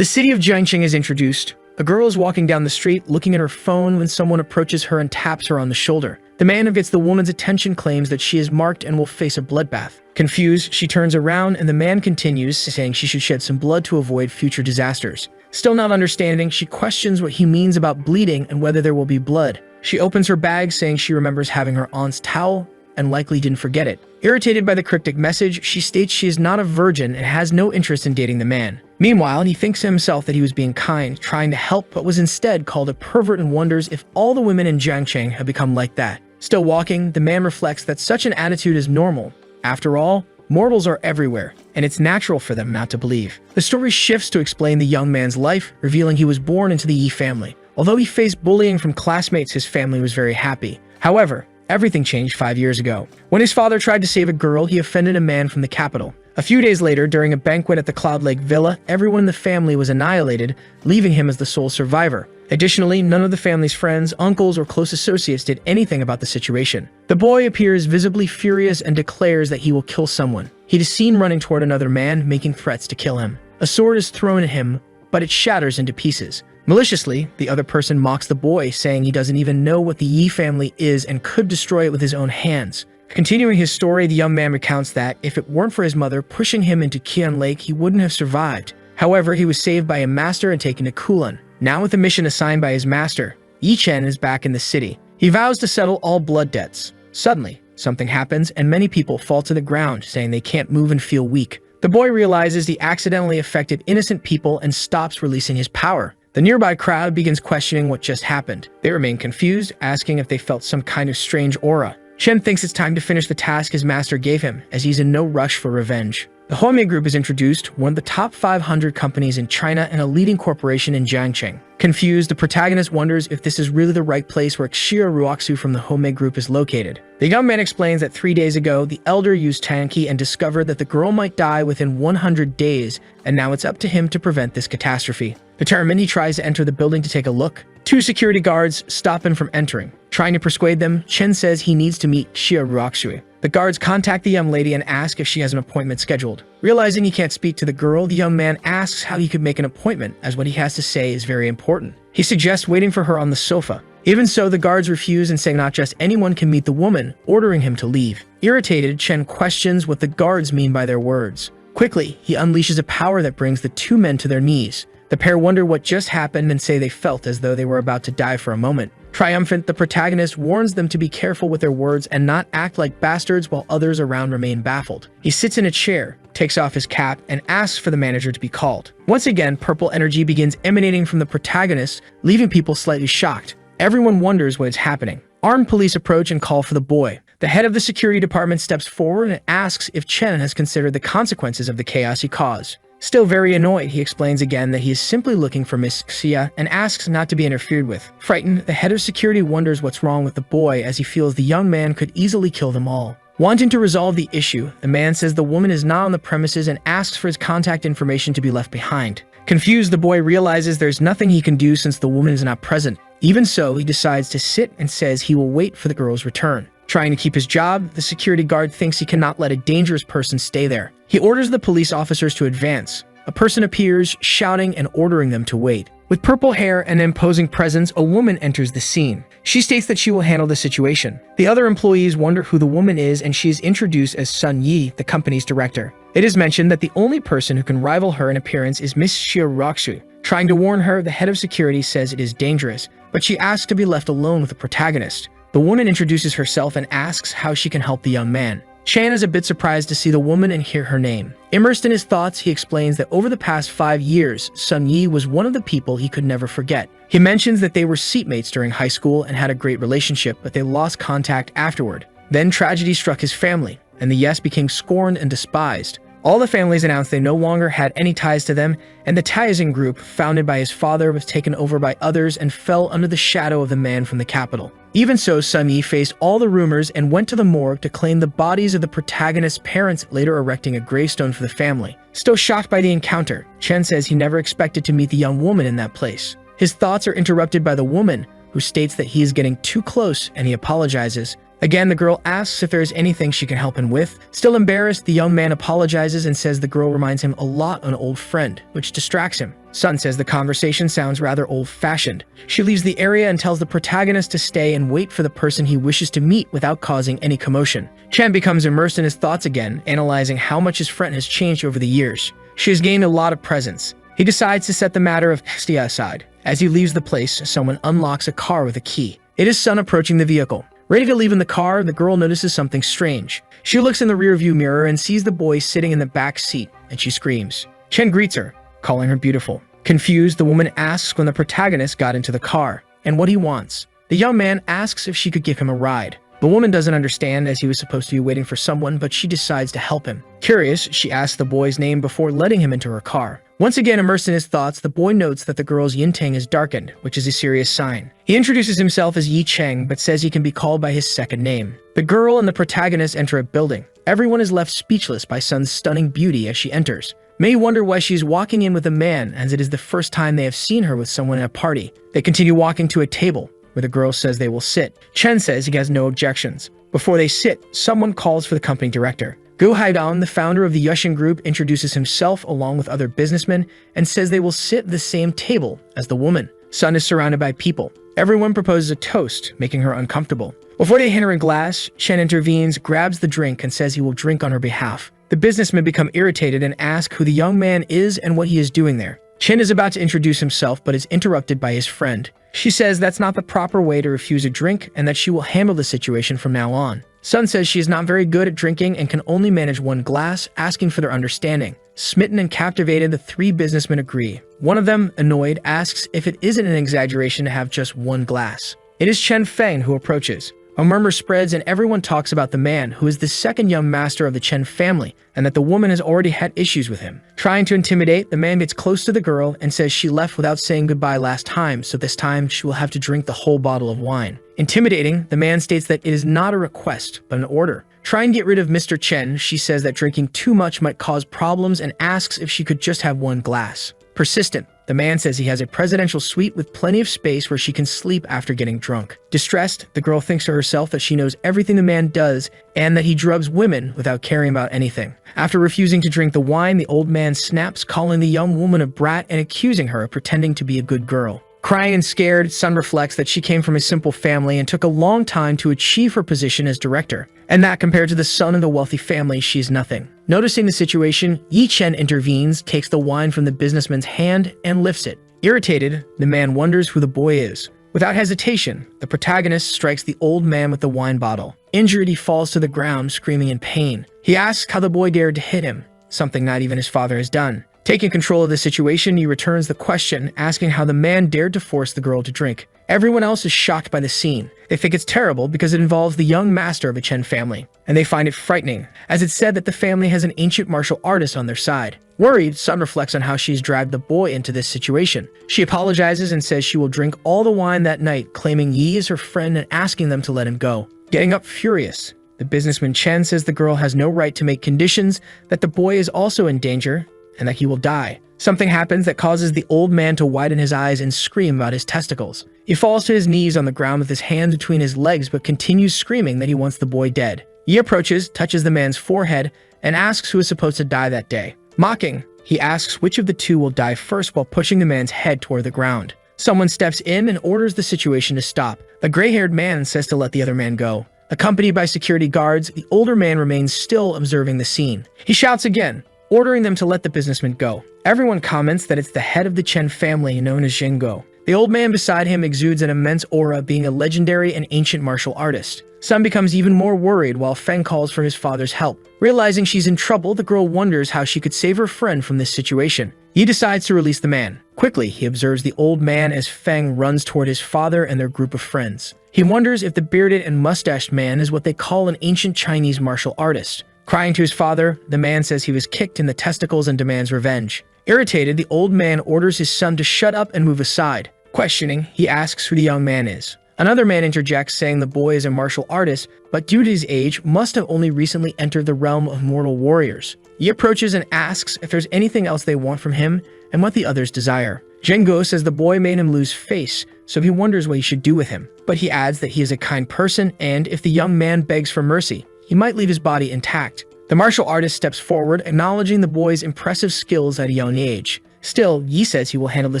The city of Jiangqing is introduced. A girl is walking down the street looking at her phone when someone approaches her and taps her on the shoulder. The man who gets the woman's attention claims that she is marked and will face a bloodbath. Confused, she turns around and the man continues, saying she should shed some blood to avoid future disasters. Still not understanding, she questions what he means about bleeding and whether there will be blood. She opens her bag, saying she remembers having her aunt's towel and likely didn't forget it. Irritated by the cryptic message, she states she is not a virgin and has no interest in dating the man. Meanwhile, he thinks to himself that he was being kind, trying to help, but was instead called a pervert and wonders if all the women in Jiangqing have become like that. Still walking, the man reflects that such an attitude is normal. After all, mortals are everywhere, and it's natural for them not to believe. The story shifts to explain the young man's life, revealing he was born into the Yi family. Although he faced bullying from classmates, his family was very happy. However, everything changed 5 years ago. When his father tried to save a girl, he offended a man from the capital. A few days later, during a banquet at the Cloud Lake Villa, everyone in the family was annihilated, leaving him as the sole survivor. Additionally, none of the family's friends, uncles, or close associates did anything about the situation. The boy appears visibly furious and declares that he will kill someone. He is seen running toward another man, making threats to kill him. A sword is thrown at him, but it shatters into pieces. Maliciously, the other person mocks the boy, saying he doesn't even know what the Yi family is and could destroy it with his own hands. Continuing his story, the young man recounts that if it weren't for his mother pushing him into Qian Lake, he wouldn't have survived. However, he was saved by a master and taken to Kulin. Now with the mission assigned by his master, Yi Chen is back in the city. He vows to settle all blood debts. Suddenly, something happens and many people fall to the ground, saying they can't move and feel weak. The boy realizes he accidentally affected innocent people and stops releasing his power. The nearby crowd begins questioning what just happened. They remain confused, asking if they felt some kind of strange aura. Chen thinks it's time to finish the task his master gave him, as he's in no rush for revenge. The Homei Group is introduced, one of the top 500 companies in China and a leading corporation in Jiangqing. Confused, the protagonist wonders if this is really the right place where Xia Ruoxu from the Homei Group is located. The young man explains that 3 days ago, the elder used Tanki and discovered that the girl might die within 100 days, and now it's up to him to prevent this catastrophe. Determined, he tries to enter the building to take a look. 2 security guards stop him from entering. Trying to persuade them, Chen says he needs to meet Xia Ruoxu. The guards contact the young lady and ask if she has an appointment scheduled. Realizing he can't speak to the girl, the young man asks how he could make an appointment, as what he has to say is very important. He suggests waiting for her on the sofa. Even so, the guards refuse and say not just anyone can meet the woman, ordering him to leave. Irritated, Chen questions what the guards mean by their words. Quickly, he unleashes a power that brings the 2 men to their knees. The pair wonder what just happened and say they felt as though they were about to die for a moment. Triumphant, the protagonist warns them to be careful with their words and not act like bastards while others around remain baffled. He sits in a chair, takes off his cap, and asks for the manager to be called. Once again, purple energy begins emanating from the protagonist, leaving people slightly shocked. Everyone wonders what is happening. Armed police approach and call for the boy. The head of the security department steps forward and asks if Chen has considered the consequences of the chaos he caused. Still very annoyed, he explains again that he is simply looking for Miss Xia and asks not to be interfered with. Frightened, the head of security wonders what's wrong with the boy as he feels the young man could easily kill them all. Wanting to resolve the issue, the man says the woman is not on the premises and asks for his contact information to be left behind. Confused, the boy realizes there's nothing he can do since the woman is not present. Even so, he decides to sit and says he will wait for the girl's return. Trying to keep his job, the security guard thinks he cannot let a dangerous person stay there. He orders the police officers to advance. A person appears, shouting and ordering them to wait. With purple hair and an imposing presence, a woman enters the scene. She states that she will handle the situation. The other employees wonder who the woman is, and she is introduced as Sun Yi, the company's director. It is mentioned that the only person who can rival her in appearance is Miss Xia Ruoxu. Trying to warn her, the head of security says it is dangerous, but she asks to be left alone with the protagonist. The woman introduces herself and asks how she can help the young man. Chan is a bit surprised to see the woman and hear her name. Immersed in his thoughts, he explains that over the past 5 years, Sun Yi was one of the people he could never forget. He mentions that they were seatmates during high school and had a great relationship, but they lost contact afterward. Then tragedy struck his family, and the Yes became scorned and despised. All the families announced they no longer had any ties to them, and the Taizing group, founded by his father, was taken over by others and fell under the shadow of the man from the capital. Even so, Sun Yi faced all the rumors and went to the morgue to claim the bodies of the protagonist's parents, later erecting a gravestone for the family. Still shocked by the encounter, Chen says he never expected to meet the young woman in that place. His thoughts are interrupted by the woman, who states that he is getting too close and he apologizes. Again, the girl asks if there is anything she can help him with. Still embarrassed, the young man apologizes and says the girl reminds him a lot of an old friend, which distracts him. Sun says the conversation sounds rather old-fashioned. She leaves the area and tells the protagonist to stay and wait for the person he wishes to meet without causing any commotion. Chen becomes immersed in his thoughts again, analyzing how much his friend has changed over the years. She has gained a lot of presence. He decides to set the matter of Hestia aside. As he leaves the place, someone unlocks a car with a key. It is Sun approaching the vehicle. Ready to leave in the car, the girl notices something strange. She looks in the rearview mirror and sees the boy sitting in the back seat, and she screams. Chen greets her, calling her beautiful. Confused, the woman asks when the protagonist got into the car, and what he wants. The young man asks if she could give him a ride. The woman doesn't understand, as he was supposed to be waiting for someone, but she decides to help him. Curious, she asks the boy's name before letting him into her car. Once again immersed in his thoughts, the boy notes that the girl's yin-tang is darkened, which is a serious sign. He introduces himself as Yi Cheng, but says he can be called by his second name. The girl and the protagonist enter a building. Everyone is left speechless by Sun's stunning beauty as she enters. May wonder why she's walking in with a man, as it is the first time they have seen her with someone at a party. They continue walking to a table, where the girl says they will sit. Chen says he has no objections. Before they sit, someone calls for the company director. Gu Haidong, the founder of the Yushin Group, introduces himself along with other businessmen and says they will sit at the same table as the woman. Sun is surrounded by people. Everyone proposes a toast, making her uncomfortable. Before they hand her a glass, Chen intervenes, grabs the drink, and says he will drink on her behalf. The businessmen become irritated and ask who the young man is and what he is doing there. Chen is about to introduce himself but is interrupted by his friend. She says that's not the proper way to refuse a drink and that she will handle the situation from now on. Sun says she is not very good at drinking and can only manage one glass, asking for their understanding. Smitten and captivated, the three businessmen agree. One of them, annoyed, asks if it isn't an exaggeration to have just one glass. It is Chen Feng who approaches. A murmur spreads and everyone talks about the man, who is the second young master of the Chen family, and that the woman has already had issues with him. Trying to intimidate, the man gets close to the girl and says she left without saying goodbye last time, so this time she will have to drink the whole bottle of wine. Intimidating, the man states that it is not a request, but an order. Trying to get rid of Mr. Chen, she says that drinking too much might cause problems and asks if she could just have one glass. Persistent, the man says he has a presidential suite with plenty of space where she can sleep after getting drunk. Distressed, the girl thinks to herself that she knows everything the man does and that he drugs women without caring about anything. After refusing to drink the wine, the old man snaps, calling the young woman a brat and accusing her of pretending to be a good girl. Crying and scared, Sun reflects that she came from a simple family and took a long time to achieve her position as director, and that compared to the son of the wealthy family, she is nothing. Noticing the situation, Yi Chen intervenes, takes the wine from the businessman's hand, and lifts it. Irritated, the man wonders who the boy is. Without hesitation, the protagonist strikes the old man with the wine bottle. Injured, he falls to the ground, screaming in pain. He asks how the boy dared to hit him, something not even his father has done. Taking control of the situation, he returns the question, asking how the man dared to force the girl to drink. Everyone else is shocked by the scene. They think it's terrible because it involves the young master of a Chen family, and they find it frightening, as it's said that the family has an ancient martial artist on their side. Worried, Sun reflects on how she's dragged the boy into this situation. She apologizes and says she will drink all the wine that night, claiming Yi is her friend and asking them to let him go. Getting up furious, the businessman Chen says the girl has no right to make conditions, that the boy is also in danger, and that he will die. Something happens that causes the old man to widen his eyes and scream about his testicles. He falls to his knees on the ground with his hands between his legs but continues screaming that he wants the boy dead. He approaches, touches the man's forehead, and asks who is supposed to die that day. Mocking, he asks which of the two will die first while pushing the man's head toward the ground. Someone steps in and orders the situation to stop. The gray-haired man says to let the other man go. Accompanied by security guards, the older man remains still observing the scene. He shouts again, ordering them to let the businessman go. Everyone comments that it's the head of the Chen family known as Zhengguo. The old man beside him exudes an immense aura, being a legendary and ancient martial artist. Sun becomes even more worried while Feng calls for his father's help. Realizing she's in trouble, the girl wonders how she could save her friend from this situation. He decides to release the man. Quickly, he observes the old man as Feng runs toward his father and their group of friends. He wonders if the bearded and mustached man is what they call an ancient Chinese martial artist. Crying to his father, the man says he was kicked in the testicles and demands revenge. Irritated, the old man orders his son to shut up and move aside. Questioning, he asks who the young man is. Another man interjects, saying the boy is a martial artist, but due to his age, must have only recently entered the realm of mortal warriors. He approaches and asks if there's anything else they want from him and what the others desire. Jingo says the boy made him lose face, so he wonders what he should do with him. But he adds that he is a kind person, and if the young man begs for mercy, he might leave his body intact. The martial artist steps forward, acknowledging the boy's impressive skills at a young age. Still, Yi says he will handle the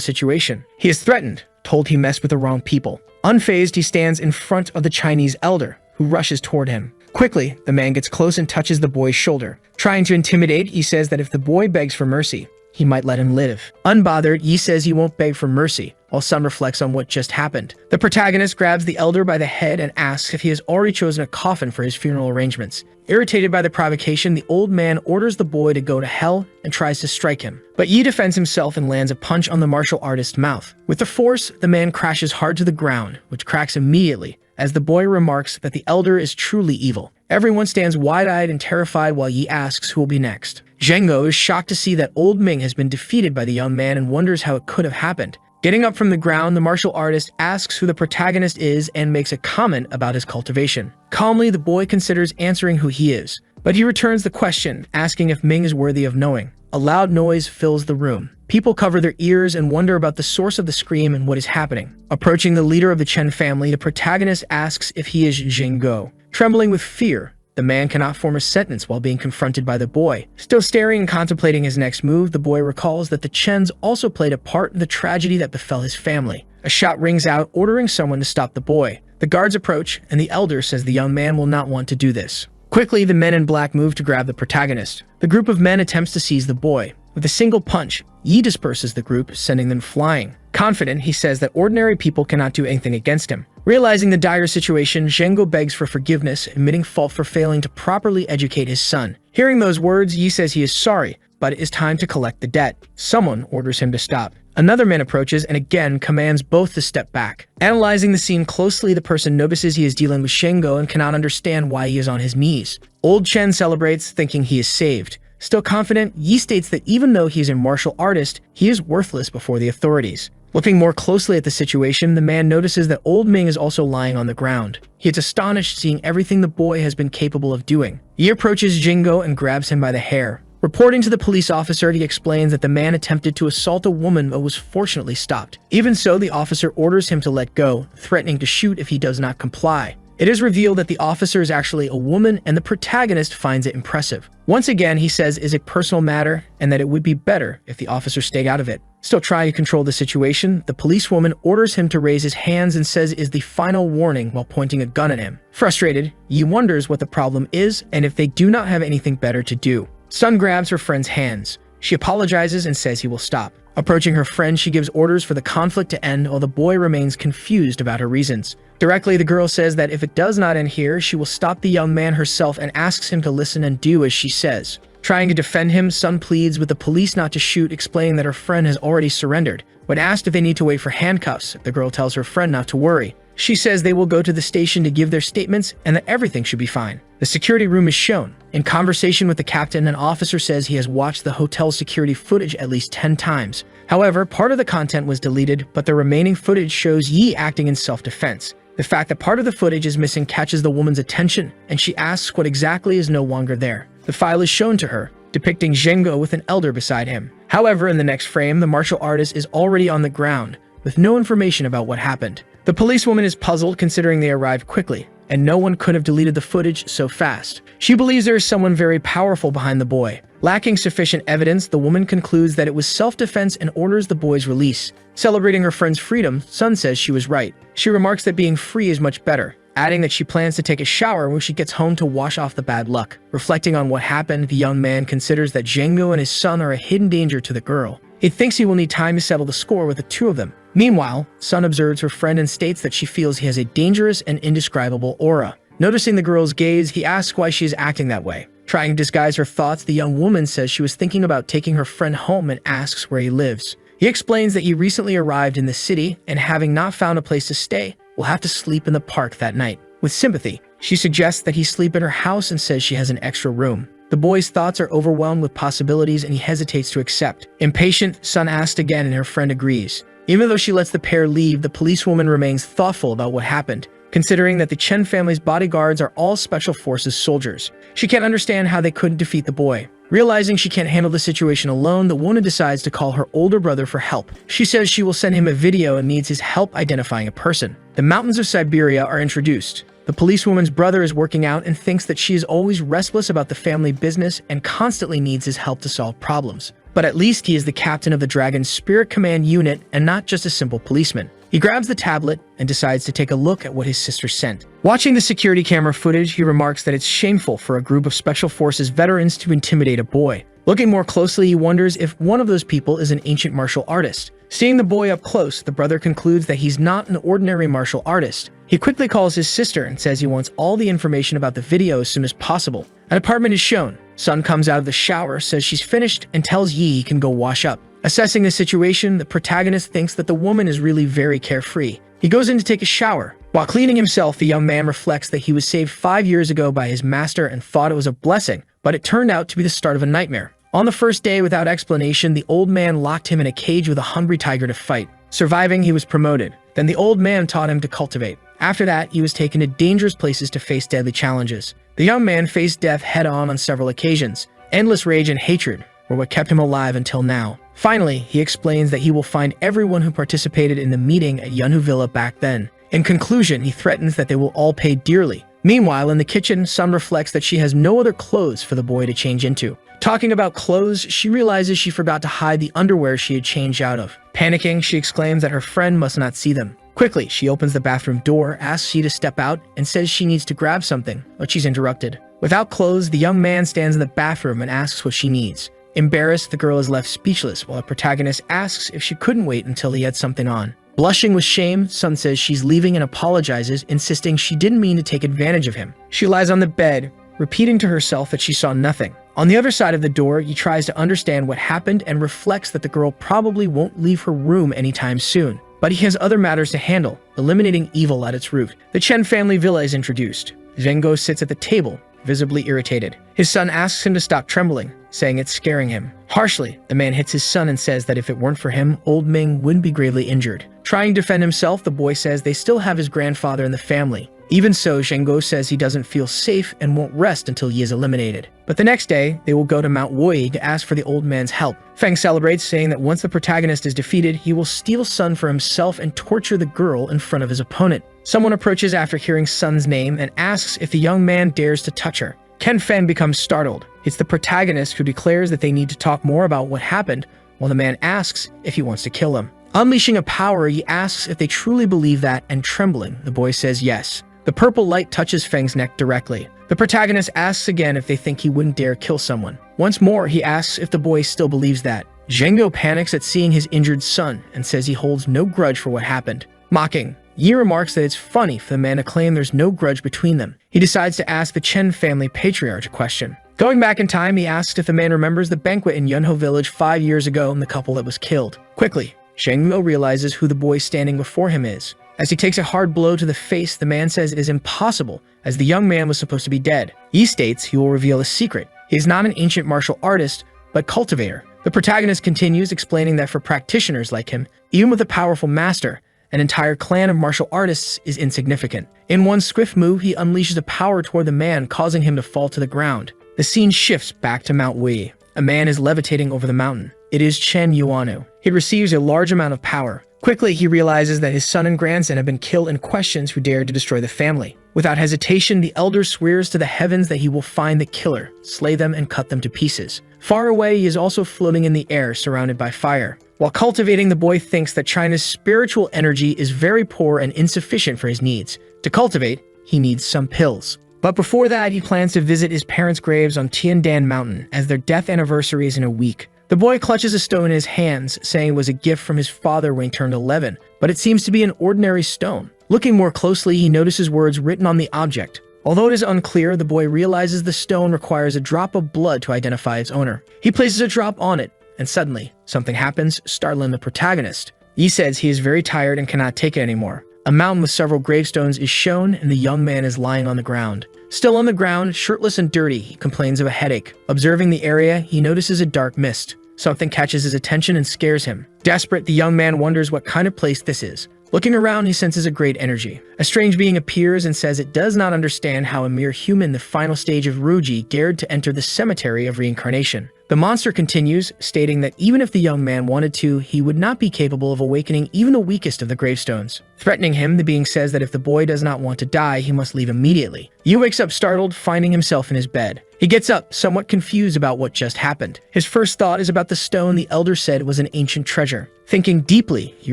situation. He is threatened, told he messed with the wrong people. Unfazed, he stands in front of the Chinese elder, who rushes toward him. Quickly, the man gets close and touches the boy's shoulder. Trying to intimidate, he says that if the boy begs for mercy, he might let him live. Unbothered, Yi says he won't beg for mercy, while Sun reflects on what just happened. The protagonist grabs the elder by the head and asks if he has already chosen a coffin for his funeral arrangements. Irritated by the provocation, the old man orders the boy to go to hell and tries to strike him. But Yi defends himself and lands a punch on the martial artist's mouth. With the force, the man crashes hard to the ground, which cracks immediately, as the boy remarks that the elder is truly evil. Everyone stands wide-eyed and terrified while Yi asks who will be next. Zhengo is shocked to see that old Ming has been defeated by the young man and wonders how it could have happened. Getting up from the ground, the martial artist asks who the protagonist is and makes a comment about his cultivation. Calmly, the boy considers answering who he is, but he returns the question, asking if Ming is worthy of knowing. A loud noise fills the room. People cover their ears and wonder about the source of the scream and what is happening. Approaching the leader of the Chen family, the protagonist asks if he is Zhengo. Trembling with fear, the man cannot form a sentence while being confronted by the boy. Still staring and contemplating his next move, the boy recalls that the Chens also played a part in the tragedy that befell his family. A shot rings out, ordering someone to stop the boy. The guards approach, and the elder says the young man will not want to do this. Quickly, the men in black move to grab the protagonist. The group of men attempts to seize the boy. With a single punch, Yi disperses the group, sending them flying. Confident, he says that ordinary people cannot do anything against him. Realizing the dire situation, Zhengo begs for forgiveness, admitting fault for failing to properly educate his son. Hearing those words, Yi says he is sorry, but it is time to collect the debt. Someone orders him to stop. Another man approaches and again commands both to step back. Analyzing the scene closely, the person notices he is dealing with Zhengo and cannot understand why he is on his knees. Old Chen celebrates, thinking he is saved. Still confident, Yi states that even though he is a martial artist, he is worthless before the authorities. Looking more closely at the situation, the man notices that old Ming is also lying on the ground. He is astonished seeing everything the boy has been capable of doing. Yi approaches Jingo and grabs him by the hair. Reporting to the police officer, he explains that the man attempted to assault a woman but was fortunately stopped. Even so, the officer orders him to let go, threatening to shoot if he does not comply. It is revealed that the officer is actually a woman, and the protagonist finds it impressive. Once again, he says it is a personal matter and that it would be better if the officer stayed out of it. Still trying to control the situation, the policewoman orders him to raise his hands and says it is the final warning while pointing a gun at him. Frustrated, Yi wonders what the problem is and if they do not have anything better to do. Sun grabs her friend's hands. She apologizes and says he will stop. Approaching her friend, she gives orders for the conflict to end while the boy remains confused about her reasons. Directly, the girl says that if it does not end here, she will stop the young man herself and asks him to listen and do as she says. Trying to defend him, Sun pleads with the police not to shoot, explaining that her friend has already surrendered. When asked if they need to wait for handcuffs, the girl tells her friend not to worry. She says they will go to the station to give their statements and that everything should be fine. The security room is shown. In conversation with the captain, an officer says he has watched the hotel security footage at least 10 times. However, part of the content was deleted, but the remaining footage shows Yi acting in self-defense. The fact that part of the footage is missing catches the woman's attention, and she asks what exactly is no longer there. The file is shown to her, depicting Zhengo with an elder beside him. However, in the next frame, the martial artist is already on the ground, with no information about what happened. The policewoman is puzzled considering they arrived quickly, and no one could have deleted the footage so fast. She believes there is someone very powerful behind the boy. Lacking sufficient evidence, the woman concludes that it was self-defense and orders the boy's release. Celebrating her friend's freedom, Sun says she was right. She remarks that being free is much better, adding that she plans to take a shower when she gets home to wash off the bad luck. Reflecting on what happened, the young man considers that Zhengo and his son are a hidden danger to the girl. He thinks he will need time to settle the score with the two of them. Meanwhile, Sun observes her friend and states that she feels he has a dangerous and indescribable aura. Noticing the girl's gaze, he asks why she is acting that way. Trying to disguise her thoughts, the young woman says she was thinking about taking her friend home and asks where he lives. He explains that he recently arrived in the city and having not found a place to stay, will have to sleep in the park that night. With sympathy, she suggests that he sleep in her house and says she has an extra room. The boy's thoughts are overwhelmed with possibilities and he hesitates to accept. Impatient, Sun asks again and her friend agrees. Even though she lets the pair leave, the policewoman remains thoughtful about what happened, considering that the Chen family's bodyguards are all special forces soldiers. She can't understand how they couldn't defeat the boy. Realizing she can't handle the situation alone, the woman decides to call her older brother for help. She says she will send him a video and needs his help identifying a person. The mountains of Siberia are introduced. The policewoman's brother is working out and thinks that she is always restless about the family business and constantly needs his help to solve problems. But at least he is the captain of the Dragon's Spirit Command unit and not just a simple policeman. He grabs the tablet and decides to take a look at what his sister sent. Watching the security camera footage, he remarks that it's shameful for a group of Special Forces veterans to intimidate a boy. Looking more closely, he wonders if one of those people is an ancient martial artist. Seeing the boy up close, the brother concludes that he's not an ordinary martial artist. He quickly calls his sister and says he wants all the information about the video as soon as possible. An apartment is shown. Sun comes out of the shower, says she's finished, and tells Yi he can go wash up. Assessing the situation, the protagonist thinks that the woman is really very carefree. He goes in to take a shower. While cleaning himself, the young man reflects that he was saved 5 years ago by his master and thought it was a blessing, but it turned out to be the start of a nightmare. On the first day, without explanation, the old man locked him in a cage with a hungry tiger to fight. Surviving, he was promoted. Then the old man taught him to cultivate. After that, he was taken to dangerous places to face deadly challenges. The young man faced death head-on several occasions. Endless rage and hatred were what kept him alive until now. Finally, he explains that he will find everyone who participated in the meeting at Yeonhu Villa back then. In conclusion, he threatens that they will all pay dearly. Meanwhile, in the kitchen, Sun reflects that she has no other clothes for the boy to change into. Talking about clothes, she realizes she forgot to hide the underwear she had changed out of. Panicking, she exclaims that her friend must not see them. Quickly, she opens the bathroom door, asks Yi to step out, and says she needs to grab something, but she's interrupted. Without clothes, the young man stands in the bathroom and asks what she needs. Embarrassed, the girl is left speechless while the protagonist asks if she couldn't wait until he had something on. Blushing with shame, Sun says she's leaving and apologizes, insisting she didn't mean to take advantage of him. She lies on the bed, repeating to herself that she saw nothing. On the other side of the door, he tries to understand what happened and reflects that the girl probably won't leave her room anytime soon. But he has other matters to handle, eliminating evil at its root. The Chen family villa is introduced. Zhengo sits at the table, visibly irritated. His son asks him to stop trembling, saying it's scaring him. Harshly, the man hits his son and says that if it weren't for him, old Ming wouldn't be gravely injured. Trying to defend himself, the boy says they still have his grandfather in the family. Even so, Zhengo says he doesn't feel safe and won't rest until he is eliminated. But the next day, they will go to Mount Woi to ask for the old man's help. Feng celebrates, saying that once the protagonist is defeated, he will steal Sun for himself and torture the girl in front of his opponent. Someone approaches after hearing Sun's name and asks if the young man dares to touch her. Ken Fen becomes startled. It's the protagonist who declares that they need to talk more about what happened, while the man asks if he wants to kill him. Unleashing a power, he asks if they truly believe that, and trembling, the boy says yes. The purple light touches Feng's neck directly. The protagonist asks again if they think he wouldn't dare kill someone. Once more, he asks if the boy still believes that. Zhengo panics at seeing his injured son and says he holds no grudge for what happened. Mocking, Yi remarks that it's funny for the man to claim there's no grudge between them. He decides to ask the Chen family patriarch a question. Going back in time, he asks if the man remembers the banquet in Yeonho village 5 years ago and the couple that was killed. Quickly, Zhengmo realizes who the boy standing before him is. As he takes a hard blow to the face, the man says it is impossible, as the young man was supposed to be dead. Yi states he will reveal a secret. He is not an ancient martial artist, but cultivator. The protagonist continues, explaining that for practitioners like him, even with a powerful master, an entire clan of martial artists is insignificant. In one swift move, he unleashes a power toward the man, causing him to fall to the ground. The scene shifts back to Mount Wei. A man is levitating over the mountain. It is Chen Yuanu. He receives a large amount of power. Quickly, he realizes that his son and grandson have been killed and questions who dared to destroy the family. Without hesitation, the elder swears to the heavens that he will find the killer, slay them, and cut them to pieces. Far away, he is also floating in the air, surrounded by fire. While cultivating, the boy thinks that China's spiritual energy is very poor and insufficient for his needs. To cultivate, he needs some pills. But before that, he plans to visit his parents' graves on Tiandan Mountain, as their death anniversary is in a week. The boy clutches a stone in his hands, saying it was a gift from his father when he turned 11, but it seems to be an ordinary stone. Looking more closely, he notices words written on the object. Although it is unclear, the boy realizes the stone requires a drop of blood to identify its owner. He places a drop on it, and suddenly, something happens, startling the protagonist. Yi says he is very tired and cannot take it anymore. A mountain with several gravestones is shown, and the young man is lying on the ground. Still on the ground, shirtless and dirty, he complains of a headache. Observing the area, he notices a dark mist. Something catches his attention and scares him. Desperate, the young man wonders what kind of place this is. Looking around, he senses a great energy. A strange being appears and says it does not understand how a mere human, the final stage of Ruji, dared to enter the cemetery of reincarnation. The monster continues, stating that even if the young man wanted to, he would not be capable of awakening even the weakest of the gravestones. Threatening him, the being says that if the boy does not want to die, he must leave immediately. Yu wakes up startled, finding himself in his bed. He gets up, somewhat confused about what just happened. His first thought is about the stone the elder said was an ancient treasure. Thinking deeply, he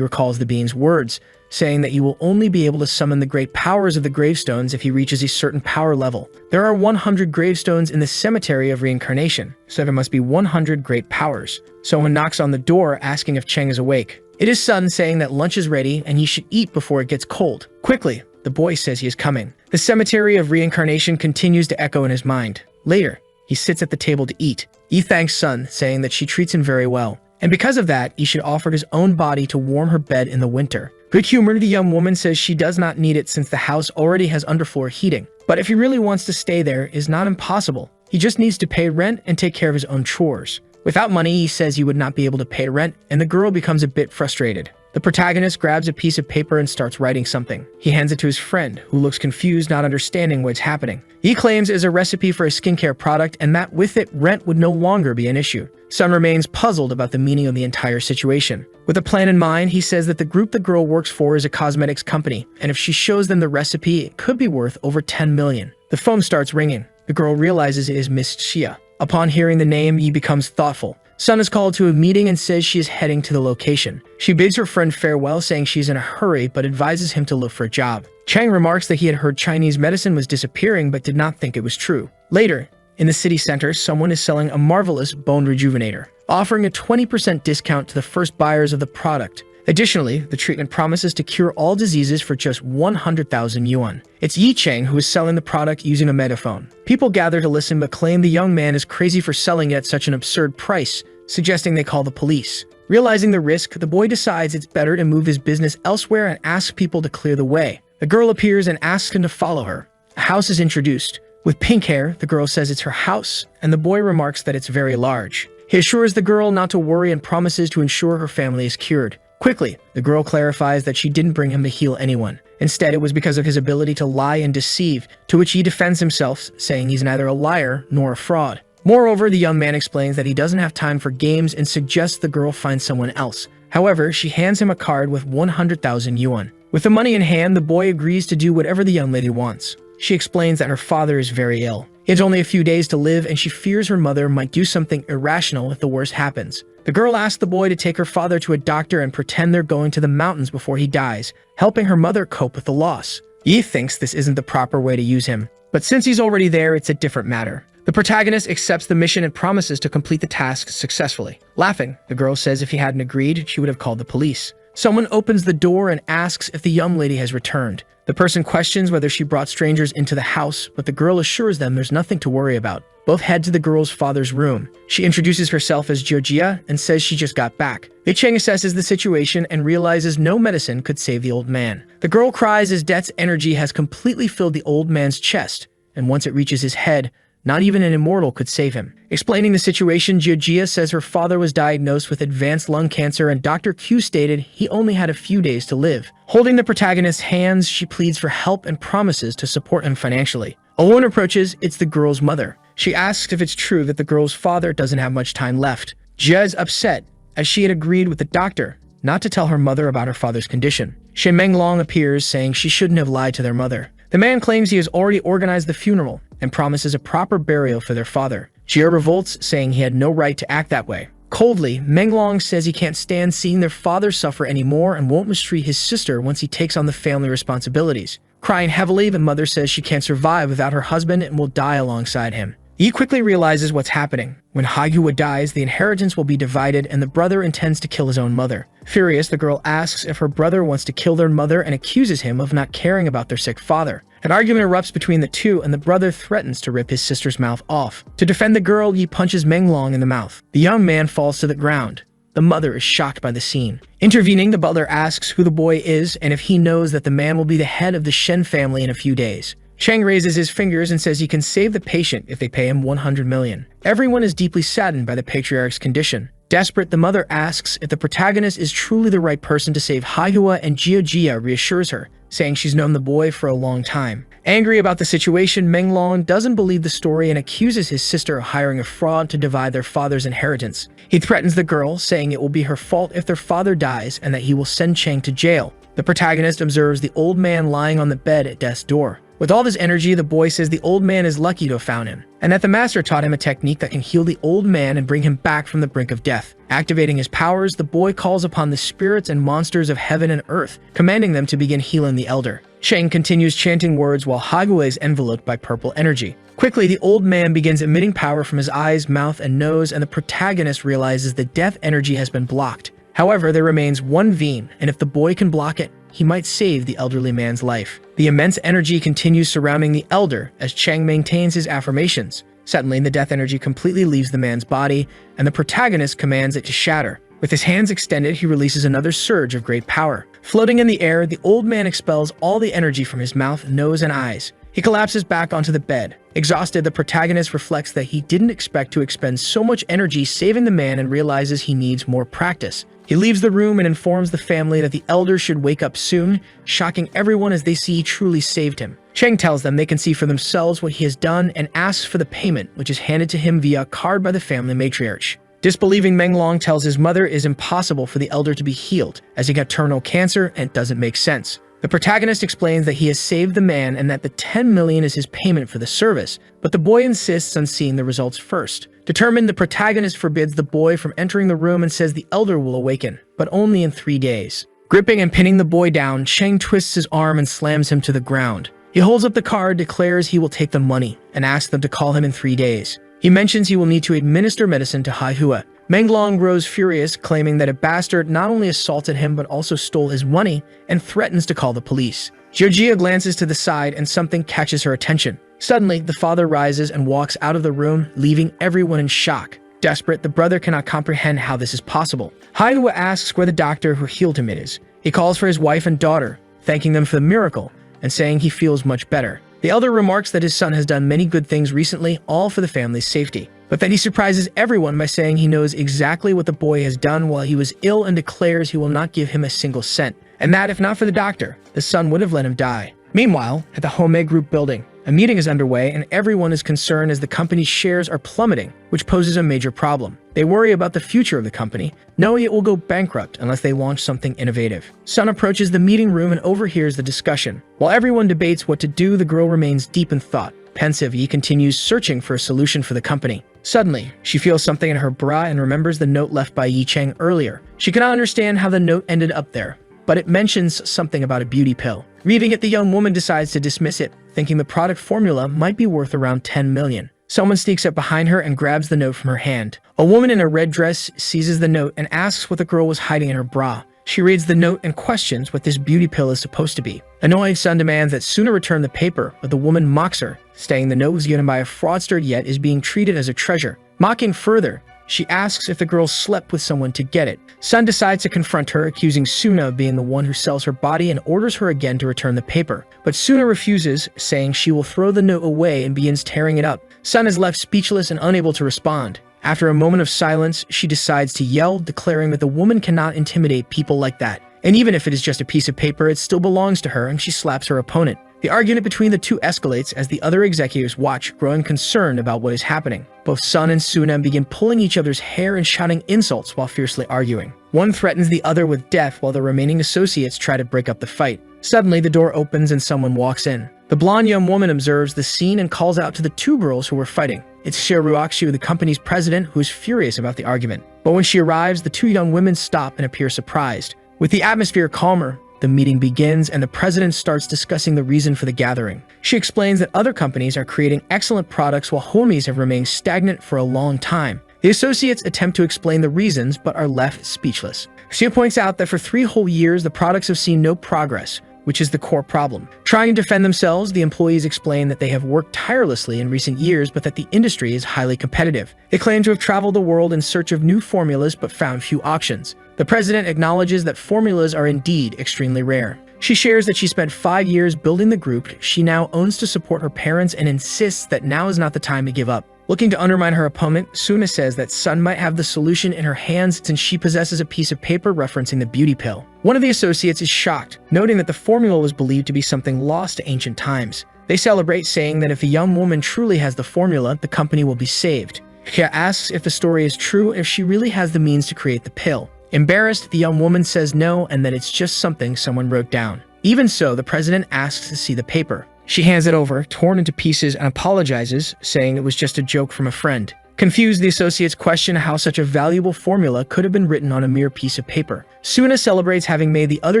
recalls the being's words, saying that you will only be able to summon the great powers of the gravestones if he reaches a certain power level. There are 100 gravestones in the cemetery of reincarnation, so there must be 100 great powers. Someone knocks on the door asking if Cheng is awake. It is Sun, saying that lunch is ready and he should eat before it gets cold. Quickly, the boy says he is coming. The cemetery of reincarnation continues to echo in his mind. Later, he sits at the table to eat. He thanks Sun, saying that she treats him very well, and because of that, he should offer his own body to warm her bed in the winter. Good-humored, the young woman says she does not need it since the house already has underfloor heating. But if he really wants to stay there, it is not impossible. He just needs to pay rent and take care of his own chores. Without money, he says he would not be able to pay rent, and the girl becomes a bit frustrated. The protagonist grabs a piece of paper and starts writing something. He hands it to his friend, who looks confused, not understanding what's happening. He claims it is a recipe for a skincare product and that with it, rent would no longer be an issue. Sun remains puzzled about the meaning of the entire situation. With a plan in mind, he says that the group the girl works for is a cosmetics company, and if she shows them the recipe, it could be worth over 10 million. The phone starts ringing. The girl realizes it is Miss Xia. Upon hearing the name, he becomes thoughtful. Sun is called to a meeting and says she is heading to the location. She bids her friend farewell, saying she's in a hurry, but advises him to look for a job. Chang remarks that he had heard Chinese medicine was disappearing, but did not think it was true. Later, in the city center, someone is selling a marvelous bone rejuvenator, offering a 20% discount to the first buyers of the product. Additionally, the treatment promises to cure all diseases for just 100,000 yuan. It's Yi Cheng who is selling the product using a megaphone. People gather to listen but claim the young man is crazy for selling it at such an absurd price, suggesting they call the police. Realizing the risk, the boy decides it's better to move his business elsewhere and asks people to clear the way. The girl appears and asks him to follow her. A house is introduced. With pink hair, the girl says it's her house, and the boy remarks that it's very large. He assures the girl not to worry and promises to ensure her family is cured. Quickly, the girl clarifies that she didn't bring him to heal anyone. Instead, it was because of his ability to lie and deceive, to which he defends himself, saying he's neither a liar nor a fraud. Moreover, the young man explains that he doesn't have time for games and suggests the girl find someone else. However, she hands him a card with 100,000 yuan. With the money in hand, the boy agrees to do whatever the young lady wants. She explains that her father is very ill. He has only a few days to live, and she fears her mother might do something irrational if the worst happens. The girl asks the boy to take her father to a doctor and pretend they're going to the mountains before he dies, helping her mother cope with the loss. Yi thinks this isn't the proper way to use him, but since he's already there, it's a different matter. The protagonist accepts the mission and promises to complete the task successfully. Laughing, the girl says if he hadn't agreed, she would have called the police. Someone opens the door and asks if the young lady has returned. The person questions whether she brought strangers into the house, but the girl assures them there's nothing to worry about. Both head to the girl's father's room. She introduces herself as Jiojia and says she just got back. Li Cheng assesses the situation and realizes no medicine could save the old man. The girl cries as death's energy has completely filled the old man's chest, and once it reaches his head, not even an immortal could save him. Explaining the situation, Jiojia says her father was diagnosed with advanced lung cancer and Dr. Q stated he only had a few days to live. Holding the protagonist's hands, she pleads for help and promises to support him financially. A woman approaches, it's the girl's mother. She asks if it's true that the girl's father doesn't have much time left. Jia is upset, as she had agreed with the doctor not to tell her mother about her father's condition. Shen Menglong appears, saying she shouldn't have lied to their mother. The man claims he has already organized the funeral and promises a proper burial for their father. Jia revolts, saying he had no right to act that way. Coldly, Menglong says he can't stand seeing their father suffer anymore and won't mistreat his sister once he takes on the family responsibilities. Crying heavily, the mother says she can't survive without her husband and will die alongside him. Yi quickly realizes what's happening. When Haiyue dies, the inheritance will be divided and the brother intends to kill his own mother. Furious, the girl asks if her brother wants to kill their mother and accuses him of not caring about their sick father. An argument erupts between the two and the brother threatens to rip his sister's mouth off. To defend the girl, Yi punches Menglong in the mouth. The young man falls to the ground. The mother is shocked by the scene. Intervening, the butler asks who the boy is and if he knows that the man will be the head of the Shen family in a few days. Cheng raises his fingers and says he can save the patient if they pay him 100 million. Everyone is deeply saddened by the patriarch's condition. Desperate, the mother asks if the protagonist is truly the right person to save Haihua, and Jia reassures her, saying she's known the boy for a long time. Angry about the situation, Menglong doesn't believe the story and accuses his sister of hiring a fraud to divide their father's inheritance. He threatens the girl, saying it will be her fault if their father dies and that he will send Chang to jail. The protagonist observes the old man lying on the bed at death's door. With all his energy, the boy says the old man is lucky to have found him, and that the master taught him a technique that can heal the old man and bring him back from the brink of death. Activating his powers, the boy calls upon the spirits and monsters of heaven and earth, commanding them to begin healing the elder. Chang continues chanting words while Haihua is enveloped by purple energy. Quickly, the old man begins emitting power from his eyes, mouth, and nose, and the protagonist realizes the death energy has been blocked. However, there remains one vein, and if the boy can block it, he might save the elderly man's life. The immense energy continues surrounding the elder as Chang maintains his affirmations. Suddenly, the death energy completely leaves the man's body, and the protagonist commands it to shatter. With his hands extended, he releases another surge of great power. Floating in the air, the old man expels all the energy from his mouth, nose, and eyes. He collapses back onto the bed. Exhausted, the protagonist reflects that he didn't expect to expend so much energy saving the man and realizes he needs more practice. He leaves the room and informs the family that the elder should wake up soon, shocking everyone as they see he truly saved him. Chang tells them they can see for themselves what he has done and asks for the payment, which is handed to him via a card by the family matriarch. Disbelieving, Menglong tells his mother it is impossible for the elder to be healed, as he got terminal cancer and it doesn't make sense. The protagonist explains that he has saved the man and that the 10 million is his payment for the service, but the boy insists on seeing the results first. Determined, the protagonist forbids the boy from entering the room and says the elder will awaken, but only in 3 days. Gripping and pinning the boy down, Chang twists his arm and slams him to the ground. He holds up the card, declares he will take the money, and asks them to call him in 3 days. He mentions he will need to administer medicine to Haihua. Menglong grows furious, claiming that a bastard not only assaulted him but also stole his money and threatens to call the police. Jia glances to the side and something catches her attention. Suddenly, the father rises and walks out of the room, leaving everyone in shock. Desperate, the brother cannot comprehend how this is possible. Haihua asks where the doctor who healed him is. He calls for his wife and daughter, thanking them for the miracle and saying he feels much better. The elder remarks that his son has done many good things recently, all for the family's safety, but then he surprises everyone by saying he knows exactly what the boy has done while he was ill and declares he will not give him a single cent, and that if not for the doctor, the son would have let him die. Meanwhile, at the Home Group building, a meeting is underway and everyone is concerned as the company's shares are plummeting, which poses a major problem. They worry about the future of the company, knowing it will go bankrupt unless they launch something innovative. Sun approaches the meeting room and overhears the discussion. While everyone debates what to do, the girl remains deep in thought. Pensive, Yi continues searching for a solution for the company. Suddenly, she feels something in her bra and remembers the note left by Yi Chang earlier. She cannot understand how the note ended up there, but it mentions something about a beauty pill. Reading it, the young woman decides to dismiss it, thinking the product formula might be worth around 10 million. Someone sneaks up behind her and grabs the note from her hand. A woman in a red dress seizes the note and asks what the girl was hiding in her bra. She reads the note and questions what this beauty pill is supposed to be. Annoyed, Sun demands that Suna return the paper, but the woman mocks her, saying the note was given by a fraudster yet is being treated as a treasure. Mocking further, she asks if the girl slept with someone to get it. Sun decides to confront her, accusing Suna of being the one who sells her body and orders her again to return the paper. But Suna refuses, saying she will throw the note away and begins tearing it up. Sun is left speechless and unable to respond. After a moment of silence, she decides to yell, declaring that the woman cannot intimidate people like that. And even if it is just a piece of paper, it still belongs to her, and she slaps her opponent. The argument between the two escalates as the other executives watch, growing concerned about what is happening. Both Sun and Suna begin pulling each other's hair and shouting insults while fiercely arguing. One threatens the other with death while the remaining associates try to break up the fight. Suddenly, the door opens and someone walks in. The blonde young woman observes the scene and calls out to the two girls who were fighting. It's Shiruakshu, the company's president, who is furious about the argument. But when she arrives, the two young women stop and appear surprised. With the atmosphere calmer, the meeting begins and the president starts discussing the reason for the gathering. She explains that other companies are creating excellent products while homies have remained stagnant for a long time. The associates attempt to explain the reasons but are left speechless. She points out that for 3 whole years the products have seen no progress, which is the core problem. Trying to defend themselves, the employees explain that they have worked tirelessly in recent years but that the industry is highly competitive. They claim to have traveled the world in search of new formulas but found few options. The president acknowledges that formulas are indeed extremely rare. She shares that she spent 5 years building the group she now owns to support her parents and insists that now is not the time to give up. Looking to undermine her opponent, Suna says that Sun might have the solution in her hands since she possesses a piece of paper referencing the beauty pill. One of the associates is shocked, noting that the formula was believed to be something lost to ancient times. They celebrate, saying that if a young woman truly has the formula, the company will be saved. Kia asks if the story is true and if she really has the means to create the pill. Embarrassed, the young woman says no and that it's just something someone wrote down. Even so, the president asks to see the paper. She hands it over, torn into pieces, and apologizes, saying it was just a joke from a friend. Confused, the associates question how such a valuable formula could have been written on a mere piece of paper. Suna celebrates having made the other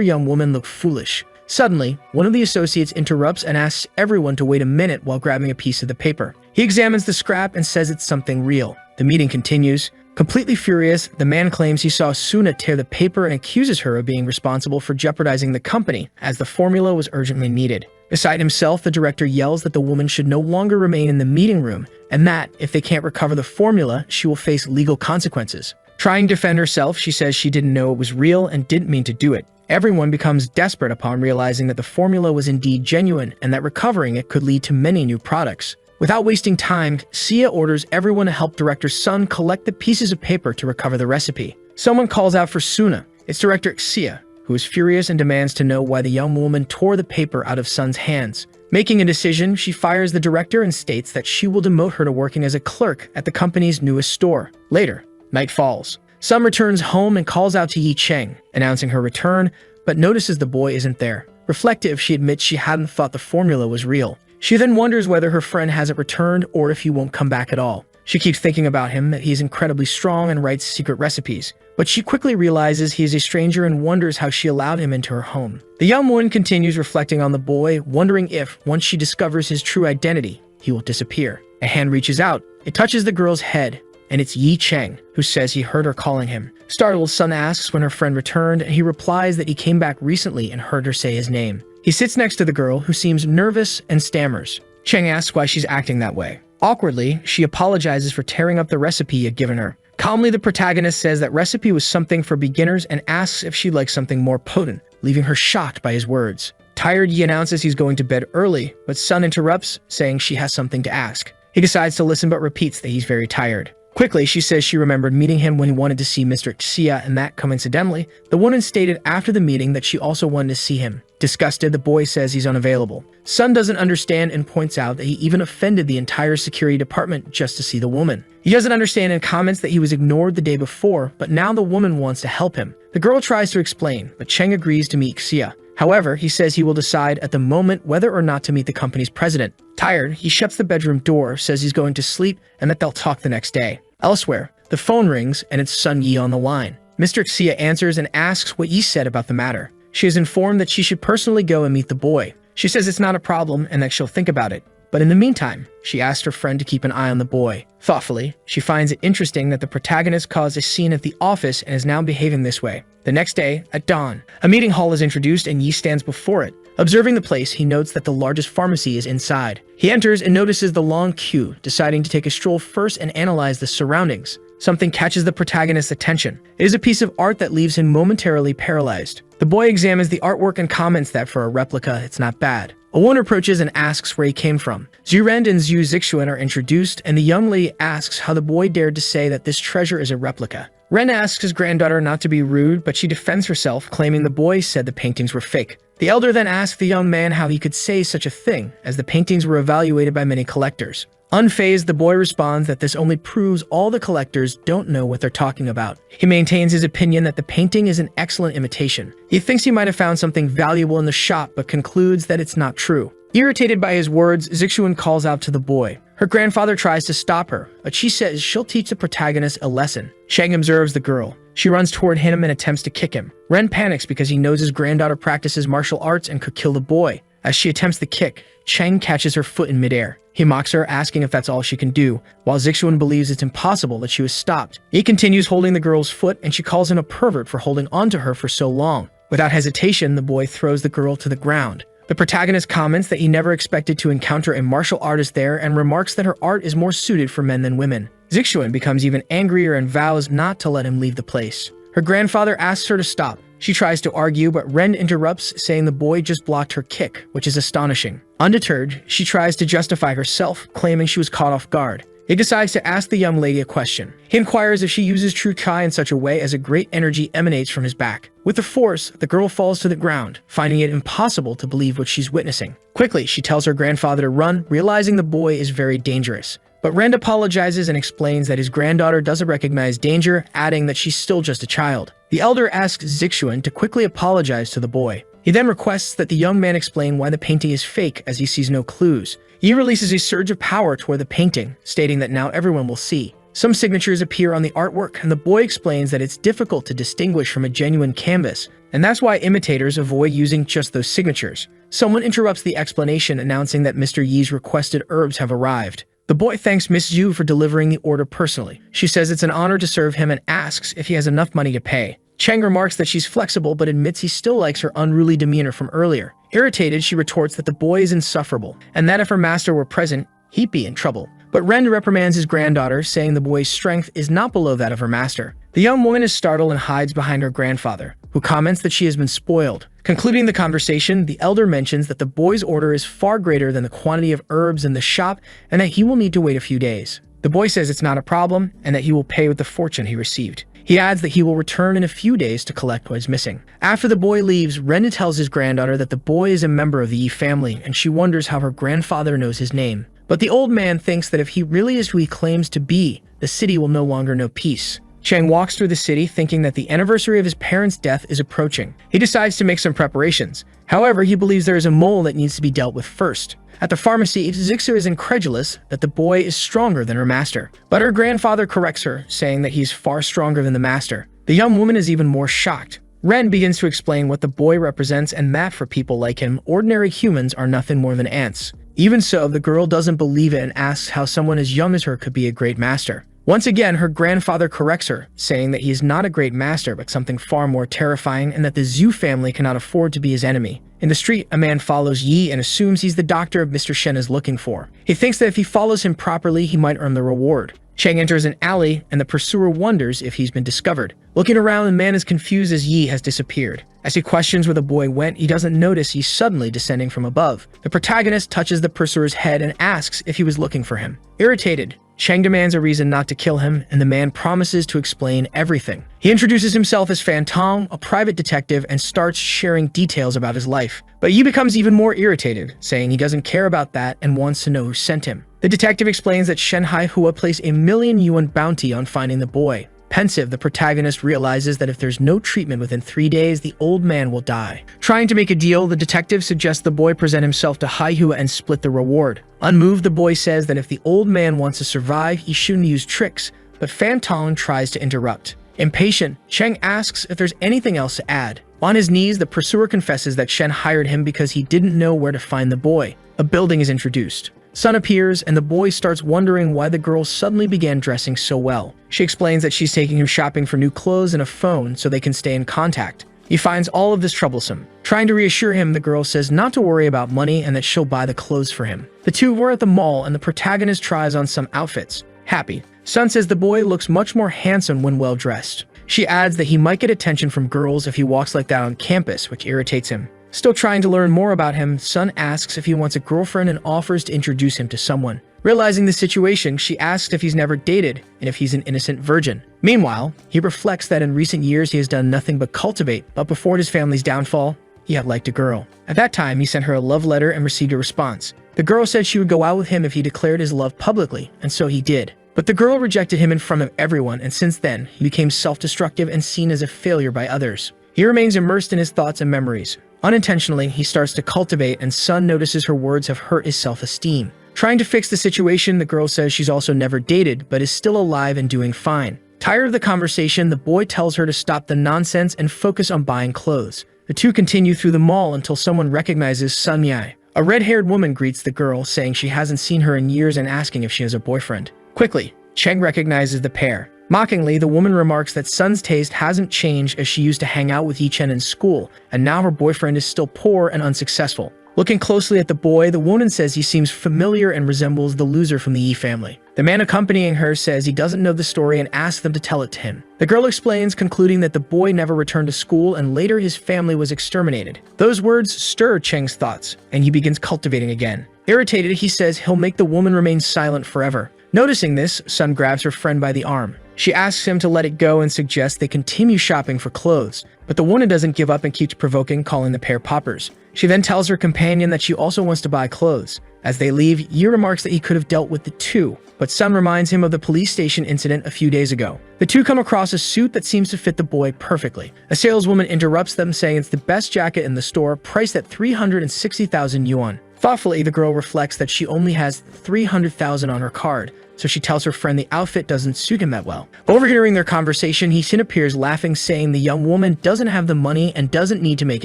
young woman look foolish. Suddenly, one of the associates interrupts and asks everyone to wait a minute while grabbing a piece of the paper. He examines the scrap and says it's something real. The meeting continues. Completely furious, the man claims he saw Suna tear the paper and accuses her of being responsible for jeopardizing the company, as the formula was urgently needed. Beside himself, the director yells that the woman should no longer remain in the meeting room, and that, if they can't recover the formula, she will face legal consequences. Trying to defend herself, she says she didn't know it was real and didn't mean to do it. Everyone becomes desperate upon realizing that the formula was indeed genuine and that recovering it could lead to many new products. Without wasting time, Sia orders everyone to help Director Sun collect the pieces of paper to recover the recipe. Someone calls out for Suna. It's Director Sia, who is furious and demands to know why the young woman tore the paper out of Sun's hands. Making a decision, she fires the director and states that she will demote her to working as a clerk at the company's newest store. Later, night falls. Sun returns home and calls out to Yi Cheng, announcing her return, but notices the boy isn't there. Reflective, she admits she hadn't thought the formula was real. She then wonders whether her friend hasn't returned or if he won't come back at all. She keeps thinking about him, that he's incredibly strong and writes secret recipes. But she quickly realizes he is a stranger and wonders how she allowed him into her home. The young woman continues reflecting on the boy, wondering if, once she discovers his true identity, he will disappear. A hand reaches out. It touches the girl's head, and it's Yi Cheng, who says he heard her calling him. Startled, Sun asks when her friend returned, and he replies that he came back recently and heard her say his name. He sits next to the girl, who seems nervous and stammers. Cheng asks why she's acting that way. Awkwardly, she apologizes for tearing up the recipe he had given her. Calmly, the protagonist says that recipe was something for beginners and asks if she'd like something more potent, leaving her shocked by his words. Tired, Yi announces he's going to bed early, but Sun interrupts, saying she has something to ask. He decides to listen but repeats that he's very tired. Quickly, she says she remembered meeting him when he wanted to see Mr. Xia and that, coincidentally, the woman stated after the meeting that she also wanted to see him. Disgusted, the boy says he's unavailable. Sun doesn't understand and points out that he even offended the entire security department just to see the woman. He doesn't understand and comments that he was ignored the day before, but now the woman wants to help him. The girl tries to explain, but Cheng agrees to meet Xia. However, he says he will decide at the moment whether or not to meet the company's president. Tired, he shuts the bedroom door, says he's going to sleep, and that they'll talk the next day. Elsewhere, the phone rings and it's Sun Yi on the line. Mr. Xia answers and asks what Yi said about the matter. She is informed that she should personally go and meet the boy. She says it's not a problem and that she'll think about it. But in the meantime, she asked her friend to keep an eye on the boy. Thoughtfully, she finds it interesting that the protagonist caused a scene at the office and is now behaving this way. The next day, at dawn, a meeting hall is introduced and Yi stands before it. Observing the place, he notes that the largest pharmacy is inside. He enters and notices the long queue, deciding to take a stroll first and analyze the surroundings. Something catches the protagonist's attention. It is a piece of art that leaves him momentarily paralyzed. The boy examines the artwork and comments that for a replica, it's not bad. A woman approaches and asks where he came from. Zurend and Zhu Zixuan are introduced, and the young lady asks how the boy dared to say that this treasure is a replica. Ren asks his granddaughter not to be rude, but she defends herself, claiming the boy said the paintings were fake. The elder then asks the young man how he could say such a thing, as the paintings were evaluated by many collectors. Unfazed, the boy responds that this only proves all the collectors don't know what they're talking about. He maintains his opinion that the painting is an excellent imitation. He thinks he might have found something valuable in the shop, but concludes that it's not true. Irritated by his words, Zixuan calls out to the boy. Her grandfather tries to stop her, but she says she'll teach the protagonist a lesson. Shang observes the girl. She runs toward him and attempts to kick him. Ren panics because he knows his granddaughter practices martial arts and could kill the boy. As she attempts the kick, Cheng catches her foot in midair. He mocks her, asking if that's all she can do, while Zixuan believes it's impossible that she was stopped. He continues holding the girl's foot, and she calls him a pervert for holding onto her for so long. Without hesitation, the boy throws the girl to the ground. The protagonist comments that he never expected to encounter a martial artist there and remarks that her art is more suited for men than women. Zixuan becomes even angrier and vows not to let him leave the place. Her grandfather asks her to stop. She tries to argue, but Ren interrupts, saying the boy just blocked her kick, which is astonishing. Undeterred, she tries to justify herself, claiming she was caught off guard. He decides to ask the young lady a question. He inquires if she uses true Kai in such a way as a great energy emanates from his back. With the force, the girl falls to the ground, finding it impossible to believe what she's witnessing. Quickly, she tells her grandfather to run, realizing the boy is very dangerous. But Rand apologizes and explains that his granddaughter doesn't recognize danger, adding that she's still just a child. The elder asks Zixuan to quickly apologize to the boy. He then requests that the young man explain why the painting is fake, as he sees no clues. Yi releases a surge of power toward the painting, stating that now everyone will see. Some signatures appear on the artwork, and the boy explains that it's difficult to distinguish from a genuine canvas, and that's why imitators avoid using just those signatures. Someone interrupts the explanation, announcing that Mr. Yi's requested herbs have arrived. The boy thanks Miss Yu for delivering the order personally. She says it's an honor to serve him and asks if he has enough money to pay. Cheng remarks that she's flexible but admits he still likes her unruly demeanor from earlier. Irritated, she retorts that the boy is insufferable, and that if her master were present, he'd be in trouble. But Ren reprimands his granddaughter, saying the boy's strength is not below that of her master. The young woman is startled and hides behind her grandfather, who comments that she has been spoiled. Concluding the conversation, the elder mentions that the boy's order is far greater than the quantity of herbs in the shop and that he will need to wait a few days. The boy says it's not a problem and that he will pay with the fortune he received. He adds that he will return in a few days to collect what is missing. After the boy leaves, Ren tells his granddaughter that the boy is a member of the Yi family, and she wonders how her grandfather knows his name. But the old man thinks that if he really is who he claims to be, the city will no longer know peace. Cheng walks through the city thinking that the anniversary of his parents' death is approaching. He decides to make some preparations. However, he believes there is a mole that needs to be dealt with first. At the pharmacy, Zixu is incredulous that the boy is stronger than her master. But her grandfather corrects her, saying that he's far stronger than the master. The young woman is even more shocked. Ren begins to explain what the boy represents and that for people like him, ordinary humans are nothing more than ants. Even so, the girl doesn't believe it and asks how someone as young as her could be a great master. Once again, her grandfather corrects her, saying that he is not a great master but something far more terrifying and that the Zhu family cannot afford to be his enemy. In the street, a man follows Yi and assumes he's the doctor Mr. Shen is looking for. He thinks that if he follows him properly, he might earn the reward. Cheng enters an alley, and the pursuer wonders if he's been discovered. Looking around, the man is confused as Yi has disappeared. As he questions where the boy went, he doesn't notice he's suddenly descending from above. The protagonist touches the pursuer's head and asks if he was looking for him. Irritated, Cheng demands a reason not to kill him, and the man promises to explain everything. He introduces himself as Fan Tong, a private detective, and starts sharing details about his life. But Yi becomes even more irritated, saying he doesn't care about that and wants to know who sent him. The detective explains that Shen Haihua placed a 1,000,000 yuan bounty on finding the boy. Pensive, the protagonist realizes that if there's no treatment within 3 days, the old man will die. Trying to make a deal, the detective suggests the boy present himself to Haihua and split the reward. Unmoved, the boy says that if the old man wants to survive, he shouldn't use tricks, but Fan Tong tries to interrupt. Impatient, Cheng asks if there's anything else to add. On his knees, the pursuer confesses that Shen hired him because he didn't know where to find the boy. A building is introduced. Sun appears, and the boy starts wondering why the girl suddenly began dressing so well. She explains that she's taking him shopping for new clothes and a phone so they can stay in contact. He finds all of this troublesome. Trying to reassure him, the girl says not to worry about money and that she'll buy the clothes for him. The two were at the mall, and the protagonist tries on some outfits. Happy. Sun says the boy looks much more handsome when well dressed. She adds that he might get attention from girls if he walks like that on campus, which irritates him. Still trying to learn more about him, Sun asks if he wants a girlfriend and offers to introduce him to someone. Realizing the situation, she asks if he's never dated and if he's an innocent virgin. Meanwhile, he reflects that in recent years he has done nothing but cultivate, but before his family's downfall, he had liked a girl. At that time, he sent her a love letter and received a response. The girl said she would go out with him if he declared his love publicly, and so he did. But the girl rejected him in front of everyone, and since then, he became self-destructive and seen as a failure by others. He remains immersed in his thoughts and memories. Unintentionally, he starts to cultivate, and Sun notices her words have hurt his self-esteem. Trying to fix the situation, the girl says she's also never dated, but is still alive and doing fine. Tired of the conversation, the boy tells her to stop the nonsense and focus on buying clothes. The two continue through the mall until someone recognizes Sun Yai. A red-haired woman greets the girl, saying she hasn't seen her in years and asking if she has a boyfriend. Quickly, Cheng recognizes the pair. Mockingly, the woman remarks that Sun's taste hasn't changed as she used to hang out with Yi Chen in school, and now her boyfriend is still poor and unsuccessful. Looking closely at the boy, the woman says he seems familiar and resembles the loser from the Yi family. The man accompanying her says he doesn't know the story and asks them to tell it to him. The girl explains, concluding that the boy never returned to school and later his family was exterminated. Those words stir Cheng's thoughts, and he begins cultivating again. Irritated, he says he'll make the woman remain silent forever. Noticing this, Sun grabs her friend by the arm. She asks him to let it go and suggests they continue shopping for clothes, but the woman doesn't give up and keeps provoking, calling the pair poppers. She then tells her companion that she also wants to buy clothes. As they leave, Yi remarks that he could have dealt with the two, but Sun reminds him of the police station incident a few days ago. The two come across a suit that seems to fit the boy perfectly. A saleswoman interrupts them, saying it's the best jacket in the store, priced at 360,000 yuan. Thoughtfully, the girl reflects that she only has 300,000 on her card, so she tells her friend the outfit doesn't suit him that well. Overhearing their conversation, he soon appears laughing, saying the young woman doesn't have the money and doesn't need to make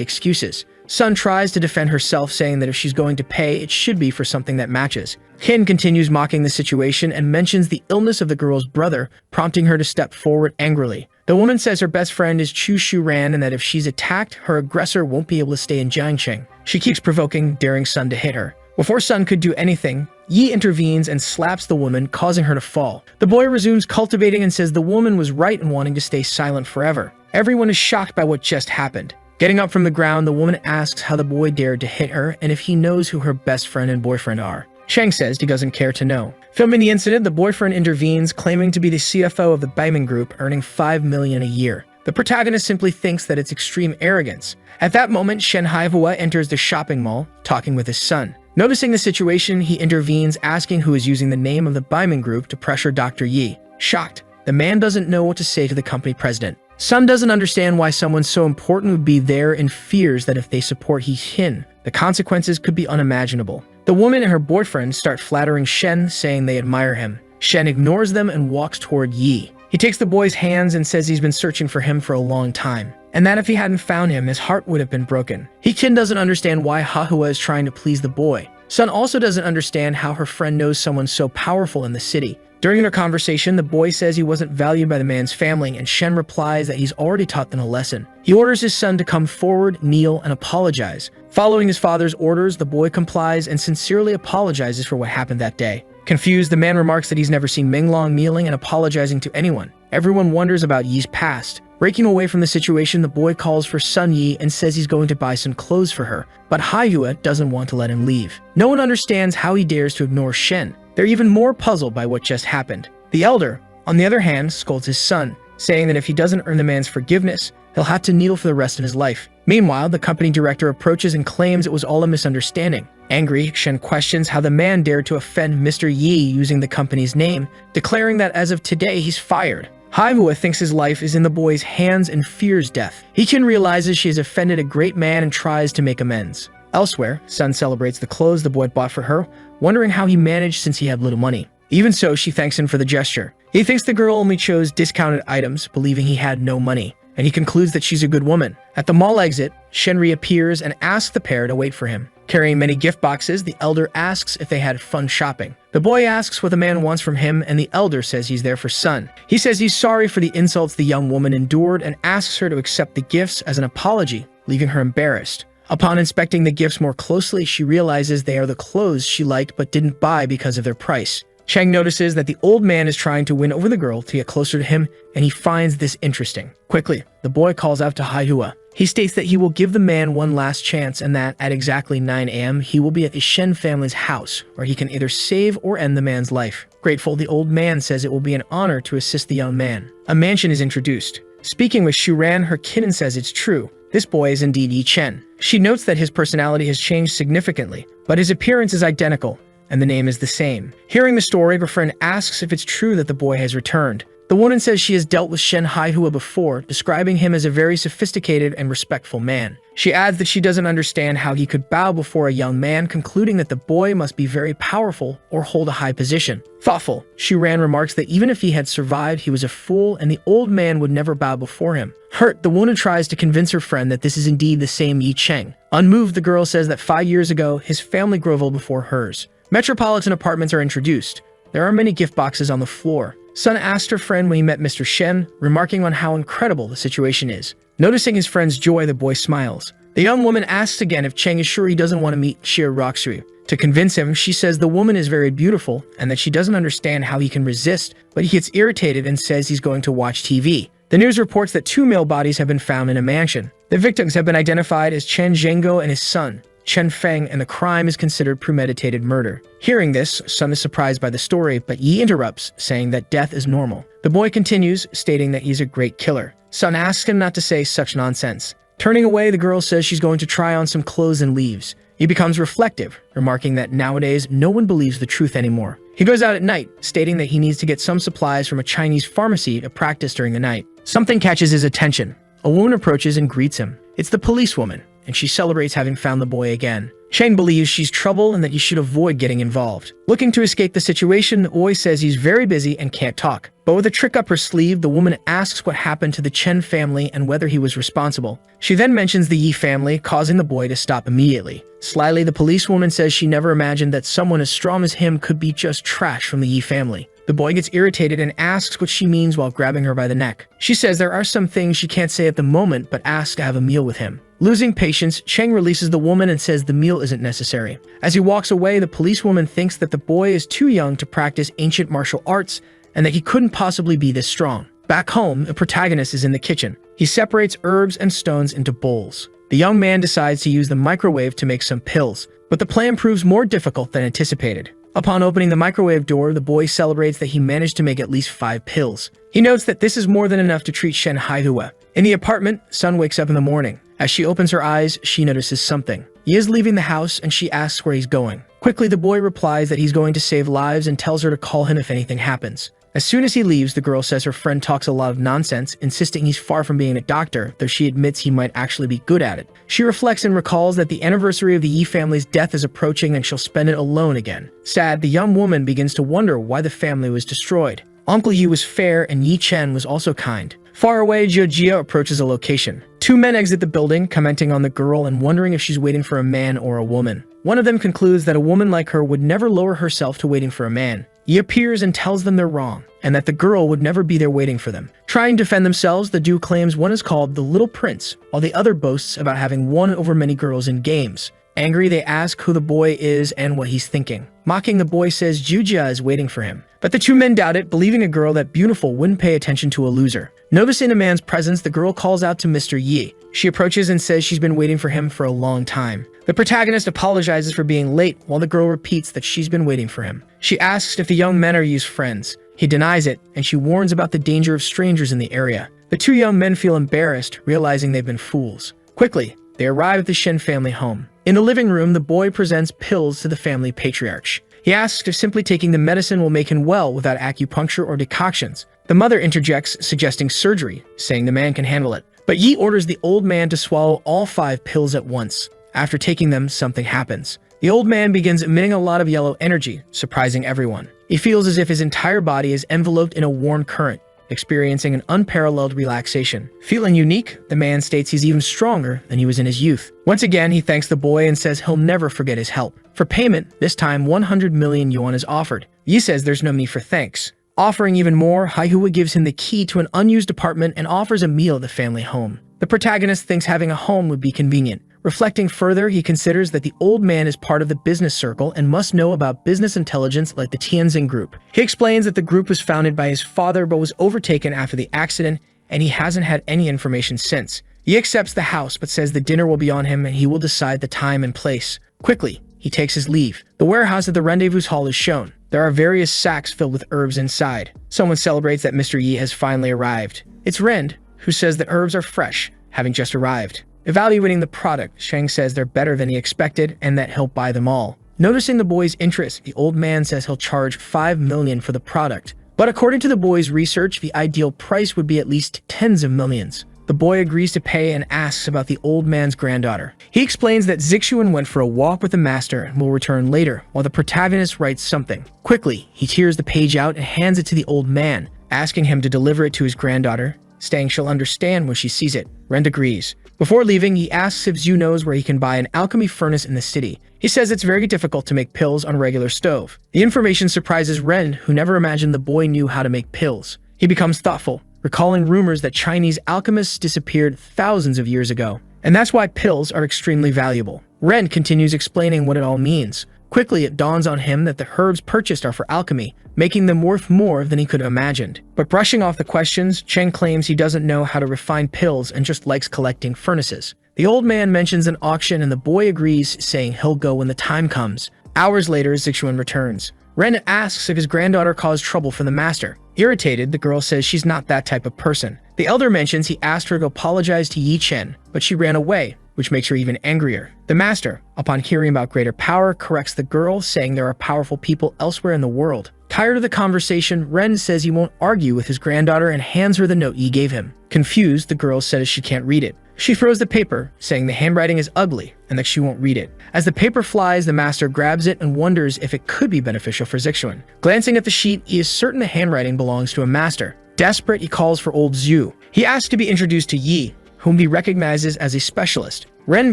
excuses. Sun tries to defend herself, saying that if she's going to pay, it should be for something that matches. Hin continues mocking the situation and mentions the illness of the girl's brother, prompting her to step forward angrily. The woman says her best friend is Chu Shuran and that if she's attacked, her aggressor won't be able to stay in Jiangcheng. She keeps provoking, daring Sun to hit her. Before Sun could do anything, Yi intervenes and slaps the woman, causing her to fall. The boy resumes cultivating and says the woman was right in wanting to stay silent forever. Everyone is shocked by what just happened. Getting up from the ground, the woman asks how the boy dared to hit her and if he knows who her best friend and boyfriend are. Sheng says he doesn't care to know. Filming the incident, the boyfriend intervenes, claiming to be the CFO of the Baimin Group, earning 5 million a year. The protagonist simply thinks that it's extreme arrogance. At that moment, Shen Haihua enters the shopping mall, talking with his son. Noticing the situation, he intervenes, asking who is using the name of the Baimin Group to pressure Dr. Yi. Shocked, the man doesn't know what to say to the company president. Sun doesn't understand why someone so important would be there and fears that if they support Hin, the consequences could be unimaginable. The woman and her boyfriend start flattering Shen, saying they admire him. Shen ignores them and walks toward Yi. He takes the boy's hands and says he's been searching for him for a long time, and that if he hadn't found him, his heart would have been broken. Hin doesn't understand why Hahua is trying to please the boy. Sun also doesn't understand how her friend knows someone so powerful in the city. During their conversation, the boy says he wasn't valued by the man's family, and Shen replies that he's already taught them a lesson. He orders his son to come forward, kneel, and apologize. Following his father's orders, the boy complies and sincerely apologizes for what happened that day. Confused, the man remarks that he's never seen Minglong kneeling and apologizing to anyone. Everyone wonders about Yi's past. Breaking away from the situation, the boy calls for Sun Yi and says he's going to buy some clothes for her, but Haihua doesn't want to let him leave. No one understands how he dares to ignore Shen. They're even more puzzled by what just happened. The elder, on the other hand, scolds his son, saying that if he doesn't earn the man's forgiveness, he'll have to kneel for the rest of his life. Meanwhile, the company director approaches and claims it was all a misunderstanding. Angry, Shen questions how the man dared to offend Mr. Yi using the company's name, declaring that as of today, he's fired. Haihua thinks his life is in the boy's hands and fears death. Hikin realizes she has offended a great man and tries to make amends. Elsewhere, Sun celebrates the clothes the boy bought for her, wondering how he managed since he had little money. Even so, she thanks him for the gesture. He thinks the girl only chose discounted items, believing he had no money, and he concludes that she's a good woman. At the mall exit, Shen reappears and asks the pair to wait for him. Carrying many gift boxes, the elder asks if they had fun shopping. The boy asks what the man wants from him, and the elder says he's there for Sun. He says he's sorry for the insults the young woman endured and asks her to accept the gifts as an apology, leaving her embarrassed. Upon inspecting the gifts more closely, she realizes they are the clothes she liked but didn't buy because of their price. Cheng notices that the old man is trying to win over the girl to get closer to him, and he finds this interesting. Quickly, the boy calls out to Haihua. He states that he will give the man one last chance and that at exactly 9 a.m. he will be at the Shen family's house, where he can either save or end the man's life. Grateful, the old man says it will be an honor to assist the young man. A mansion is introduced. Speaking with Shuran, her kitten says it's true. This boy is indeed Yi Chen. She notes that his personality has changed significantly, but his appearance is identical, and the name is the same. Hearing the story, her friend asks if it's true that the boy has returned. The woman says she has dealt with Shen Haihua before, describing him as a very sophisticated and respectful man. She adds that she doesn't understand how he could bow before a young man, concluding that the boy must be very powerful or hold a high position. Thoughtful, Shuran remarks that even if he had survived, he was a fool and the old man would never bow before him. Hurt, the woman tries to convince her friend that this is indeed the same Yi Cheng. Unmoved, the girl says that 5 years ago, his family groveled before hers. Metropolitan apartments are introduced. There are many gift boxes on the floor. Sun asked her friend when he met Mr. Shen, remarking on how incredible the situation is. Noticing his friend's joy, the boy smiles. The young woman asks again if Cheng is sure he doesn't want to meet Shir Roxui. To convince him, she says the woman is very beautiful and that she doesn't understand how he can resist, but he gets irritated and says he's going to watch TV. The news reports that 2 male bodies have been found in a mansion. The victims have been identified as Chen Zhengo and his son. Chen Feng, and the crime is considered premeditated murder. Hearing this, Sun is surprised by the story, but Yi interrupts, saying that death is normal. The boy continues, stating that he's a great killer. Sun asks him not to say such nonsense. Turning away, the girl says she's going to try on some clothes and leaves. He becomes reflective, remarking that nowadays no one believes the truth anymore. He goes out at night, stating that he needs to get some supplies from a Chinese pharmacy to practice during the night. Something catches his attention. A woman approaches and greets him. It's the policewoman, and she celebrates having found the boy again. Shane believes she's trouble and that he should avoid getting involved. Looking to escape the situation, the boy says he's very busy and can't talk. But with a trick up her sleeve, the woman asks what happened to the Chen family and whether he was responsible. She then mentions the Yi family, causing the boy to stop immediately. Slyly, the policewoman says she never imagined that someone as strong as him could be just trash from the Yi family. The boy gets irritated and asks what she means while grabbing her by the neck. She says there are some things she can't say at the moment, but asks to have a meal with him. Losing patience, Cheng releases the woman and says the meal isn't necessary. As he walks away, the policewoman thinks that the boy is too young to practice ancient martial arts and that he couldn't possibly be this strong. Back home, the protagonist is in the kitchen. He separates herbs and stones into bowls. The young man decides to use the microwave to make some pills, but the plan proves more difficult than anticipated. Upon opening the microwave door, the boy celebrates that he managed to make at least 5 pills. He notes that this is more than enough to treat Shen Haihua. In the apartment, Sun wakes up in the morning. As she opens her eyes, she notices something. He is leaving the house and she asks where he's going. Quickly, the boy replies that he's going to save lives and tells her to call him if anything happens. As soon as he leaves, the girl says her friend talks a lot of nonsense, insisting he's far from being a doctor, though she admits he might actually be good at it. She reflects and recalls that the anniversary of the Yi family's death is approaching and she'll spend it alone again. Sad, the young woman begins to wonder why the family was destroyed. Uncle Yi was fair and Yi Chen was also kind. Far away, Jiojia approaches a location. 2 men exit the building, commenting on the girl and wondering if she's waiting for a man or a woman. One of them concludes that a woman like her would never lower herself to waiting for a man. He appears and tells them they're wrong, and that the girl would never be there waiting for them. Trying to defend themselves, the duo claims one is called the Little Prince, while the other boasts about having won over many girls in games. Angry, they ask who the boy is and what he's thinking. Mocking, the boy says Jujia is waiting for him. But the 2 men doubt it, believing a girl that beautiful wouldn't pay attention to a loser. Noticing a man's presence, the girl calls out to Mr. Yi. She approaches and says she's been waiting for him for a long time. The protagonist apologizes for being late, while the girl repeats that she's been waiting for him. She asks if the young men are Yi's friends. He denies it, and she warns about the danger of strangers in the area. The 2 young men feel embarrassed, realizing they've been fools. Quickly, they arrive at the Shen family home. In the living room, the boy presents pills to the family patriarch. He asks if simply taking the medicine will make him well without acupuncture or decoctions. The mother interjects, suggesting surgery, saying the man can handle it. But Yi orders the old man to swallow all 5 pills at once. After taking them, something happens. The old man begins emitting a lot of yellow energy, surprising everyone. He feels as if his entire body is enveloped in a warm current, experiencing an unparalleled relaxation. Feeling unique, the man states he's even stronger than he was in his youth. Once again, he thanks the boy and says he'll never forget his help. For payment, this time 100 million yuan is offered. Yi says there's no need for thanks. Offering even more, Haihua gives him the key to an unused apartment and offers a meal at the family home. The protagonist thinks having a home would be convenient. Reflecting further, he considers that the old man is part of the business circle and must know about business intelligence like the Tianjin Group. He explains that the group was founded by his father but was overtaken after the accident, and he hasn't had any information since. He accepts the house but says the dinner will be on him and he will decide the time and place. Quickly, he takes his leave. The warehouse at the rendezvous hall is shown. There are various sacks filled with herbs inside. Someone celebrates that Mr. Yi has finally arrived. It's Rend, who says the herbs are fresh, having just arrived. Evaluating the product, Shang says they're better than he expected and that he'll buy them all. Noticing the boy's interest, the old man says he'll charge 5 million for the product. But according to the boy's research, the ideal price would be at least tens of millions. The boy agrees to pay and asks about the old man's granddaughter. He explains that Zixuan went for a walk with the master and will return later, while the protagonist writes something. Quickly, he tears the page out and hands it to the old man, asking him to deliver it to his granddaughter, saying she'll understand when she sees it. Rend agrees. Before leaving, he asks if Zhu knows where he can buy an alchemy furnace in the city. He says it's very difficult to make pills on a regular stove. The information surprises Rend, who never imagined the boy knew how to make pills. He becomes thoughtful, recalling rumors that Chinese alchemists disappeared thousands of years ago. And that's why pills are extremely valuable. Rend continues explaining what it all means. Quickly, it dawns on him that the herbs purchased are for alchemy, making them worth more than he could have imagined. But brushing off the questions, Cheng claims he doesn't know how to refine pills and just likes collecting furnaces. The old man mentions an auction and the boy agrees, saying he'll go when the time comes. Hours later, Zixuan returns. Ren asks if his granddaughter caused trouble for the master. Irritated, the girl says she's not that type of person. The elder mentions he asked her to apologize to Yi Chen, but she ran away, which makes her even angrier. The master, upon hearing about greater power, corrects the girl, saying there are powerful people elsewhere in the world. Tired of the conversation, Ren says he won't argue with his granddaughter and hands her the note Yi gave him. Confused, the girl says she can't read it. She throws the paper, saying the handwriting is ugly and that she won't read it. As the paper flies, the master grabs it and wonders if it could be beneficial for Zixuan. Glancing at the sheet, he is certain the handwriting belongs to a master. Desperate, he calls for old Zhu. He asks to be introduced to Yi, whom he recognizes as a specialist. Ren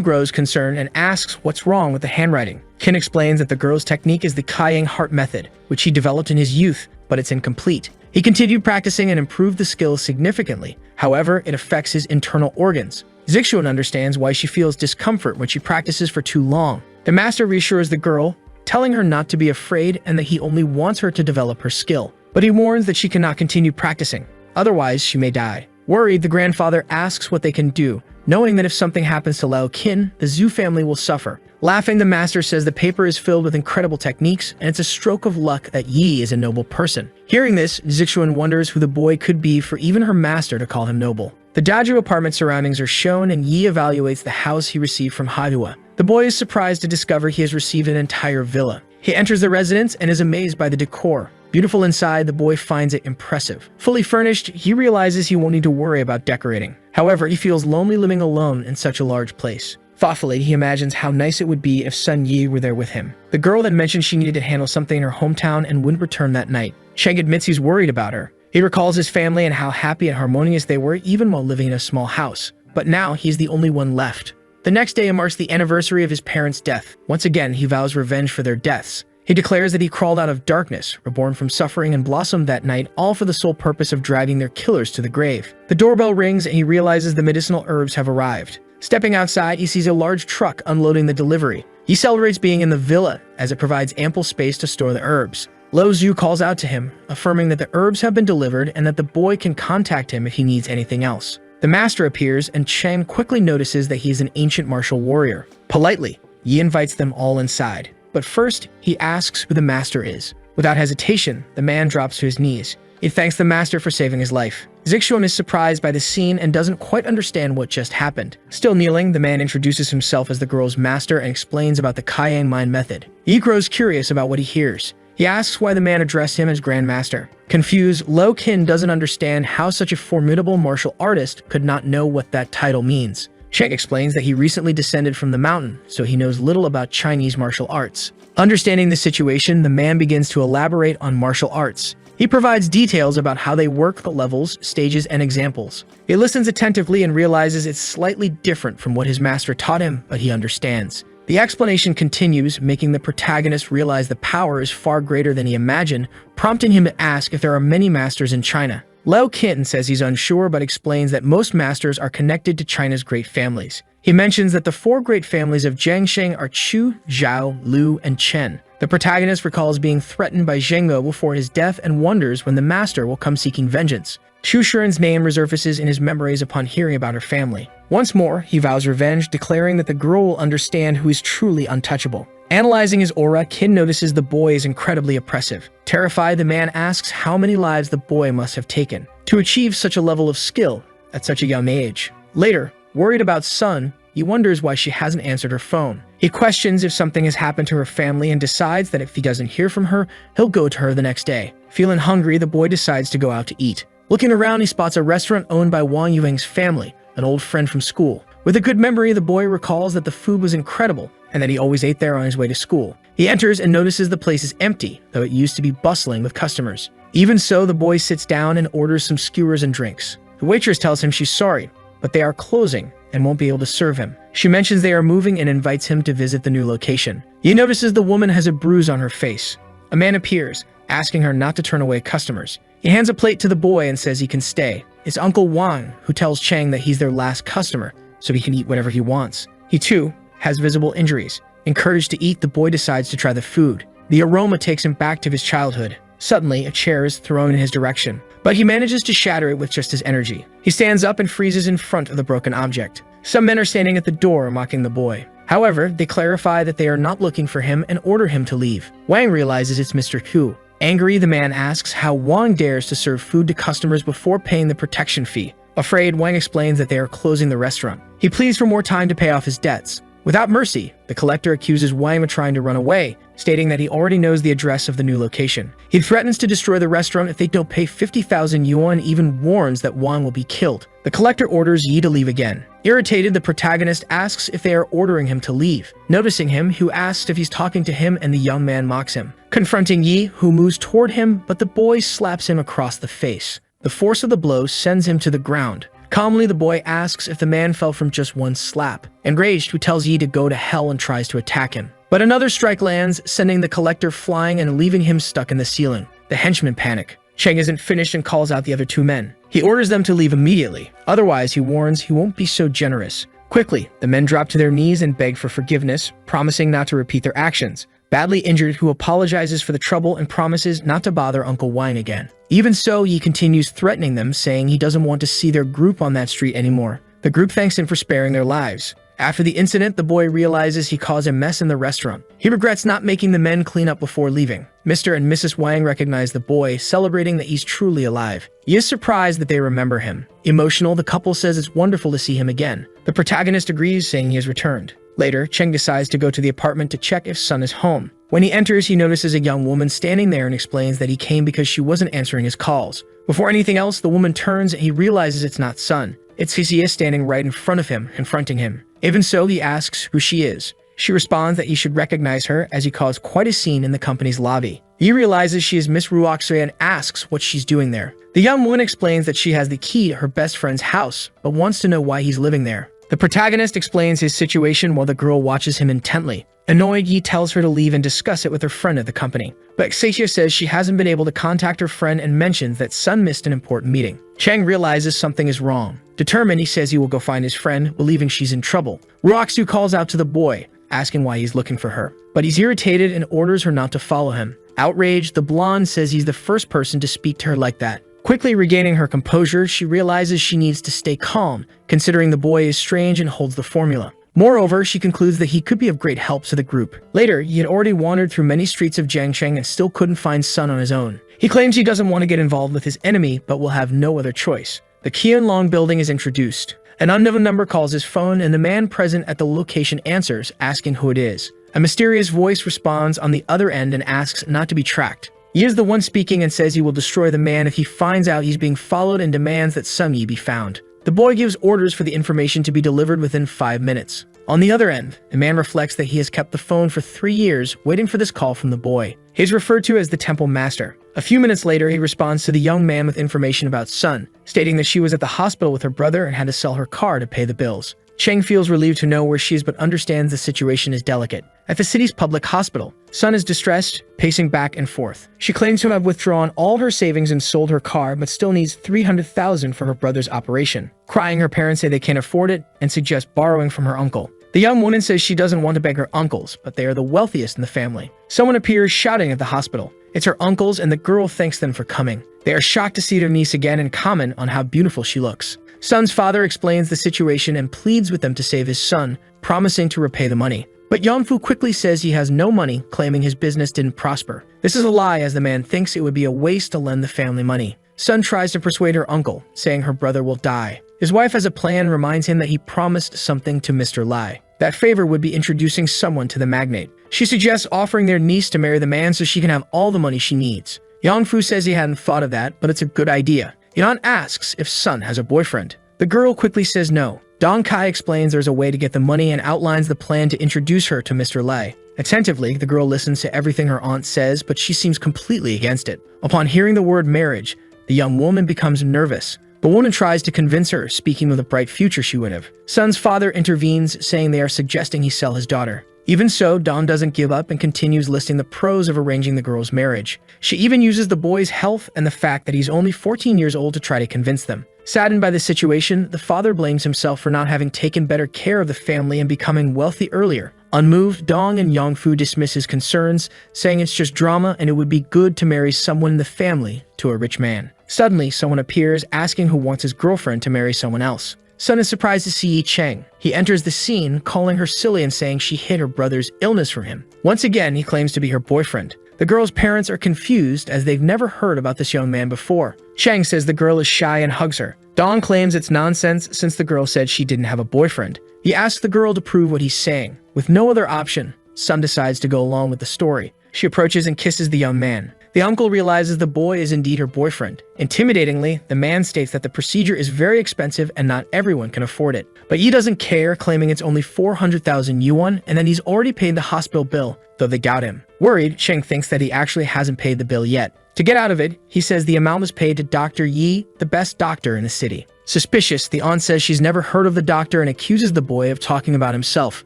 grows concerned and asks what's wrong with the handwriting. Qin explains that the girl's technique is the Kaiyang heart method, which he developed in his youth, but it's incomplete. He continued practicing and improved the skill significantly. However, it affects his internal organs. Zixuan understands why she feels discomfort when she practices for too long. The master reassures the girl, telling her not to be afraid and that he only wants her to develop her skill. But he warns that she cannot continue practicing, otherwise she may die. Worried, the grandfather asks what they can do, knowing that if something happens to Lao Qin, the Zhu family will suffer. Laughing, the master says the paper is filled with incredible techniques, and it's a stroke of luck that Yi is a noble person. Hearing this, Zixuan wonders who the boy could be for even her master to call him noble. The Daju apartment surroundings are shown, and Yi evaluates the house he received from Manhwa. The boy is surprised to discover he has received an entire villa. He enters the residence and is amazed by the decor. Beautiful inside, the boy finds it impressive. Fully furnished, he realizes he won't need to worry about decorating. However, he feels lonely living alone in such a large place. Thoughtfully, he imagines how nice it would be if Sun Yi were there with him. The girl had mentioned she needed to handle something in her hometown and wouldn't return that night. Cheng admits he's worried about her. He recalls his family and how happy and harmonious they were even while living in a small house. But now, he's the only one left. The next day marks the anniversary of his parents' death. Once again, he vows revenge for their deaths. He declares that he crawled out of darkness, reborn from suffering, and blossomed that night, all for the sole purpose of dragging their killers to the grave. The doorbell rings and he realizes the medicinal herbs have arrived. Stepping outside, he sees a large truck unloading the delivery. He celebrates being in the villa, as it provides ample space to store the herbs. Lo Zhu calls out to him, affirming that the herbs have been delivered and that the boy can contact him if he needs anything else. The master appears, and Cheng quickly notices that he is an ancient martial warrior. Politely, Yi invites them all inside. But first, he asks who the master is. Without hesitation, the man drops to his knees. He thanks the master for saving his life. Zixuan is surprised by the scene and doesn't quite understand what just happened. Still kneeling, the man introduces himself as the girl's master and explains about the Kaiyang mind method. Yi grows curious about what he hears. He asks why the man addressed him as Grandmaster. Confused, Lo Qin doesn't understand how such a formidable martial artist could not know what that title means. Cheng explains that he recently descended from the mountain, so he knows little about Chinese martial arts. Understanding the situation, the man begins to elaborate on martial arts. He provides details about how they work, the levels, stages, and examples. He listens attentively and realizes it's slightly different from what his master taught him, but he understands. The explanation continues, making the protagonist realize the power is far greater than he imagined, prompting him to ask if there are many masters in China. Lao Qin says he's unsure but explains that most masters are connected to China's great families. He mentions that the four great families of Jiangsheng are Chu, Zhao, Lu, and Chen. The protagonist recalls being threatened by Zhenghe before his death and wonders when the master will come seeking vengeance. Chu Shiren's name resurfaces in his memories upon hearing about her family. Once more, he vows revenge, declaring that the girl will understand who is truly untouchable. Analyzing his aura, Qin notices the boy is incredibly oppressive. Terrified, the man asks how many lives the boy must have taken to achieve such a level of skill at such a young age. Later, worried about Sun, he wonders why she hasn't answered her phone. He questions if something has happened to her family and decides that if he doesn't hear from her, he'll go to her the next day. Feeling hungry, the boy decides to go out to eat. Looking around, he spots a restaurant owned by Wang Yuang's family, an old friend from school. With a good memory, the boy recalls that the food was incredible and that he always ate there on his way to school. He enters and notices the place is empty, though it used to be bustling with customers. Even so, the boy sits down and orders some skewers and drinks. The waitress tells him she's sorry, but they are closing and won't be able to serve him. She mentions they are moving and invites him to visit the new location. He notices the woman has a bruise on her face. A man appears, asking her not to turn away customers. He hands a plate to the boy and says he can stay. It's Uncle Wang who tells Cheng that he's their last customer, so he can eat whatever he wants. He too has visible injuries. Encouraged to eat, the boy decides to try the food. The aroma takes him back to his childhood. Suddenly, a chair is thrown in his direction, but he manages to shatter it with just his energy. He stands up and freezes in front of the broken object. Some men are standing at the door mocking the boy. However, they clarify that they are not looking for him and order him to leave. Wang realizes it's Mr. Hu. Angry, the man asks how Wang dares to serve food to customers before paying the protection fee. Afraid, Wang explains that they are closing the restaurant. He pleads for more time to pay off his debts. Without mercy, the collector accuses Wang of trying to run away, stating that he already knows the address of the new location. He threatens to destroy the restaurant if they don't pay 50,000 yuan, even warns that Wang will be killed. The collector orders Yi to leave again. Irritated, the protagonist asks if they are ordering him to leave. Noticing him, Hu asks if he's talking to him, and the young man mocks him. Confronting Yi, Hu moves toward him, but the boy slaps him across the face. The force of the blow sends him to the ground. Calmly, the boy asks if the man fell from just one slap. Enraged, Hu tells Yi to go to hell and tries to attack him. But another strike lands, sending the collector flying and leaving him stuck in the ceiling. The henchmen panic. Cheng isn't finished and calls out the other two men. He orders them to leave immediately. Otherwise, he warns he won't be so generous. Quickly, the men drop to their knees and beg for forgiveness, promising not to repeat their actions. Badly injured, Hu apologizes for the trouble and promises not to bother Uncle Wang again. Even so, he continues threatening them, saying he doesn't want to see their group on that street anymore. The group thanks him for sparing their lives. After the incident, the boy realizes he caused a mess in the restaurant. He regrets not making the men clean up before leaving. Mr. and Mrs. Wang recognize the boy, celebrating that he's truly alive. He is surprised that they remember him. Emotional, the couple says it's wonderful to see him again. The protagonist agrees, saying he has returned. Later, Cheng decides to go to the apartment to check if Sun is home. When he enters, he notices a young woman standing there and explains that he came because she wasn't answering his calls. Before anything else, the woman turns and he realizes it's not Sun. It's Fisia standing right in front of him, confronting him. Even so, he asks who she is. She responds that he should recognize her, as he caused quite a scene in the company's lobby. He realizes she is Miss Ruoxue and asks what she's doing there. The young woman explains that she has the key to her best friend's house, but wants to know why he's living there. The protagonist explains his situation while the girl watches him intently. Annoyed, Yi tells her to leave and discuss it with her friend at the company. But Xaxia says she hasn't been able to contact her friend and mentions that Sun missed an important meeting. Cheng realizes something is wrong. Determined, he says he will go find his friend, believing she's in trouble. Ruoxu calls out to the boy, asking why he's looking for her. But he's irritated and orders her not to follow him. Outraged, the blonde says he's the first person to speak to her like that. Quickly regaining her composure, she realizes she needs to stay calm, considering the boy is strange and holds the formula. Moreover, she concludes that he could be of great help to the group. Later, he had already wandered through many streets of Jiangsheng and still couldn't find Sun on his own. He claims he doesn't want to get involved with his enemy, but will have no other choice. The Qianlong building is introduced. An unknown number calls his phone, and the man present at the location answers, asking who it is. A mysterious voice responds on the other end and asks not to be tracked. He is the one speaking and says he will destroy the man if he finds out he's being followed and demands that Sun Yi be found. The boy gives orders for the information to be delivered within 5 minutes. On the other end, the man reflects that he has kept the phone for 3 years, waiting for this call from the boy. He is referred to as the Temple Master. A few minutes later, he responds to the young man with information about Sun, stating that she was at the hospital with her brother and had to sell her car to pay the bills. Cheng feels relieved to know where she is but understands the situation is delicate. At the city's public hospital, Sun is distressed, pacing back and forth. She claims to have withdrawn all her savings and sold her car, but still needs 300,000 for her brother's operation. Crying, her parents say they can't afford it and suggest borrowing from her uncle. The young woman says she doesn't want to beg her uncles, but they are the wealthiest in the family. Someone appears shouting at the hospital. It's her uncles, and the girl thanks them for coming. They are shocked to see their niece again and comment on how beautiful she looks. Sun's father explains the situation and pleads with them to save his son, promising to repay the money. But Yangfu quickly says he has no money, claiming his business didn't prosper. This is a lie, as the man thinks it would be a waste to lend the family money. Sun tries to persuade her uncle, saying her brother will die. His wife has a plan, reminds him that he promised something to Mr. Lai. That favor would be introducing someone to the magnate. She suggests offering their niece to marry the man so she can have all the money she needs. Yangfu says he hadn't thought of that, but it's a good idea. Yan asks if Sun has a boyfriend. The girl quickly says no. Dong Kai explains there's a way to get the money and outlines the plan to introduce her to Mr. Lai. Attentively, the girl listens to everything her aunt says, but she seems completely against it. Upon hearing the word marriage, the young woman becomes nervous. The woman tries to convince her, speaking of the bright future she would have. Sun's father intervenes, saying they are suggesting he sell his daughter. Even so, Dawn doesn't give up and continues listing the pros of arranging the girl's marriage. She even uses the boy's health and the fact that he's only 14 years old to try to convince them. Saddened by the situation, the father blames himself for not having taken better care of the family and becoming wealthy earlier. Unmoved, Dong and Yangfu dismiss his concerns, saying it's just drama and it would be good to marry someone in the family to a rich man. Suddenly, someone appears asking who wants his girlfriend to marry someone else. Sun is surprised to see Yi Cheng. He enters the scene, calling her silly and saying she hid her brother's illness from him. Once again, he claims to be her boyfriend. The girl's parents are confused as they've never heard about this young man before. Cheng says the girl is shy and hugs her. Dawn claims it's nonsense since the girl said she didn't have a boyfriend. He asks the girl to prove what he's saying. With no other option, Sun decides to go along with the story. She approaches and kisses the young man. The uncle realizes the boy is indeed her boyfriend. Intimidatingly, the man states that the procedure is very expensive and not everyone can afford it. But Yi doesn't care, claiming it's only 400,000 yuan and that he's already paid the hospital bill, though they doubt him. Worried, Cheng thinks that he actually hasn't paid the bill yet. To get out of it, he says the amount was paid to Dr. Yi, the best doctor in the city. Suspicious, the aunt says she's never heard of the doctor and accuses the boy of talking about himself.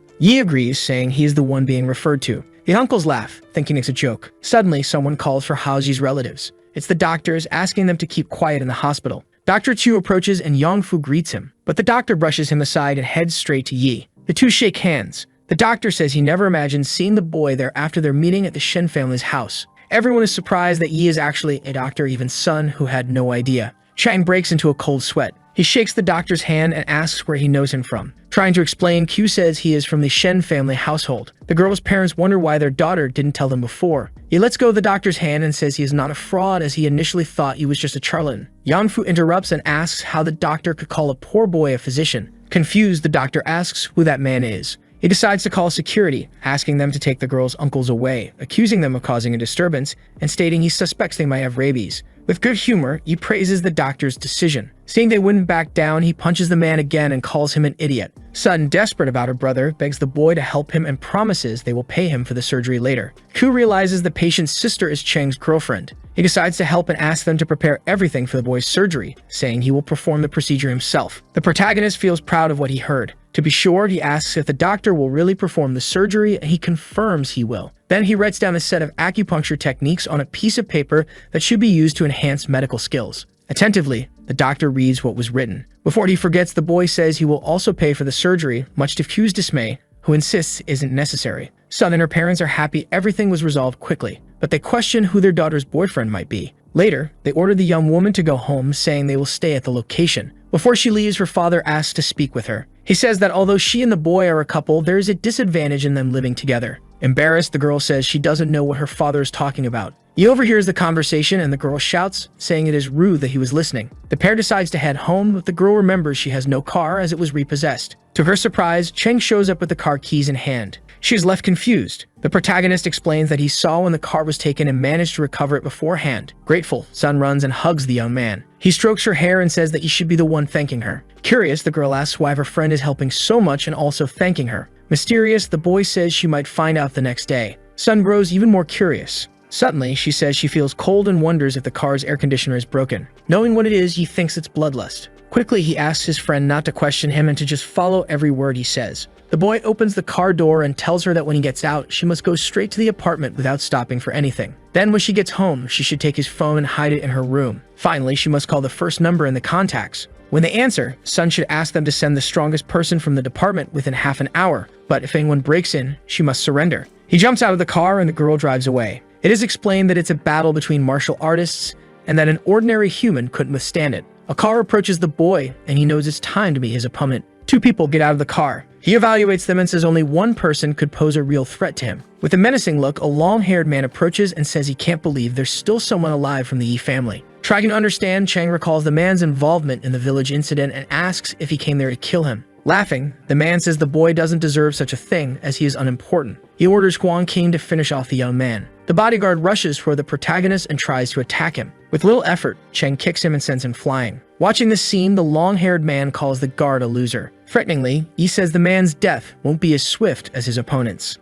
Yi agrees, saying he is the one being referred to. The uncles laugh, thinking it's a joke. Suddenly, someone calls for Haoji's relatives. It's the doctors, asking them to keep quiet in the hospital. Dr. Chu approaches and Yongfu greets him, but the doctor brushes him aside and heads straight to Yi. The two shake hands. The doctor says he never imagined seeing the boy there after their meeting at the Shen family's house. Everyone is surprised that Yi is actually a doctor, even Sun, who had no idea. Chang breaks into a cold sweat. He shakes the doctor's hand and asks where he knows him from. Trying to explain, Q says he is from the Shen family household. The girl's parents wonder why their daughter didn't tell them before. He lets go of the doctor's hand and says he is not a fraud as he initially thought he was just a charlatan. Yanfu interrupts and asks how the doctor could call a poor boy a physician. Confused, the doctor asks who that man is. He decides to call security, asking them to take the girl's uncles away, accusing them of causing a disturbance, and stating he suspects they might have rabies. With good humor, he praises the doctor's decision. Seeing they wouldn't back down, he punches the man again and calls him an idiot. Sun, desperate about her brother, begs the boy to help him and promises they will pay him for the surgery later. Ku realizes the patient's sister is Cheng's girlfriend. He decides to help and asks them to prepare everything for the boy's surgery, saying he will perform the procedure himself. The protagonist feels proud of what he heard. To be sure, he asks if the doctor will really perform the surgery, and he confirms he will. Then he writes down a set of acupuncture techniques on a piece of paper that should be used to enhance medical skills. Attentively, the doctor reads what was written. Before he forgets, the boy says he will also pay for the surgery, much to Q's dismay, who insists isn't necessary. Sun and her parents are happy everything was resolved quickly, but they question who their daughter's boyfriend might be. Later, they order the young woman to go home, saying they will stay at the location. Before she leaves, her father asks to speak with her. He says that although she and the boy are a couple, there is a disadvantage in them living together. Embarrassed, the girl says she doesn't know what her father is talking about. He overhears the conversation and the girl shouts, saying it is rude that he was listening. The pair decides to head home, but the girl remembers she has no car as it was repossessed. To her surprise, Cheng shows up with the car keys in hand. She is left confused. The protagonist explains that he saw when the car was taken and managed to recover it beforehand. Grateful, Sun runs and hugs the young man. He strokes her hair and says that he should be the one thanking her. Curious, the girl asks why her friend is helping so much and also thanking her. Mysterious, the boy says she might find out the next day. Sun grows even more curious. Suddenly, she says she feels cold and wonders if the car's air conditioner is broken. Knowing what it is, he thinks it's bloodlust. Quickly, he asks his friend not to question him and to just follow every word he says. The boy opens the car door and tells her that when he gets out, she must go straight to the apartment without stopping for anything. Then when she gets home, she should take his phone and hide it in her room. Finally, she must call the first number in the contacts. When they answer, Sun should ask them to send the strongest person from the department within half an hour, but if anyone breaks in, she must surrender. He jumps out of the car and the girl drives away. It is explained that it's a battle between martial artists and that an ordinary human couldn't withstand it. A car approaches the boy and he knows it's time to meet his opponent. Two people get out of the car. He evaluates them and says only one person could pose a real threat to him. With a menacing look, a long-haired man approaches and says he can't believe there's still someone alive from the Yi family. Trying to understand, Chang recalls the man's involvement in the village incident and asks if he came there to kill him. Laughing, the man says the boy doesn't deserve such a thing as he is unimportant. He orders Huang King to finish off the young man. The bodyguard rushes for the protagonist and tries to attack him. With little effort, Cheng kicks him and sends him flying. Watching this scene, the long-haired man calls the guard a loser. Threateningly, he says the man's death won't be as swift as his opponent's.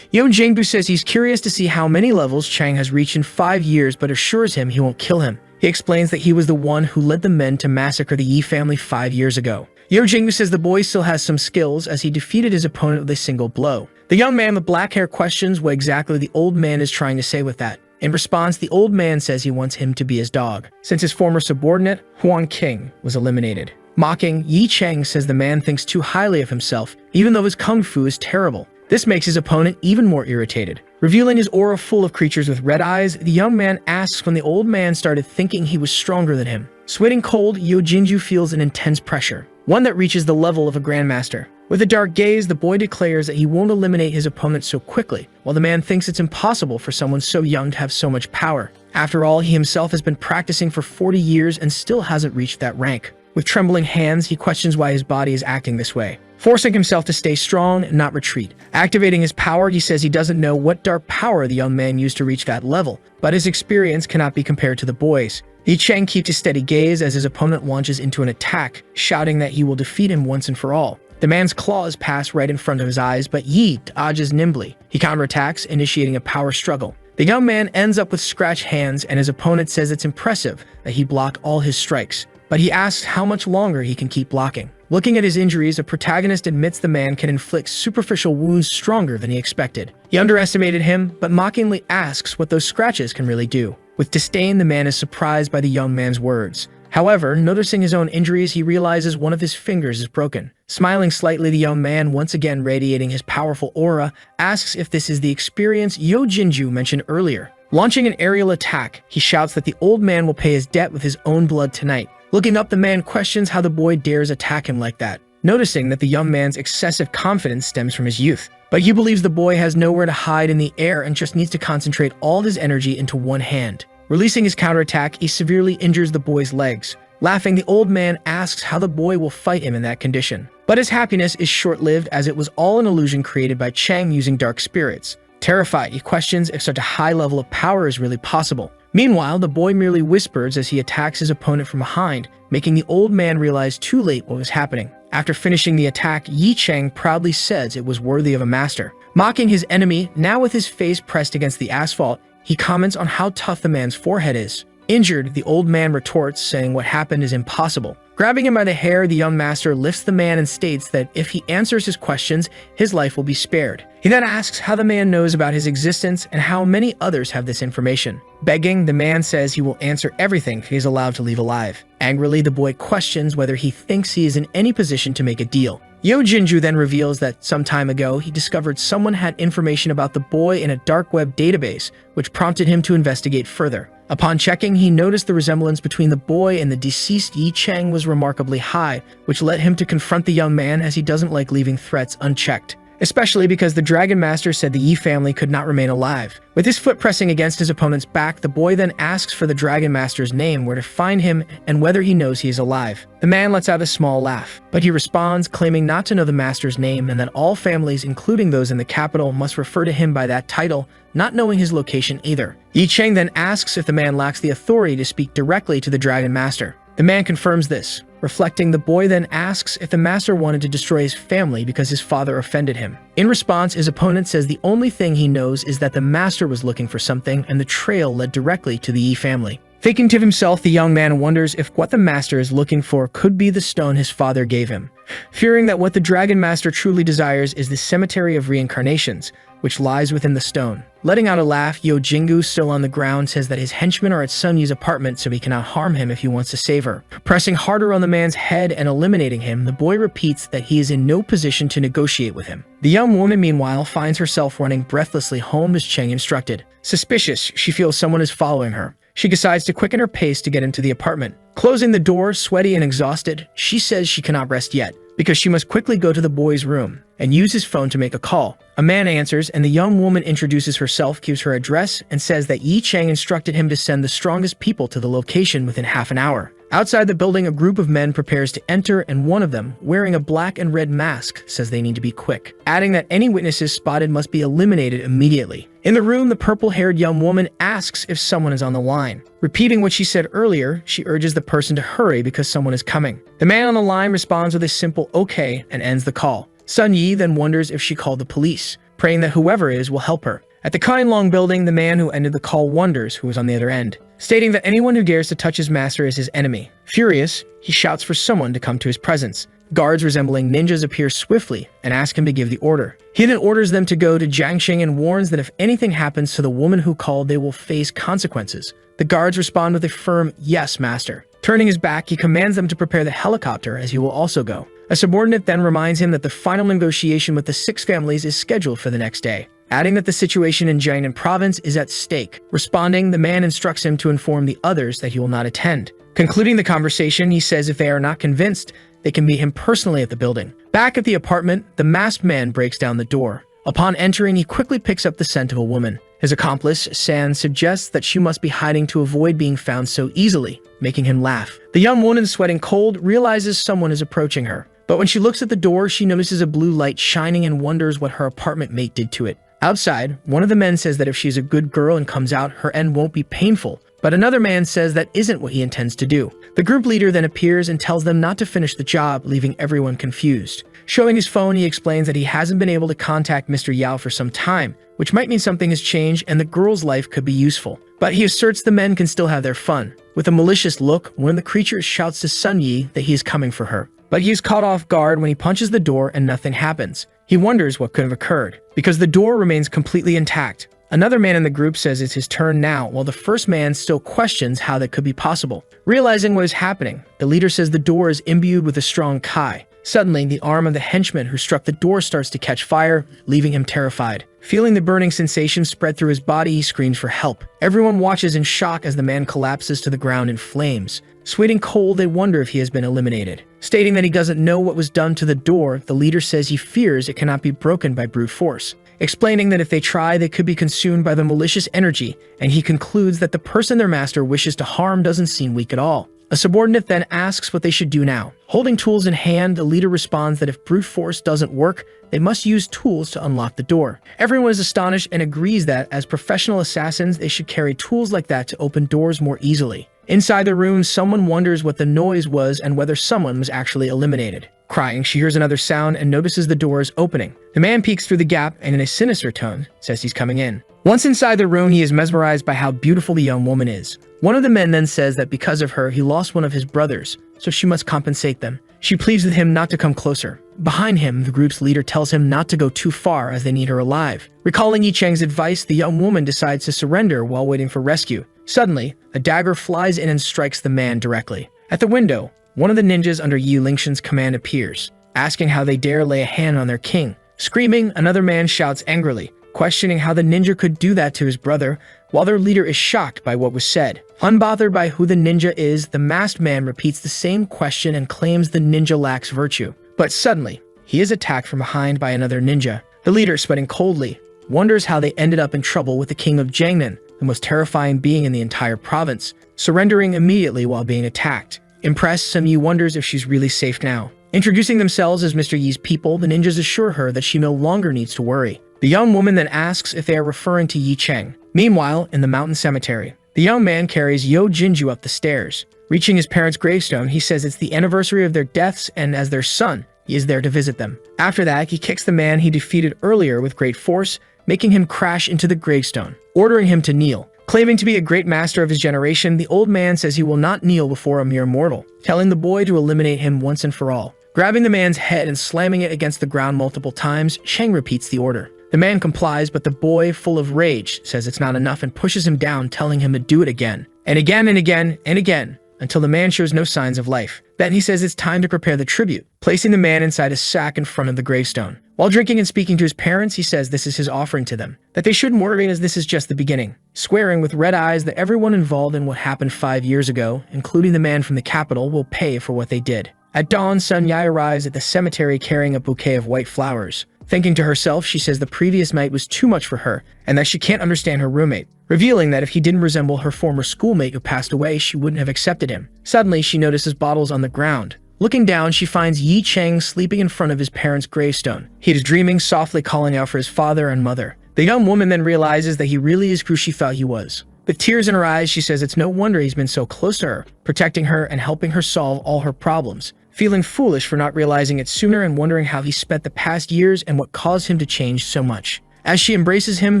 Yon Jingbu says he's curious to see how many levels Chang has reached in 5 years but assures him he won't kill him. He explains that he was the one who led the men to massacre the Yi family 5 years ago. Yo Jingbu says the boy still has some skills as he defeated his opponent with a single blow. The young man with black hair questions what exactly the old man is trying to say with that. In response, the old man says he wants him to be his dog, since his former subordinate, Huang King, was eliminated. Mocking, Yi Cheng says the man thinks too highly of himself, even though his kung fu is terrible. This makes his opponent even more irritated. Revealing his aura full of creatures with red eyes, the young man asks when the old man started thinking he was stronger than him. Sweating cold, Yo Jinju feels an intense pressure. one that reaches the level of a grandmaster. With a dark gaze, the boy declares that he won't eliminate his opponent so quickly, while the man thinks it's impossible for someone so young to have so much power. After all, he himself has been practicing for 40 years and still hasn't reached that rank. With trembling hands, he questions why his body is acting this way, forcing himself to stay strong and not retreat. Activating his power, he says he doesn't know what dark power the young man used to reach that level, but his experience cannot be compared to the boy's. Yi Chang keeps a steady gaze as his opponent launches into an attack, shouting that he will defeat him once and for all. The man's claws pass right in front of his eyes, but Yi dodges nimbly. He counterattacks, initiating a power struggle. The young man ends up with scratched hands, and his opponent says it's impressive that he blocked all his strikes, but he asks how much longer he can keep blocking. Looking at his injuries, a protagonist admits the man can inflict superficial wounds stronger than he expected. He underestimated him, but mockingly asks what those scratches can really do. With disdain, the man is surprised by the young man's words. However, noticing his own injuries, he realizes one of his fingers is broken. Smiling slightly, the young man, once again radiating his powerful aura, asks if this is the experience Yo Jinju mentioned earlier. Launching an aerial attack, he shouts that the old man will pay his debt with his own blood tonight. Looking up, the man questions how the boy dares attack him like that, noticing that the young man's excessive confidence stems from his youth. But he believes the boy has nowhere to hide in the air and just needs to concentrate all his energy into one hand. Releasing his counterattack, he severely injures the boy's legs. Laughing, the old man asks how the boy will fight him in that condition. But his happiness is short-lived, as it was all an illusion created by Chang using dark spirits. Terrified, he questions if such a high level of power is really possible. Meanwhile, the boy merely whispers as he attacks his opponent from behind, making the old man realize too late what was happening. After finishing the attack, Yi Chang proudly says it was worthy of a master. Mocking his enemy, now with his face pressed against the asphalt, he comments on how tough the man's forehead is. Injured, the old man retorts, saying what happened is impossible. Grabbing him by the hair, the young master lifts the man and states that if he answers his questions, his life will be spared. He then asks how the man knows about his existence and how many others have this information. Begging, the man says he will answer everything if he is allowed to leave alive. Angrily, the boy questions whether he thinks he is in any position to make a deal. Yo Jinju then reveals that some time ago, he discovered someone had information about the boy in a dark web database, which prompted him to investigate further. Upon checking, he noticed the resemblance between the boy and the deceased Yi Chang was remarkably high, which led him to confront the young man, as he doesn't like leaving threats unchecked. Especially because the Dragon Master said the Yi family could not remain alive. With his foot pressing against his opponent's back, the boy then asks for the Dragon Master's name, where to find him, and whether he knows he is alive. The man lets out a small laugh, but he responds, claiming not to know the Master's name and that all families, including those in the capital, must refer to him by that title, not knowing his location either. Yi Chang then asks if the man lacks the authority to speak directly to the Dragon Master. The man confirms this. Reflecting, the boy then asks if the master wanted to destroy his family because his father offended him. In response, his opponent says the only thing he knows is that the master was looking for something and the trail led directly to the Yi family. Thinking to himself, the young man wonders if what the master is looking for could be the stone his father gave him. Fearing that what the Dragon Master truly desires is the cemetery of reincarnations, which lies within the stone. Letting out a laugh, Yo Jingu, still on the ground, says that his henchmen are at Sun Yi's apartment so he cannot harm him if he wants to save her. Pressing harder on the man's head and eliminating him, the boy repeats that he is in no position to negotiate with him. The young woman, meanwhile, finds herself running breathlessly home as Cheng instructed. Suspicious, she feels someone is following her. She decides to quicken her pace to get into the apartment. Closing the door, sweaty and exhausted, she says she cannot rest yet, because she must quickly go to the boy's room and use his phone to make a call. A man answers, and the young woman introduces herself, gives her address, and says that Yi Chang instructed him to send the strongest people to the location within half an hour. Outside the building, a group of men prepares to enter, and one of them, wearing a black and red mask, says they need to be quick, adding that any witnesses spotted must be eliminated immediately. In the room, the purple-haired young woman asks if someone is on the line. Repeating what she said earlier, she urges the person to hurry because someone is coming. The man on the line responds with a simple okay and ends the call. Sun Yi then wonders if she called the police, praying that whoever is will help her. At the Kainlong building, the man who ended the call wonders who was on the other end, stating that anyone who dares to touch his master is his enemy. Furious, he shouts for someone to come to his presence. Guards resembling ninjas appear swiftly and ask him to give the order. He then orders them to go to Jiangxing and warns that if anything happens to the woman who called, they will face consequences. The guards respond with a firm, "Yes, master." Turning his back, he commands them to prepare the helicopter, as he will also go. A subordinate then reminds him that the final negotiation with the 6 families is scheduled for the next day, adding that the situation in Jiangnan province is at stake. Responding, the man instructs him to inform the others that he will not attend. Concluding the conversation, he says if they are not convinced, they can meet him personally at the building. Back at the apartment, the masked man breaks down the door. Upon entering, he quickly picks up the scent of a woman. His accomplice, San, suggests that she must be hiding to avoid being found so easily, making him laugh. The young woman, sweating cold, realizes someone is approaching her. But when she looks at the door, she notices a blue light shining and wonders what her apartment mate did to it. Outside, one of the men says that if she's a good girl and comes out, her end won't be painful. But another man says that isn't what he intends to do. The group leader then appears and tells them not to finish the job, leaving everyone confused. Showing his phone, he explains that he hasn't been able to contact Mr. Yao for some time, which might mean something has changed and the girl's life could be useful. But he asserts the men can still have their fun. With a malicious look, one of the creatures shouts to Sun Yi that he is coming for her. But he is caught off guard when he punches the door and nothing happens. He wonders what could have occurred, because the door remains completely intact. Another man in the group says it's his turn now, while the first man still questions how that could be possible. Realizing what is happening, the leader says the door is imbued with a strong Kai. Suddenly, the arm of the henchman who struck the door starts to catch fire, leaving him terrified. Feeling the burning sensation spread through his body, he screams for help. Everyone watches in shock as the man collapses to the ground in flames. Sweating cold, they wonder if he has been eliminated. Stating that he doesn't know what was done to the door, the leader says he fears it cannot be broken by brute force. Explaining that if they try, they could be consumed by the malicious energy, and he concludes that the person their master wishes to harm doesn't seem weak at all. A subordinate then asks what they should do now. Holding tools in hand, the leader responds that if brute force doesn't work, they must use tools to unlock the door. Everyone is astonished and agrees that, as professional assassins, they should carry tools like that to open doors more easily. Inside the room, someone wonders what the noise was and whether someone was actually eliminated. Crying, she hears another sound and notices the door is opening. The man peeks through the gap and in a sinister tone says he's coming in. Once inside the room, he is mesmerized by how beautiful the young woman is. One of the men then says that because of her, he lost one of his brothers, so she must compensate them. She pleads with him not to come closer. Behind him, the group's leader tells him not to go too far as they need her alive. Recalling Yi Cheng's advice, the young woman decides to surrender while waiting for rescue. Suddenly, a dagger flies in and strikes the man directly. At the window, one of the ninjas under Yi Lingshan's command appears, asking how they dare lay a hand on their king. Screaming, another man shouts angrily, questioning how the ninja could do that to his brother, while their leader is shocked by what was said. Unbothered by who the ninja is, the masked man repeats the same question and claims the ninja lacks virtue. But suddenly, he is attacked from behind by another ninja. The leader, sweating coldly, wonders how they ended up in trouble with the king of Jiangnan, the most terrifying being in the entire province, surrendering immediately while being attacked. Impressed, Sun Yi wonders if she's really safe now. Introducing themselves as Mr. Yi's people, the ninjas assure her that she no longer needs to worry. The young woman then asks if they are referring to Yi Cheng. Meanwhile, in the mountain cemetery, the young man carries Yo Jinju up the stairs. Reaching his parents' gravestone, he says it's the anniversary of their deaths and as their son, he is there to visit them. After that, he kicks the man he defeated earlier with great force, making him crash into the gravestone, ordering him to kneel. Claiming to be a great master of his generation, the old man says he will not kneel before a mere mortal, telling the boy to eliminate him once and for all. Grabbing the man's head and slamming it against the ground multiple times, Cheng repeats the order. The man complies, but the boy, full of rage, says it's not enough and pushes him down, telling him to do it again, and again and again and again, until the man shows no signs of life. Then he says it's time to prepare the tribute, placing the man inside a sack in front of the gravestone. While drinking and speaking to his parents, he says this is his offering to them, that they shouldn't worry as this is just the beginning, swearing with red eyes that everyone involved in what happened 5 years ago, including the man from the capital, will pay for what they did. At dawn, Sun Yi arrives at the cemetery carrying a bouquet of white flowers. Thinking to herself, she says the previous night was too much for her, and that she can't understand her roommate, revealing that if he didn't resemble her former schoolmate who passed away, she wouldn't have accepted him. Suddenly, she notices bottles on the ground. Looking down, she finds Yi Cheng sleeping in front of his parents' gravestone. He is dreaming, softly calling out for his father and mother. The young woman then realizes that he really is who she thought he was. With tears in her eyes, she says it's no wonder he's been so close to her, protecting her and helping her solve all her problems. Feeling foolish for not realizing it sooner and wondering how he spent the past years and what caused him to change so much. As she embraces him,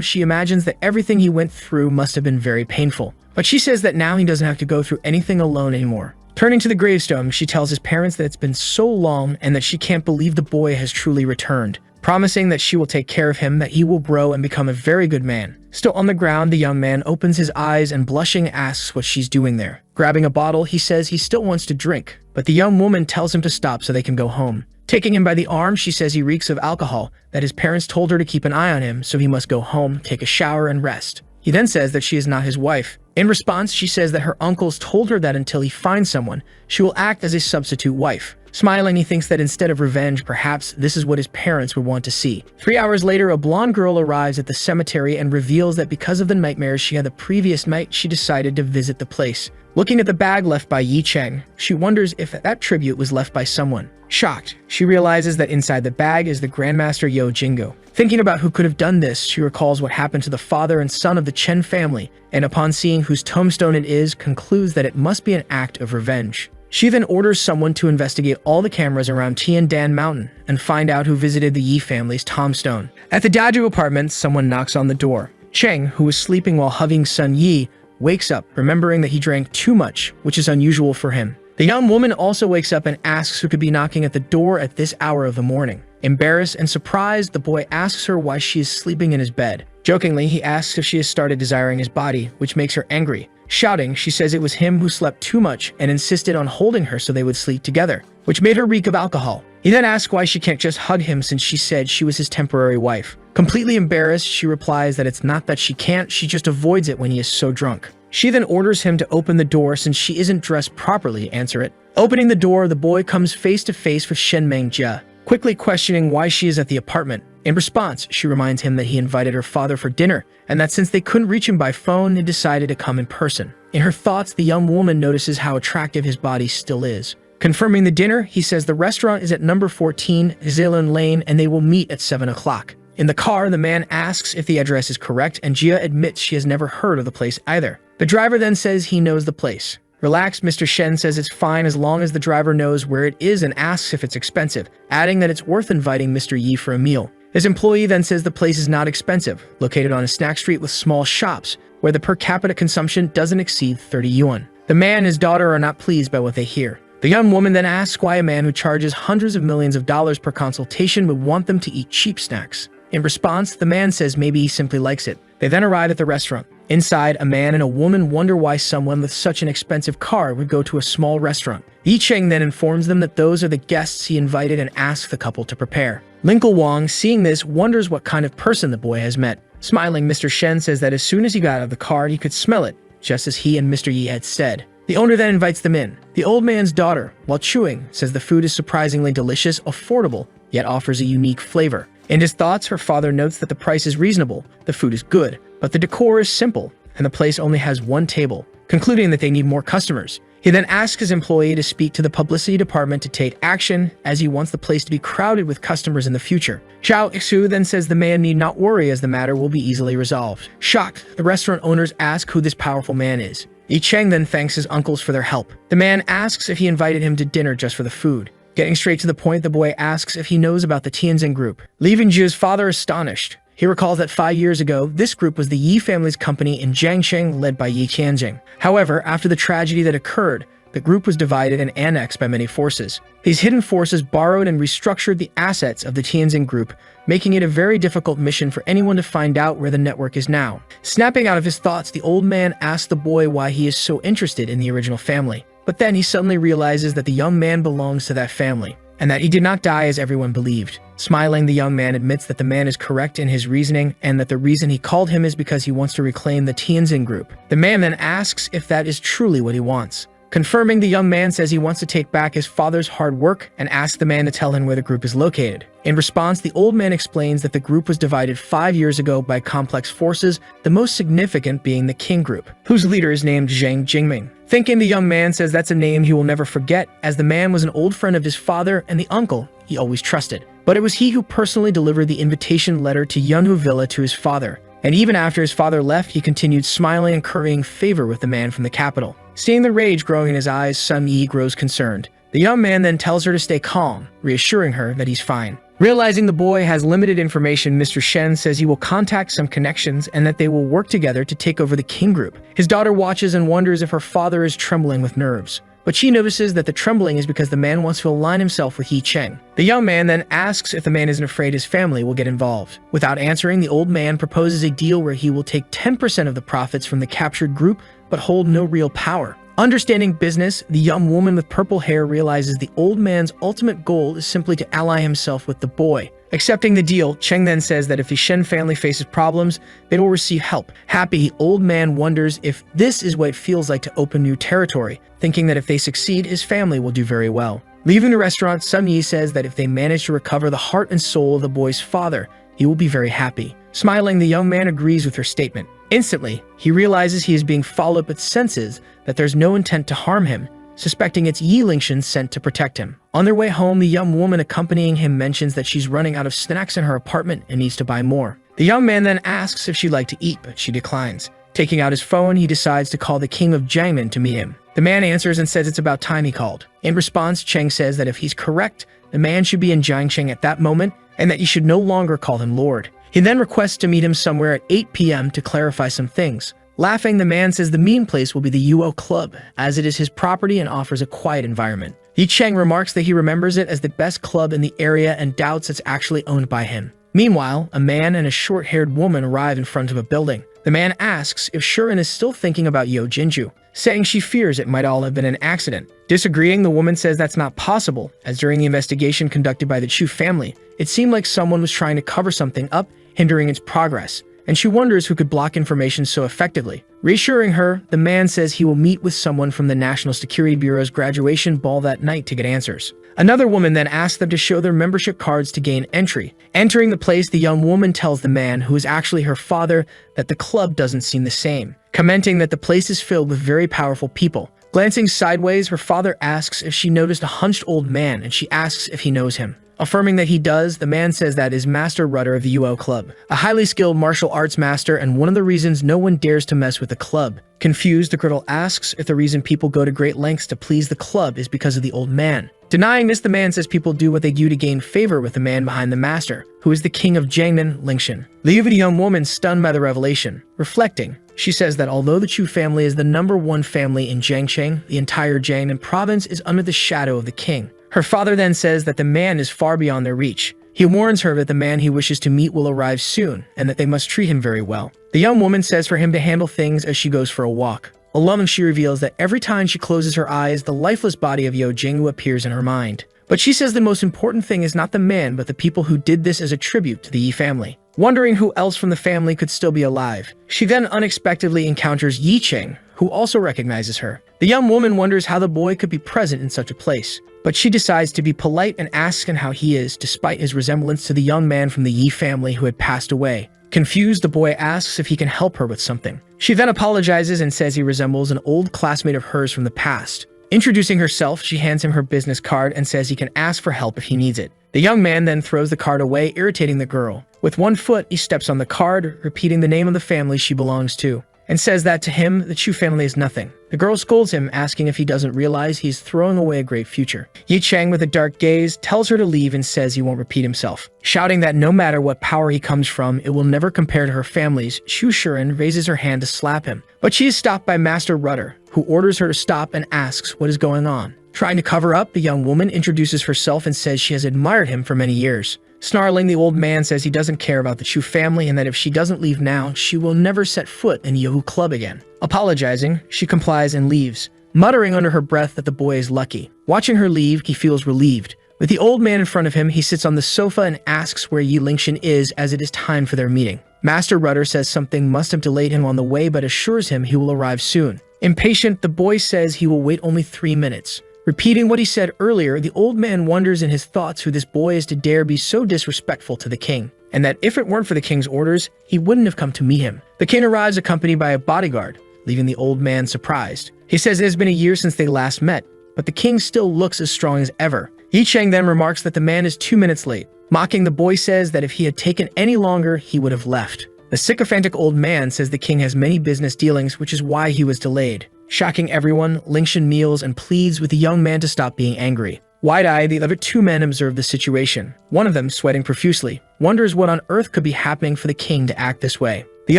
she imagines that everything he went through must have been very painful. But she says that now he doesn't have to go through anything alone anymore. Turning to the gravestone, she tells his parents that it's been so long and that she can't believe the boy has truly returned, promising that she will take care of him, that he will grow and become a very good man. Still on the ground, the young man opens his eyes and blushing asks what she's doing there. Grabbing a bottle, he says he still wants to drink, but the young woman tells him to stop so they can go home. Taking him by the arm, she says he reeks of alcohol, that his parents told her to keep an eye on him, so he must go home, take a shower, and rest. He then says that she is not his wife. In response, she says that her uncles told her that until he finds someone, she will act as a substitute wife. Smiling, he thinks that instead of revenge, perhaps this is what his parents would want to see. 3 hours later, a blonde girl arrives at the cemetery and reveals that because of the nightmares she had the previous night, she decided to visit the place. Looking at the bag left by Yi Cheng, she wonders if that tribute was left by someone. Shocked, she realizes that inside the bag is the Grandmaster Yo Jingo. Thinking about who could have done this, she recalls what happened to the father and son of the Chen family, and upon seeing whose tombstone it is, concludes that it must be an act of revenge. She then orders someone to investigate all the cameras around Tiandan Mountain and find out who visited the Yi family's tombstone. At the Daju apartment, someone knocks on the door. Cheng, who was sleeping while hugging son Yi, wakes up, remembering that he drank too much, which is unusual for him. The young woman also wakes up and asks who could be knocking at the door at this hour of the morning. Embarrassed and surprised, the boy asks her why she is sleeping in his bed. Jokingly, he asks if she has started desiring his body, which makes her angry. Shouting, she says it was him who slept too much and insisted on holding her so they would sleep together, which made her reek of alcohol. He then asks why she can't just hug him since she said she was his temporary wife. Completely embarrassed, she replies that it's not that she can't, she just avoids it when he is so drunk. She then orders him to open the door since she isn't dressed properly, answer it. Opening the door, the boy comes face to face with Shen Mengjia, quickly questioning why she is at the apartment. In response, she reminds him that he invited her father for dinner, and that since they couldn't reach him by phone, they decided to come in person. In her thoughts, the young woman notices how attractive his body still is. Confirming the dinner, he says the restaurant is at number 14, Zilin Lane, and they will meet at 7 o'clock. In the car, the man asks if the address is correct, and Jia admits she has never heard of the place either. The driver then says he knows the place. Relaxed, Mr. Shen says it's fine as long as the driver knows where it is and asks if it's expensive, adding that it's worth inviting Mr. Yi for a meal. His employee then says the place is not expensive, located on a snack street with small shops, where the per capita consumption doesn't exceed 30 yuan. The man and his daughter are not pleased by what they hear. The young woman then asks why a man who charges hundreds of millions of dollars per consultation would want them to eat cheap snacks. In response, the man says maybe he simply likes it. They then arrive at the restaurant. Inside, a man and a woman wonder why someone with such an expensive car would go to a small restaurant. Yi Cheng then informs them that those are the guests he invited and asks the couple to prepare. Linkle Wang, seeing this, wonders what kind of person the boy has met. Smiling, Mr. Shen says that as soon as he got out of the car, he could smell it, just as he and Mr. Yi had said. The owner then invites them in. The old man's daughter, while chewing, says the food is surprisingly delicious, affordable, yet offers a unique flavor. In his thoughts, her father notes that the price is reasonable, the food is good, but the decor is simple, and the place only has one table, concluding that they need more customers. He then asks his employee to speak to the publicity department to take action, as he wants the place to be crowded with customers in the future. Zhao Ixu then says the man need not worry as the matter will be easily resolved. Shocked, the restaurant owners ask who this powerful man is. Yi Cheng then thanks his uncles for their help. The man asks if he invited him to dinner just for the food. Getting straight to the point, the boy asks if he knows about the Tianjin group, leaving Jia's father astonished. He recalls that 5 years ago, this group was the Yi family's company in Jiangsheng led by Yi Tianjing. However, after the tragedy that occurred, the group was divided and annexed by many forces. These hidden forces borrowed and restructured the assets of the Tianjin group, making it a very difficult mission for anyone to find out where the network is now. Snapping out of his thoughts, the old man asks the boy why he is so interested in the original family. But then he suddenly realizes that the young man belongs to that family, and that he did not die as everyone believed. Smiling, the young man admits that the man is correct in his reasoning, and that the reason he called him is because he wants to reclaim the Tianjin group. The man then asks if that is truly what he wants. Confirming, the young man says he wants to take back his father's hard work and asks the man to tell him where the group is located. In response, the old man explains that the group was divided 5 years ago by complex forces, the most significant being the King group, whose leader is named Zhang Jingming. Thinking, the young man says that's a name he will never forget, as the man was an old friend of his father and the uncle he always trusted. But it was he who personally delivered the invitation letter to Yunhu Villa to his father. And even after his father left, he continued smiling and currying favor with the man from the capital. Seeing the rage growing in his eyes, Sun Yi grows concerned. The young man then tells her to stay calm, reassuring her that he's fine. Realizing the boy has limited information, Mr. Shen says he will contact some connections and that they will work together to take over the King group. His daughter watches and wonders if her father is trembling with nerves. But she notices that the trembling is because the man wants to align himself with Yi Cheng. The young man then asks if the man isn't afraid his family will get involved. Without answering, the old man proposes a deal where he will take 10% of the profits from the captured group, but hold no real power. Understanding business, the young woman with purple hair realizes the old man's ultimate goal is simply to ally himself with the boy. Accepting the deal, Cheng then says that if the Shen family faces problems, they will receive help. Happy, the old man wonders if this is what it feels like to open new territory, thinking that if they succeed, his family will do very well. Leaving the restaurant, Sun Yi says that if they manage to recover the heart and soul of the boy's father, he will be very happy. Smiling, the young man agrees with her statement. Instantly, he realizes he is being followed but senses that there's no intent to harm him, suspecting it's Yi Lingshan sent to protect him. On their way home, the young woman accompanying him mentions that she's running out of snacks in her apartment and needs to buy more. The young man then asks if she'd like to eat, but she declines. Taking out his phone, he decides to call the king of Jiangmen to meet him. The man answers and says it's about time he called. In response, Cheng says that if he's correct, the man should be in Jiangcheng at that moment and that he should no longer call him Lord. He then requests to meet him somewhere at 8 p.m. to clarify some things. Laughing, the man says the meeting place will be the UO Club, as it is his property and offers a quiet environment. Yi Cheng remarks that he remembers it as the best club in the area and doubts it's actually owned by him. Meanwhile, a man and a short-haired woman arrive in front of a building. The man asks if Shuren is still thinking about Yo Jinju, saying she fears it might all have been an accident. Disagreeing, the woman says that's not possible, as during the investigation conducted by the Chu family, it seemed like someone was trying to cover something up, hindering its progress, and she wonders who could block information so effectively. Reassuring her, the man says he will meet with someone from the National Security Bureau's graduation ball that night to get answers. Another woman then asks them to show their membership cards to gain entry. Entering the place, the young woman tells the man, who is actually her father, that the club doesn't seem the same, commenting that the place is filled with very powerful people. Glancing sideways, her father asks if she noticed a hunched old man, and she asks if he knows him. Affirming that he does, the man says that is Master Rudder of the UO Club, a highly skilled martial arts master and one of the reasons no one dares to mess with the club. Confused, the girl asks if the reason people go to great lengths to please the club is because of the old man. Denying this, the man says people do what they do to gain favor with the man behind the master, who is the king of Jiangmen, Lingshan. Leaving the young woman stunned by the revelation. Reflecting, she says that although the Chu family is the #1 family in Jiangcheng, the entire Jiangnan province is under the shadow of the king. Her father then says that the man is far beyond their reach. He warns her that the man he wishes to meet will arrive soon, and that they must treat him very well. The young woman says for him to handle things as she goes for a walk. Alone, she reveals that every time she closes her eyes, the lifeless body of Yo Jingwu appears in her mind. But she says the most important thing is not the man, but the people who did this as a tribute to the Yi family. Wondering who else from the family could still be alive, she then unexpectedly encounters Yi Cheng, who also recognizes her. The young woman wonders how the boy could be present in such a place, but she decides to be polite and asks him how he is, despite his resemblance to the young man from the Yi family who had passed away. Confused, the boy asks if he can help her with something. She then apologizes and says he resembles an old classmate of hers from the past. Introducing herself, she hands him her business card and says he can ask for help if he needs it. The young man then throws the card away, irritating the girl. With one foot, he steps on the card, repeating the name of the family she belongs to, and says that to him, the Chu family is nothing. The girl scolds him, asking if he doesn't realize he's throwing away a great future. Yi Cheng, with a dark gaze, tells her to leave and says he won't repeat himself. Shouting that no matter what power he comes from, it will never compare to her family's, Shu Shuren raises her hand to slap him. But she is stopped by Master Rudder, who orders her to stop and asks what is going on. Trying to cover up, the young woman introduces herself and says she has admired him for many years. Snarling, the old man says he doesn't care about the Chu family and that if she doesn't leave now, she will never set foot in Yohu Club again. Apologizing, she complies and leaves, muttering under her breath that the boy is lucky. Watching her leave, he feels relieved. With the old man in front of him, he sits on the sofa and asks where Yi Lingshan is, as it is time for their meeting. Master Rudder says something must have delayed him on the way but assures him he will arrive soon. Impatient, the boy says he will wait only 3 minutes. Repeating what he said earlier, the old man wonders in his thoughts who this boy is to dare be so disrespectful to the king, and that if it weren't for the king's orders, he wouldn't have come to meet him. The king arrives accompanied by a bodyguard, leaving the old man surprised. He says it has been a year since they last met, but the king still looks as strong as ever. Yi Cheng then remarks that the man is 2 minutes late. Mocking, the boy says that if he had taken any longer, he would have left. The sycophantic old man says the king has many business dealings, which is why he was delayed. Shocking everyone, Lingshan kneels and pleads with the young man to stop being angry. Wide-eyed, the other 2 men observe the situation. One of them, sweating profusely, wonders what on earth could be happening for the king to act this way. The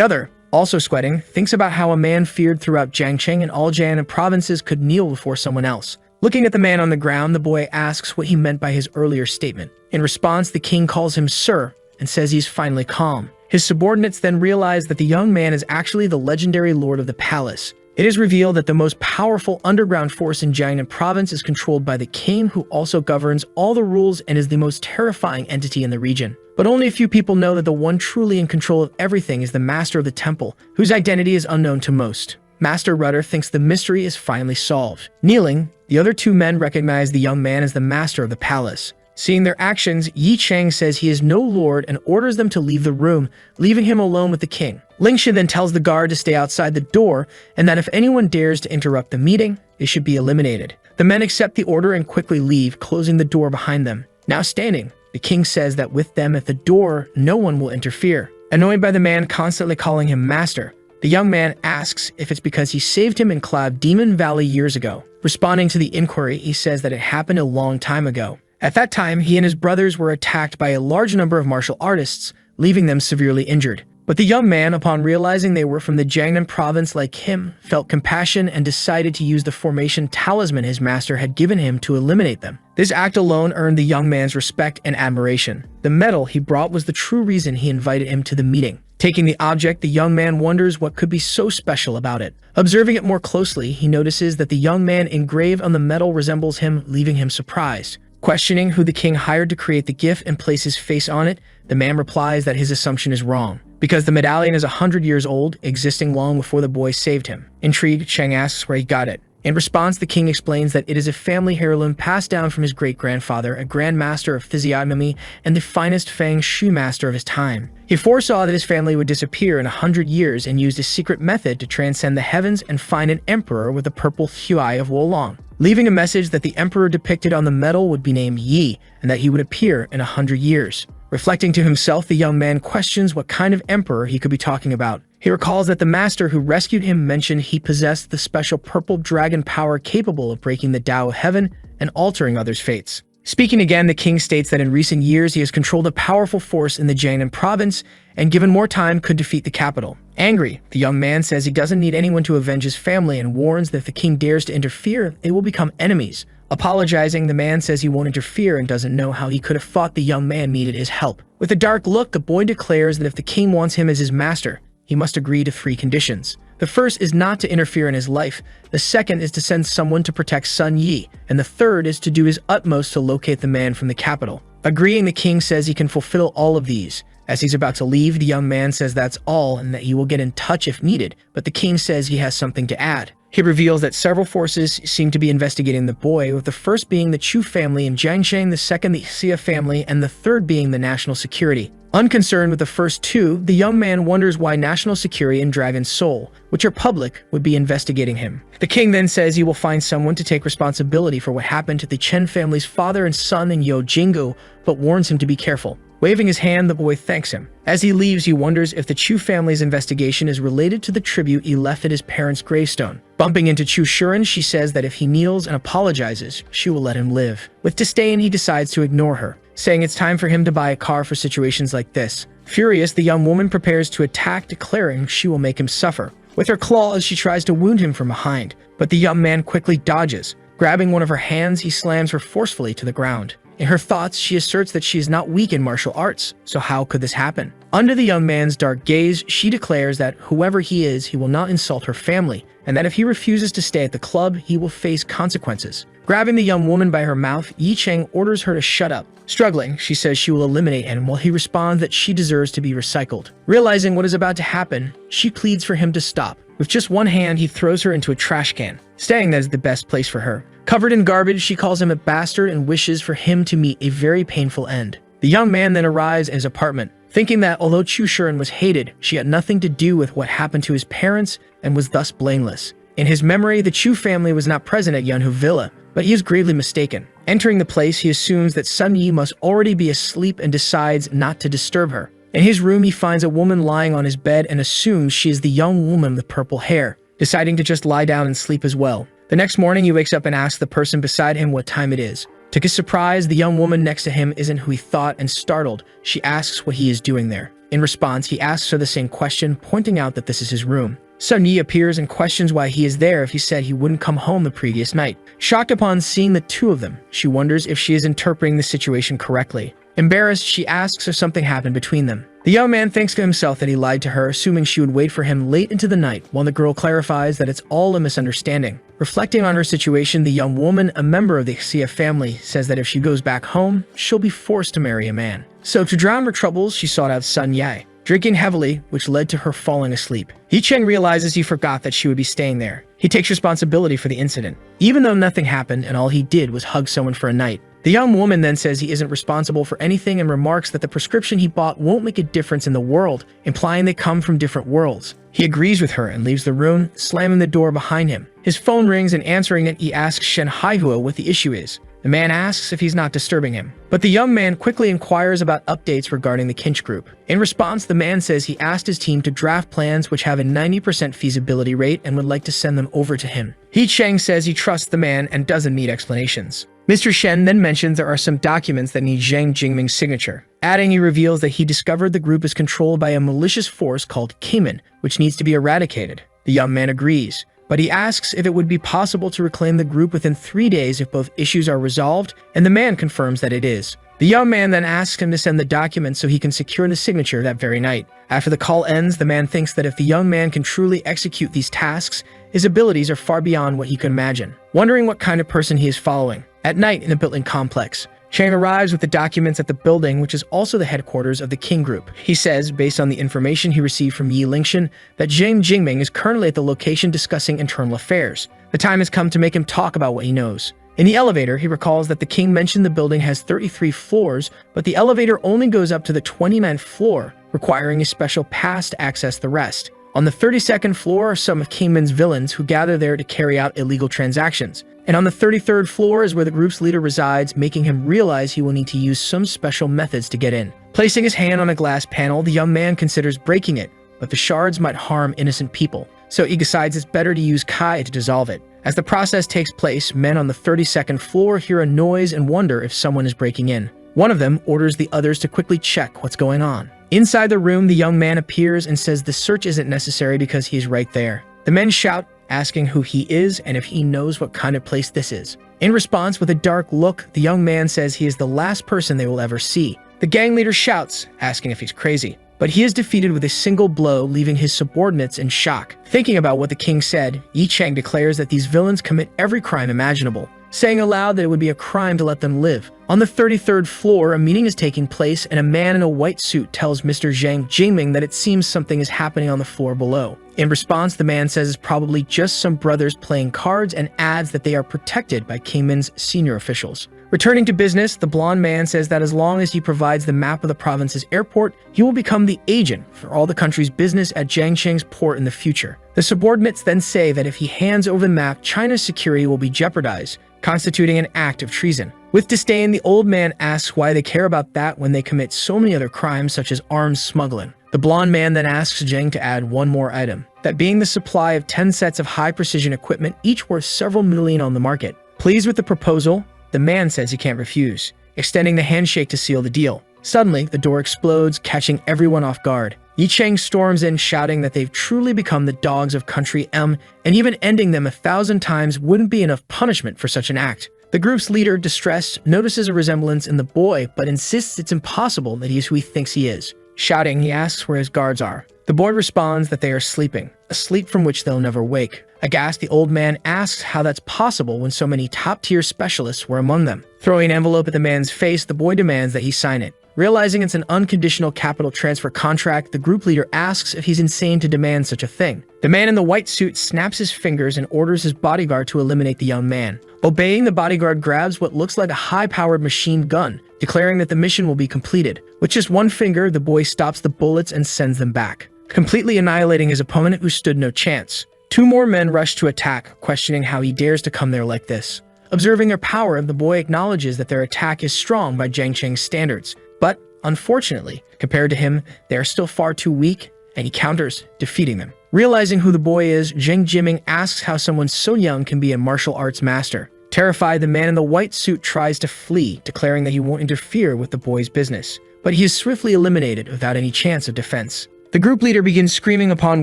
other, also sweating, thinks about how a man feared throughout Jiangcheng and all Jiangnan provinces could kneel before someone else. Looking at the man on the ground, the boy asks what he meant by his earlier statement. In response, the king calls him Sir and says he's finally calm. His subordinates then realize that the young man is actually the legendary lord of the palace. It is revealed that the most powerful underground force in Jiangnan province is controlled by the king, who also governs all the rules and is the most terrifying entity in the region. But only a few people know that the one truly in control of everything is the master of the temple, whose identity is unknown to most. Master Rudder thinks the mystery is finally solved. Kneeling, the other two men recognize the young man as the master of the palace. Seeing their actions, Yi Chang says he is no lord and orders them to leave the room, leaving him alone with the king. Ling Shi then tells the guard to stay outside the door and that if anyone dares to interrupt the meeting, they should be eliminated. The men accept the order and quickly leave, closing the door behind them. Now standing, the king says that with them at the door, no one will interfere. Annoyed by the man constantly calling him master, the young man asks if it's because he saved him in Cloud Demon Valley years ago. Responding to the inquiry, he says that it happened a long time ago. At that time, he and his brothers were attacked by a large number of martial artists, leaving them severely injured. But the young man, upon realizing they were from the Jiangnan province like him, felt compassion and decided to use the formation talisman his master had given him to eliminate them. This act alone earned the young man's respect and admiration. The medal he brought was the true reason he invited him to the meeting. Taking the object, the young man wonders what could be so special about it. Observing it more closely, he notices that the young man engraved on the medal resembles him, leaving him surprised. Questioning who the king hired to create the gift and place his face on it, the man replies that his assumption is wrong, because the medallion is 100 years old, existing long before the boy saved him. Intrigued, Cheng asks where he got it. In response, the king explains that it is a family heirloom passed down from his great-grandfather, a grand master of physiognomy and the finest feng shui master of his time. He foresaw that his family would disappear in 100 years and used a secret method to transcend the heavens and find an emperor with the purple Huai of Wolong, leaving a message that the emperor depicted on the medal would be named Yi and that he would appear in 100 years. Reflecting to himself, the young man questions what kind of emperor he could be talking about. He recalls that the master who rescued him mentioned he possessed the special purple dragon power capable of breaking the Tao of heaven and altering others' fates. Speaking again, the king states that in recent years he has controlled a powerful force in the Jiangnan province and given more time could defeat the capital. Angry, the young man says he doesn't need anyone to avenge his family and warns that if the king dares to interfere, they will become enemies. Apologizing, the man says he won't interfere and doesn't know how he could have thought the young man needed his help. With a dark look, the boy declares that if the king wants him as his master, he must agree to 3 conditions. The first is not to interfere in his life, the second is to send someone to protect Sun Yi, and the third is to do his utmost to locate the man from the capital. Agreeing, the king says he can fulfill all of these. As he's about to leave, the young man says that's all and that he will get in touch if needed, but the king says he has something to add. He reveals that several forces seem to be investigating the boy, with the first being the Chu family in Jiangsheng, the second the Xia family, and the third being the national security. Unconcerned with the first two, the young man wonders why National Security and Dragon Soul, which are public, would be investigating him. The king then says he will find someone to take responsibility for what happened to the Chen family's father and son in Yo Jingu, but warns him to be careful. Waving his hand, the boy thanks him. As he leaves, he wonders if the Chu family's investigation is related to the tribute he left at his parents' gravestone. Bumping into Chu Shuren, she says that if he kneels and apologizes, she will let him live. With disdain, he decides to ignore her, saying it's time for him to buy a car for situations like this. Furious, the young woman prepares to attack, declaring she will make him suffer. With her claws, she tries to wound him from behind, but the young man quickly dodges. Grabbing one of her hands, he slams her forcefully to the ground. In her thoughts, she asserts that she is not weak in martial arts, so how could this happen? Under the young man's dark gaze, she declares that whoever he is, he will not insult her family, and that if he refuses to stay at the club, he will face consequences. Grabbing the young woman by her mouth, Yi Cheng orders her to shut up. Struggling, she says she will eliminate him while he responds that she deserves to be recycled. Realizing what is about to happen, she pleads for him to stop. With just one hand, he throws her into a trash can, saying that is the best place for her. Covered in garbage, she calls him a bastard and wishes for him to meet a very painful end. The young man then arrives in his apartment, thinking that although Chu Shuren was hated, she had nothing to do with what happened to his parents and was thus blameless. In his memory, the Chu family was not present at Yunhu Villa, but he is gravely mistaken. Entering the place, he assumes that Sun Yi must already be asleep and decides not to disturb her. In his room, he finds a woman lying on his bed and assumes she is the young woman with purple hair, deciding to just lie down and sleep as well. The next morning, he wakes up and asks the person beside him what time it is. To his surprise, the young woman next to him isn't who he thought, and startled, she asks what he is doing there. In response, he asks her the same question, pointing out that this is his room. Sun Yi appears and questions why he is there if he said he wouldn't come home the previous night. Shocked upon seeing the two of them, she wonders if she is interpreting the situation correctly. Embarrassed, she asks if something happened between them. The young man thinks to himself that he lied to her, assuming she would wait for him late into the night, while the girl clarifies that it's all a misunderstanding. Reflecting on her situation, the young woman, a member of the Xia family, says that if she goes back home, she'll be forced to marry a man. So to drown her troubles, she sought out Sun Yi. drinking heavily, which led to her falling asleep. Yi Cheng realizes he forgot that she would be staying there. He takes responsibility for the incident, even though nothing happened and all he did was hug someone for a night. The young woman then says he isn't responsible for anything and remarks that the prescription he bought won't make a difference in the world, implying they come from different worlds. He agrees with her and leaves the room, slamming the door behind him. His phone rings, and answering it, he asks Shen Haihua what the issue is. The man asks if he's not disturbing him, but the young man quickly inquires about updates regarding the Kinch group. In response, the man says he asked his team to draft plans which have a 90% feasibility rate and would like to send them over to him. Yi Cheng says he trusts the man and doesn't need explanations. Mr. Shen then mentions there are some documents that need Zhang Jingming's signature. Adding, he reveals that he discovered the group is controlled by a malicious force called Cayman, which needs to be eradicated. The young man agrees, but he asks if it would be possible to reclaim the group within 3 days if both issues are resolved, and the man confirms that it is. The young man then asks him to send the documents so he can secure the signature that very night. After the call ends, the man thinks that if the young man can truly execute these tasks, his abilities are far beyond what he could imagine, wondering what kind of person he is following. At night in the building complex, Chang arrives with the documents at the building, which is also the headquarters of the King Group. He says, based on the information he received from Yi Lingshan, that Zhang Jingming is currently at the location discussing internal affairs. The time has come to make him talk about what he knows. In the elevator, he recalls that the king mentioned the building has 33 floors, but the elevator only goes up to the 29th floor, requiring a special pass to access the rest. On the 32nd floor are some of Kingman's villains who gather there to carry out illegal transactions. And on the 33rd floor is where the group's leader resides, making him realize he will need to use some special methods to get in. Placing his hand on a glass panel, the young man considers breaking it, but the shards might harm innocent people. So he decides it's better to use Kai to dissolve it. As the process takes place, men on the 32nd floor hear a noise and wonder if someone is breaking in. One of them orders the others to quickly check what's going on. Inside the room, the young man appears and says the search isn't necessary because he's right there. The men shout, asking who he is and if he knows what kind of place this is. In response, with a dark look, the young man says he is the last person they will ever see. The gang leader shouts, asking if he's crazy, but he is defeated with a single blow, leaving his subordinates in shock. Thinking about what the king said, Yi Cheng declares that these villains commit every crime imaginable, saying aloud that it would be a crime to let them live. On the 33rd floor, a meeting is taking place, and a man in a white suit tells Mr. Zhang Jingming that it seems something is happening on the floor below. In response, the man says it's probably just some brothers playing cards and adds that they are protected by Kingman's senior officials. Returning to business, the blonde man says that as long as he provides the map of the province's airport, he will become the agent for all the country's business at Jiangcheng's port in the future. The subordinates then say that if he hands over the map, China's security will be jeopardized, constituting an act of treason. With disdain, the old man asks why they care about that when they commit so many other crimes such as arms smuggling. The blonde man then asks Zhang to add one more item, that being the supply of 10 sets of high-precision equipment, each worth several million on the market. Pleased with the proposal, the man says he can't refuse, extending the handshake to seal the deal. Suddenly, the door explodes, catching everyone off guard. Yi Cheng storms in, shouting that they've truly become the dogs of Country M, and even ending them 1,000 times wouldn't be enough punishment for such an act. The group's leader, distressed, notices a resemblance in the boy, but insists it's impossible that he is who he thinks he is. Shouting, he asks where his guards are. The boy responds that they are sleeping, a sleep from which they'll never wake. Aghast, the old man asks how that's possible when so many top-tier specialists were among them. Throwing an envelope at the man's face, the boy demands that he sign it. Realizing it's an unconditional capital transfer contract, the group leader asks if he's insane to demand such a thing. The man in the white suit snaps his fingers and orders his bodyguard to eliminate the young man. Obeying, the bodyguard grabs what looks like a high-powered machine gun, declaring that the mission will be completed. With just one finger, the boy stops the bullets and sends them back, completely annihilating his opponent, who stood no chance. Two more men rush to attack, questioning how he dares to come there like this. Observing their power, the boy acknowledges that their attack is strong by Jiang Cheng's standards, but unfortunately, compared to him, they are still far too weak, and he counters, defeating them. Realizing who the boy is, Zhang Jiming asks how someone so young can be a martial arts master. Terrified, the man in the white suit tries to flee, declaring that he won't interfere with the boy's business, but he is swiftly eliminated without any chance of defense. The group leader begins screaming upon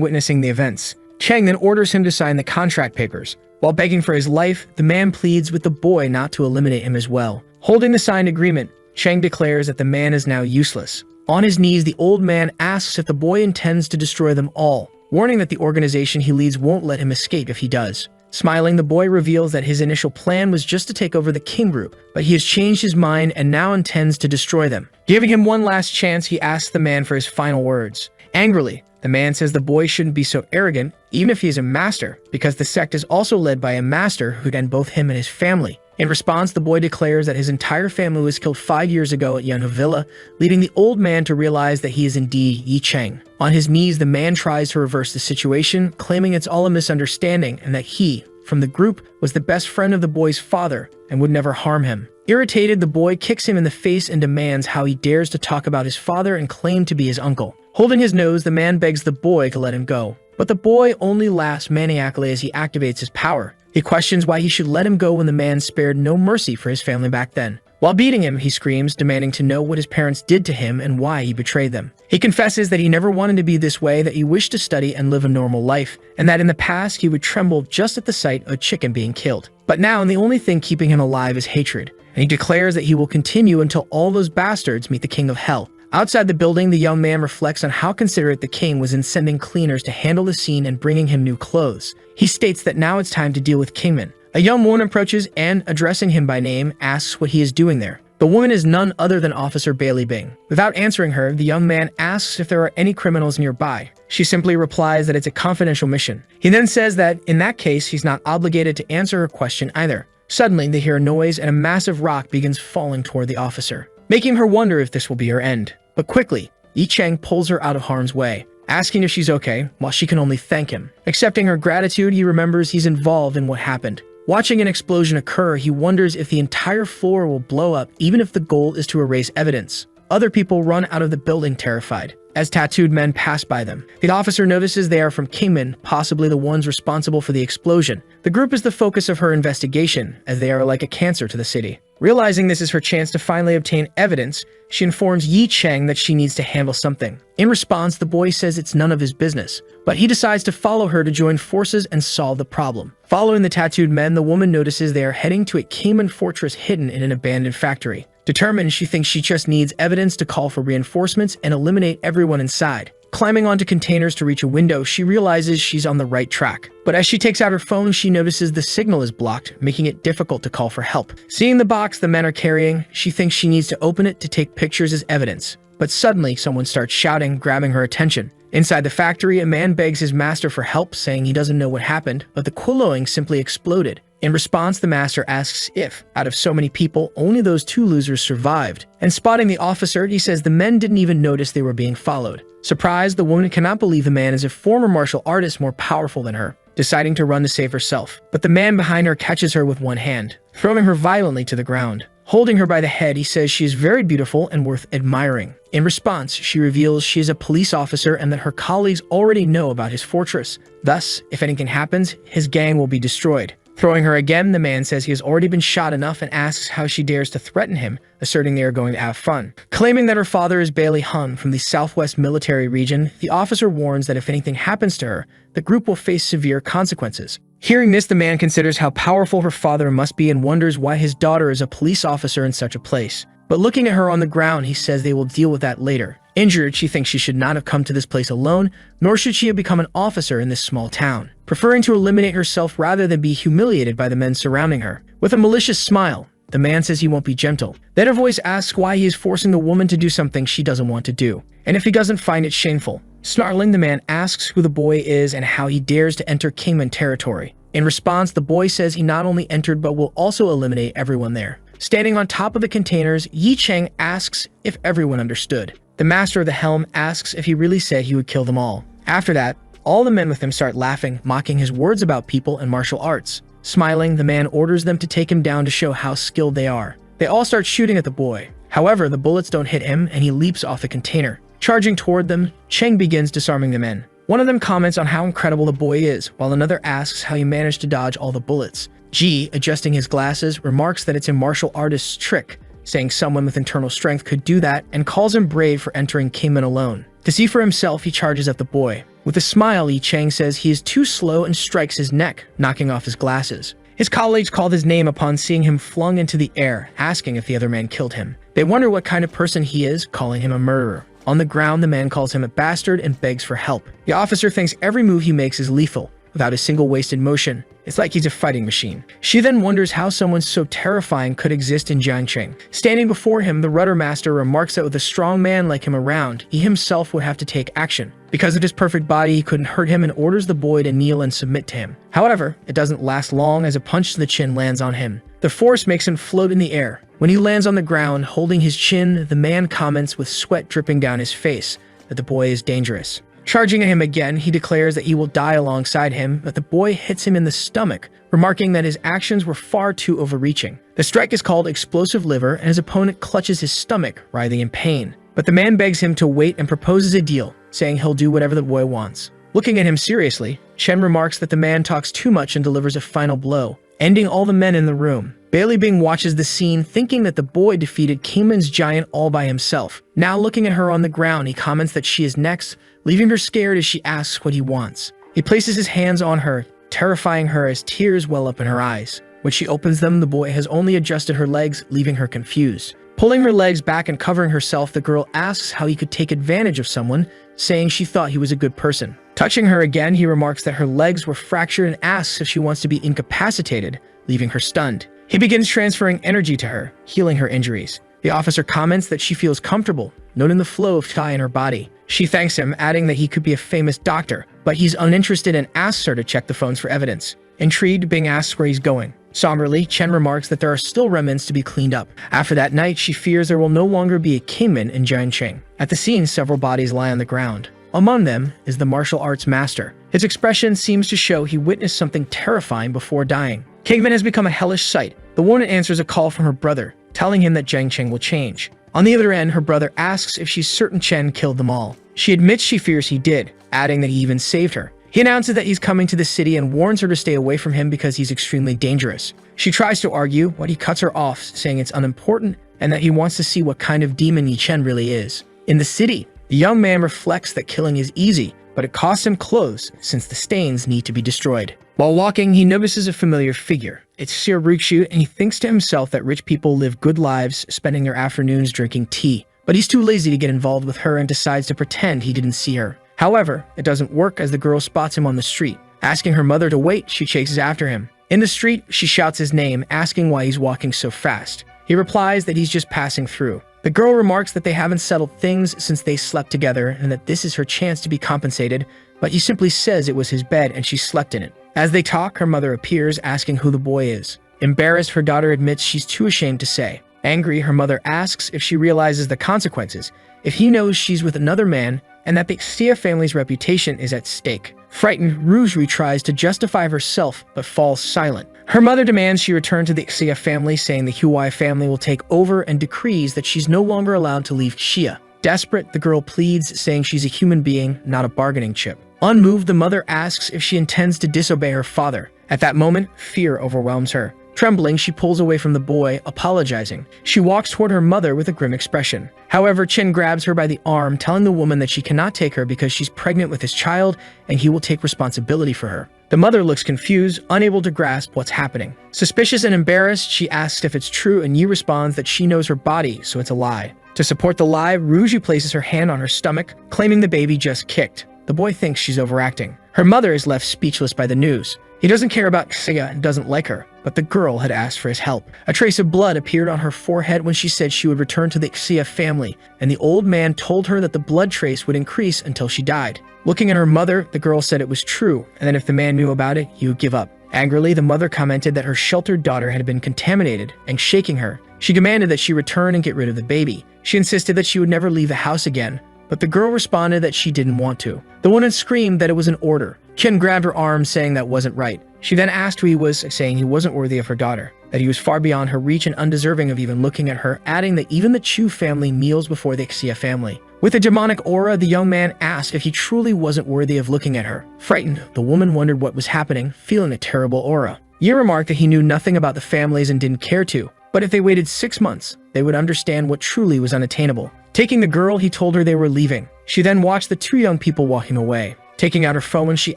witnessing the events. Cheng then orders him to sign the contract papers. While begging for his life, the man pleads with the boy not to eliminate him as well. Holding the signed agreement, Cheng declares that the man is now useless. On his knees, the old man asks if the boy intends to destroy them all, warning that the organization he leads won't let him escape if he does. Smiling, the boy reveals that his initial plan was just to take over the King Group, but he has changed his mind and now intends to destroy them. Giving him one last chance, he asks the man for his final words. Angrily, the man says the boy shouldn't be so arrogant, even if he is a master, because the sect is also led by a master who'd end both him and his family. In response, the boy declares that his entire family was killed 5 years ago at Yanhu Villa, leading the old man to realize that he is indeed Yi Cheng. On his knees, the man tries to reverse the situation, claiming it's all a misunderstanding and that he, from the group, was the best friend of the boy's father and would never harm him. Irritated, the boy kicks him in the face and demands how he dares to talk about his father and claim to be his uncle. Holding his nose, the man begs the boy to let him go. But the boy only laughs maniacally as he activates his power. He questions why he should let him go when the man spared no mercy for his family back then. While beating him, he screams, demanding to know what his parents did to him and why he betrayed them. He confesses that he never wanted to be this way, that he wished to study and live a normal life, and that in the past he would tremble just at the sight of a chicken being killed. But now, the only thing keeping him alive is hatred, and he declares that he will continue until all those bastards meet the king of hell. Outside the building, the young man reflects on how considerate the king was in sending cleaners to handle the scene and bringing him new clothes. He states that now it's time to deal with Kingman. A young woman approaches and, addressing him by name, asks what he is doing there. The woman is none other than Officer Bailey Bing. Without answering her, the young man asks if there are any criminals nearby. She simply replies that it's a confidential mission. He then says that, in that case, he's not obligated to answer her question either. Suddenly, they hear a noise and a massive rock begins falling toward the officer, making her wonder if this will be her end. But quickly, Yi Cheng pulls her out of harm's way, asking if she's okay, while she can only thank him. Accepting her gratitude, he remembers he's involved in what happened. Watching an explosion occur, he wonders if the entire floor will blow up, even if the goal is to erase evidence. Other people run out of the building terrified, as tattooed men pass by them. The officer notices they are from Kingman, possibly the ones responsible for the explosion. The group is the focus of her investigation, as they are like a cancer to the city. Realizing this is her chance to finally obtain evidence, she informs Yi Cheng that she needs to handle something. In response, the boy says it's none of his business, but he decides to follow her to join forces and solve the problem. Following the tattooed men, the woman notices they are heading to a Cayman fortress hidden in an abandoned factory. Determined, she thinks she just needs evidence to call for reinforcements and eliminate everyone inside. Climbing onto containers to reach a window, she realizes she's on the right track. But as she takes out her phone, she notices the signal is blocked, making it difficult to call for help. Seeing the box the men are carrying, she thinks she needs to open it to take pictures as evidence. But suddenly, someone starts shouting, grabbing her attention. Inside the factory, a man begs his master for help, saying he doesn't know what happened, but the Quilloing simply exploded. In response, the master asks if, out of so many people, only those 2 losers survived. And spotting the officer, he says the men didn't even notice they were being followed. Surprised, the woman cannot believe the man is a former martial artist more powerful than her, deciding to run to save herself. But the man behind her catches her with one hand, throwing her violently to the ground. Holding her by the head, he says she is very beautiful and worth admiring. In response, she reveals she is a police officer and that her colleagues already know about his fortress. Thus, if anything happens, his gang will be destroyed. Throwing her again, the man says he has already been shot enough and asks how she dares to threaten him, asserting they are going to have fun. Claiming that her father is Bailey Hun from the Southwest Military Region, the officer warns that if anything happens to her, the group will face severe consequences. Hearing this, the man considers how powerful her father must be and wonders why his daughter is a police officer in such a place. But looking at her on the ground, he says they will deal with that later. Injured, she thinks she should not have come to this place alone, nor should she have become an officer in this small town, preferring to eliminate herself rather than be humiliated by the men surrounding her. With a malicious smile, the man says he won't be gentle. Then her voice asks why he is forcing the woman to do something she doesn't want to do, and if he doesn't find it shameful. Snarling, the man asks who the boy is and how he dares to enter Kingman territory. In response, the boy says he not only entered but will also eliminate everyone there. Standing on top of the containers, Yi Cheng asks if everyone understood. The master of the helm asks if he really said he would kill them all. After that, all the men with him start laughing, mocking his words about people and martial arts. Smiling, the man orders them to take him down to show how skilled they are. They all start shooting at the boy. However, the bullets don't hit him and he leaps off the container. Charging toward them, Cheng begins disarming the men. One of them comments on how incredible the boy is, while another asks how he managed to dodge all the bullets. Ji, adjusting his glasses, remarks that it's a martial artist's trick, saying someone with internal strength could do that, and calls him brave for entering Kingman alone. To see for himself, he charges at the boy. With a smile, Yi Cheng says he is too slow and strikes his neck, knocking off his glasses. His colleagues called his name upon seeing him flung into the air, asking if the other man killed him. They wonder what kind of person he is, calling him a murderer. On the ground, the man calls him a bastard and begs for help. The officer thinks every move he makes is lethal, without a single wasted motion. It's like he's a fighting machine. She then wonders how someone so terrifying could exist in Jiangcheng. Standing before him, the rudder master remarks that with a strong man like him around, he himself would have to take action. Because of his perfect body, he couldn't hurt him and orders the boy to kneel and submit to him. However, it doesn't last long as a punch to the chin lands on him. The force makes him float in the air. When he lands on the ground, holding his chin, the man comments with sweat dripping down his face that the boy is dangerous. Charging at him again, he declares that he will die alongside him, but the boy hits him in the stomach, remarking that his actions were far too overreaching. The strike is called explosive liver, and his opponent clutches his stomach, writhing in pain. But the man begs him to wait and proposes a deal, saying he'll do whatever the boy wants. Looking at him seriously, Chen remarks that the man talks too much and delivers a final blow, ending all the men in the room. Bailey Bing watches the scene, thinking that the boy defeated Kingman's giant all by himself. Now looking at her on the ground, he comments that she is next, leaving her scared as she asks what he wants. He places his hands on her, terrifying her as tears well up in her eyes. When she opens them, the boy has only adjusted her legs, leaving her confused. Pulling her legs back and covering herself, the girl asks how he could take advantage of someone, saying she thought he was a good person. Touching her again, he remarks that her legs were fractured and asks if she wants to be incapacitated, leaving her stunned. He begins transferring energy to her, healing her injuries. The officer comments that she feels comfortable, noting the flow of Thai in her body. She thanks him, adding that he could be a famous doctor, but he's uninterested and asks her to check the phones for evidence. Intrigued, Bing asks where he's going. Somberly, Chen remarks that there are still remnants to be cleaned up. After that night, she fears there will no longer be a kingman in Jiangcheng. At the scene, several bodies lie on the ground. Among them is the martial arts master. His expression seems to show he witnessed something terrifying before dying. Kingman has become a hellish sight. The woman answers a call from her brother, telling him that Jiangcheng will change. On the other end, her brother asks if she's certain Chen killed them all. She admits she fears he did, adding that he even saved her. He announces that he's coming to the city and warns her to stay away from him because he's extremely dangerous. She tries to argue, but he cuts her off, saying it's unimportant and that he wants to see what kind of demon Yi Chen really is. In the city, the young man reflects that killing is easy, but it costs him clothes since the stains need to be destroyed. While walking, he notices a familiar figure. It's Sir Rukshu, and he thinks to himself that rich people live good lives, spending their afternoons drinking tea. But he's too lazy to get involved with her and decides to pretend he didn't see her. However, it doesn't work as the girl spots him on the street. Asking her mother to wait, she chases after him. In the street, she shouts his name, asking why he's walking so fast. He replies that he's just passing through. The girl remarks that they haven't settled things since they slept together and that this is her chance to be compensated, but he simply says it was his bed and she slept in it. As they talk, her mother appears, asking who the boy is. Embarrassed, her daughter admits she's too ashamed to say. Angry, her mother asks if she realizes the consequences, if he knows she's with another man, and that the Xia family's reputation is at stake. Frightened, Rouge tries to justify herself, but falls silent. Her mother demands she return to the Xia family, saying the Huai family will take over and decrees that she's no longer allowed to leave Xia. Desperate, the girl pleads, saying she's a human being, not a bargaining chip. Unmoved, the mother asks if she intends to disobey her father. At that moment, fear overwhelms her. Trembling, she pulls away from the boy, apologizing. She walks toward her mother with a grim expression. However, Chen grabs her by the arm, telling the woman that she cannot take her because she's pregnant with his child and he will take responsibility for her. The mother looks confused, unable to grasp what's happening. Suspicious and embarrassed, she asks if it's true and Yi responds that she knows her body, so it's a lie. To support the lie, Rouge places her hand on her stomach, claiming the baby just kicked. The boy thinks she's overacting. Her mother is left speechless by the news. He doesn't care about Xia and doesn't like her, but the girl had asked for his help. A trace of blood appeared on her forehead when she said she would return to the Xia family, and the old man told her that the blood trace would increase until she died. Looking at her mother, the girl said it was true, and that if the man knew about it, he would give up. Angrily, the mother commented that her sheltered daughter had been contaminated, and shaking her, she demanded that she return and get rid of the baby. She insisted that she would never leave the house again, but the girl responded that she didn't want to. The woman screamed that it was an order. Chen grabbed her arm, saying that wasn't right. She then asked who he was, saying he wasn't worthy of her daughter, that he was far beyond her reach and undeserving of even looking at her, adding that even the Chu family kneels before the Xia family. With a demonic aura, the young man asked if he truly wasn't worthy of looking at her. Frightened, the woman wondered what was happening, feeling a terrible aura. Yi remarked that he knew nothing about the families and didn't care to, but if they waited 6 months, they would understand what truly was unattainable. Taking the girl, he told her they were leaving. She then watched the 2 young people walking away. Taking out her phone, she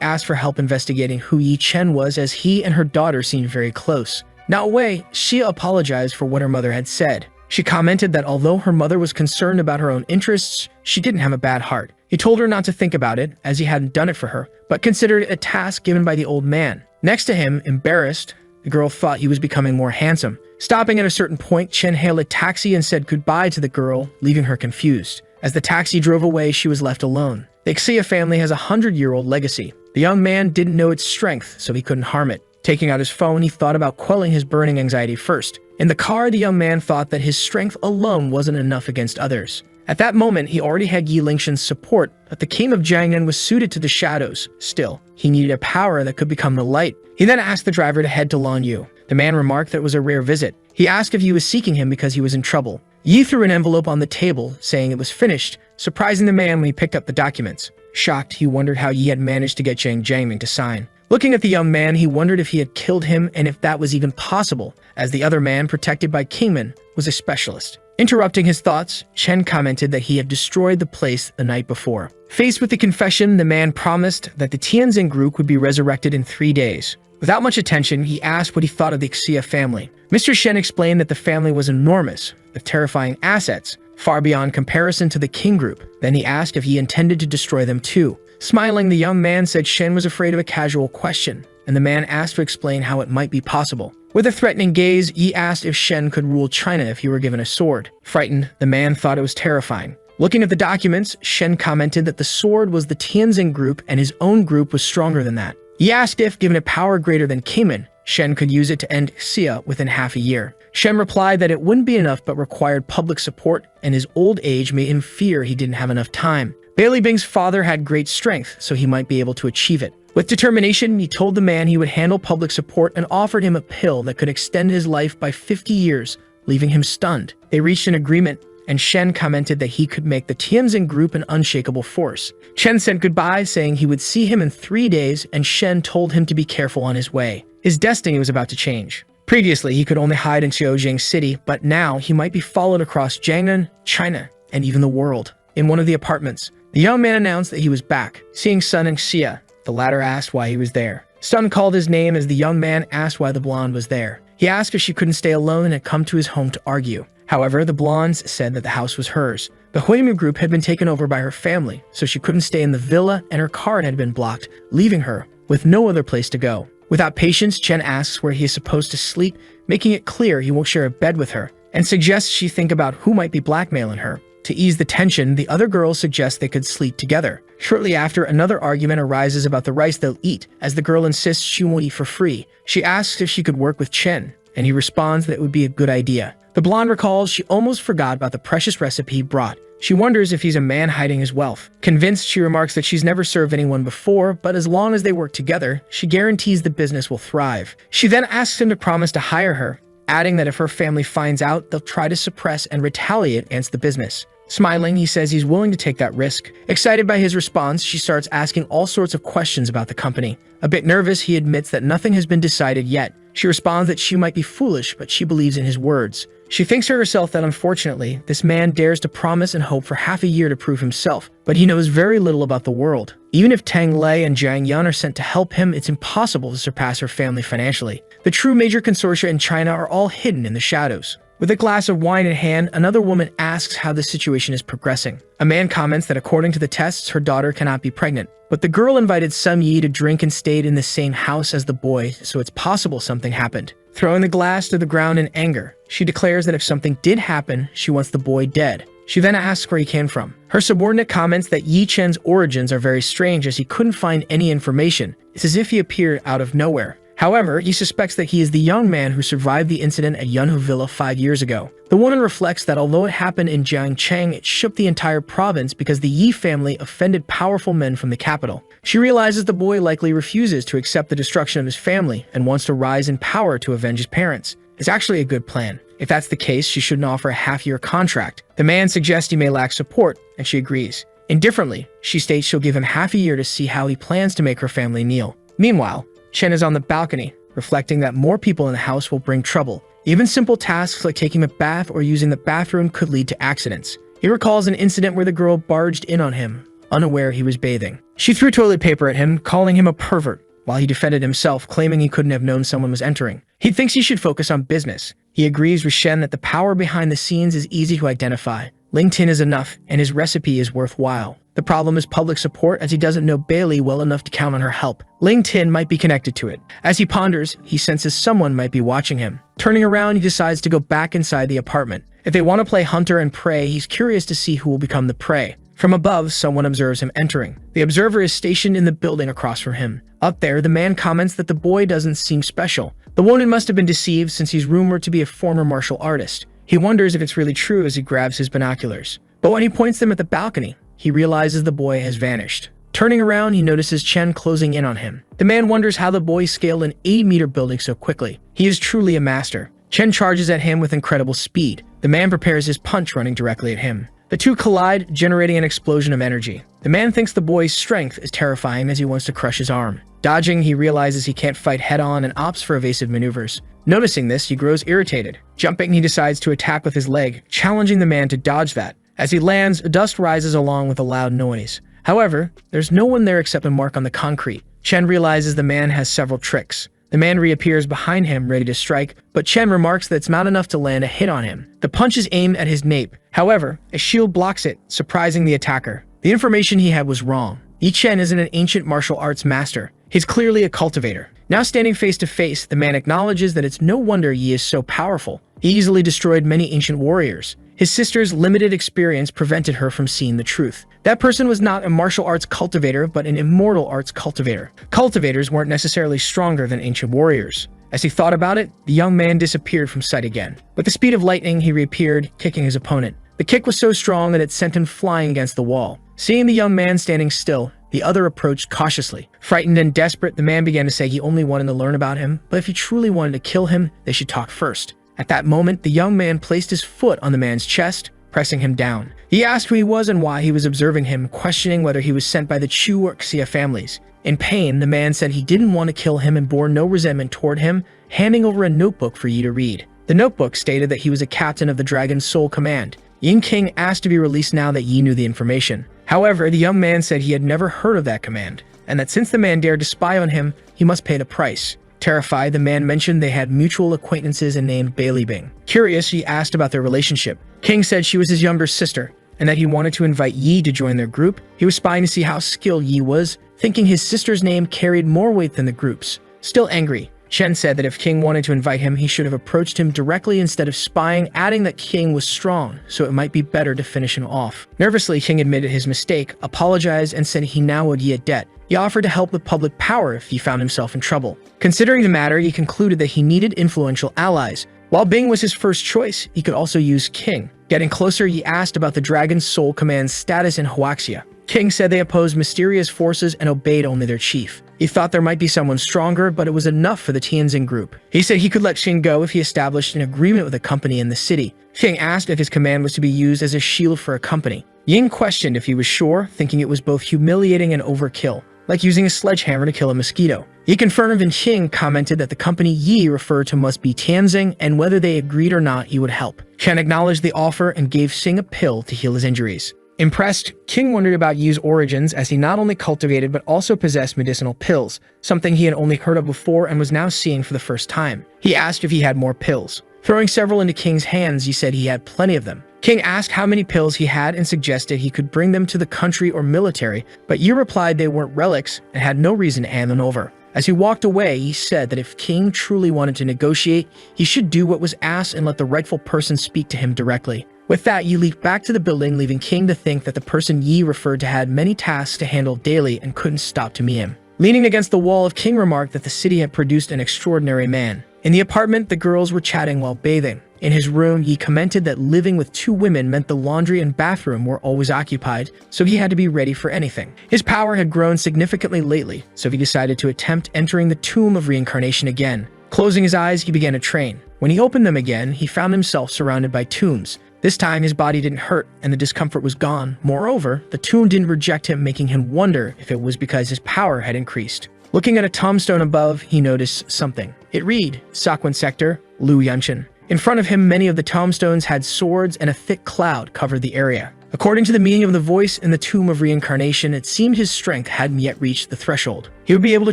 asked for help investigating who Yi Chen was, as he and her daughter seemed very close. Now away, Xia apologized for what her mother had said. She commented that although her mother was concerned about her own interests, she didn't have a bad heart. He told her not to think about it, as he hadn't done it for her, but considered it a task given by the old man. Next to him, embarrassed, the girl thought he was becoming more handsome. Stopping at a certain point, Chen hailed a taxi and said goodbye to the girl, leaving her confused. As the taxi drove away, she was left alone. The Xia family has a 100-year-old legacy. The young man didn't know its strength, so he couldn't harm it. Taking out his phone, he thought about quelling his burning anxiety first. In the car, the young man thought that his strength alone wasn't enough against others. At that moment, he already had Yi Lingshan's support, but the king of Jiangnan was suited to the shadows. Still, he needed a power that could become the light. He then asked the driver to head to Lanyu. The man remarked that it was a rare visit. He asked if Yi was seeking him because he was in trouble. Yi threw an envelope on the table, saying it was finished, surprising the man when he picked up the documents. Shocked, he wondered how Yi had managed to get Zhang Jiangming to sign. Looking at the young man, he wondered if he had killed him and if that was even possible, as the other man, protected by Kingman, was a specialist. Interrupting his thoughts, Chen commented that he had destroyed the place the night before. Faced with the confession, the man promised that the Tianjin group would be resurrected in 3 days. Without much attention, he asked what he thought of the Xia family. Mr. Shen explained that the family was enormous, with terrifying assets, far beyond comparison to the King group. Then he asked if he intended to destroy them too. Smiling, the young man said Shen was afraid of a casual question, and the man asked to explain how it might be possible. With a threatening gaze, Yi asked if Shen could rule China if he were given a sword. Frightened, the man thought it was terrifying. Looking at the documents, Shen commented that the sword was the Tianjin group and his own group was stronger than that. He asked if, given a power greater than Kingman, Shen could use it to end Xia within half a year. Shen replied that it wouldn't be enough but required public support, and his old age made him fear he didn't have enough time. Bailey Bing's father had great strength, so he might be able to achieve it. With determination, he told the man he would handle public support and offered him a pill that could extend his life by 50 years, leaving him stunned. They reached an agreement, and Shen commented that he could make the Tianjin group an unshakable force. Chen said goodbye, saying he would see him in 3 days, and Shen told him to be careful on his way. His destiny was about to change. Previously, he could only hide in Xiaojing City, but now he might be followed across Jiangnan, China, and even the world. In one of the apartments, the young man announced that he was back. Seeing Sun and Xia, the latter asked why he was there. Sun called his name as the young man asked why the blonde was there. He asked if she couldn't stay alone and had come to his home to argue. However, the blondes said that the house was hers. The Huimu group had been taken over by her family, so she couldn't stay in the villa and her card had been blocked, leaving her with no other place to go. Without patience, Chen asks where he is supposed to sleep, making it clear he won't share a bed with her, and suggests she think about who might be blackmailing her. To ease the tension, the other girls suggest they could sleep together. Shortly after, another argument arises about the rice they'll eat, as the girl insists she won't eat for free. She asks if she could work with Chen, and he responds that it would be a good idea. The blonde recalls she almost forgot about the precious recipe he brought. She wonders if he's a man hiding his wealth. Convinced, she remarks that she's never served anyone before, but as long as they work together, she guarantees the business will thrive. She then asks him to promise to hire her, adding that if her family finds out, they'll try to suppress and retaliate against the business. Smiling, he says he's willing to take that risk. Excited by his response, she starts asking all sorts of questions about the company. A bit nervous, he admits that nothing has been decided yet. She responds that she might be foolish, but she believes in his words. She thinks to herself that unfortunately, this man dares to promise and hope for half a year to prove himself, but he knows very little about the world. Even if Tang Lei and Jiang Yan are sent to help him, it's impossible to surpass her family financially. The true major consortia in China are all hidden in the shadows. With a glass of wine in hand, another woman asks how the situation is progressing. A man comments that according to the tests, her daughter cannot be pregnant. But the girl invited Sun Yi to drink and stayed in the same house as the boy, so it's possible something happened. Throwing the glass to the ground in anger, she declares that if something did happen, she wants the boy dead. She then asks where he came from. Her subordinate comments that Yi Chen's origins are very strange as he couldn't find any information. It's as if he appeared out of nowhere. However, he suspects that he is the young man who survived the incident at Yunhu Villa 5 years ago. The woman reflects that although it happened in Jiangcheng, it shook the entire province because the Yi family offended powerful men from the capital. She realizes the boy likely refuses to accept the destruction of his family and wants to rise in power to avenge his parents. It's actually a good plan. If that's the case, she shouldn't offer a half-year contract. The man suggests he may lack support, and she agrees. Indifferently, she states she'll give him half a year to see how he plans to make her family kneel. Meanwhile, Chen is on the balcony, reflecting that more people in the house will bring trouble. Even simple tasks like taking a bath or using the bathroom could lead to accidents. He recalls an incident where the girl barged in on him, unaware he was bathing. She threw toilet paper at him, calling him a pervert, while he defended himself, claiming he couldn't have known someone was entering. He thinks he should focus on business. He agrees with Shen that the power behind the scenes is easy to identify. LinkedIn is enough, and his recipe is worthwhile. The problem is public support, as he doesn't know Bailey well enough to count on her help. Ling Tin might be connected to it. As he ponders, he senses someone might be watching him. Turning around, he decides to go back inside the apartment. If they want to play hunter and prey, he's curious to see who will become the prey. From above, someone observes him entering. The observer is stationed in the building across from him. Up there, the man comments that the boy doesn't seem special. The woman must have been deceived since he's rumored to be a former martial artist. He wonders if it's really true as he grabs his binoculars. But when he points them at the balcony, he realizes the boy has vanished. Turning around, he notices Chen closing in on him. The man wonders how the boy scaled an 80-meter building so quickly. He is truly a master. Chen charges at him with incredible speed. The man prepares his punch, running directly at him. The two collide, generating an explosion of energy. The man thinks the boy's strength is terrifying as he wants to crush his arm. Dodging, he realizes he can't fight head-on and opts for evasive maneuvers. Noticing this, he grows irritated. Jumping, he decides to attack with his leg, challenging the man to dodge that. As he lands, dust rises along with a loud noise. However, there's no one there except a mark on the concrete. Chen realizes the man has several tricks. The man reappears behind him, ready to strike, but Chen remarks that it's not enough to land a hit on him. The punch is aimed at his nape. However, a shield blocks it, surprising the attacker. The information he had was wrong. Yi Chen isn't an ancient martial arts master. He's clearly a cultivator. Now standing face to face, the man acknowledges that it's no wonder Yi is so powerful. He easily destroyed many ancient warriors. His sister's limited experience prevented her from seeing the truth. That person was not a martial arts cultivator, but an immortal arts cultivator. Cultivators weren't necessarily stronger than ancient warriors. As he thought about it, the young man disappeared from sight again. With the speed of lightning, he reappeared, kicking his opponent. The kick was so strong that it sent him flying against the wall. Seeing the young man standing still, the other approached cautiously. Frightened and desperate, the man began to say he only wanted to learn about him, but if he truly wanted to kill him, they should talk first. At that moment, the young man placed his foot on the man's chest, pressing him down. He asked who he was and why he was observing him, questioning whether he was sent by the Chu or Xia families. In pain, the man said he didn't want to kill him and bore no resentment toward him, handing over a notebook for Yi to read. The notebook stated that he was a captain of the Dragon Soul Command. Yin King asked to be released now that Yi knew the information. However, the young man said he had never heard of that command, and that since the man dared to spy on him, he must pay the price. Terrified, the man mentioned they had mutual acquaintances and named Bailey Bing. Curious, he asked about their relationship. King said she was his younger sister, and that he wanted to invite Yi to join their group. He was spying to see how skilled Yi was, thinking his sister's name carried more weight than the group's. Still angry, Chen said that if King wanted to invite him, he should have approached him directly instead of spying, adding that King was strong, so it might be better to finish him off. Nervously, King admitted his mistake, apologized, and said he now owed Yi a debt. He offered to help with public power if he found himself in trouble. Considering the matter, he concluded that he needed influential allies. While Bing was his first choice, he could also use King. Getting closer, he asked about the Dragon Soul Command's status in Huaxia. King said they opposed mysterious forces and obeyed only their chief. He thought there might be someone stronger, but it was enough for the Tianjin group. He said he could let Qin go if he established an agreement with a company in the city. King asked if his command was to be used as a shield for a company. Ying questioned if he was sure, thinking it was both humiliating and overkill, like using a sledgehammer to kill a mosquito. He confirmed, and Qing commented that the company Yi referred to must be Tianjin, and whether they agreed or not, he would help. Chen acknowledged the offer and gave Xing a pill to heal his injuries. Impressed, King wondered about Yi's origins, as he not only cultivated but also possessed medicinal pills, something he had only heard of before and was now seeing for the first time. He asked if he had more pills. Throwing several into King's hands, he said he had plenty of them. King asked how many pills he had and suggested he could bring them to the country or military, but Yi replied they weren't relics and had no reason to hand them over. As he walked away, he said that if King truly wanted to negotiate, he should do what was asked and let the rightful person speak to him directly. With that, Yi leaped back to the building, leaving King to think that the person Yi referred to had many tasks to handle daily and couldn't stop to meet him. Leaning against the wall, King remarked that the city had produced an extraordinary man. In the apartment, the girls were chatting while bathing. In his room, Yi commented that living with two women meant the laundry and bathroom were always occupied, so he had to be ready for anything. His power had grown significantly lately, so he decided to attempt entering the tomb of reincarnation again. Closing his eyes, he began to train. When he opened them again, he found himself surrounded by tombs. This time, his body didn't hurt, and the discomfort was gone. Moreover, the tomb didn't reject him, making him wonder if it was because his power had increased. Looking at a tombstone above, he noticed something. It read, Sakwan Sector, Lu Yunshin. In front of him, many of the tombstones had swords, and a thick cloud covered the area. According to the meaning of the voice in the Tomb of Reincarnation, it seemed his strength hadn't yet reached the threshold. He would be able to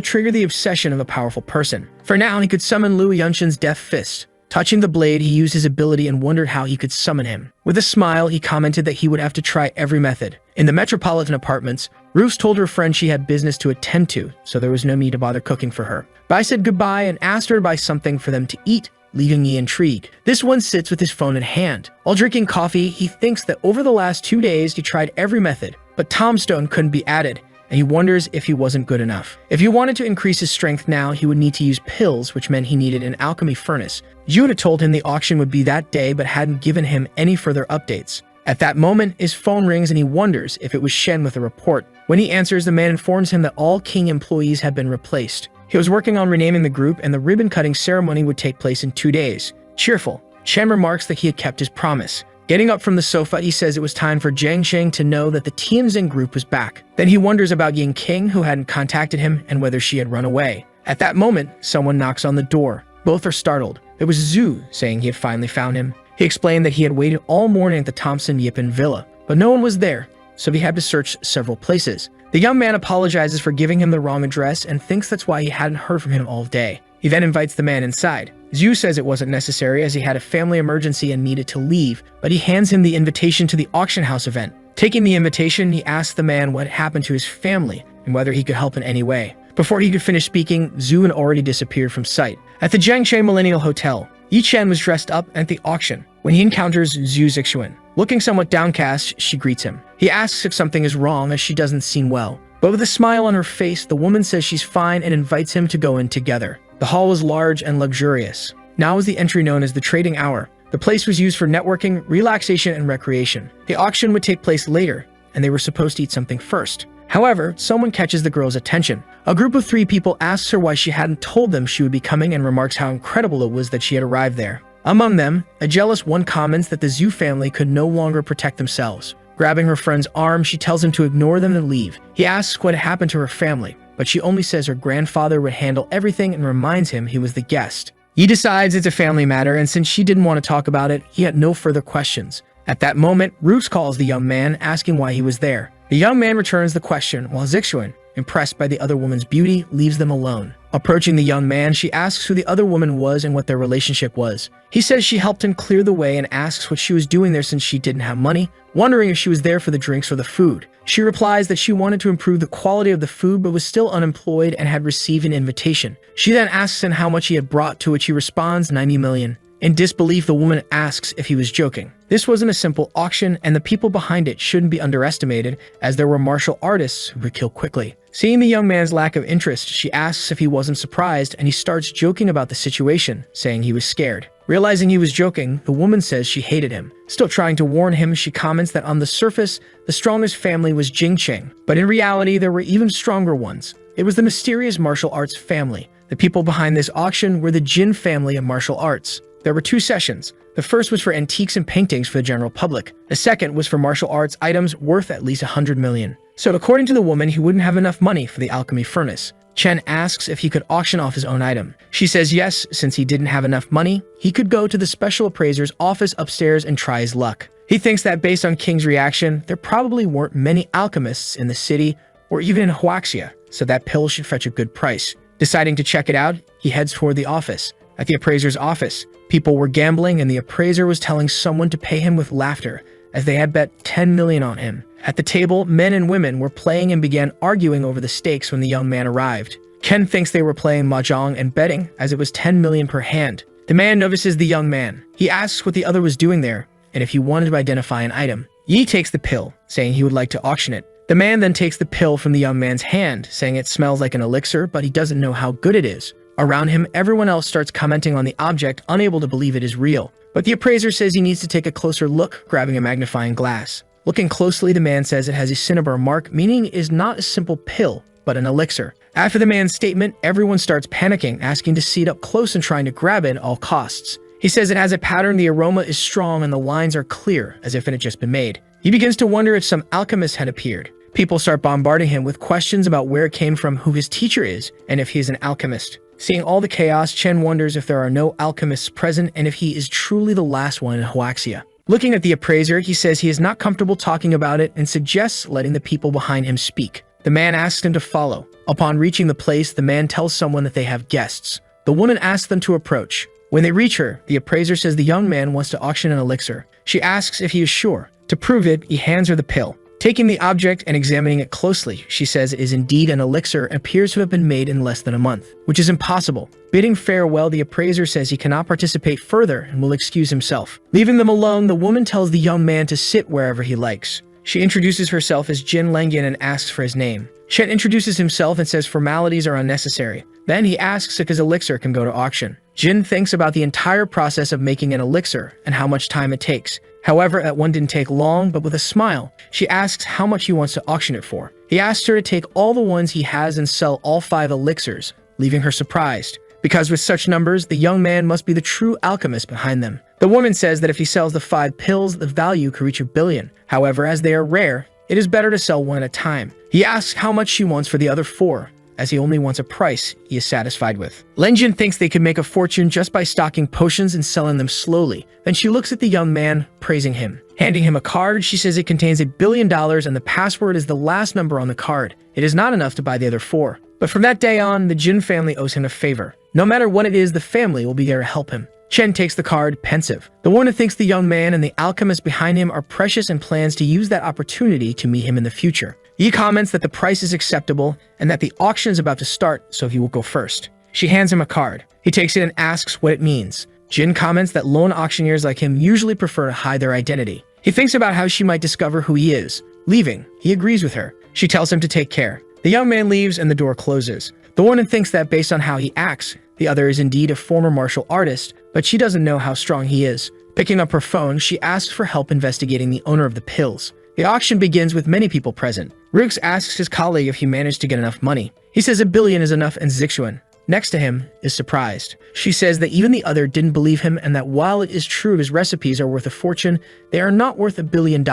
trigger the obsession of a powerful person. For now, he could summon Lu Yunshin's Death Fist. Touching the blade, he used his ability and wondered how he could summon him. With a smile, he commented that he would have to try every method. In the metropolitan apartments, Roos told her friend she had business to attend to, so there was no need to bother cooking for her. Bai said goodbye and asked her to buy something for them to eat, leaving Yi intrigued. This one sits with his phone in hand. While drinking coffee, he thinks that over the last 2 days he tried every method, but Tombstone couldn't be added, and he wonders if he wasn't good enough. If he wanted to increase his strength now, he would need to use pills, which meant he needed an alchemy furnace. June had told him the auction would be that day, but hadn't given him any further updates. At that moment, his phone rings and he wonders if it was Shen with a report. When he answers, the man informs him that all King employees have been replaced. He was working on renaming the group, and the ribbon-cutting ceremony would take place in 2 days. Cheerful, Shen remarks that he had kept his promise. Getting up from the sofa, he says it was time for Jiang Sheng to know that the Tianzing group was back. Then he wonders about Ying King, who hadn't contacted him, and whether she had run away. At that moment, someone knocks on the door. Both are startled. It was Zhu, saying he had finally found him. He explained that he had waited all morning at the Thompson Yippen villa, but no one was there, so he had to search several places. The young man apologizes for giving him the wrong address and thinks that's why he hadn't heard from him all day. He then invites the man inside. Zhu says it wasn't necessary as he had a family emergency and needed to leave, but he hands him the invitation to the auction house event. Taking the invitation, he asks the man what happened to his family and whether he could help in any way. Before he could finish speaking, Zhu had already disappeared from sight. At the Jiangshe Millennial Hotel, Yi Chen was dressed up at the auction when he encounters Zhu Zixuan. Looking somewhat downcast, she greets him. He asks if something is wrong as she doesn't seem well. But with a smile on her face, the woman says she's fine and invites him to go in together. The hall was large and luxurious. Now is the entry known as the Trading Hour. The place was used for networking, relaxation, and recreation. The auction would take place later, and they were supposed to eat something first. However, someone catches the girl's attention. A group of 3 people asks her why she hadn't told them she would be coming and remarks how incredible it was that she had arrived there. Among them, a jealous one comments that the Zhu family could no longer protect themselves. Grabbing her friend's arm, she tells him to ignore them and leave. He asks what happened to her family, but she only says her grandfather would handle everything and reminds him he was the guest. He decides it's a family matter, and since she didn't want to talk about it, he had no further questions. At that moment, Roos calls the young man, asking why he was there. The young man returns the question, while Zixuan, impressed by the other woman's beauty, leaves them alone. Approaching the young man, she asks who the other woman was and what their relationship was. He says she helped him clear the way and asks what she was doing there since she didn't have money, wondering if she was there for the drinks or the food. She replies that she wanted to improve the quality of the food but was still unemployed and had received an invitation. She then asks him how much he had brought, to which he responds 90 million. In disbelief, the woman asks if he was joking. This wasn't a simple auction, and the people behind it shouldn't be underestimated, as there were martial artists who would kill quickly. Seeing the young man's lack of interest, she asks if he wasn't surprised, and he starts joking about the situation, saying he was scared. Realizing he was joking, the woman says she hated him. Still trying to warn him, she comments that on the surface, the strongest family was Jingcheng, but in reality, there were even stronger ones. It was the mysterious martial arts family. The people behind this auction were the Jin family of martial arts. There were 2 sessions. The first was for antiques and paintings for the general public. The second was for martial arts items worth at least 100 million. So according to the woman, he wouldn't have enough money for the alchemy furnace. Chen asks if he could auction off his own item. She says yes, since he didn't have enough money, he could go to the special appraiser's office upstairs and try his luck. He thinks that based on King's reaction, there probably weren't many alchemists in the city or even in Huaxia, so that pill should fetch a good price. Deciding to check it out, he heads toward the office. At the appraiser's office, people were gambling and the appraiser was telling someone to pay him with laughter, as they had bet 10 million on him. At the table, men and women were playing and began arguing over the stakes when the young man arrived. Ken thinks they were playing mahjong and betting, as it was 10 million per hand. The man notices the young man. He asks what the other was doing there, and if he wanted to identify an item. Yi takes the pill, saying he would like to auction it. The man then takes the pill from the young man's hand, saying it smells like an elixir, but he doesn't know how good it is. Around him, everyone else starts commenting on the object, unable to believe it is real. But the appraiser says he needs to take a closer look, grabbing a magnifying glass. Looking closely, the man says it has a cinnabar mark, meaning it is not a simple pill, but an elixir. After the man's statement, everyone starts panicking, asking to see it up close and trying to grab it at all costs. He says it has a pattern, the aroma is strong, and the lines are clear, as if it had just been made. He begins to wonder if some alchemist had appeared. People start bombarding him with questions about where it came from, who his teacher is, and if he is an alchemist. Seeing all the chaos, Chen wonders if there are no alchemists present and if he is truly the last one in Huaxia. Looking at the appraiser, he says he is not comfortable talking about it and suggests letting the people behind him speak. The man asks him to follow. Upon reaching the place, the man tells someone that they have guests. The woman asks them to approach. When they reach her, the appraiser says the young man wants to auction an elixir. She asks if he is sure. To prove it, he hands her the pill. Taking the object and examining it closely, she says it is indeed an elixir and appears to have been made in less than a month, which is impossible. Bidding farewell, the appraiser says he cannot participate further and will excuse himself. Leaving them alone, the woman tells the young man to sit wherever he likes. She introduces herself as Jin Langian and asks for his name. Shen introduces himself and says formalities are unnecessary. Then he asks if his elixir can go to auction. Jin thinks about the entire process of making an elixir and how much time it takes. However, that one didn't take long, but with a smile, she asks how much he wants to auction it for. He asks her to take all the ones he has and sell all 5 elixirs, leaving her surprised. Because with such numbers, the young man must be the true alchemist behind them. The woman says that if he sells the 5 pills, the value could reach $1 billion. However, as they are rare, it is better to sell one at a time. He asks how much she wants for the other 4, as he only wants a price he is satisfied with. Lenjin thinks they could make a fortune just by stocking potions and selling them slowly. Then she looks at the young man, praising him. Handing him a card, she says it contains $1 billion and the password is the last number on the card. It is not enough to buy the other 4. But from that day on, the Jin family owes him a favor. No matter what it is, the family will be there to help him. Chen takes the card, pensive. The woman thinks the young man and the alchemist behind him are precious and plans to use that opportunity to meet him in the future. Yi comments that the price is acceptable and that the auction is about to start, so he will go first. She hands him a card. He takes it and asks what it means. Jin comments that lone auctioneers like him usually prefer to hide their identity. He thinks about how she might discover who he is. Leaving, he agrees with her. She tells him to take care. The young man leaves and the door closes. The woman thinks that based on how he acts, the other is indeed a former martial artist, but she doesn't know how strong he is. Picking up her phone, she asks for help investigating the owner of the pills. The auction begins with many people present. Rix asks his colleague if he managed to get enough money. He says $1 billion is enough, and Zixuan, next to him, is surprised. She says that even the other didn't believe him and that while it is true his recipes are worth a fortune, they are not worth $1 billion.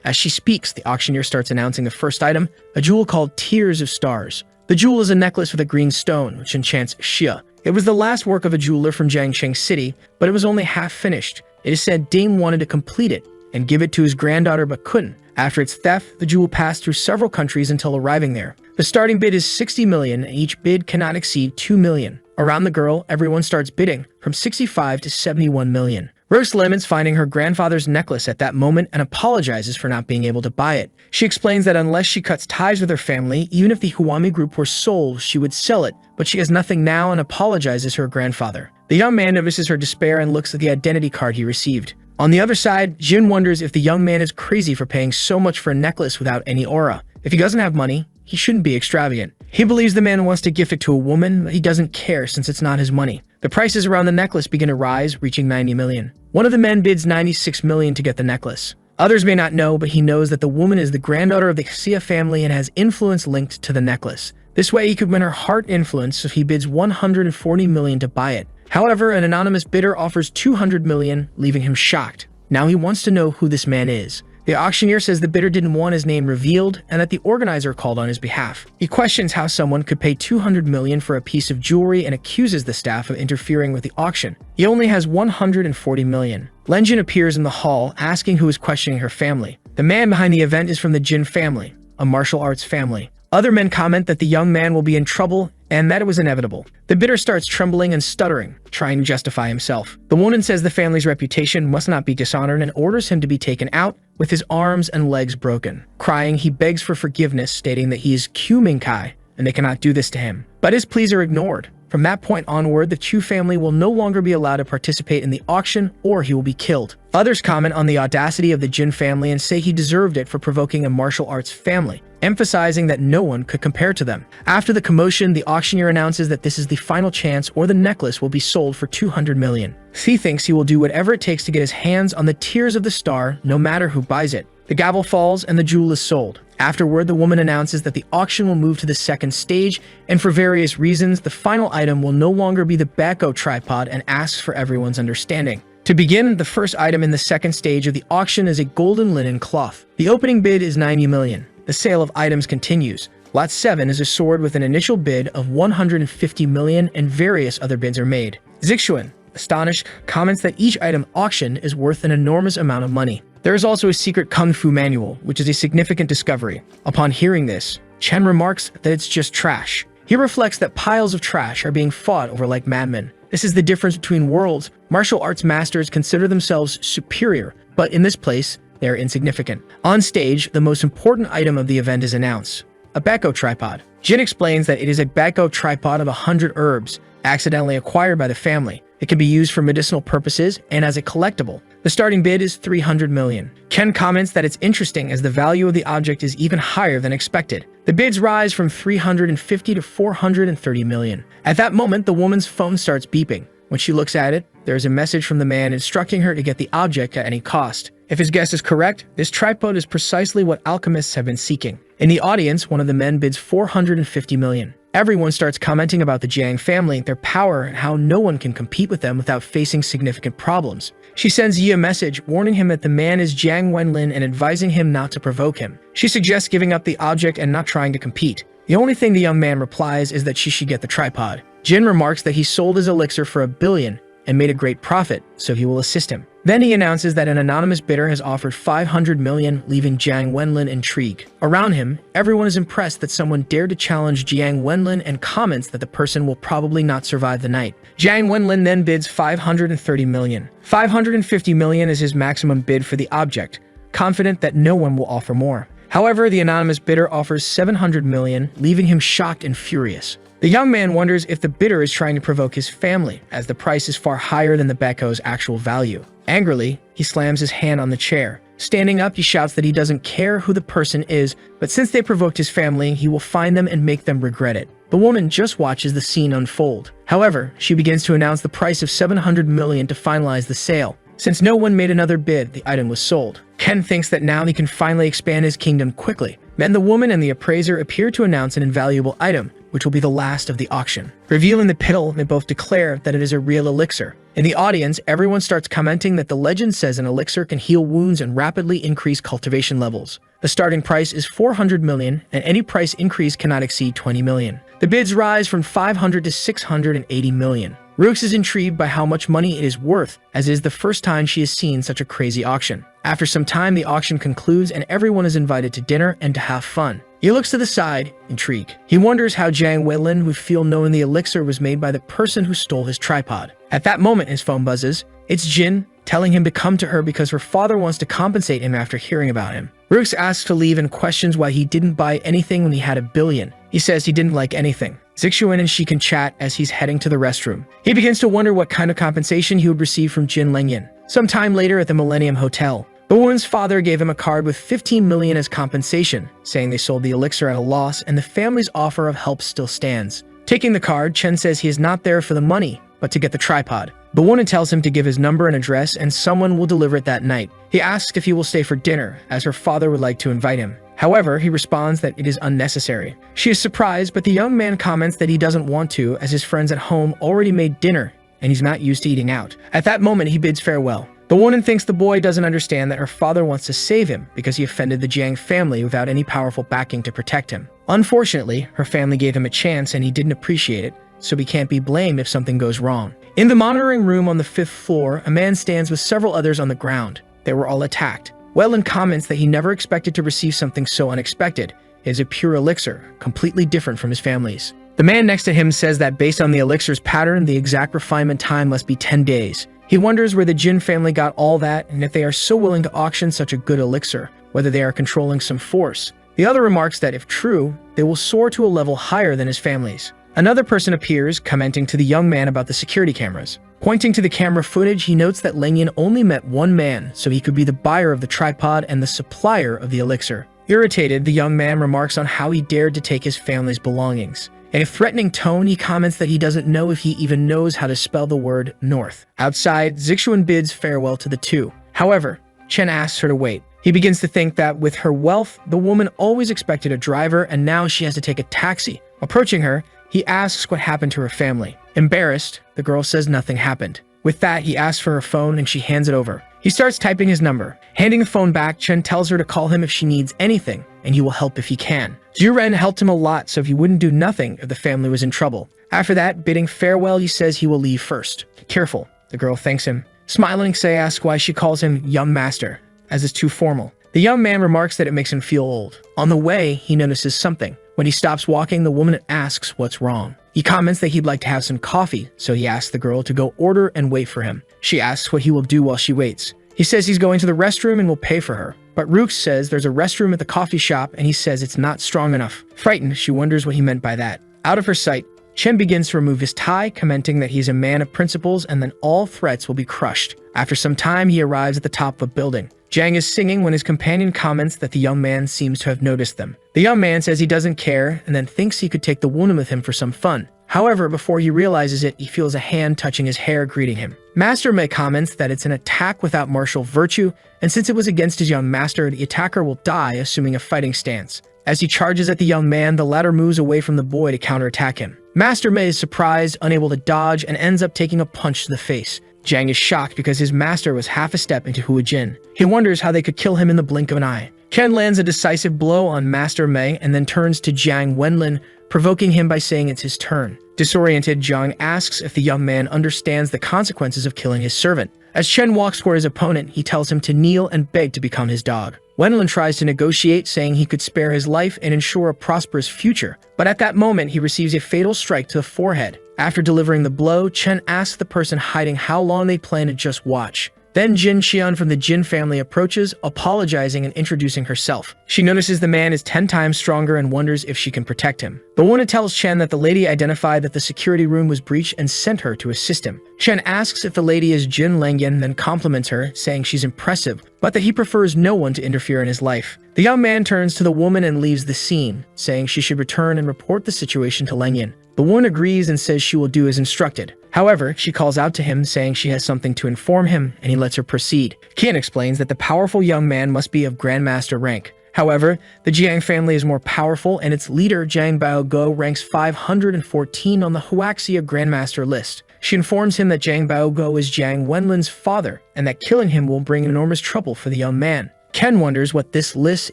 As she speaks, the auctioneer starts announcing the first item, a jewel called Tears of Stars. The jewel is a necklace with a green stone, which enchants Xia. It was the last work of a jeweler from Jiangsheng City, but it was only half finished. It is said Dame wanted to complete it and give it to his granddaughter but couldn't. After its theft, the jewel passed through several countries until arriving there. The starting bid is 60 million, and each bid cannot exceed 2 million. Around the girl, everyone starts bidding, from 65 to 71 million. Rose laments finding her grandfather's necklace at that moment and apologizes for not being able to buy it. She explains that unless she cuts ties with her family, even if the Huami group were sold, she would sell it, but she has nothing now and apologizes to her grandfather. The young man notices her despair and looks at the identity card he received. On the other side, Jin wonders if the young man is crazy for paying so much for a necklace without any aura. If he doesn't have money, he shouldn't be extravagant. He believes the man wants to gift it to a woman, but he doesn't care since it's not his money. The prices around the necklace begin to rise, reaching 90 million. One of the men bids 96 million to get the necklace. Others may not know, but he knows that the woman is the granddaughter of the Xia family and has influence linked to the necklace. This way he could win her heart influence if he bids 140 million to buy it. However, an anonymous bidder offers 200 million, leaving him shocked. Now he wants to know who this man is. The auctioneer says the bidder didn't want his name revealed and that the organizer called on his behalf. He questions how someone could pay 200 million for a piece of jewelry and accuses the staff of interfering with the auction. He only has 140 million. Lenjin appears in the hall, asking who is questioning her family. The man behind the event is from the Jin family, a martial arts family. Other men comment that the young man will be in trouble and that it was inevitable. The bidder starts trembling and stuttering, trying to justify himself. The woman says the family's reputation must not be dishonored and orders him to be taken out with his arms and legs broken. Crying, he begs for forgiveness, stating that he is Q Mingkai and they cannot do this to him. But his pleas are ignored. From that point onward, the Chu family will no longer be allowed to participate in the auction or he will be killed. Others comment on the audacity of the Jin family and say he deserved it for provoking a martial arts family, emphasizing that no one could compare to them. After the commotion, the auctioneer announces that this is the final chance or the necklace will be sold for 200 million. He thinks he will do whatever it takes to get his hands on the Tears of the Star, no matter who buys it. The gavel falls and the jewel is sold. Afterward, the woman announces that the auction will move to the second stage, and for various reasons, the final item will no longer be the Bako tripod and asks for everyone's understanding. To begin, the first item in the second stage of the auction is a golden linen cloth. The opening bid is 90 million. The sale of items continues. Lot 7 is a sword with an initial bid of 150 million and various other bids are made. Zixuan, astonished, comments that each item auctioned is worth an enormous amount of money. There is also a secret kung fu manual, which is a significant discovery. Upon hearing this, Chen remarks that it's just trash. He reflects that piles of trash are being fought over like madmen. This is the difference between worlds. Martial arts masters consider themselves superior, but in this place, they are insignificant. On stage, the most important item of the event is announced: a Beko tripod. Jin explains that it is a Beko tripod of 100 herbs, accidentally acquired by the family. It can be used for medicinal purposes and as a collectible. The starting bid is 300 million. Ken comments that it's interesting as the value of the object is even higher than expected. The bids rise from 350 to 430 million. At that moment, the woman's phone starts beeping. When she looks at it, there is a message from the man instructing her to get the object at any cost. If his guess is correct, this tripod is precisely what alchemists have been seeking. In the audience, one of the men bids 450 million. Everyone starts commenting about the Jiang family, their power, and how no one can compete with them without facing significant problems. She sends Yi a message warning him that the man is Jiang Wenlin and advising him not to provoke him. She suggests giving up the object and not trying to compete. The only thing the young man replies is that she should get the tripod. Jin remarks that he sold his elixir for 1 billion and made a great profit, so he will assist him. Then he announces that an anonymous bidder has offered 500 million, leaving Jiang Wenlin intrigued. Around him, everyone is impressed that someone dared to challenge Jiang Wenlin and comments that the person will probably not survive the night. Jiang Wenlin then bids 530 million. 550 million is his maximum bid for the object, confident that no one will offer more. However, the anonymous bidder offers 700 million, leaving him shocked and furious. The young man wonders if the bidder is trying to provoke his family, as the price is far higher than the Beko's actual value. Angrily, he slams his hand on the chair. Standing up, he shouts that he doesn't care who the person is, but since they provoked his family, he will find them and make them regret it. The woman just watches the scene unfold. However, she begins to announce the price of 700 million to finalize the sale. Since no one made another bid, the item was sold. Ken thinks that now he can finally expand his kingdom quickly. Then the woman and the appraiser appear to announce an invaluable item, which will be the last of the auction. Revealing the pill, they both declare that it is a real elixir. In the audience, everyone starts commenting that the legend says an elixir can heal wounds and rapidly increase cultivation levels. The starting price is 400 million, and any price increase cannot exceed 20 million. The bids rise from 500 to 680 million. Rooks is intrigued by how much money it is worth, as it is the first time she has seen such a crazy auction. After some time, the auction concludes and everyone is invited to dinner and to have fun. He looks to the side, intrigued. He wonders how Jiang Weilin would feel knowing the elixir was made by the person who stole his tripod. At that moment, his phone buzzes. It's Jin, telling him to come to her because her father wants to compensate him after hearing about him. Rooks asks to leave and questions why he didn't buy anything when he had 1 billion. He says he didn't like anything. Zixuan and she can chat as he's heading to the restroom. He begins to wonder what kind of compensation he would receive from Jin Lengyan. Some time later at the Millennium Hotel, the woman's father gave him a card with 15 million as compensation, saying they sold the elixir at a loss and the family's offer of help still stands. Taking the card, Chen says he is not there for the money, but to get the tripod. The woman tells him to give his number and address and someone will deliver it that night. He asks if he will stay for dinner, as her father would like to invite him. However, he responds that it is unnecessary. She is surprised, but the young man comments that he doesn't want to, as his friends at home already made dinner, and he's not used to eating out. At that moment, he bids farewell. The woman thinks the boy doesn't understand that her father wants to save him because he offended the Jiang family without any powerful backing to protect him. Unfortunately, her family gave him a chance and he didn't appreciate it, so he can't be blamed if something goes wrong. In the monitoring room on the 5th floor, a man stands with several others on the ground. They were all attacked. Wellen comments that he never expected to receive something so unexpected. It is a pure elixir, completely different from his family's. The man next to him says that based on the elixir's pattern, the exact refinement time must be 10 days. He wonders where the Jin family got all that and if they are so willing to auction such a good elixir, whether they are controlling some force. The other remarks that if true, they will soar to a level higher than his family's. Another person appears, commenting to the young man about the security cameras. Pointing to the camera footage, he notes that Lengyan only met one man, so he could be the buyer of the tripod and the supplier of the elixir. Irritated, the young man remarks on how he dared to take his family's belongings. In a threatening tone, he comments that he doesn't know if he even knows how to spell the word north. Outside, Zixuan bids farewell to the two. However, Chen asks her to wait. He begins to think that with her wealth, the woman always expected a driver and now she has to take a taxi. Approaching her, he asks what happened to her family. Embarrassed, the girl says nothing happened. With that, he asks for her phone and she hands it over. He starts typing his number. Handing the phone back, Chen tells her to call him if she needs anything, and he will help if he can. Zhuren helped him a lot, so he wouldn't do nothing if the family was in trouble. After that, bidding farewell, he says he will leave first. Careful, the girl thanks him. Smiling, Sei asks why she calls him young master, as it's too formal. The young man remarks that it makes him feel old. On the way, he notices something. When he stops walking, the woman asks what's wrong. He comments that he'd like to have some coffee, so he asks the girl to go order and wait for him. She asks what he will do while she waits. He says he's going to the restroom and will pay for her. But Rook says there's a restroom at the coffee shop and he says it's not strong enough. Frightened, she wonders what he meant by that. Out of her sight, Chen begins to remove his tie, commenting that he's a man of principles and then all threats will be crushed. After some time, he arrives at the top of a building. Jiang is singing when his companion comments that the young man seems to have noticed them. The young man says he doesn't care and then thinks he could take the woman with him for some fun. However, before he realizes it, he feels a hand touching his hair, greeting him. Master Mei comments that it's an attack without martial virtue, and since it was against his young master, the attacker will die, assuming a fighting stance. As he charges at the young man, the latter moves away from the boy to counterattack him. Master Mei is surprised, unable to dodge, and ends up taking a punch to the face. Jiang is shocked because his master was half a step into Hua Jin. He wonders how they could kill him in the blink of an eye. Chen lands a decisive blow on Master Mei and then turns to Jiang Wenlin, provoking him by saying it's his turn. Disoriented, Jiang asks if the young man understands the consequences of killing his servant. As Chen walks toward his opponent, he tells him to kneel and beg to become his dog. Wenlin tries to negotiate, saying he could spare his life and ensure a prosperous future, but at that moment he receives a fatal strike to the forehead. After delivering the blow, Chen asks the person hiding how long they plan to just watch. Then Jin Qian from the Jin family approaches, apologizing and introducing herself. She notices the man is 10 times stronger and wonders if she can protect him. The woman tells Chen that the lady identified that the security room was breached and sent her to assist him. Chen asks if the lady is Jin Langyan, then compliments her, saying she's impressive, but that he prefers no one to interfere in his life. The young man turns to the woman and leaves the scene, saying she should return and report the situation to Langyan. The woman agrees and says she will do as instructed. However, she calls out to him, saying she has something to inform him, and he lets her proceed. Qian explains that the powerful young man must be of Grandmaster rank. However, the Jiang family is more powerful, and its leader, Jiang Baogo, ranks 514 on the Huaxia Grandmaster list. She informs him that Jiang Baogo is Jiang Wenlin's father, and that killing him will bring enormous trouble for the young man. Ken wonders what this list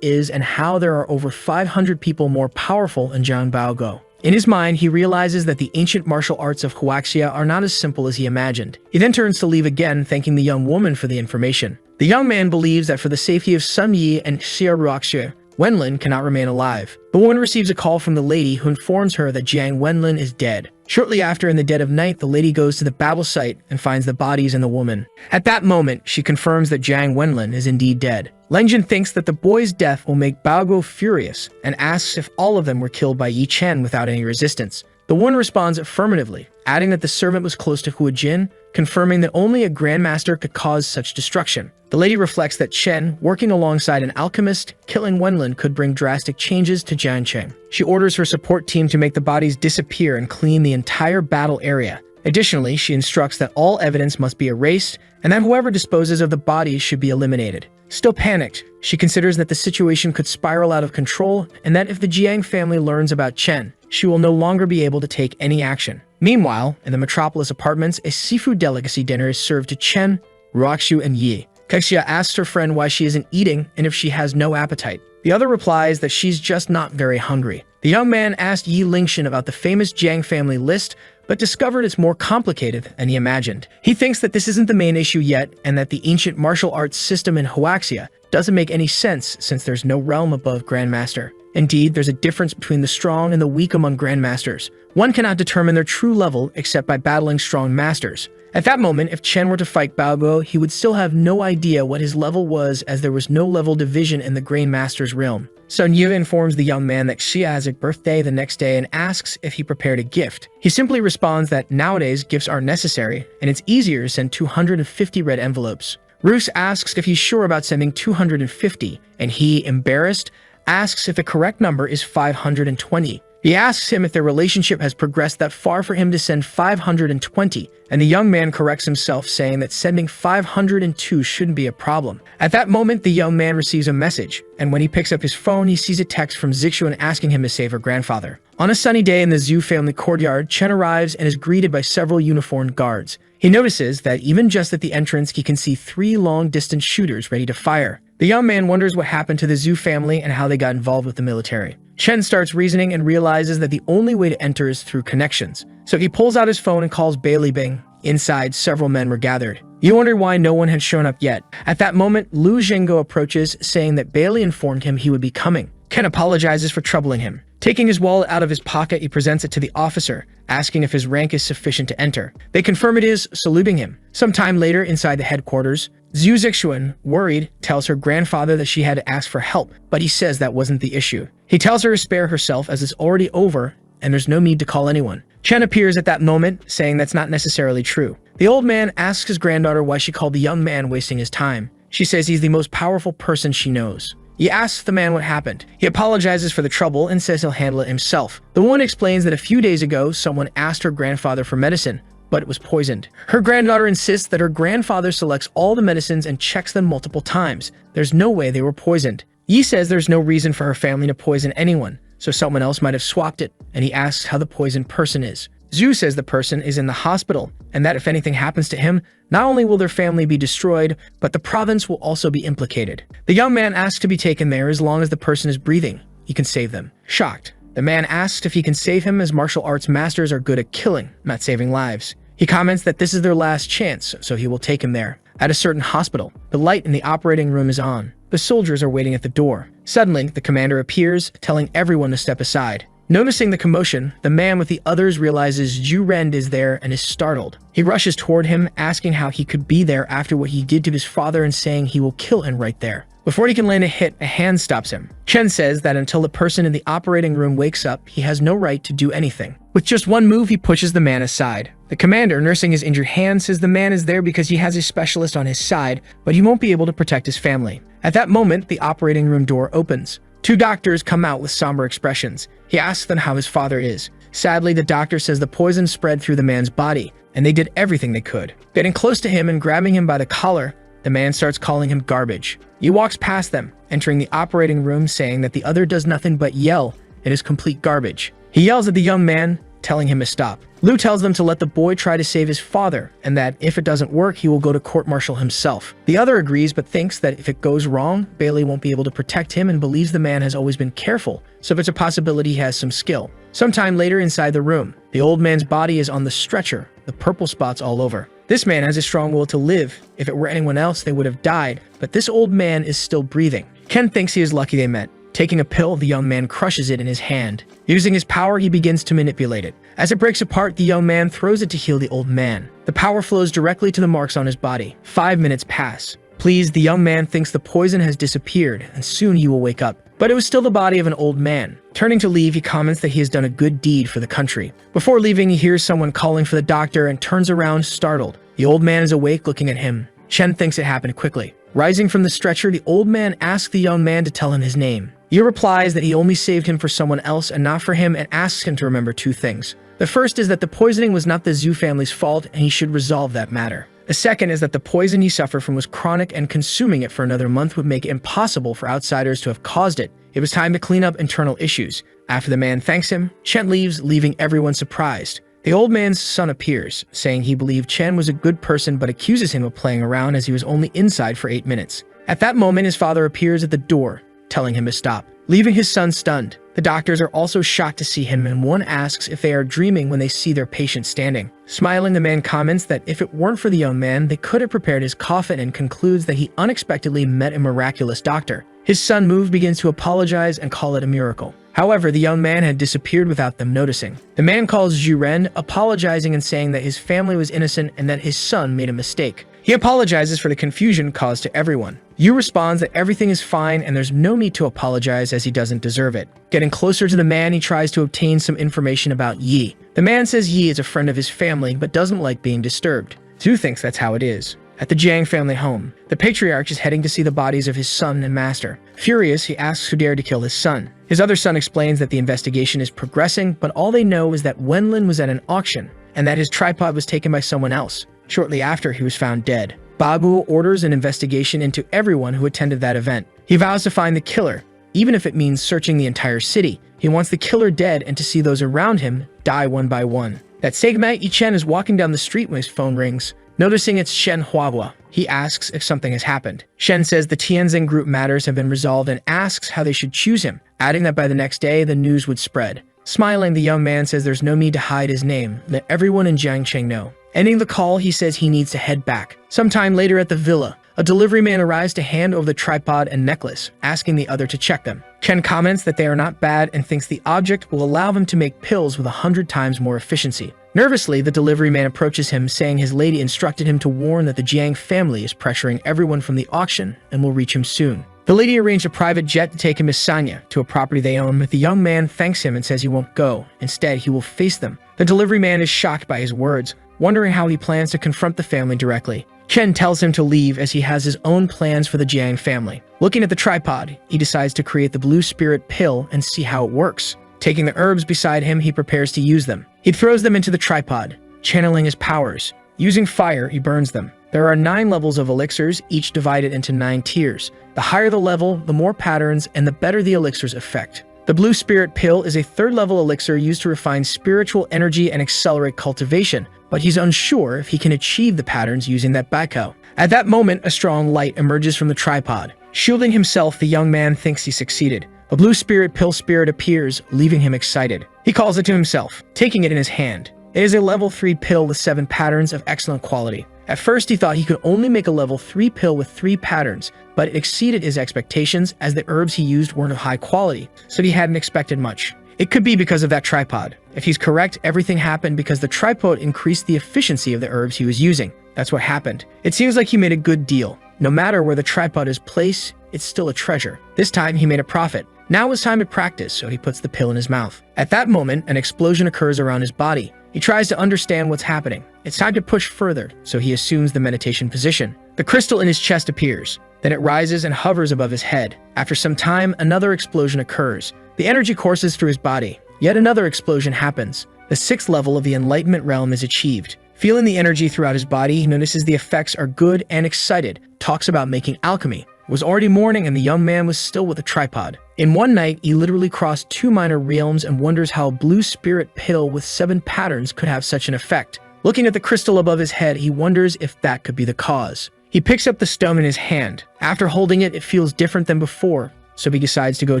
is and how there are over 500 people more powerful than Jiang Baogo. In his mind, he realizes that the ancient martial arts of Huaxia are not as simple as he imagined. He then turns to leave again, thanking the young woman for the information. The young man believes that for the safety of Sun Yi and Xia Ruoxia, Wenlin cannot remain alive. The woman receives a call from the lady, who informs her that Jiang Wenlin is dead. Shortly after, in the dead of night, the lady goes to the battle site and finds the bodies and the woman. At that moment, she confirms that Jiang Wenlin is indeed dead. Lengjin thinks that the boy's death will make Baogo furious and asks if all of them were killed by Yi Chen without any resistance. The woman responds affirmatively, adding that the servant was close to Hua Jin, confirming that only a grandmaster could cause such destruction. The lady reflects that Chen, working alongside an alchemist, killing Wenlin could bring drastic changes to Jiancheng. She orders her support team to make the bodies disappear and clean the entire battle area. Additionally, she instructs that all evidence must be erased and that whoever disposes of the bodies should be eliminated. Still panicked, she considers that the situation could spiral out of control and that if the Jiang family learns about Chen, she will no longer be able to take any action. Meanwhile, in the Metropolis apartments, a seafood delicacy dinner is served to Chen, Ruoxu, and Yi. Kexia asks her friend why she isn't eating and if she has no appetite. The other replies that she's just not very hungry. The young man asked Yi Lingshan about the famous Jiang family list, but discovered it's more complicated than he imagined. He thinks that this isn't the main issue yet, and that the ancient martial arts system in Huaxia doesn't make any sense since there's no realm above Grandmaster. Indeed, there's a difference between the strong and the weak among Grandmasters. One cannot determine their true level except by battling strong masters. At that moment, if Chen were to fight Baogo, he would still have no idea what his level was, as there was no level division in the Grandmaster's realm. Sun Yu informs the young man that Xia has a birthday the next day and asks if he prepared a gift. He simply responds that nowadays gifts aren't necessary, and it's easier to send 250 red envelopes. Roos asks if he's sure about sending 250, and he, embarrassed, asks if the correct number is 520. He asks him if their relationship has progressed that far for him to send 520, and the young man corrects himself, saying that sending 502 shouldn't be a problem. At that moment, the young man receives a message, and when he picks up his phone, he sees a text from Zixuan asking him to save her grandfather. On a sunny day in the Zhu family courtyard, Chen arrives and is greeted by several uniformed guards. He notices that even just at the entrance, he can see 3 long-distance shooters ready to fire. The young man wonders what happened to the Zhu family and how they got involved with the military. Chen starts reasoning and realizes that the only way to enter is through connections. So he pulls out his phone and calls Bailey Bing. Inside, several men were gathered. You wonder why no one had shown up yet. At that moment, Lu Zhengo approaches, saying that Bailey informed him he would be coming. Ken apologizes for troubling him, Taking his wallet out of his pocket, he presents it to the officer, asking if his rank is sufficient to enter. They confirm it is, saluting him. Sometime later, inside the headquarters, Zhu Zixuan, worried, tells her grandfather that she had to ask for help, but he says that wasn't the issue. He tells her to spare herself as it's already over and there's no need to call anyone. Chen appears at that moment, saying that's not necessarily true. The old man asks his granddaughter why she called the young man wasting his time. She says he's the most powerful person she knows. He asks the man what happened. He apologizes for the trouble and says he'll handle it himself. The woman explains that a few days ago, someone asked her grandfather for medicine, but it was poisoned. Her granddaughter insists that her grandfather selects all the medicines and checks them multiple times. There's no way they were poisoned. Yi says there's no reason for her family to poison anyone, so someone else might have swapped it, and he asks how the poisoned person is. Zhu says the person is in the hospital, and that if anything happens to him, not only will their family be destroyed, but the province will also be implicated. The young man asks to be taken there as long as the person is breathing. He can save them. Shocked, the man asks if he can save him as martial arts masters are good at killing, not saving lives. He comments that this is their last chance, so he will take him there. At a certain hospital, the light in the operating room is on. The soldiers are waiting at the door. Suddenly, the commander appears, telling everyone to step aside. Noticing the commotion, the man with the others realizes Zhu Ren is there and is startled. He rushes toward him, asking how he could be there after what he did to his father and saying he will kill him right there. Before he can land a hit, a hand stops him. Chen says that until the person in the operating room wakes up, he has no right to do anything. With just one move, he pushes the man aside. The commander, nursing his injured hand, says the man is there because he has a specialist on his side, but he won't be able to protect his family. At that moment, the operating room door opens. Two doctors come out with somber expressions. He asks them how his father is. Sadly, the doctor says the poison spread through the man's body, and they did everything they could. Getting close to him and grabbing him by the collar, the man starts calling him garbage. He walks past them, entering the operating room saying that the other does nothing but yell. It is complete garbage. He yells at the young man, telling him to stop. Liu tells them to let the boy try to save his father, and that if it doesn't work, he will go to court-martial himself. The other agrees, but thinks that if it goes wrong, Bailey won't be able to protect him and believes the man has always been careful, so it's a possibility he has some skill. Sometime later inside the room, the old man's body is on the stretcher, the purple spots all over. This man has a strong will to live. If it were anyone else, they would have died, but this old man is still breathing. Ken thinks he is lucky they met. Taking a pill, the young man crushes it in his hand. Using his power, he begins to manipulate it. As it breaks apart, the young man throws it to heal the old man. The power flows directly to the marks on his body. 5 minutes pass. Pleased, the young man thinks the poison has disappeared, and soon he will wake up. But it was still the body of an old man. Turning to leave, he comments that he has done a good deed for the country. Before leaving, he hears someone calling for the doctor and turns around, startled. The old man is awake, looking at him. Chen thinks it happened quickly. Rising from the stretcher, the old man asks the young man to tell him his name. He replies that he only saved him for someone else and not for him, and asks him to remember 2 things. The first is that the poisoning was not the Zhu family's fault and he should resolve that matter. The second is that the poison he suffered from was chronic and consuming it for another month would make it impossible for outsiders to have caused it. It was time to clean up internal issues. After the man thanks him, Chen leaves, leaving everyone surprised. The old man's son appears, saying he believed Chen was a good person but accuses him of playing around as he was only inside for 8 minutes. At that moment, his father appears at the door, telling him to stop, leaving his son stunned. The doctors are also shocked to see him, and one asks if they are dreaming when they see their patient standing. Smiling, the man comments that if it weren't for the young man, they could have prepared his coffin, and concludes that he unexpectedly met a miraculous doctor. His son, moved, begins to apologize and call it a miracle. However, the young man had disappeared without them noticing. The man calls Zhu Ren, apologizing and saying that his family was innocent and that his son made a mistake. He apologizes for the confusion caused to everyone. Yu responds that everything is fine and there's no need to apologize as he doesn't deserve it. Getting closer to the man, he tries to obtain some information about Yi. The man says Yi is a friend of his family but doesn't like being disturbed. Zhu thinks that's how it is. At the Jiang family home, the patriarch is heading to see the bodies of his son and master. Furious, he asks who dared to kill his son. His other son explains that the investigation is progressing, but all they know is that Wenlin was at an auction and that his tripod was taken by someone else. Shortly after, he was found dead. Babu orders an investigation into everyone who attended that event. He vows to find the killer, even if it means searching the entire city. He wants the killer dead and to see those around him die one by one. That same night, Yichen is walking down the street when his phone rings. Noticing it's Shen Huahua, he asks if something has happened. Shen says the Tianzing group matters have been resolved and asks how they should choose him, adding that by the next day, the news would spread. Smiling, the young man says there's no need to hide his name, let everyone in Jiangcheng know. Ending the call, he says he needs to head back. Sometime later at the villa, A delivery man arrives to hand over the tripod and necklace, asking the other to check them. Chen comments that they are not bad and thinks the object will allow him to make pills with 100 times more efficiency. Nervously, the delivery man approaches him, saying his lady instructed him to warn that the Jiang family is pressuring everyone from the auction and will reach him soon. The lady arranged a private jet to take him to Sanya, to a property they own, but the young man thanks him and says he won't go. Instead, he will face them. The delivery man is shocked by his words, wondering how he plans to confront the family directly. Chen tells him to leave as he has his own plans for the Jiang family. Looking at the tripod, he decides to create the blue spirit pill and see how it works. Taking the herbs beside him, he prepares to use them. He throws them into the tripod, channeling his powers. Using fire, he burns them. There are 9 levels of elixirs, each divided into 9 tiers. The higher the level, the more patterns, and the better the elixir's effect. The blue spirit pill is a 3rd level elixir used to refine spiritual energy and accelerate cultivation, but he's unsure if he can achieve the patterns using that baiko. At that moment, a strong light emerges from the tripod. Shielding himself, the young man thinks he succeeded. A blue spirit pill spirit appears, leaving him excited. He calls it to himself, taking it in his hand. It is a level 3 pill with 7 patterns of excellent quality. At first, he thought he could only make a level 3 pill with 3 patterns, but it exceeded his expectations as the herbs he used weren't of high quality, so he hadn't expected much. It could be because of that tripod. If he's correct, everything happened because the tripod increased the efficiency of the herbs he was using. That's what happened. It seems like he made a good deal. No matter where the tripod is placed, it's still a treasure. This time, he made a profit. Now it's time to practice, so he puts the pill in his mouth. At that moment, an explosion occurs around his body. He tries to understand what's happening. It's time to push further, so he assumes the meditation position. The crystal in his chest appears. Then it rises and hovers above his head. After some time, another explosion occurs. The energy courses through his body. Yet another explosion happens. The 6th level of the enlightenment realm is achieved. Feeling the energy throughout his body, he notices the effects are good and excited. Talks about making alchemy. It was already morning and the young man was still with the tripod. In one night, he literally crossed 2 minor realms and wonders how a blue spirit pill with 7 patterns could have such an effect. Looking at the crystal above his head, he wonders if that could be the cause. He picks up the stone in his hand. After holding it, it feels different than before, so he decides to go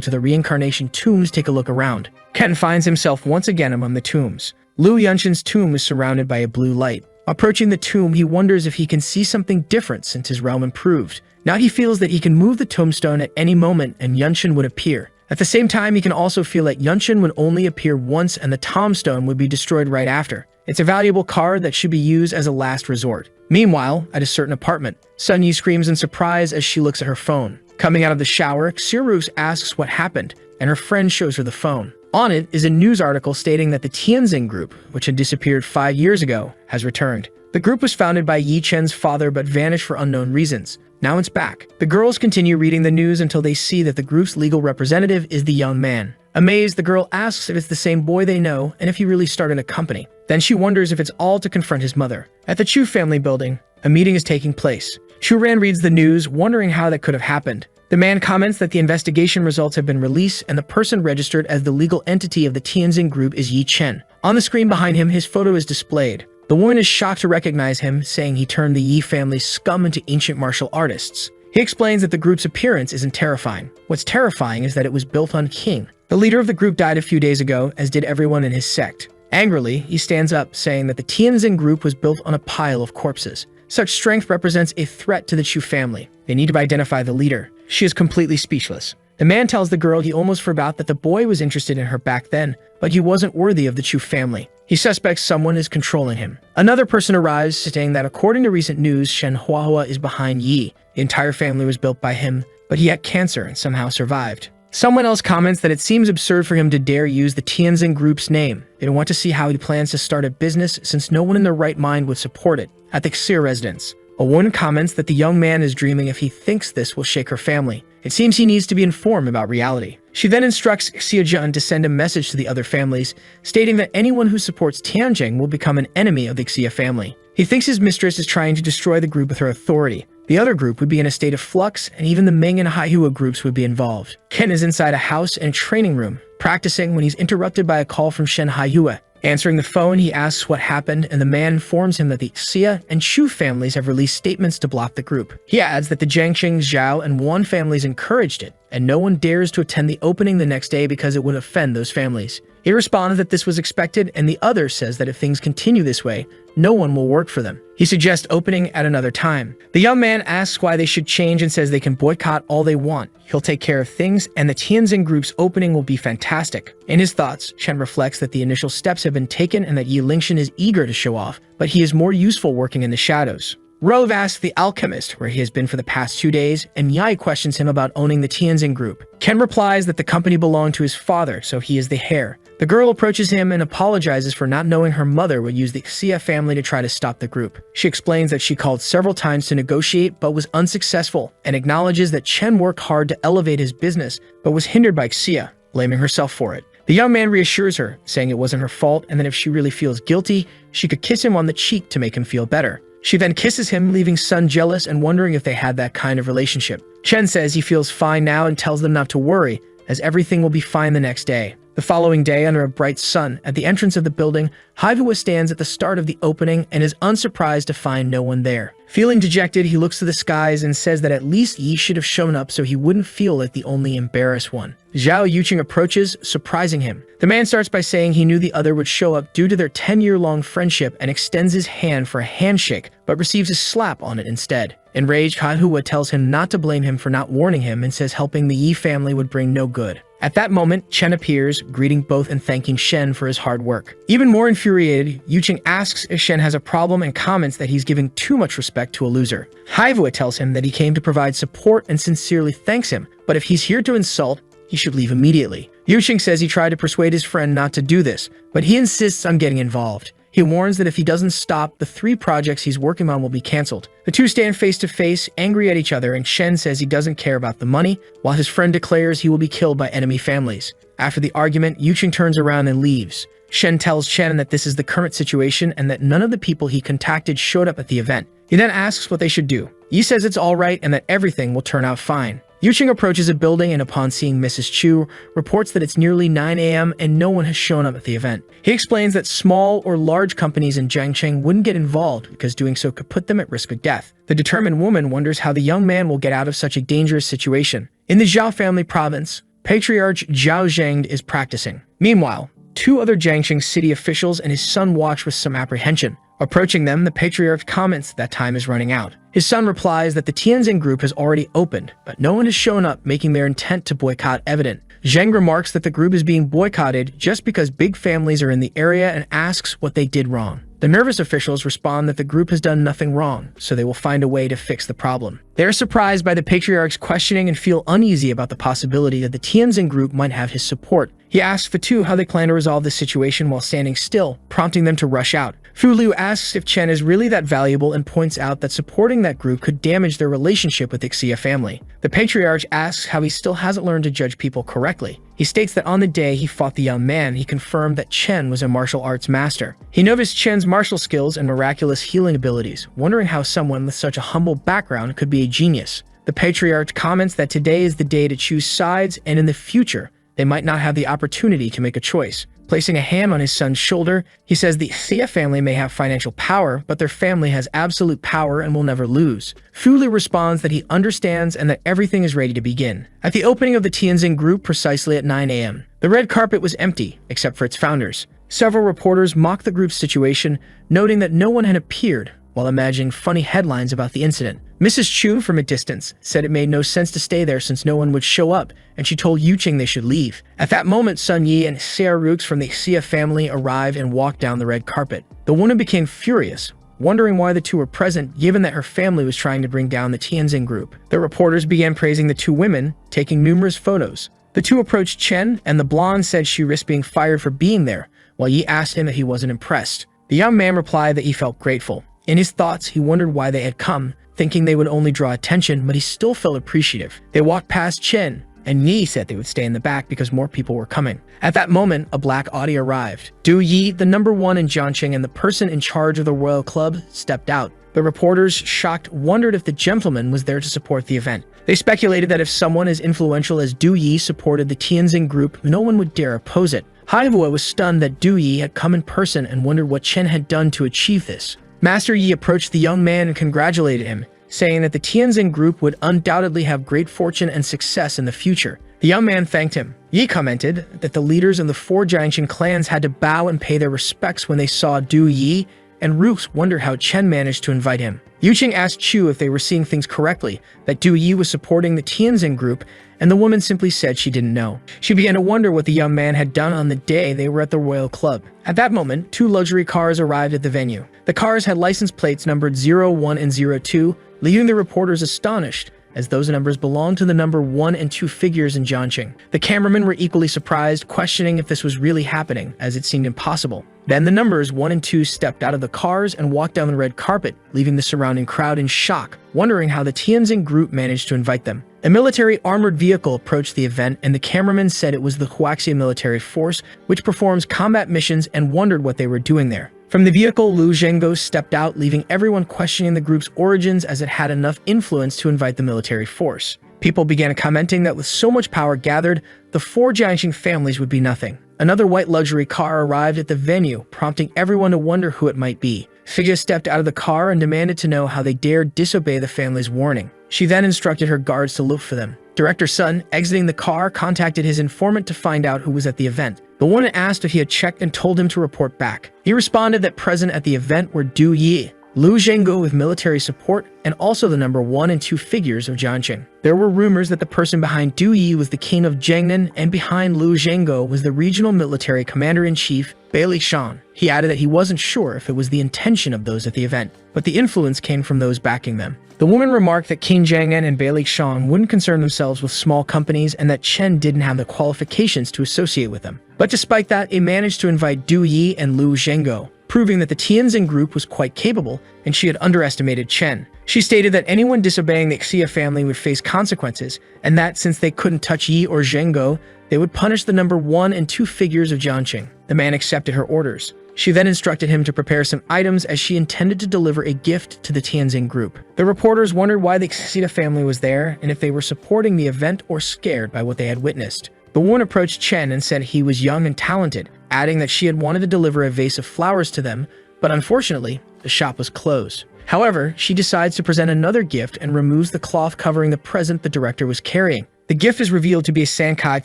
to the reincarnation tombs to take a look around. Ken finds himself once again among the tombs. Liu Yunshin's tomb is surrounded by a blue light. Approaching the tomb, he wonders if he can see something different since his realm improved. Now he feels that he can move the tombstone at any moment and Yunshin would appear. At the same time, he can also feel that Yunshin would only appear once and the tombstone would be destroyed right after. It's a valuable card that should be used as a last resort. Meanwhile, at a certain apartment, Sun Yi screams in surprise as she looks at her phone. Coming out of the shower, Xirus asks what happened, and her friend shows her the phone. On it is a news article stating that the Tianjin group, which had disappeared 5 years ago, has returned. The group was founded by Yi Chen's father but vanished for unknown reasons. Now it's back. The girls continue reading the news until they see that the group's legal representative is the young man. Amazed, the girl asks if it's the same boy they know and if he really started a company. Then she wonders if it's all to confront his mother. At the Chu family building, a meeting is taking place. Chu Ran reads the news, wondering how that could have happened. The man comments that the investigation results have been released and the person registered as the legal entity of the Tianjin group is Yi Chen. On the screen behind him, his photo is displayed. The woman is shocked to recognize him, saying he turned the Yi family's scum into ancient martial artists. He explains that the group's appearance isn't terrifying. What's terrifying is that it was built on Qing. The leader of the group died a few days ago, as did everyone in his sect. Angrily, he stands up, saying that the Tianjin group was built on a pile of corpses. Such strength represents a threat to the Chu family. They need to identify the leader. She is completely speechless. The man tells the girl he almost forgot that the boy was interested in her back then, but he wasn't worthy of the Chu family. He suspects someone is controlling him. Another person arrives, saying that according to recent news, Shen Huahua is behind Yi. The entire family was built by him, but he had cancer and somehow survived. Someone else comments that it seems absurd for him to dare use the Tianjin group's name. They want to see how he plans to start a business since no one in their right mind would support it. At the Xia residence, a woman comments that the young man is dreaming if he thinks this will shake her family. It seems he needs to be informed about reality. She then instructs Xiajun to send a message to the other families, stating that anyone who supports Tianjin will become an enemy of the Xia family. He thinks his mistress is trying to destroy the group with her authority. The other group would be in a state of flux, and even the Ming and Haihua groups would be involved. Ken is inside a house and training room, practicing when he's interrupted by a call from Shen Haihua. Answering the phone, he asks what happened, and the man informs him that the Xia and Chu families have released statements to block the group. He adds that the Jiangxing, Zhao, and Wan families encouraged it, and no one dares to attend the opening the next day because it would offend those families. He responds that this was expected, and the other says that if things continue this way, no one will work for them. He suggests opening at another time. The young man asks why they should change and says they can boycott all they want. He'll take care of things, and the Tianjin group's opening will be fantastic. In his thoughts, Chen reflects that the initial steps have been taken and that Yi Lingshan is eager to show off, but he is more useful working in the shadows. Rove asks the alchemist where he has been for the past 2 days, and Yai questions him about owning the Tianjin group. Ken replies that the company belonged to his father, so he is the heir. The girl approaches him and apologizes for not knowing her mother would use the Xia family to try to stop the group. She explains that she called several times to negotiate but was unsuccessful, and acknowledges that Chen worked hard to elevate his business but was hindered by Xia, blaming herself for it. The young man reassures her, saying it wasn't her fault and that if she really feels guilty, she could kiss him on the cheek to make him feel better. She then kisses him, leaving Sun jealous and wondering if they had that kind of relationship. Chen says he feels fine now and tells them not to worry, as everything will be fine the next day. The following day, under a bright sun, at the entrance of the building, Haivua stands at the start of the opening and is unsurprised to find no one there. Feeling dejected, he looks to the skies and says that at least Yi should have shown up so he wouldn't feel like the only embarrassed one. Zhao Yuqing approaches, surprising him. The man starts by saying he knew the other would show up due to their 10-year-long friendship and extends his hand for a handshake, but receives a slap on it instead. Enraged, Haihua tells him not to blame him for not warning him and says helping the Yi family would bring no good. At that moment, Chen appears, greeting both and thanking Shen for his hard work. Even more infuriated, Yuqing asks if Shen has a problem and comments that he's giving too much respect to a loser. Haivua tells him that he came to provide support and sincerely thanks him, but if he's here to insult, he should leave immediately. Yuqing says he tried to persuade his friend not to do this, but he insists on getting involved. He warns that if he doesn't stop, the 3 projects he's working on will be cancelled. The two stand face to face, angry at each other, and Shen says he doesn't care about the money, while his friend declares he will be killed by enemy families. After the argument, Yuqing turns around and leaves. Shen tells Chen that this is the current situation and that none of the people he contacted showed up at the event. He then asks what they should do. Yi says it's alright and that everything will turn out fine. Yuqing approaches a building and upon seeing Mrs. Chu, reports that it's nearly 9 a.m. and no one has shown up at the event. He explains that small or large companies in Jiangcheng wouldn't get involved because doing so could put them at risk of death. The determined woman wonders how the young man will get out of such a dangerous situation. In the Zhao family province, Patriarch Zhao Zhengde is practicing. Meanwhile, 2 other Jiangcheng city officials and his son watch with some apprehension. Approaching them, the Patriarch comments that time is running out. His son replies that the Tianjin group has already opened, but no one has shown up, making their intent to boycott evident. Zheng remarks that the group is being boycotted just because big families are in the area and asks what they did wrong. The nervous officials respond that the group has done nothing wrong, so they will find a way to fix the problem. They are surprised by the Patriarch's questioning and feel uneasy about the possibility that the Tianjin group might have his support. He asks the 2 how they plan to resolve this situation while standing still, prompting them to rush out. Fu Liu asks if Chen is really that valuable and points out that supporting that group could damage their relationship with the Xia family. The Patriarch asks how he still hasn't learned to judge people correctly. He states that on the day he fought the young man, he confirmed that Chen was a martial arts master. He noticed Chen's martial skills and miraculous healing abilities, wondering how someone with such a humble background could be a genius. The Patriarch comments that today is the day to choose sides, and in the future, they might not have the opportunity to make a choice. Placing a hand on his son's shoulder, he says the Xia family may have financial power, but their family has absolute power and will never lose. Fu Liu responds that he understands and that everything is ready to begin. At the opening of the Tianjin group precisely at 9 a.m., the red carpet was empty, except for its founders. Several reporters mocked the group's situation, noting that no one had appeared, while imagining funny headlines about the incident. Mrs. Chu, from a distance, said it made no sense to stay there since no one would show up, and she told Yuqing they should leave. At that moment, Sun Yi and Xia Rux from the Xia family arrived and walked down the red carpet. The woman became furious, wondering why the 2 were present given that her family was trying to bring down the Tianjin group. The reporters began praising the 2 women, taking numerous photos. The 2 approached Chen, and the blonde said she risked being fired for being there, while Yi asked him that he wasn't impressed. The young man replied that he felt grateful. In his thoughts, he wondered why they had come, thinking they would only draw attention, but he still felt appreciative. They walked past Chen, and Yi said they would stay in the back because more people were coming. At that moment, a black Audi arrived. Du Yi, the #1 in Jiangcheng and the person in charge of the royal club, stepped out. The reporters, shocked, wondered if the gentleman was there to support the event. They speculated that if someone as influential as Du Yi supported the Tianjin group, no one would dare oppose it. Haivua was stunned that Du Yi had come in person and wondered what Chen had done to achieve this. Master Yi approached the young man and congratulated him, saying that the Tianjin group would undoubtedly have great fortune and success in the future. The young man thanked him. Yi commented that the leaders of the 4 Jiangxing clans had to bow and pay their respects when they saw Du Yi, and Roos wondered how Chen managed to invite him. Yuqing asked Chu if they were seeing things correctly, that Du Yi was supporting the Tianjin group, and the woman simply said she didn't know. She began to wonder what the young man had done on the day they were at the Royal Club. At that moment, 2 luxury cars arrived at the venue. The cars had license plates numbered 01 and 02, leaving the reporters astonished, as those numbers belonged to the number 1 and 2 figures in Jiangxing. The cameramen were equally surprised, questioning if this was really happening, as it seemed impossible. Then the numbers 1 and 2 stepped out of the cars and walked down the red carpet, leaving the surrounding crowd in shock, wondering how the Tianjin group managed to invite them. A military armored vehicle approached the event, and the cameraman said it was the Huaxia military force, which performs combat missions, and wondered what they were doing there. From the vehicle, Lu Zhengo stepped out, leaving everyone questioning the group's origins, as it had enough influence to invite the military force. People began commenting that with so much power gathered, the 4 Jiangxing families would be nothing. Another white luxury car arrived at the venue, prompting everyone to wonder who it might be. Figya stepped out of the car and demanded to know how they dared disobey the family's warning. She then instructed her guards to look for them. Director Sun, exiting the car, contacted his informant to find out who was at the event. The woman asked if he had checked and told him to report back. He responded that present at the event were Du Yi, Lu Zhengo with military support, and also the number 1 and 2 figures of Jiangxing. There were rumors that the person behind Du Yi was the king of Jiangnan, and behind Lu Zhengo was the regional military commander-in-chief, Bailey Shan. He added that he wasn't sure if it was the intention of those at the event, but the influence came from those backing them. The woman remarked that King Jiangnan and Bailey Shan wouldn't concern themselves with small companies, and that Chen didn't have the qualifications to associate with them. But despite that, they managed to invite Du Yi and Lu Zhengo, proving that the Tianjin group was quite capable, and she had underestimated Chen. She stated that anyone disobeying the Xia family would face consequences, and that since they couldn't touch Yi or Zhengo, they would punish the number 1 and 2 figures of Jiangxing. The man accepted her orders. She then instructed him to prepare some items, as she intended to deliver a gift to the Tianjin group. The reporters wondered why the Xia family was there, and if they were supporting the event or scared by what they had witnessed. The woman approached Chen and said he was young and talented, adding that she had wanted to deliver a vase of flowers to them, but unfortunately, the shop was closed. However, she decides to present another gift and removes the cloth covering the present the director was carrying. The gift is revealed to be a Sankai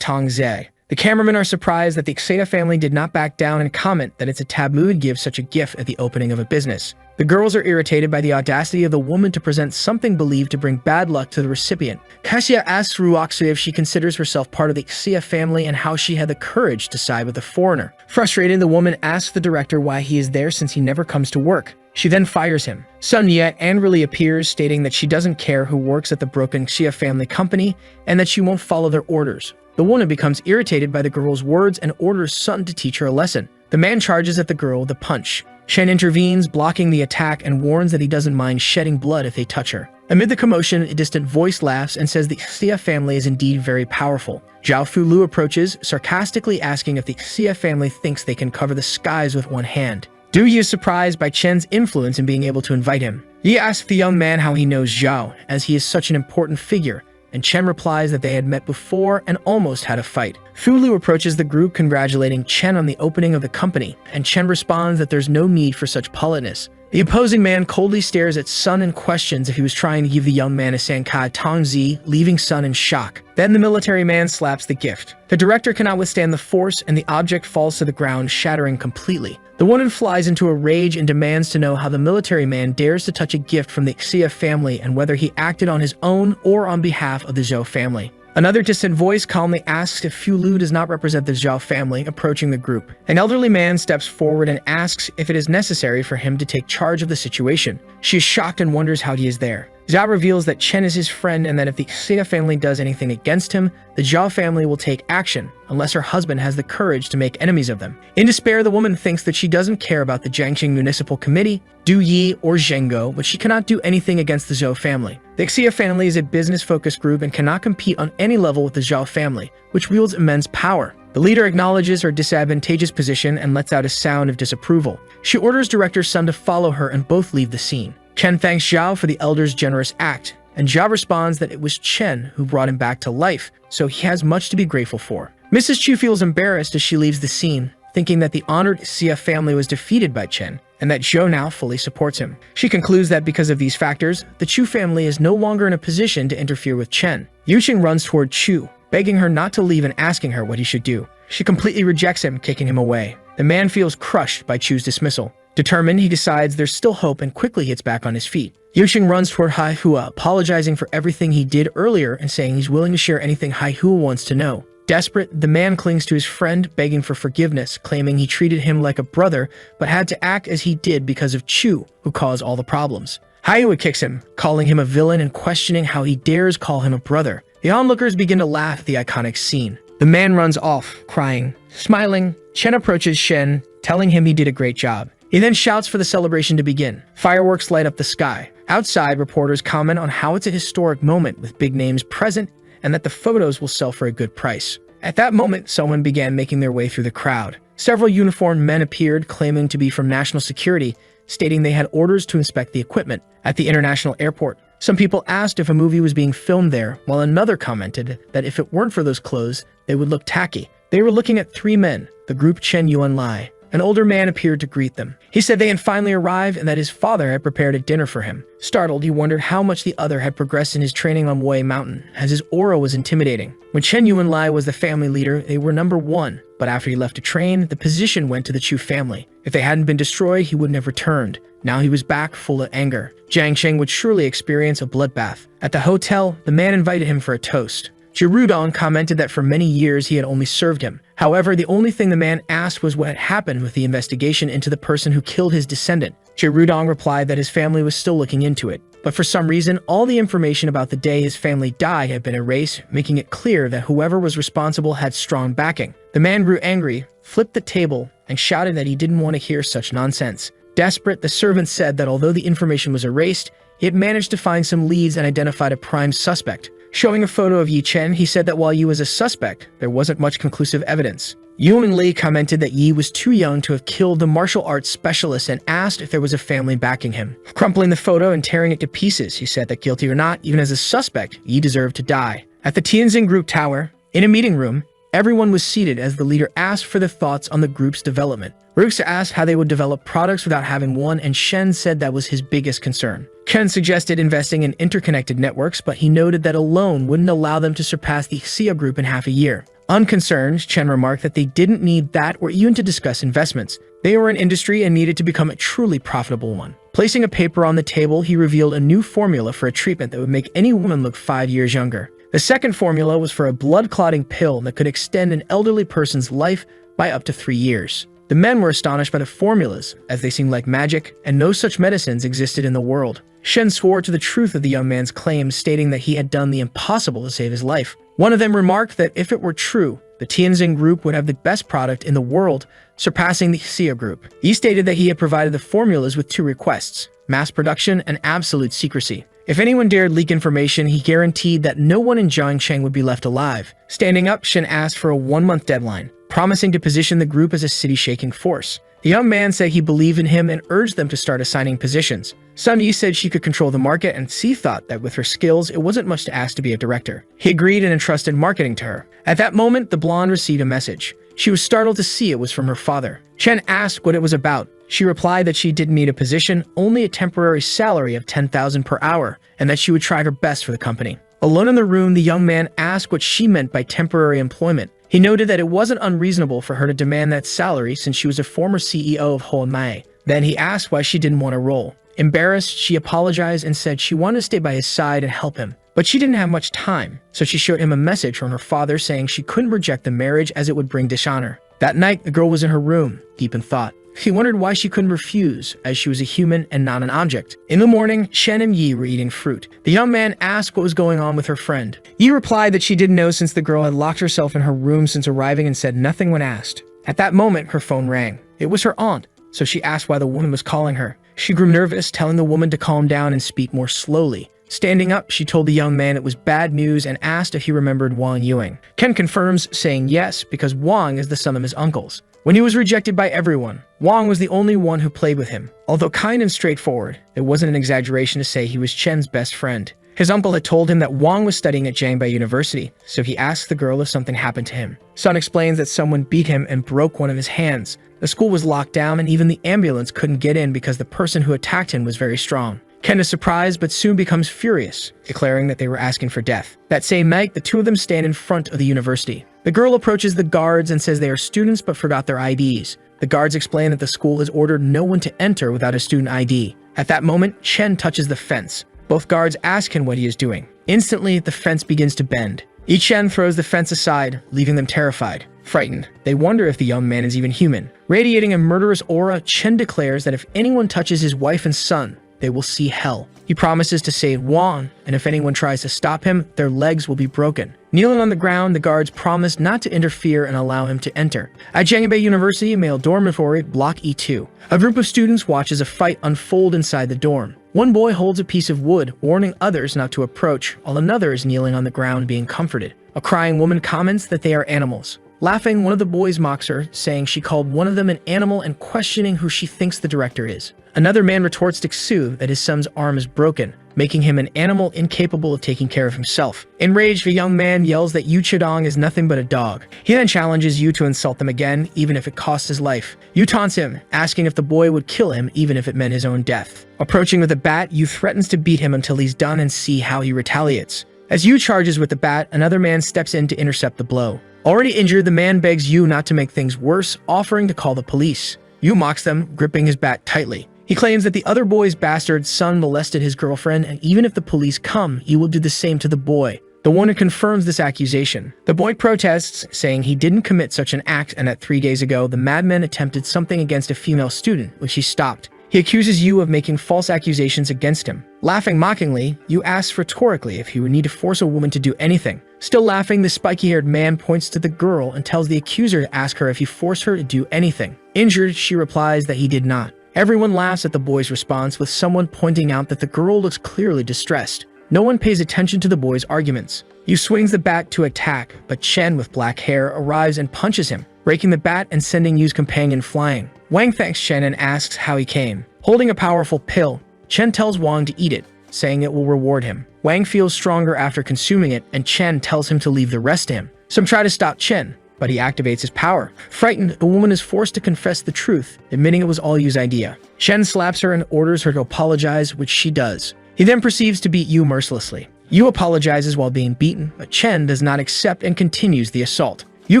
Tongze. The cameramen are surprised that the Xena family did not back down and comment that it's a taboo to give such a gift at the opening of a business. The girls are irritated by the audacity of the woman to present something believed to bring bad luck to the recipient. Kasia asks Ruoxu if she considers herself part of the Xia family and how she had the courage to side with the foreigner. Frustrated, the woman asks the director why he is there since he never comes to work. She then fires him. Sun Ye angrily appears, stating that she doesn't care who works at the broken Xia family company and that she won't follow their orders. The woman becomes irritated by the girl's words and orders Sun to teach her a lesson. The man charges at the girl with a punch. Shen intervenes, blocking the attack, and warns that he doesn't mind shedding blood if they touch her. Amid the commotion, a distant voice laughs and says the Xia family is indeed very powerful. Zhao Fulu approaches, sarcastically asking if the Xia family thinks they can cover the skies with one hand. Du Yi is surprised by Chen's influence in being able to invite him. Yi asks the young man how he knows Zhao, as he is such an important figure, and Chen replies that they had met before and almost had a fight. Fulu approaches the group congratulating Chen on the opening of the company, and Chen responds that there's no need for such politeness. The opposing man coldly stares at Sun and questions if he was trying to give the young man a Sankai Tongzi, leaving Sun in shock. Then the military man slaps the gift. The director cannot withstand the force, and the object falls to the ground, shattering completely. The woman flies into a rage and demands to know how the military man dares to touch a gift from the Xia family and whether he acted on his own or on behalf of the Zhou family. Another distant voice calmly asks if Fulu does not represent the Zhao family, approaching the group. An elderly man steps forward and asks if it is necessary for him to take charge of the situation. She is shocked and wonders how he is there. Zhao reveals that Chen is his friend and that if the Xia family does anything against him, the Zhao family will take action, unless her husband has the courage to make enemies of them. In despair, the woman thinks that she doesn't care about the Jiangxing Municipal Committee, Du Yi, or Zhengo, but she cannot do anything against the Zhou family. The Xia family is a business-focused group and cannot compete on any level with the Zhao family, which wields immense power. The leader acknowledges her disadvantageous position and lets out a sound of disapproval. She orders Director Sun to follow her and both leave the scene. Chen thanks Zhao for the elder's generous act, and Zhao responds that it was Chen who brought him back to life, so he has much to be grateful for. Mrs. Chu feels embarrassed as she leaves the scene, thinking that the honored Xia family was defeated by Chen, and that Zhou now fully supports him. She concludes that because of these factors, the Chu family is no longer in a position to interfere with Chen. Yuqing runs toward Chu, begging her not to leave and asking her what he should do. She completely rejects him, kicking him away. The man feels crushed by Chu's dismissal. Determined, he decides there's still hope and quickly gets back on his feet. Yuxing runs toward Haihua, apologizing for everything he did earlier and saying he's willing to share anything Haihua wants to know. Desperate, the man clings to his friend, begging for forgiveness, claiming he treated him like a brother, but had to act as he did because of Chu, who caused all the problems. Haihua kicks him, calling him a villain and questioning how he dares call him a brother. The onlookers begin to laugh at the iconic scene. The man runs off, crying. Smiling, Chen approaches Shen, telling him he did a great job. He then shouts for the celebration to begin. Fireworks light up the sky. Outside, reporters comment on how it's a historic moment with big names present and that the photos will sell for a good price. At that moment, someone began making their way through the crowd. Several uniformed men appeared, claiming to be from national security, stating they had orders to inspect the equipment. At the international airport, some people asked if a movie was being filmed there, while another commented that if it weren't for those clothes, they would look tacky. They were looking at three men, the group Chen Yuan Lai. An older man appeared to greet them. He said they had finally arrived and that his father had prepared a dinner for him. Startled, he wondered how much the other had progressed in his training on Wei Mountain, as his aura was intimidating. When Chen Yuan Lai was the family leader, they were number one, but after he left to train, the position went to the Chu family. If they hadn't been destroyed, he wouldn't have returned. Now he was back, full of anger. Jiang Sheng would surely experience a bloodbath. At the hotel, the man invited him for a toast. Jirudong commented that for many years he had only served him. However, the only thing the man asked was what had happened with the investigation into the person who killed his descendant. Jirudong replied that his family was still looking into it. But for some reason, all the information about the day his family died had been erased, making it clear that whoever was responsible had strong backing. The man grew angry, flipped the table, and shouted that he didn't want to hear such nonsense. Desperate, the servant said that although the information was erased, he had managed to find some leads and identified a prime suspect. Showing a photo of Yi Chen, he said that while Yi was a suspect, there wasn't much conclusive evidence. Yuan Li commented that Yi was too young to have killed the martial arts specialist and asked if there was a family backing him. Crumpling the photo and tearing it to pieces, he said that guilty or not, even as a suspect, Yi deserved to die. At the Tianjin Group Tower, in a meeting room, everyone was seated as the leader asked for their thoughts on the group's development. Rooks asked how they would develop products without having one, and Shen said that was his biggest concern. Ken suggested investing in interconnected networks, but he noted that alone wouldn't allow them to surpass the Xia group in half a year. Unconcerned, Chen remarked that they didn't need that or even to discuss investments. They were an industry and needed to become a truly profitable one. Placing a paper on the table, he revealed a new formula for a treatment that would make any woman look 5 years younger. The second formula was for a blood-clotting pill that could extend an elderly person's life by up to 3 years. The men were astonished by the formulas, as they seemed like magic, and no such medicines existed in the world. Shen swore to the truth of the young man's claims, stating that he had done the impossible to save his life. One of them remarked that if it were true, the Tianjin group would have the best product in the world, surpassing the Xia group. He stated that he had provided the formulas with 2 requests: mass production and absolute secrecy. If anyone dared leak information, he guaranteed that no one in Jiangsheng would be left alive. Standing up, Shen asked for a 1-month deadline, promising to position the group as a city-shaking force. The young man said he believed in him and urged them to start assigning positions. Sun Yi said she could control the market, and Si thought that with her skills, it wasn't much to ask to be a director. He agreed and entrusted marketing to her. At that moment, the blonde received a message. She was startled to see it was from her father. Chen asked what it was about. She replied that she didn't need a position, only a temporary salary of 10,000 per hour, and that she would try her best for the company. Alone in the room, the young man asked what she meant by temporary employment. He noted that it wasn't unreasonable for her to demand that salary since she was a former CEO of Honmai. Then he asked why she didn't want a role. Embarrassed, she apologized and said she wanted to stay by his side and help him. But she didn't have much time, so she showed him a message from her father saying she couldn't reject the marriage as it would bring dishonor. That night, the girl was in her room, deep in thought. He wondered why she couldn't refuse, as she was a human and not an object. In the morning, Shen and Yi were eating fruit. The young man asked what was going on with her friend. Yi replied that she didn't know since the girl had locked herself in her room since arriving and said nothing when asked. At that moment, her phone rang. It was her aunt, so she asked why the woman was calling her. She grew nervous, telling the woman to calm down and speak more slowly. Standing up, she told the young man it was bad news and asked if he remembered Wang Yuing. Ken confirms, saying yes, because Wang is the son of his uncles. When he was rejected by everyone, Wang was the only one who played with him. Although kind and straightforward, it wasn't an exaggeration to say he was Chen's best friend. His uncle had told him that Wang was studying at Jiangbei University, so he asked the girl if something happened to him. Sun explains that someone beat him and broke one of his hands. The school was locked down and even the ambulance couldn't get in because the person who attacked him was very strong. Ken is surprised but soon becomes furious, declaring that they were asking for death. That same night, the two of them stand in front of the university. The girl approaches the guards and says they are students but forgot their IDs. The guards explain that the school has ordered no one to enter without a student ID. At that moment, Chen touches the fence. Both guards ask him what he is doing. Instantly, the fence begins to bend. Chen throws the fence aside, leaving them terrified. Frightened, they wonder if the young man is even human. Radiating a murderous aura, Chen declares that if anyone touches his wife and son, they will see hell. He promises to save Wang, and if anyone tries to stop him, their legs will be broken. Kneeling on the ground, the guards promise not to interfere and allow him to enter. At Jiangbei University, male dormitory, Block E2, a group of students watches a fight unfold inside the dorm. One boy holds a piece of wood, warning others not to approach, while another is kneeling on the ground being comforted. A crying woman comments that they are animals. Laughing, one of the boys mocks her, saying she called one of them an animal and questioning who she thinks the director is. Another man retorts to Xu that his son's arm is broken, making him an animal incapable of taking care of himself. Enraged, the young man yells that Yu Chidong is nothing but a dog. He then challenges Yu to insult them again, even if it costs his life. Yu taunts him, asking if the boy would kill him even if it meant his own death. Approaching with a bat, Yu threatens to beat him until he's done and see how he retaliates. As Yu charges with the bat, another man steps in to intercept the blow. Already injured, the man begs Yu not to make things worse, offering to call the police. Yu mocks them, gripping his bat tightly. He claims that the other boy's bastard son molested his girlfriend, and even if the police come, he will do the same to the boy. The woman confirms this accusation. The boy protests, saying he didn't commit such an act, and that 3 days ago, the madman attempted something against a female student, which he stopped. He accuses Yu of making false accusations against him. Laughing mockingly, Yu asks rhetorically if he would need to force a woman to do anything. Still laughing, the spiky-haired man points to the girl and tells the accuser to ask her if he forced her to do anything. Injured, she replies that he did not. Everyone laughs at the boy's response, with someone pointing out that the girl looks clearly distressed. No one pays attention to the boy's arguments. Yu swings the bat to attack, but Chen with black hair arrives and punches him, breaking the bat and sending Yu's companion flying. Wang thanks Chen and asks how he came. Holding a powerful pill, Chen tells Wang to eat it, saying it will reward him. Wang feels stronger after consuming it, and Chen tells him to leave the rest to him. Some try to stop Chen, but he activates his power. Frightened, the woman is forced to confess the truth, admitting it was all Yu's idea. Chen slaps her and orders her to apologize, which she does. He then proceeds to beat Yu mercilessly. Yu apologizes while being beaten, but Chen does not accept and continues the assault. Yu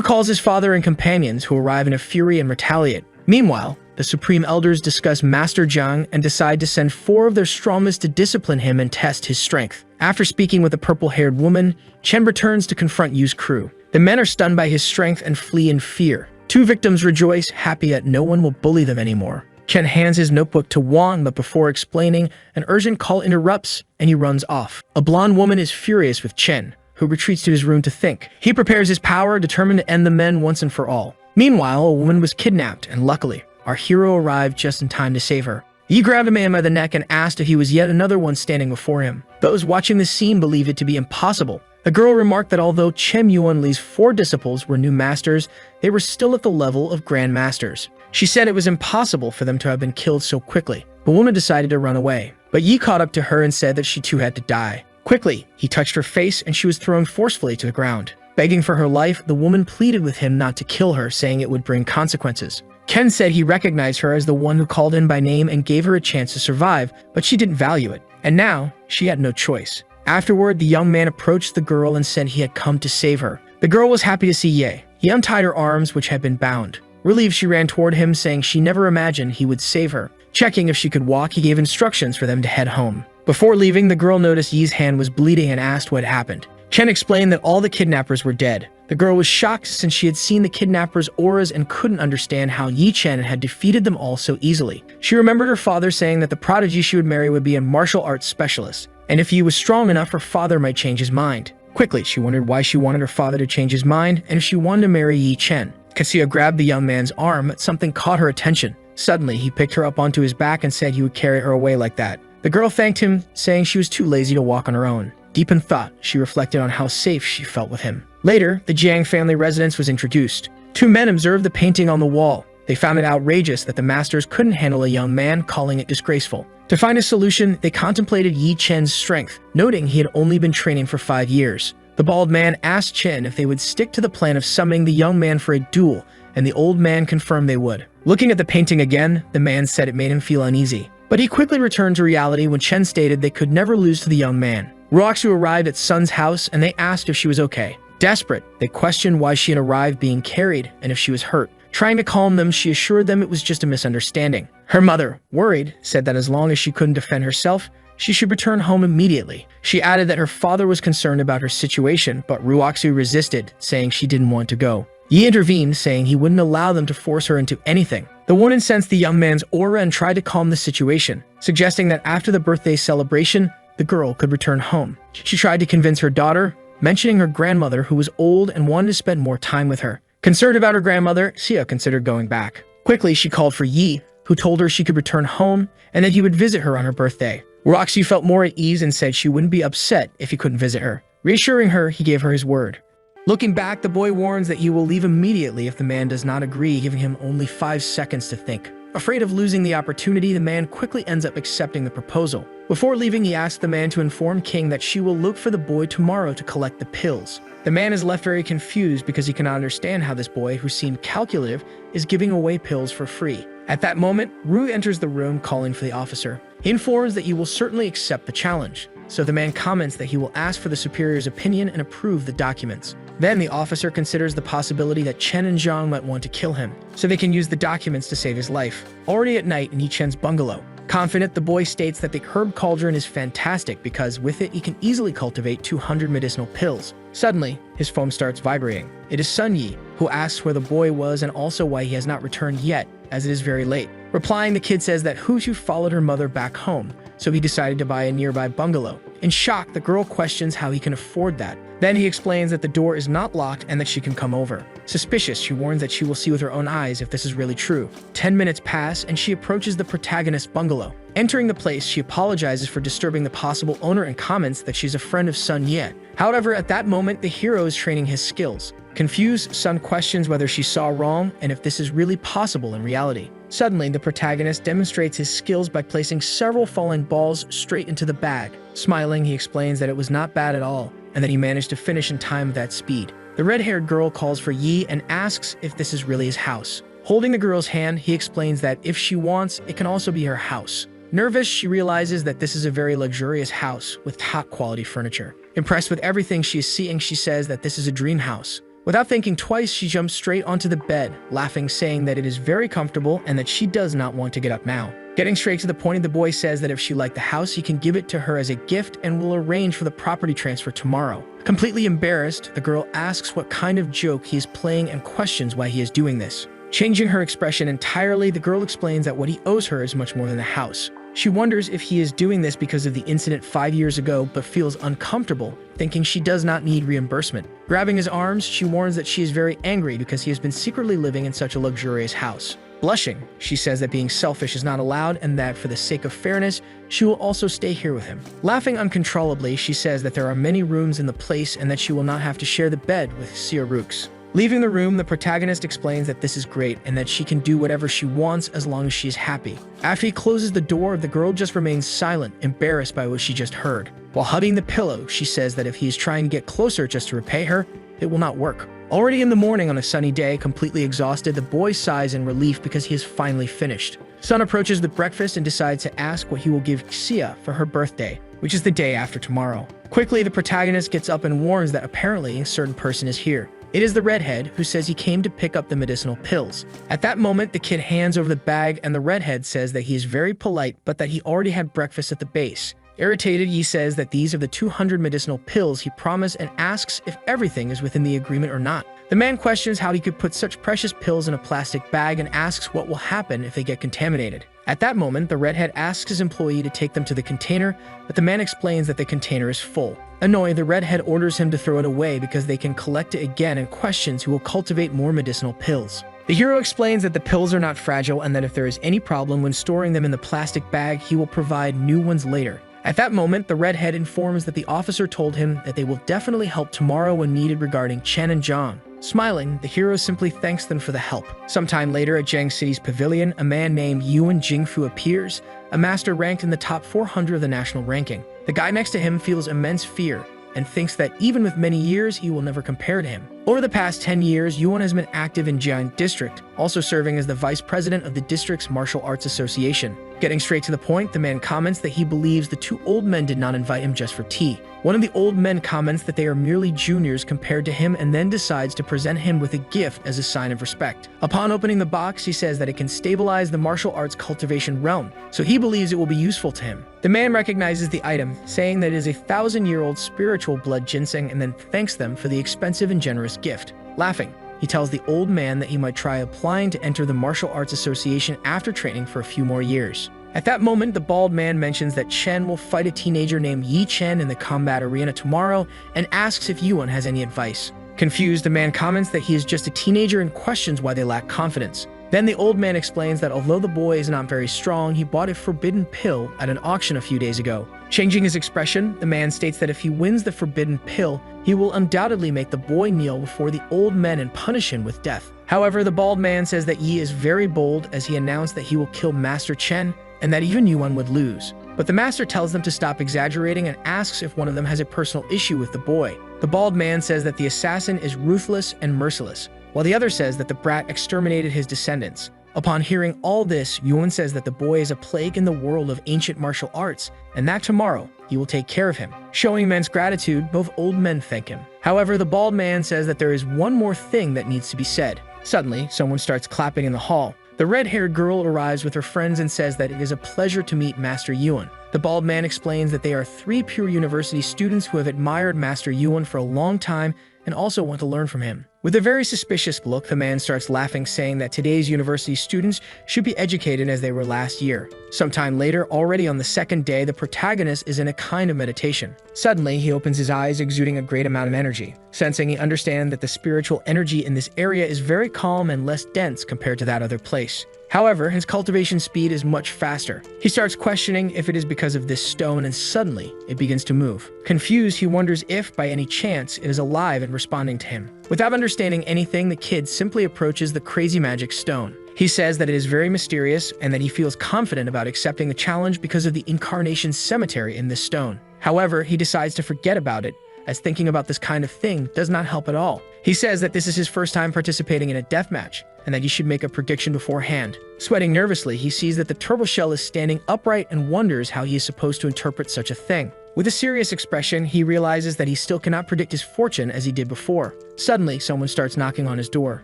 calls his father and companions, who arrive in a fury and retaliate. Meanwhile, the Supreme Elders discuss Master Zhang and decide to send 4 of their strongest to discipline him and test his strength. After speaking with the purple-haired woman, Chen returns to confront Yu's crew. The men are stunned by his strength and flee in fear. 2 victims rejoice, happy that no one will bully them anymore. Chen hands his notebook to Wang, but before explaining, an urgent call interrupts and he runs off. A blonde woman is furious with Chen, who retreats to his room to think. He prepares his power, determined to end the men once and for all. Meanwhile, a woman was kidnapped, and luckily, our hero arrived just in time to save her. He grabbed a man by the neck and asked if he was yet another one standing before him. Those watching the scene believed it to be impossible. The girl remarked that although Chen Yuanli's 4 disciples were new masters, they were still at the level of grand masters. She said it was impossible for them to have been killed so quickly. The woman decided to run away, but Yi caught up to her and said that she too had to die. Quickly, he touched her face and she was thrown forcefully to the ground. Begging for her life, the woman pleaded with him not to kill her, saying it would bring consequences. Ken said he recognized her as the one who called in by name and gave her a chance to survive, but she didn't value it, and now she had no choice. Afterward, the young man approached the girl and said he had come to save her. The girl was happy to see Ye. He untied her arms, which had been bound. Relieved, she ran toward him, saying she never imagined he would save her. Checking if she could walk, he gave instructions for them to head home. Before leaving, the girl noticed Yi's hand was bleeding and asked what happened. Chen explained that all the kidnappers were dead. The girl was shocked since she had seen the kidnappers' auras and couldn't understand how Yi Chen had defeated them all so easily. She remembered her father saying that the prodigy she would marry would be a martial arts specialist, and if he was strong enough, her father might change his mind. Quickly, she wondered why she wanted her father to change his mind and if she wanted to marry Yi Chen. Kasia grabbed the young man's arm, but something caught her attention. Suddenly, he picked her up onto his back and said he would carry her away like that. The girl thanked him, saying she was too lazy to walk on her own. Deep in thought, she reflected on how safe she felt with him. Later, the Jiang family residence was introduced. 2 men observed the painting on the wall. They found it outrageous that the masters couldn't handle a young man, calling it disgraceful. To find a solution, they contemplated Yi Chen's strength, noting he had only been training for 5 years. The bald man asked Chen if they would stick to the plan of summoning the young man for a duel, and the old man confirmed they would. Looking at the painting again, the man said it made him feel uneasy. But he quickly returned to reality when Chen stated they could never lose to the young man. Ruoxu arrived at Sun's house and they asked if she was okay. Desperate, they questioned why she had arrived being carried and if she was hurt. Trying to calm them, she assured them it was just a misunderstanding. Her mother, worried, said that as long as she couldn't defend herself, she should return home immediately. She added that her father was concerned about her situation, but Ruoxu resisted, saying she didn't want to go. Yi intervened, saying he wouldn't allow them to force her into anything. The woman sensed the young man's aura and tried to calm the situation, suggesting that after the birthday celebration, the girl could return home. She tried to convince her daughter, mentioning her grandmother who was old and wanted to spend more time with her. Concerned about her grandmother, Xia considered going back. Quickly, she called for Yi, who told her she could return home and that he would visit her on her birthday. Roxy felt more at ease and said she wouldn't be upset if he couldn't visit her. Reassuring her, he gave her his word. Looking back, the boy warns that he will leave immediately if the man does not agree, giving him only 5 seconds to think. Afraid of losing the opportunity, the man quickly ends up accepting the proposal. Before leaving, he asks the man to inform King that she will look for the boy tomorrow to collect the pills. The man is left very confused because he cannot understand how this boy, who seemed calculative, is giving away pills for free. At that moment, Ru enters the room calling for the officer. He informs that he will certainly accept the challenge, so the man comments that he will ask for the superior's opinion and approve the documents. Then the officer considers the possibility that Chen and Zhang might want to kill him, so they can use the documents to save his life. Already at night in Yi Chen's bungalow, confident, the boy states that the herb cauldron is fantastic because with it he can easily cultivate 200 medicinal pills. Suddenly, his phone starts vibrating. It is Sun Yi, who asks where the boy was and also why he has not returned yet, as it is very late. Replying, the kid says that Hushu followed her mother back home, so he decided to buy a nearby bungalow. In shock, the girl questions how he can afford that. Then he explains that the door is not locked and that she can come over. Suspicious, she warns that she will see with her own eyes if this is really true. 10 minutes pass and she approaches the protagonist's bungalow. Entering the place, she apologizes for disturbing the possible owner and comments that she's a friend of Sun Ye. However, at that moment, the hero is training his skills. Confused, Sun questions whether she saw wrong and if this is really possible in reality. Suddenly, the protagonist demonstrates his skills by placing several falling balls straight into the bag. Smiling, he explains that it was not bad at all, and that he managed to finish in time with that speed. The red-haired girl calls for Yi and asks if this is really his house. Holding the girl's hand, he explains that if she wants, it can also be her house. Nervous, she realizes that this is a very luxurious house with top-quality furniture. Impressed with everything she is seeing, she says that this is a dream house. Without thinking twice, she jumps straight onto the bed, laughing, saying that it is very comfortable and that she does not want to get up now. Getting straight to the point, the boy says that if she liked the house, he can give it to her as a gift and will arrange for the property transfer tomorrow. Completely embarrassed, the girl asks what kind of joke he is playing and questions why he is doing this. Changing her expression entirely, the girl explains that what he owes her is much more than the house. She wonders if he is doing this because of the incident 5 years ago, but feels uncomfortable, thinking she does not need reimbursement. Grabbing his arms, she warns that she is very angry because he has been secretly living in such a luxurious house. Blushing, she says that being selfish is not allowed and that for the sake of fairness, she will also stay here with him. Laughing uncontrollably, she says that there are many rooms in the place and that she will not have to share the bed with Xiaorux. Leaving the room, the protagonist explains that this is great and that she can do whatever she wants as long as she is happy. After he closes the door, the girl just remains silent, embarrassed by what she just heard. While hugging the pillow, she says that if he is trying to get closer just to repay her, it will not work. Already in the morning on a sunny day, completely exhausted, the boy sighs in relief because he is finally finished. Sun approaches the breakfast and decides to ask what he will give Xia for her birthday, which is the day after tomorrow. Quickly, the protagonist gets up and warns that apparently a certain person is here. It is the redhead, who says he came to pick up the medicinal pills. At that moment, the kid hands over the bag and the redhead says that he is very polite but that he already had breakfast at the base. Irritated, he says that these are the 200 medicinal pills he promised and asks if everything is within the agreement or not. The man questions how he could put such precious pills in a plastic bag and asks what will happen if they get contaminated. At that moment, the redhead asks his employee to take them to the container, but the man explains that the container is full. Annoyed, the redhead orders him to throw it away because they can collect it again and questions who will cultivate more medicinal pills. The hero explains that the pills are not fragile and that if there is any problem when storing them in the plastic bag, he will provide new ones later. At that moment, the redhead informs that the officer told him that they will definitely help tomorrow when needed regarding Chen and Zhang. Smiling, the hero simply thanks them for the help. Sometime later at Jiang City's pavilion, a man named Yuan Jingfu appears, a master ranked in the top 400 of the national ranking. The guy next to him feels immense fear and thinks that even with many years, he will never compare to him. Over the past 10 years, Yuan has been active in Jian District, also serving as the vice president of the district's martial arts association. Getting straight to the point, the man comments that he believes the two old men did not invite him just for tea. One of the old men comments that they are merely juniors compared to him and then decides to present him with a gift as a sign of respect. Upon opening the box, he says that it can stabilize the martial arts cultivation realm, so he believes it will be useful to him. The man recognizes the item, saying that it is a 1,000-year-old spiritual blood ginseng and then thanks them for the expensive and generous gift. Laughing, he tells the old man that he might try applying to enter the martial arts association after training for a few more years. At that moment, the bald man mentions that Chen will fight a teenager named Yi Chen in the combat arena tomorrow and asks if Yuan has any advice. Confused, the man comments that he is just a teenager and questions why they lack confidence. Then the old man explains that although the boy is not very strong, he bought a forbidden pill at an auction a few days ago. Changing his expression, the man states that if he wins the forbidden pill, he will undoubtedly make the boy kneel before the old men and punish him with death. However, the bald man says that Yi is very bold as he announced that he will kill Master Chen and that even Yuan would lose. But the master tells them to stop exaggerating and asks if one of them has a personal issue with the boy. The bald man says that the assassin is ruthless and merciless, while the other says that the brat exterminated his descendants. Upon hearing all this, Yuan says that the boy is a plague in the world of ancient martial arts, and that tomorrow he will take care of him. Showing immense gratitude, both old men thank him. However, the bald man says that there is one more thing that needs to be said. Suddenly, someone starts clapping in the hall. The red-haired girl arrives with her friends and says that it is a pleasure to meet Master Yuan. The bald man explains that they are 3 pure university students who have admired Master Yuan for a long time and also want to learn from him. With a very suspicious look, the man starts laughing, saying that today's university students should be educated as they were last year. Sometime later, already on the second day, the protagonist is in a kind of meditation. Suddenly, he opens his eyes, exuding a great amount of energy. Sensing he understands that the spiritual energy in this area is very calm and less dense compared to that other place. However, his cultivation speed is much faster. He starts questioning if it is because of this stone, and suddenly, it begins to move. Confused, he wonders if, by any chance, it is alive and responding to him. Without understanding anything, the kid simply approaches the crazy magic stone. He says that it is very mysterious and that he feels confident about accepting the challenge because of the incarnation cemetery in this stone. However, he decides to forget about it, as thinking about this kind of thing does not help at all. He says that this is his first time participating in a deathmatch, and that he should make a prediction beforehand. Sweating nervously, he sees that the turtle shell is standing upright and wonders how he is supposed to interpret such a thing. With a serious expression, he realizes that he still cannot predict his fortune as he did before. Suddenly, someone starts knocking on his door.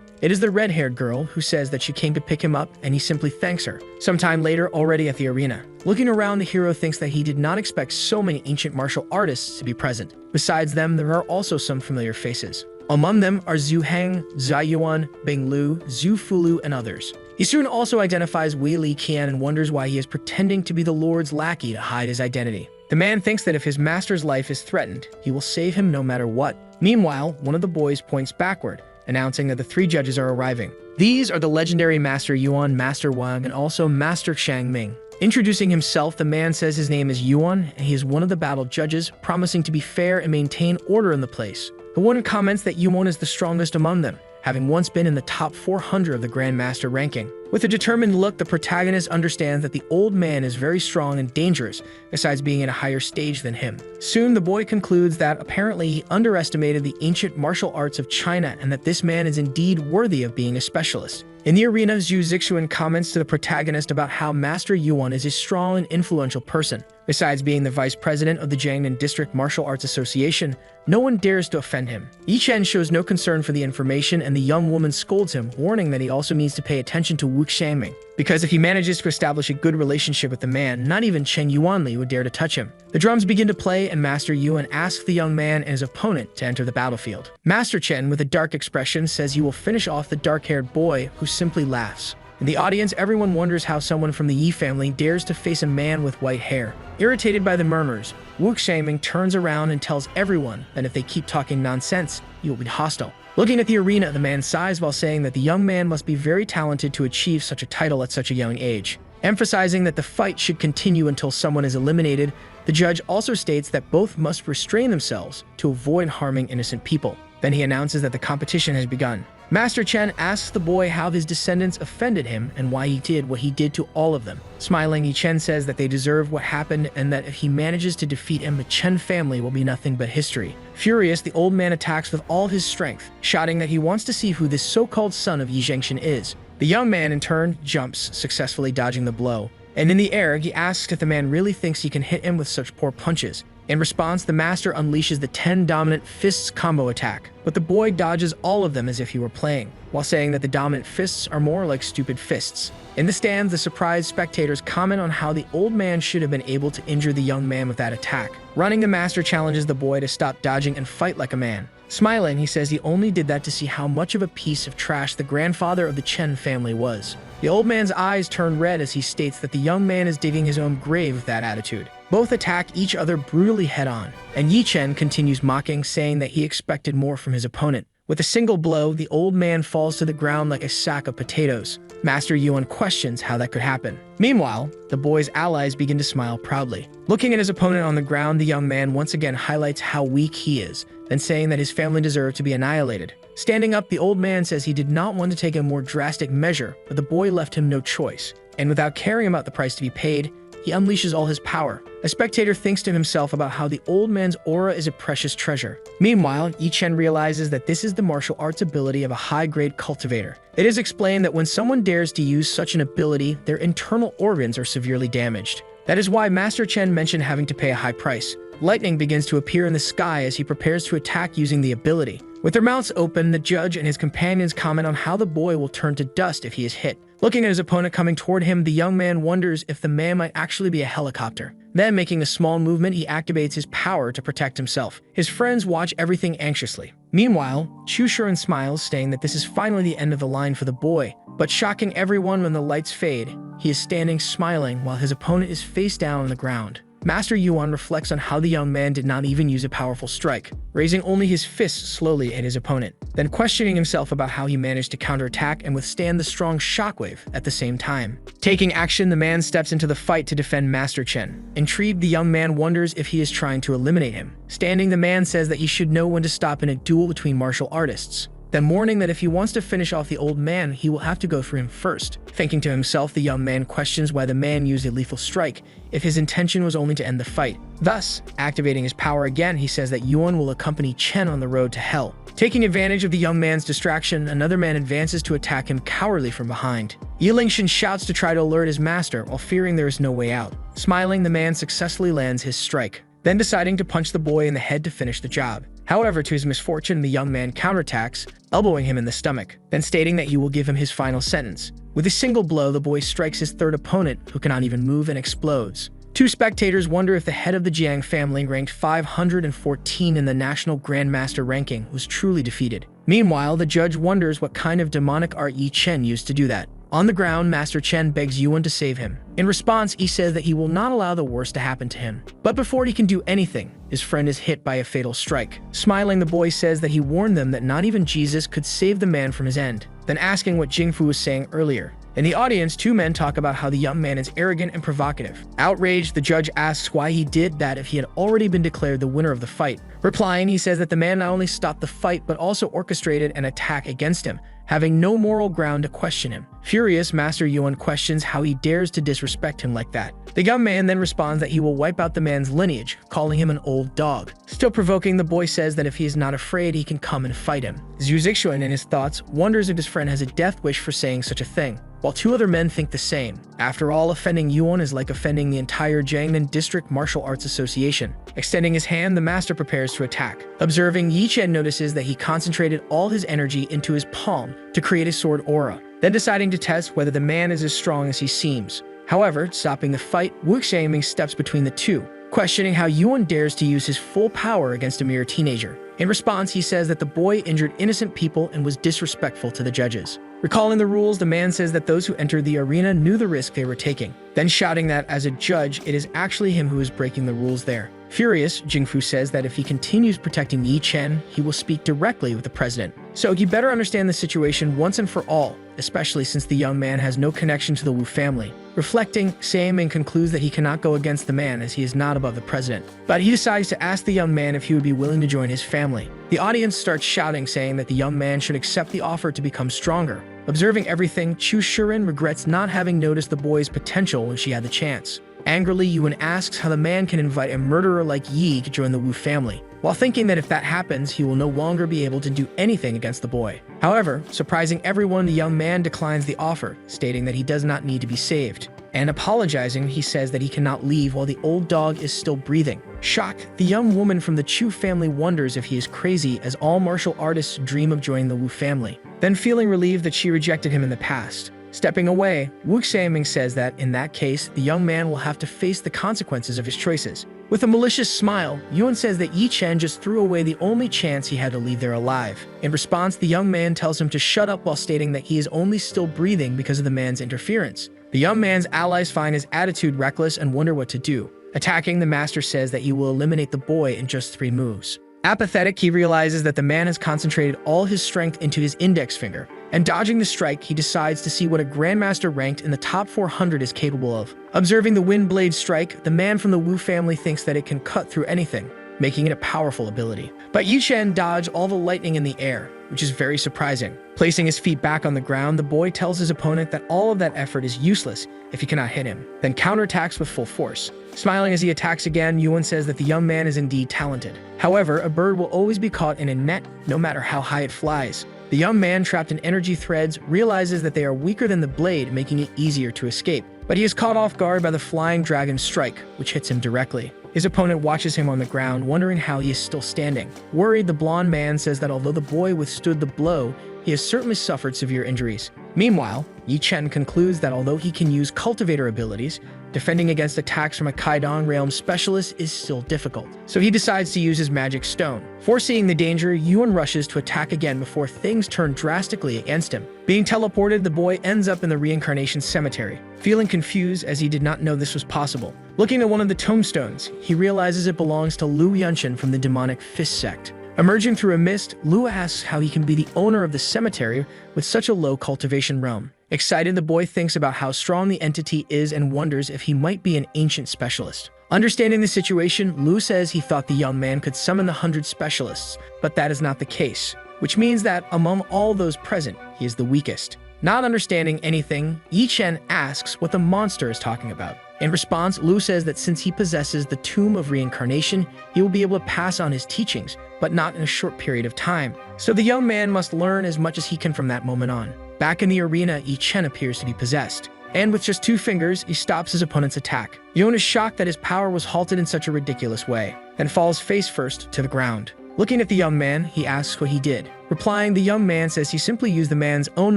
It is the red-haired girl, who says that she came to pick him up, and he simply thanks her. Sometime later, already at the arena. Looking around, the hero thinks that he did not expect so many ancient martial artists to be present. Besides them, there are also some familiar faces. Among them are Zhu Heng, Zai Yuan, Bing Lu, Zhu Fulu, and others. He soon also identifies Wei Li Qian and wonders why he is pretending to be the Lord's lackey to hide his identity. The man thinks that if his master's life is threatened, he will save him no matter what. Meanwhile, one of the boys points backward, announcing that the 3 judges are arriving. These are the legendary Master Yuan, Master Wang, and also Master Shang Ming. Introducing himself, the man says his name is Yuan, and he is one of the battle judges, promising to be fair and maintain order in the place. The one comments that Yuan is the strongest among them, having once been in the top 400 of the Grandmaster ranking. With a determined look, the protagonist understands that the old man is very strong and dangerous, besides being in a higher stage than him. Soon, the boy concludes that apparently he underestimated the ancient martial arts of China and that this man is indeed worthy of being a specialist. In the arena, Zhu Zixuan comments to the protagonist about how Master Yuan is a strong and influential person. Besides being the vice president of the Jiangnan District Martial Arts Association, no one dares to offend him. Yi Chen shows no concern for the information, and the young woman scolds him, warning that he also needs to pay attention to Wu Xiangming, because if he manages to establish a good relationship with the man, not even Chen Yuanli would dare to touch him. The drums begin to play, and Master Yuan asks the young man and his opponent to enter the battlefield. Master Chen, with a dark expression, says he will finish off the dark-haired boy, who simply laughs. In the audience, everyone wonders how someone from the Yi family dares to face a man with white hair. Irritated by the murmurs, Wu Xiangming turns around and tells everyone that if they keep talking nonsense, he will be hostile. Looking at the arena, the man sighs while saying that the young man must be very talented to achieve such a title at such a young age. Emphasizing that the fight should continue until someone is eliminated, the judge also states that both must restrain themselves to avoid harming innocent people. Then he announces that the competition has begun. Master Chen asks the boy how his descendants offended him and why he did what he did to all of them. Smiling, Yi Chen says that they deserve what happened and that if he manages to defeat him, the Chen family will be nothing but history. Furious, the old man attacks with all his strength, shouting that he wants to see who this so-called son of Yi Zhengxin is. The young man, in turn, jumps, successfully dodging the blow. and in the air, he asks if the man really thinks he can hit him with such poor punches. In response, the master unleashes the 10 dominant fists combo attack, but the boy dodges all of them as if he were playing, while saying that the dominant fists are more like stupid fists. In the stands, the surprised spectators comment on how the old man should have been able to injure the young man with that attack. Running, the master challenges the boy to stop dodging and fight like a man. Smiling, he says he only did that to see how much of a piece of trash the grandfather of the Chen family was. The old man's eyes turn red as he states that the young man is digging his own grave with that attitude. Both attack each other brutally head-on, and Yi Chen continues mocking, saying that he expected more from his opponent. With a single blow, the old man falls to the ground like a sack of potatoes. Master Yuan questions how that could happen. Meanwhile, the boy's allies begin to smile proudly. Looking at his opponent on the ground, the young man once again highlights how weak he is, then saying that his family deserved to be annihilated. Standing up, the old man says he did not want to take a more drastic measure, but the boy left him no choice. And without caring about the price to be paid, he unleashes all his power. A spectator thinks to himself about how the old man's aura is a precious treasure. Meanwhile, Yi Chen realizes that this is the martial arts ability of a high-grade cultivator. It is explained that when someone dares to use such an ability, their internal organs are severely damaged. That is why Master Chen mentioned having to pay a high price. Lightning begins to appear in the sky as he prepares to attack using the ability. With their mouths open, the judge and his companions comment on how the boy will turn to dust if he is hit. Looking at his opponent coming toward him, the young man wonders if the man might actually be a helicopter. Then, making a small movement, he activates his power to protect himself. His friends watch everything anxiously. Meanwhile, Chu Shuren smiles, saying that this is finally the end of the line for the boy. But shocking everyone when the lights fade, he is standing smiling while his opponent is face down on the ground. Master Yuan reflects on how the young man did not even use a powerful strike, raising only his fists slowly at his opponent, then questioning himself about how he managed to counterattack and withstand the strong shockwave at the same time. Taking action, the man steps into the fight to defend Master Chen. Intrigued, the young man wonders if he is trying to eliminate him. Standing, the man says that he should know when to stop in a duel between martial artists. Then warning that if he wants to finish off the old man, he will have to go for him first. Thinking to himself, the young man questions why the man used a lethal strike if his intention was only to end the fight. Thus, activating his power again, he says that Yuan will accompany Chen on the road to hell. Taking advantage of the young man's distraction, another man advances to attack him cowardly from behind. Yi Lingshan shouts to try to alert his master while fearing there is no way out. Smiling, the man successfully lands his strike, then deciding to punch the boy in the head to finish the job. However, to his misfortune, the young man counterattacks, elbowing him in the stomach, then stating that he will give him his final sentence. With a single blow, the boy strikes his third opponent, who cannot even move, and explodes. Two spectators wonder if the head of the Jiang family, ranked 514 in the national grandmaster ranking, was truly defeated. Meanwhile, the judge wonders what kind of demonic art Yi Chen used to do that. On the ground, Master Chen begs Yuan to save him. In response, he says that he will not allow the worst to happen to him. But before he can do anything, his friend is hit by a fatal strike. Smiling, the boy says that he warned them that not even Jesus could save the man from his end, then asking what Jingfu was saying earlier. In the audience, two men talk about how the young man is arrogant and provocative. Outraged, the judge asks why he did that if he had already been declared the winner of the fight. Replying, he says that the man not only stopped the fight but also orchestrated an attack against him, having no moral ground to question him. Furious, Master Yuan questions how he dares to disrespect him like that. The young man then responds that he will wipe out the man's lineage, calling him an old dog. Still provoking, the boy says that if he is not afraid, he can come and fight him. Zhu Zixuan, in his thoughts, wonders if his friend has a death wish for saying such a thing, while two other men think the same. After all, offending Yuan is like offending the entire Jiangnan District Martial Arts Association. Extending his hand, the master prepares to attack. Observing, Yi Chen notices that he concentrated all his energy into his palm to create a sword aura, then deciding to test whether the man is as strong as he seems. However, stopping the fight, Wu Xiangming steps between the two, questioning how Yuan dares to use his full power against a mere teenager. In response, he says that the boy injured innocent people and was disrespectful to the judges. Recalling the rules, the man says that those who entered the arena knew the risk they were taking, then shouting that, as a judge, it is actually him who is breaking the rules there. Furious, Jingfu says that if he continues protecting Yi Chen, he will speak directly with the president. So he better understand the situation once and for all, especially since the young man has no connection to the Wu family. Reflecting, Xiangming concludes that he cannot go against the man as he is not above the president. But he decides to ask the young man if he would be willing to join his family. The audience starts shouting, saying that the young man should accept the offer to become stronger. Observing everything, Chu Shuren regrets not having noticed the boy's potential when she had the chance. Angrily, Yuan asks how the man can invite a murderer like Yi to join the Wu family, while thinking that if that happens, he will no longer be able to do anything against the boy. However, surprising everyone, the young man declines the offer, stating that he does not need to be saved. and apologizing, he says that he cannot leave while the old dog is still breathing. Shocked, the young woman from the Chu family wonders if he is crazy, as all martial artists dream of joining the Wu family. Then, feeling relieved that she rejected him in the past, stepping away, Wu Xiangming says that, in that case, the young man will have to face the consequences of his choices. With a malicious smile, Yuan says that Yi Chen just threw away the only chance he had to leave there alive. In response, the young man tells him to shut up while stating that he is only still breathing because of the man's interference. The young man's allies find his attitude reckless and wonder what to do. Attacking, the master says that he will eliminate the boy in just 3 moves. Apathetic, he realizes that the man has concentrated all his strength into his index finger, and dodging the strike, he decides to see what a grandmaster ranked in the top 400 is capable of. Observing the wind blade strike, the man from the Wu family thinks that it can cut through anything, making it a powerful ability. But Yi Chen dodged all the lightning in the air, which is very surprising. Placing his feet back on the ground, the boy tells his opponent that all of that effort is useless if he cannot hit him, then counterattacks with full force. Smiling as he attacks again, Yuan says that the young man is indeed talented. However, a bird will always be caught in a net, no matter how high it flies. The young man, trapped in energy threads, realizes that they are weaker than the blade, making it easier to escape. But he is caught off guard by the flying dragon strike, which hits him directly. His opponent watches him on the ground, wondering how he is still standing. Worried, the blonde man says that although the boy withstood the blow, he has certainly suffered severe injuries. Meanwhile, Yi Chen concludes that although he can use cultivator abilities, defending against attacks from a Kaidong realm specialist is still difficult. So he decides to use his magic stone. Foreseeing the danger, Yuan rushes to attack again before things turn drastically against him. Being teleported, the boy ends up in the reincarnation cemetery, feeling confused as he did not know this was possible. Looking at one of the tombstones, he realizes it belongs to Lu Yunshin from the demonic Fist sect. Emerging through a mist, Lu asks how he can be the owner of the cemetery with such a low cultivation realm. Excited, the boy thinks about how strong the entity is and wonders if he might be an ancient specialist. Understanding the situation, Lu says he thought the young man could summon the 100 specialists, but that is not the case, which means that among all those present, he is the weakest. Not understanding anything, Yi Chen asks what the monster is talking about. In response, Lu says that since he possesses the Tomb of Reincarnation, he will be able to pass on his teachings, but not in a short period of time. So the young man must learn as much as he can from that moment on. Back in the arena, Yi Chen appears to be possessed, and with just 2 fingers, he stops his opponent's attack. Yuan is shocked that his power was halted in such a ridiculous way, then falls face first to the ground. Looking at the young man, he asks what he did. Replying, the young man says he simply used the man's own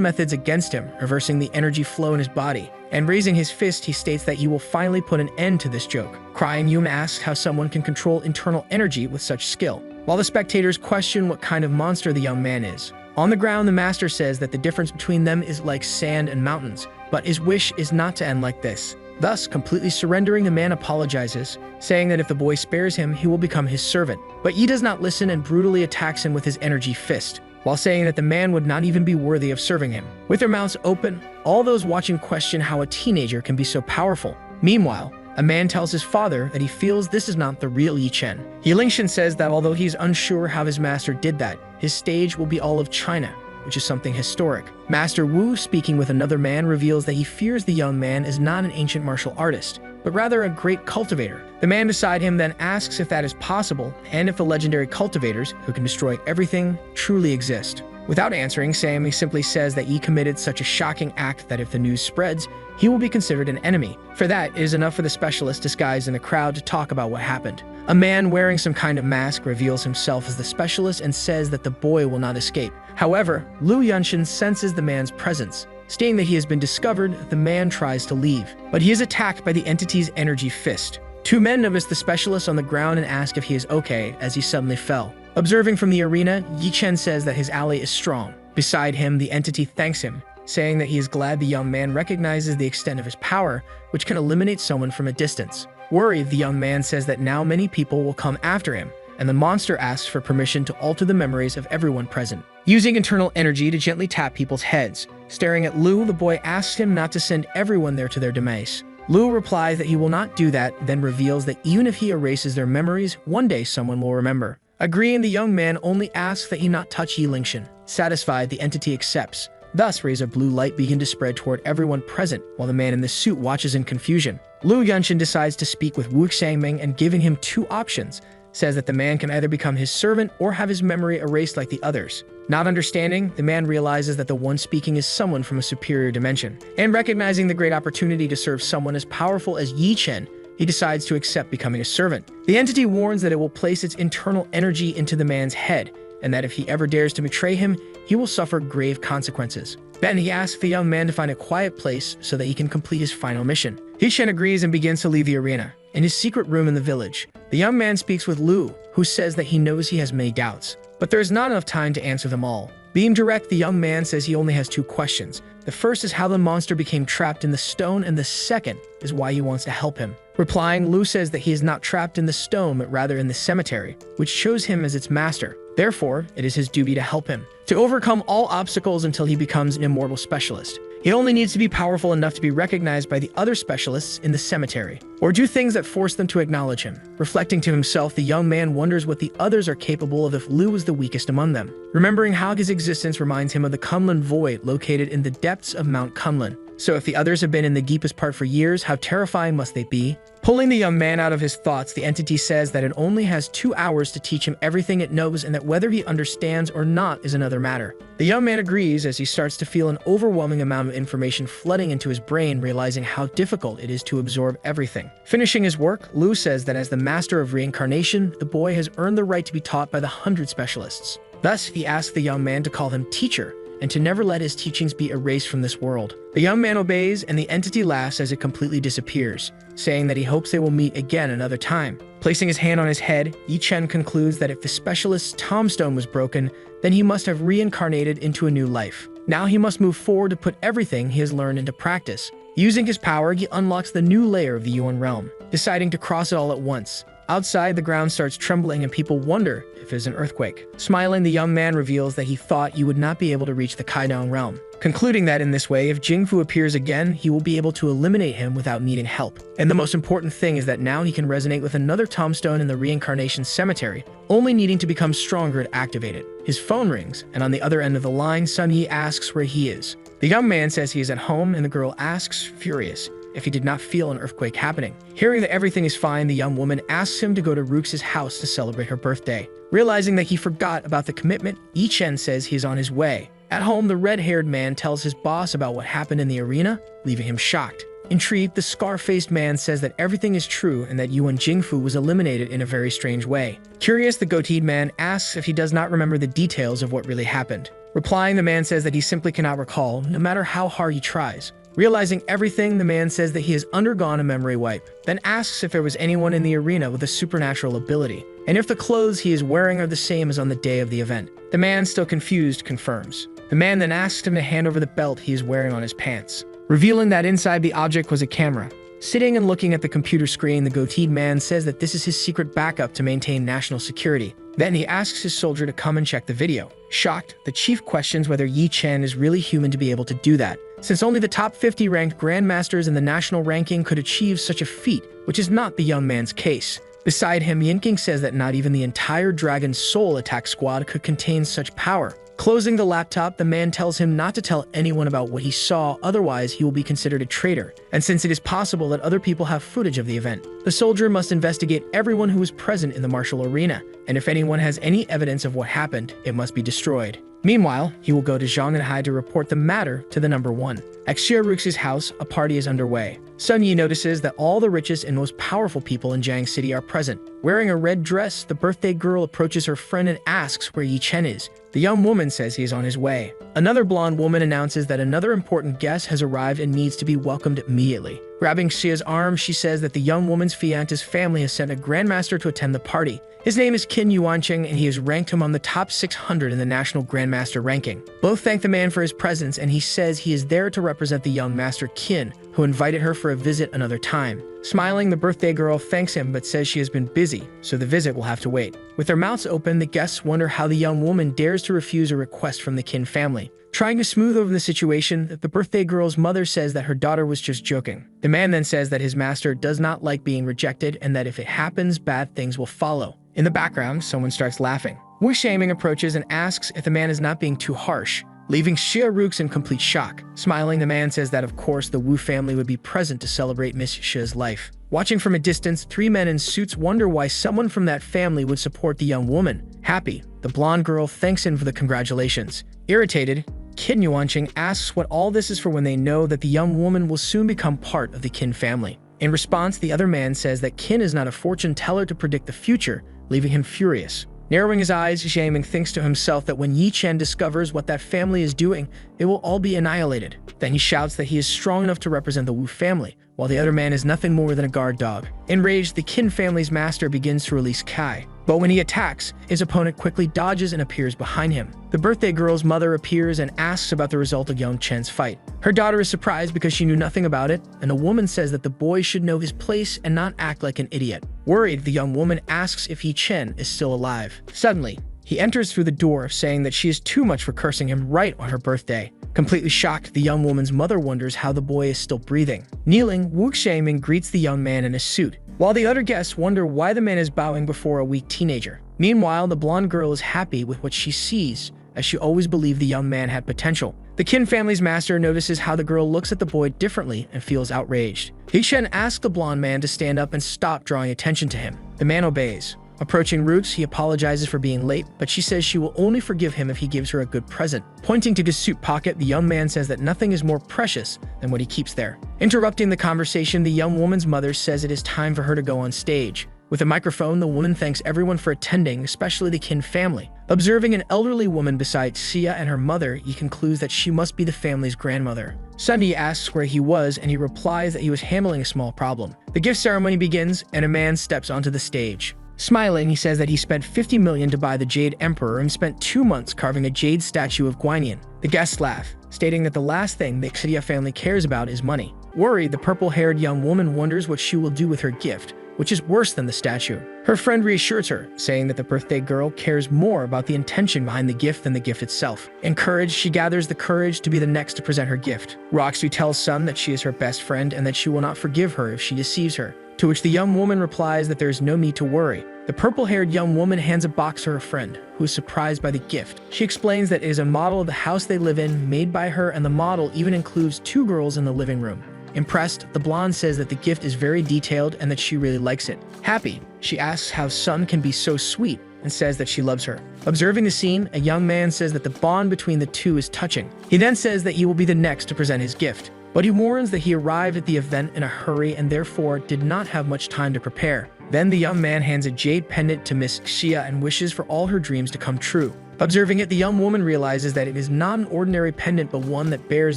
methods against him, reversing the energy flow in his body. And raising his fist, he states that he will finally put an end to this joke. Crying, Yuan asks how someone can control internal energy with such skill, while the spectators question what kind of monster the young man is. On the ground, the master says that the difference between them is like sand and mountains, but his wish is not to end like this. Thus, completely surrendering, the man apologizes, saying that if the boy spares him, he will become his servant. But Yi does not listen and brutally attacks him with his energy fist, while saying that the man would not even be worthy of serving him. With their mouths open, all those watching question how a teenager can be so powerful. Meanwhile, a man tells his father that he feels this is not the real Yi Chen. Yi Lingshan says that although he is unsure how his master did that, his stage will be all of China, which is something historic. Master Wu, speaking with another man, reveals that he fears the young man is not an ancient martial artist, but rather a great cultivator. The man beside him then asks if that is possible, and if the legendary cultivators, who can destroy everything, truly exist. Without answering, Sammy simply says that Yi committed such a shocking act that if the news spreads, he will be considered an enemy. For that, it is enough for the specialist disguised in the crowd to talk about what happened. A man wearing some kind of mask reveals himself as the specialist and says that the boy will not escape. However, Lu Yunshin senses the man's presence. Stating that he has been discovered, the man tries to leave, but he is attacked by the entity's energy fist. 2 men notice the specialist on the ground and ask if he is okay, as he suddenly fell. Observing from the arena, Yi Chen says that his ally is strong. Beside him, the entity thanks him, saying that he is glad the young man recognizes the extent of his power, which can eliminate someone from a distance. Worried, the young man says that now many people will come after him, and the monster asks for permission to alter the memories of everyone present, using internal energy to gently tap people's heads. Staring at Lu, the boy asks him not to send everyone there to their demise. Lu replies that he will not do that, then reveals that even if he erases their memories, one day someone will remember. Agreeing, the young man only asks that he not touch Yi Lingshan. Satisfied, the entity accepts. Thus, rays of blue light begin to spread toward everyone present, while the man in the suit watches in confusion. Lu Yunshin decides to speak with Wu Xiangming and giving him 2 options, says that the man can either become his servant or have his memory erased like the others. Not understanding, the man realizes that the one speaking is someone from a superior dimension. And recognizing the great opportunity to serve someone as powerful as Yi Chen, he decides to accept becoming a servant. The entity warns that it will place its internal energy into the man's head, and that if he ever dares to betray him, he will suffer grave consequences. Then he asks the young man to find a quiet place so that he can complete his final mission. Yi Chen agrees and begins to leave the arena. In his secret room in the village, the young man speaks with Lu, who says that he knows he has many doubts, but there is not enough time to answer them all. Being direct, the young man says he only has 2 questions. The first is how the monster became trapped in the stone, and the second is why he wants to help him. Replying, Lu says that he is not trapped in the stone, but rather in the cemetery, which chose him as its master. Therefore, it is his duty to help him, to overcome all obstacles until he becomes an immortal specialist. He only needs to be powerful enough to be recognized by the other specialists in the cemetery, or do things that force them to acknowledge him. Reflecting to himself, the young man wonders what the others are capable of if Lu is the weakest among them. Remembering how his existence reminds him of the Kunlun Void located in the depths of Mount Kunlun. So if the others have been in the deepest part for years, how terrifying must they be? Pulling the young man out of his thoughts, the entity says that it only has 2 hours to teach him everything it knows, and that whether he understands or not is another matter. The young man agrees as he starts to feel an overwhelming amount of information flooding into his brain, realizing how difficult it is to absorb everything. Finishing his work, Lu says that as the master of reincarnation, the boy has earned the right to be taught by the 100 specialists. Thus, he asks the young man to call him teacher, and to never let his teachings be erased from this world. The young man obeys, and the entity laughs as it completely disappears, saying that he hopes they will meet again another time. Placing his hand on his head, Yi Chen concludes that if the specialist's tombstone was broken, then he must have reincarnated into a new life. Now he must move forward to put everything he has learned into practice. Using his power, he unlocks the new layer of the Yuan realm, deciding to cross it all at once. Outside, the ground starts trembling and people wonder if it is an earthquake. Smiling, the young man reveals that he thought you would not be able to reach the Kaidong realm, concluding that in this way, if Jingfu appears again, he will be able to eliminate him without needing help. And the most important thing is that now he can resonate with another tombstone in the reincarnation cemetery, only needing to become stronger to activate it. His phone rings, and on the other end of the line, Sun Yi asks where he is. The young man says he is at home, and the girl asks, furious, if he did not feel an earthquake happening. Hearing that everything is fine, the young woman asks him to go to Rook's house to celebrate her birthday. Realizing that he forgot about the commitment, Yi Chen says he is on his way. At home, the red-haired man tells his boss about what happened in the arena, leaving him shocked. Intrigued, the scar-faced man says that everything is true and that Yuan Jingfu was eliminated in a very strange way. Curious, the goateed man asks if he does not remember the details of what really happened. Replying, the man says that he simply cannot recall, no matter how hard he tries. Realizing everything, the man says that he has undergone a memory wipe, then asks if there was anyone in the arena with a supernatural ability, and if the clothes he is wearing are the same as on the day of the event. The man, still confused, confirms. The man then asks him to hand over the belt he is wearing on his pants, revealing that inside the object was a camera. Sitting and looking at the computer screen, the goateed man says that this is his secret backup to maintain national security. Then he asks his soldier to come and check the video. Shocked, the chief questions whether Yi Chen is really human to be able to do that, since only the top 50 ranked grandmasters in the national ranking could achieve such a feat, which is not the young man's case. Beside him, Yinking says that not even the entire Dragon Soul attack squad could contain such power. Closing the laptop, the man tells him not to tell anyone about what he saw, otherwise he will be considered a traitor. And since it is possible that other people have footage of the event, the soldier must investigate everyone who was present in the martial arena, and if anyone has any evidence of what happened, it must be destroyed. Meanwhile, he will go to Zhang and Hai to report the matter to the number 1. At Xia Rux's house, a party is underway. Sun Yi notices that all the richest and most powerful people in Jiang City are present. Wearing a red dress, the birthday girl approaches her friend and asks where Yi Chen is. The young woman says he is on his way. Another blonde woman announces that another important guest has arrived and needs to be welcomed immediately. Grabbing Xia's arm, she says that the young woman's fiance's family has sent a grandmaster to attend the party. His name is Qin Yuanqing, and he has ranked him on the top 600 in the national grandmaster ranking. Both thank the man for his presence, and he says he is there to represent the young master Qin, who invited her for a visit another time. Smiling, the birthday girl thanks him but says she has been busy, so the visit will have to wait. With their mouths open, the guests wonder how the young woman dares to refuse a request from the Qin family. Trying to smooth over the situation, the birthday girl's mother says that her daughter was just joking. The man then says that his master does not like being rejected and that if it happens, bad things will follow. In the background, someone starts laughing. Wu Shaming approaches and asks if the man is not being too harsh, leaving Xia Rux in complete shock. Smiling, the man says that of course the Wu family would be present to celebrate Miss Xia's life. Watching from a distance, three men in suits wonder why someone from that family would support the young woman. Happy, the blonde girl thanks him for the congratulations. Irritated, Kid Nuanching asks what all this is for when they know that the young woman will soon become part of the Qin family. In response, the other man says that Qin is not a fortune teller to predict the future, leaving him furious. Narrowing his eyes, Xiaoming thinks to himself that when Yi Chen discovers what that family is doing, it will all be annihilated. Then he shouts that he is strong enough to represent the Wu family, while the other man is nothing more than a guard dog. Enraged, the Qin family's master begins to release Kai. But when he attacks, his opponent quickly dodges and appears behind him. The birthday girl's mother appears and asks about the result of Young Chen's fight. Her daughter is surprised because she knew nothing about it, and a woman says that the boy should know his place and not act like an idiot. Worried, the young woman asks if Yi Chen is still alive. Suddenly, he enters through the door, saying that she is too much for cursing him right on her birthday. Completely shocked, the young woman's mother wonders how the boy is still breathing. Kneeling, Wu Xiaoming greets the young man in a suit, while the other guests wonder why the man is bowing before a weak teenager. Meanwhile, the blonde girl is happy with what she sees, as she always believed the young man had potential. The Qin family's master notices how the girl looks at the boy differently and feels outraged. Yi Chen asks the blonde man to stand up and stop drawing attention to him. The man obeys. Approaching Roots, he apologizes for being late, but she says she will only forgive him if he gives her a good present. Pointing to his suit pocket, the young man says that nothing is more precious than what he keeps there. Interrupting the conversation, the young woman's mother says it is time for her to go on stage. With a microphone, the woman thanks everyone for attending, especially the Qin family. Observing an elderly woman beside Xia and her mother, he concludes that she must be the family's grandmother. Sunny asks where he was, and he replies that he was handling a small problem. The gift ceremony begins, and a man steps onto the stage. Smiling, he says that he spent 50 million to buy the Jade Emperor and spent 2 months carving a jade statue of Guanyin. The guests laugh, stating that the last thing the Xia family cares about is money. Worried, the purple-haired young woman wonders what she will do with her gift, which is worse than the statue. Her friend reassures her, saying that the birthday girl cares more about the intention behind the gift than the gift itself. Encouraged, she gathers the courage to be the next to present her gift. Roxy tells Sun that she is her best friend and that she will not forgive her if she deceives her, to which the young woman replies that there is no need to worry. The purple-haired young woman hands a box to her friend, who is surprised by the gift. She explains that it is a model of the house they live in, made by her, and the model even includes 2 girls in the living room. Impressed, the blonde says that the gift is very detailed and that she really likes it. Happy, she asks how Sun can be so sweet and says that she loves her. Observing the scene, a young man says that the bond between the two is touching. He then says that he will be the next to present his gift, but he warns that he arrived at the event in a hurry and therefore did not have much time to prepare. Then the young man hands a jade pendant to Miss Xia and wishes for all her dreams to come true. Observing it, the young woman realizes that it is not an ordinary pendant but one that bears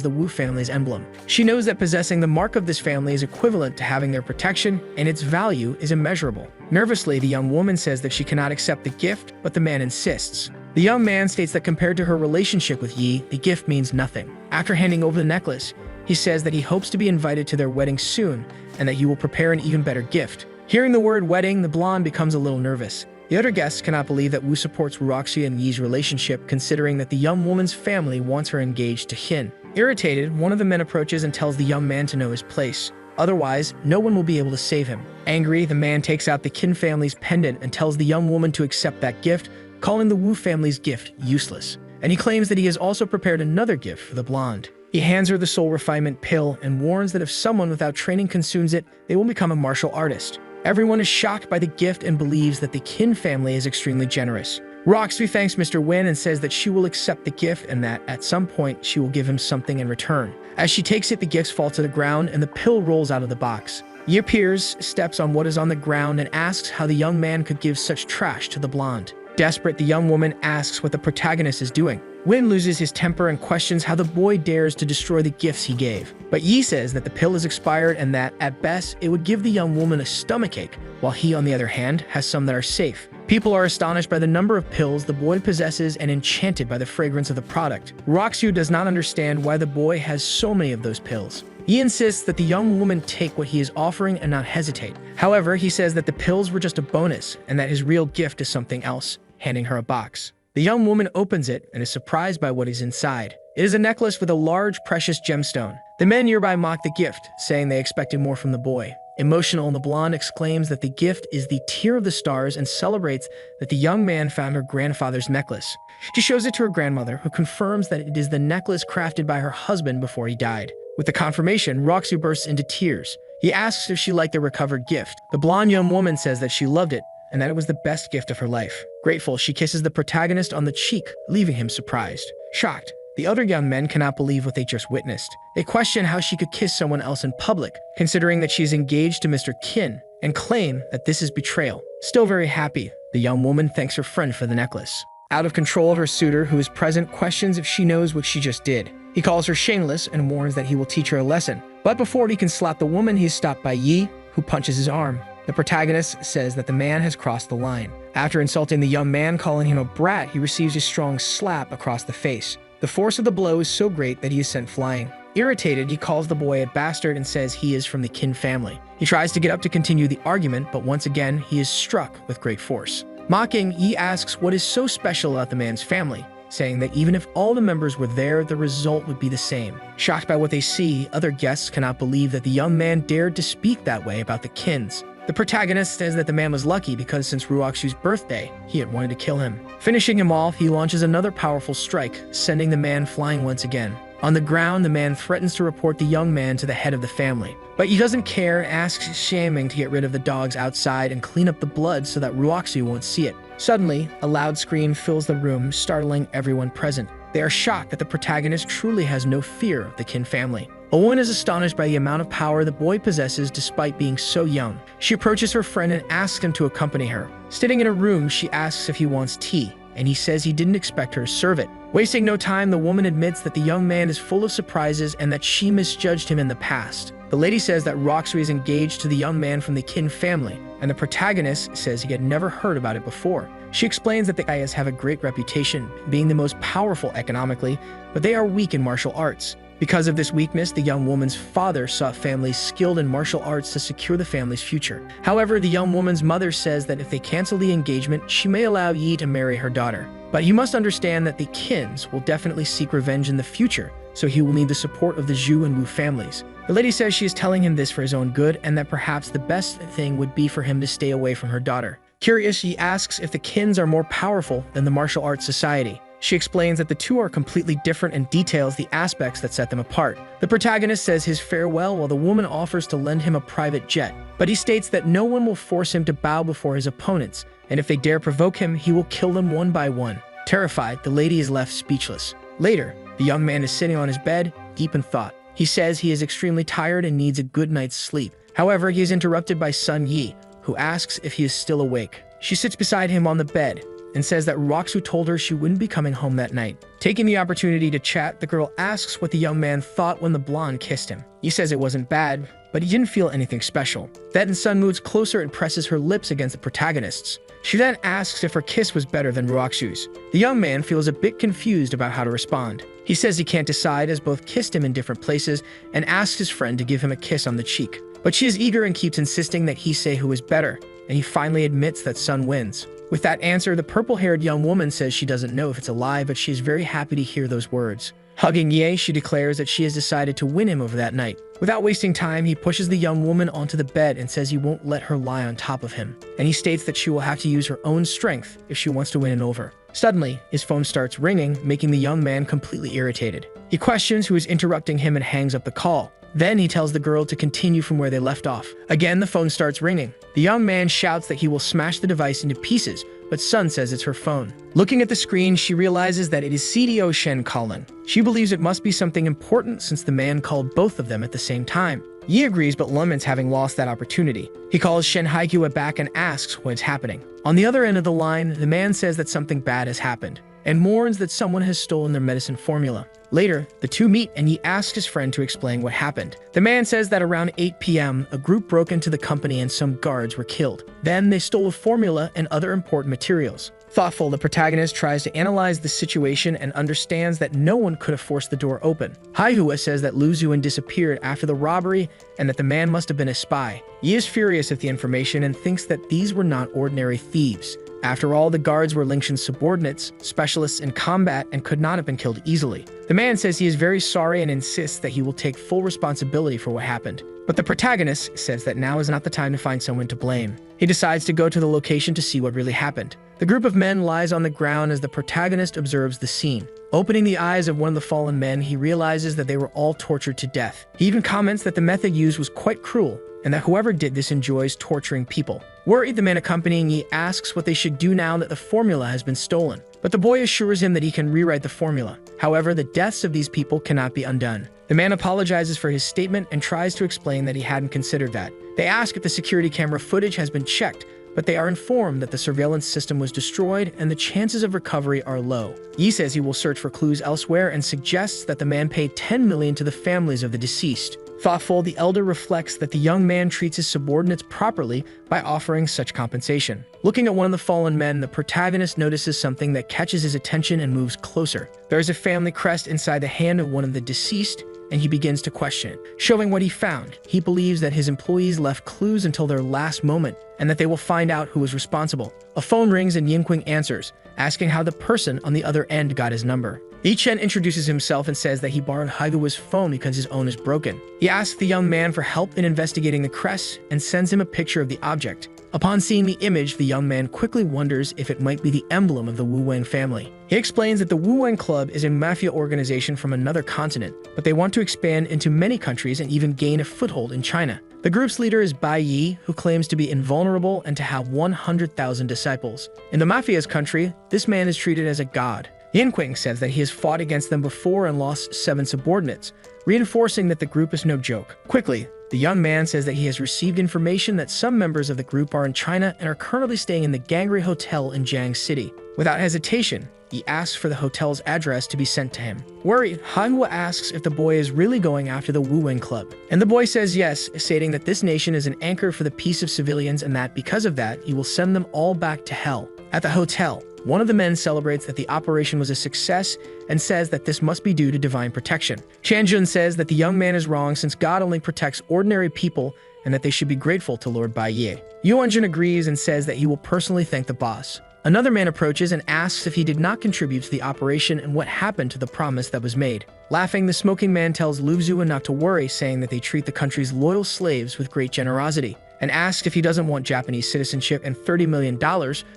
the Wu family's emblem. She knows that possessing the mark of this family is equivalent to having their protection, and its value is immeasurable. Nervously, the young woman says that she cannot accept the gift, but the man insists. The young man states that compared to her relationship with Yi, the gift means nothing. After handing over the necklace, he says that he hopes to be invited to their wedding soon, and that he will prepare an even better gift. Hearing the word wedding, the blonde becomes a little nervous. The other guests cannot believe that Wu supports Wuroxia and Yi's relationship, considering that the young woman's family wants her engaged to Hin. Irritated, one of the men approaches and tells the young man to know his place. Otherwise, no one will be able to save him. Angry, the man takes out the Qin family's pendant and tells the young woman to accept that gift, calling the Wu family's gift useless. And he claims that he has also prepared another gift for the blonde. He hands her the soul refinement pill and warns that if someone without training consumes it, they will become a martial artist. Everyone is shocked by the gift and believes that the Qin family is extremely generous. Roxy thanks Mr. Wen and says that she will accept the gift and that, at some point, she will give him something in return. As she takes it, the gifts fall to the ground and the pill rolls out of the box. Yi appears, steps on what is on the ground, and asks how the young man could give such trash to the blonde. Desperate, the young woman asks what the protagonist is doing. Win loses his temper and questions how the boy dares to destroy the gifts he gave. But Yi says that the pill is expired and that, at best, it would give the young woman a stomachache, while he, on the other hand, has some that are safe. People are astonished by the number of pills the boy possesses and enchanted by the fragrance of the product. Roxu does not understand why the boy has so many of those pills. He insists that the young woman take what he is offering and not hesitate. However, he says that the pills were just a bonus and that his real gift is something else, handing her a box. The young woman opens it and is surprised by what is inside. It is a necklace with a large, precious gemstone. The men nearby mock the gift, saying they expected more from the boy. Emotional, the blonde exclaims that the gift is the tear of the stars and celebrates that the young man found her grandfather's necklace. She shows it to her grandmother, who confirms that it is the necklace crafted by her husband before he died. With the confirmation, Roxy bursts into tears. He asks if she liked the recovered gift. The blonde young woman says that she loved it and that it was the best gift of her life. Grateful, she kisses the protagonist on the cheek, leaving him surprised. Shocked, the other young men cannot believe what they just witnessed. They question how she could kiss someone else in public, considering that she is engaged to Mr. Kin, and claim that this is betrayal. Still very happy, the young woman thanks her friend for the necklace. Out of control, her suitor, who is present, questions if she knows what she just did. He calls her shameless and warns that he will teach her a lesson. But before he can slap the woman, he is stopped by Yi, who punches his arm. The protagonist says that the man has crossed the line. After insulting the young man, calling him a brat, he receives a strong slap across the face. The force of the blow is so great that he is sent flying. Irritated, he calls the boy a bastard and says he is from the Kin family. He tries to get up to continue the argument, but once again, he is struck with great force. Mocking, Yi asks what is so special about the man's family, saying that even if all the members were there, the result would be the same. Shocked by what they see, other guests cannot believe that the young man dared to speak that way about the Kins. The protagonist says that the man was lucky because since Ruoxu's birthday, he had wanted to kill him. Finishing him off, he launches another powerful strike, sending the man flying once again. On the ground, the man threatens to report the young man to the head of the family. But he doesn't care and asks Shaming to get rid of the dogs outside and clean up the blood so that Ruoxu won't see it. Suddenly, a loud scream fills the room, startling everyone present. They are shocked that the protagonist truly has no fear of the Kin family. A woman is astonished by the amount of power the boy possesses despite being so young. She approaches her friend and asks him to accompany her. Sitting in a room, she asks if he wants tea, and he says he didn't expect her to serve it. Wasting no time, the woman admits that the young man is full of surprises and that she misjudged him in the past. The lady says that Roxu is engaged to the young man from the Kin family, and the protagonist says he had never heard about it before. She explains that the Ayas have a great reputation, being the most powerful economically, but they are weak in martial arts. Because of this weakness, the young woman's father sought families skilled in martial arts to secure the family's future. However, the young woman's mother says that if they cancel the engagement, she may allow Yi to marry her daughter. But you must understand that the Kins will definitely seek revenge in the future, so he will need the support of the Zhu and Wu families. The lady says she is telling him this for his own good and that perhaps the best thing would be for him to stay away from her daughter. Curious, she asks if the Kins are more powerful than the martial arts society. She explains that the two are completely different and details the aspects that set them apart. The protagonist says his farewell while the woman offers to lend him a private jet, but he states that no one will force him to bow before his opponents, and if they dare provoke him, he will kill them one by one. Terrified, the lady is left speechless. Later, the young man is sitting on his bed, deep in thought. He says he is extremely tired and needs a good night's sleep. However, he is interrupted by Sun Yi, who asks if he is still awake. She sits beside him on the bed and says that Roxu told her she wouldn't be coming home that night. Taking the opportunity to chat, the girl asks what the young man thought when the blonde kissed him. He says it wasn't bad, but he didn't feel anything special. Then Sun moves closer and presses her lips against the protagonist's. She then asks if her kiss was better than Roxu's. The young man feels a bit confused about how to respond. He says he can't decide as both kissed him in different places and asks his friend to give him a kiss on the cheek. But she is eager and keeps insisting that he say who is better, and he finally admits that Sun wins. With that answer, the purple-haired young woman says she doesn't know if it's a lie, but she is very happy to hear those words. Hugging Ye, she declares that she has decided to win him over that night. Without wasting time, he pushes the young woman onto the bed and says he won't let her lie on top of him. And he states that she will have to use her own strength if she wants to win him over. Suddenly, his phone starts ringing, making the young man completely irritated. He questions who is interrupting him and hangs up the call. Then he tells the girl to continue from where they left off. Again, the phone starts ringing. The young man shouts that he will smash the device into pieces, but Sun says it's her phone. Looking at the screen, she realizes that it is CDO Shen calling. She believes it must be something important since the man called both of them at the same time. Yi agrees, but laments having lost that opportunity. He calls Shen Haikua back and asks what's happening. On the other end of the line, the man says that something bad has happened and mourns that someone has stolen their medicine formula. Later, the two meet and Yi asks his friend to explain what happened. The man says that around 8 p.m., a group broke into the company and some guards were killed. Then they stole a formula and other important materials. Thoughtful, the protagonist tries to analyze the situation and understands that no one could have forced the door open. Haihua says that Lu Zuan disappeared after the robbery and that the man must have been a spy. Yi is furious at the information and thinks that these were not ordinary thieves. After all, the guards were Lingshen's subordinates, specialists in combat, and could not have been killed easily. The man says he is very sorry and insists that he will take full responsibility for what happened. But the protagonist says that now is not the time to find someone to blame. He decides to go to the location to see what really happened. The group of men lies on the ground as the protagonist observes the scene. Opening the eyes of one of the fallen men, he realizes that they were all tortured to death. He even comments that the method used was quite cruel, and that whoever did this enjoys torturing people. Worried, the man accompanying Yi asks what they should do now that the formula has been stolen. But the boy assures him that he can rewrite the formula. However, the deaths of these people cannot be undone. The man apologizes for his statement and tries to explain that he hadn't considered that. They ask if the security camera footage has been checked, but they are informed that the surveillance system was destroyed and the chances of recovery are low. Yi says he will search for clues elsewhere and suggests that the man pay 10 million to the families of the deceased. Thoughtful, the elder reflects that the young man treats his subordinates properly by offering such compensation. Looking at one of the fallen men, the protagonist notices something that catches his attention and moves closer. There is a family crest inside the hand of one of the deceased, and he begins to question it. Showing what he found, he believes that his employees left clues until their last moment, and that they will find out who was responsible. A phone rings and Yingqing answers, asking how the person on the other end got his number. Yi Chen introduces himself and says that he borrowed Haigua's phone because his own is broken. He asks the young man for help in investigating the crest and sends him a picture of the object. Upon seeing the image, the young man quickly wonders if it might be the emblem of the Wu Wang family. He explains that the Wu Wang Club is a mafia organization from another continent, but they want to expand into many countries and even gain a foothold in China. The group's leader is Bai Yi, who claims to be invulnerable and to have 100,000 disciples. In the mafia's country, this man is treated as a god. Yinqing says that he has fought against them before and lost 7 subordinates, reinforcing that the group is no joke. Quickly, the young man says that he has received information that some members of the group are in China and are currently staying in the Gangri Hotel in Jiang City. Without hesitation, he asks for the hotel's address to be sent to him. Worried, Hanhua asks if the boy is really going after the Wu Wang Club, and the boy says yes, stating that this nation is an anchor for the peace of civilians and that because of that, he will send them all back to hell. At the hotel, one of the men celebrates that the operation was a success and says that this must be due to divine protection. Chanjun says that the young man is wrong since God only protects ordinary people and that they should be grateful to Lord Bai Ye. Yuanjun agrees and says that he will personally thank the boss. Another man approaches and asks if he did not contribute to the operation and what happened to the promise that was made. Laughing, the smoking man tells Lu Zua not to worry, saying that they treat the country's loyal slaves with great generosity, and asks if he doesn't want Japanese citizenship and $30 million,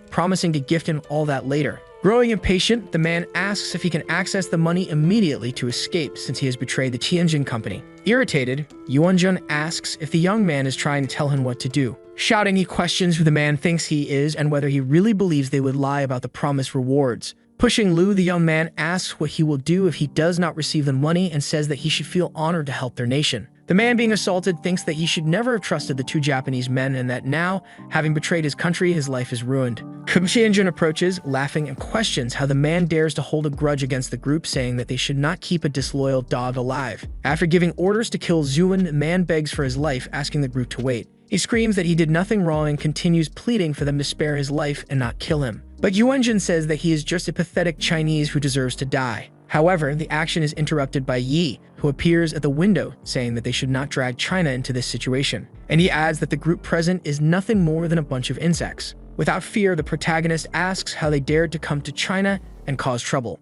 promising to gift him all that later. Growing impatient, the man asks if he can access the money immediately to escape since he has betrayed the Tianjin company. Irritated, Yuanjun asks if the young man is trying to tell him what to do. Shouting, he questions who the man thinks he is and whether he really believes they would lie about the promised rewards. Pushing Lu, the young man asks what he will do if he does not receive the money and says that he should feel honored to help their nation. The man being assaulted thinks that he should never have trusted the 2 Japanese men and that now, having betrayed his country, his life is ruined. Xianjun approaches, laughing, and questions how the man dares to hold a grudge against the group, saying that they should not keep a disloyal dog alive. After giving orders to kill Zuan, the man begs for his life, asking the group to wait. He screams that he did nothing wrong and continues pleading for them to spare his life and not kill him. But Yuanjun says that he is just a pathetic Chinese who deserves to die. However, the action is interrupted by Yi, who appears at the window, saying that they should not drag China into this situation. And he adds that the group present is nothing more than a bunch of insects. Without fear, the protagonist asks how they dared to come to China and cause trouble.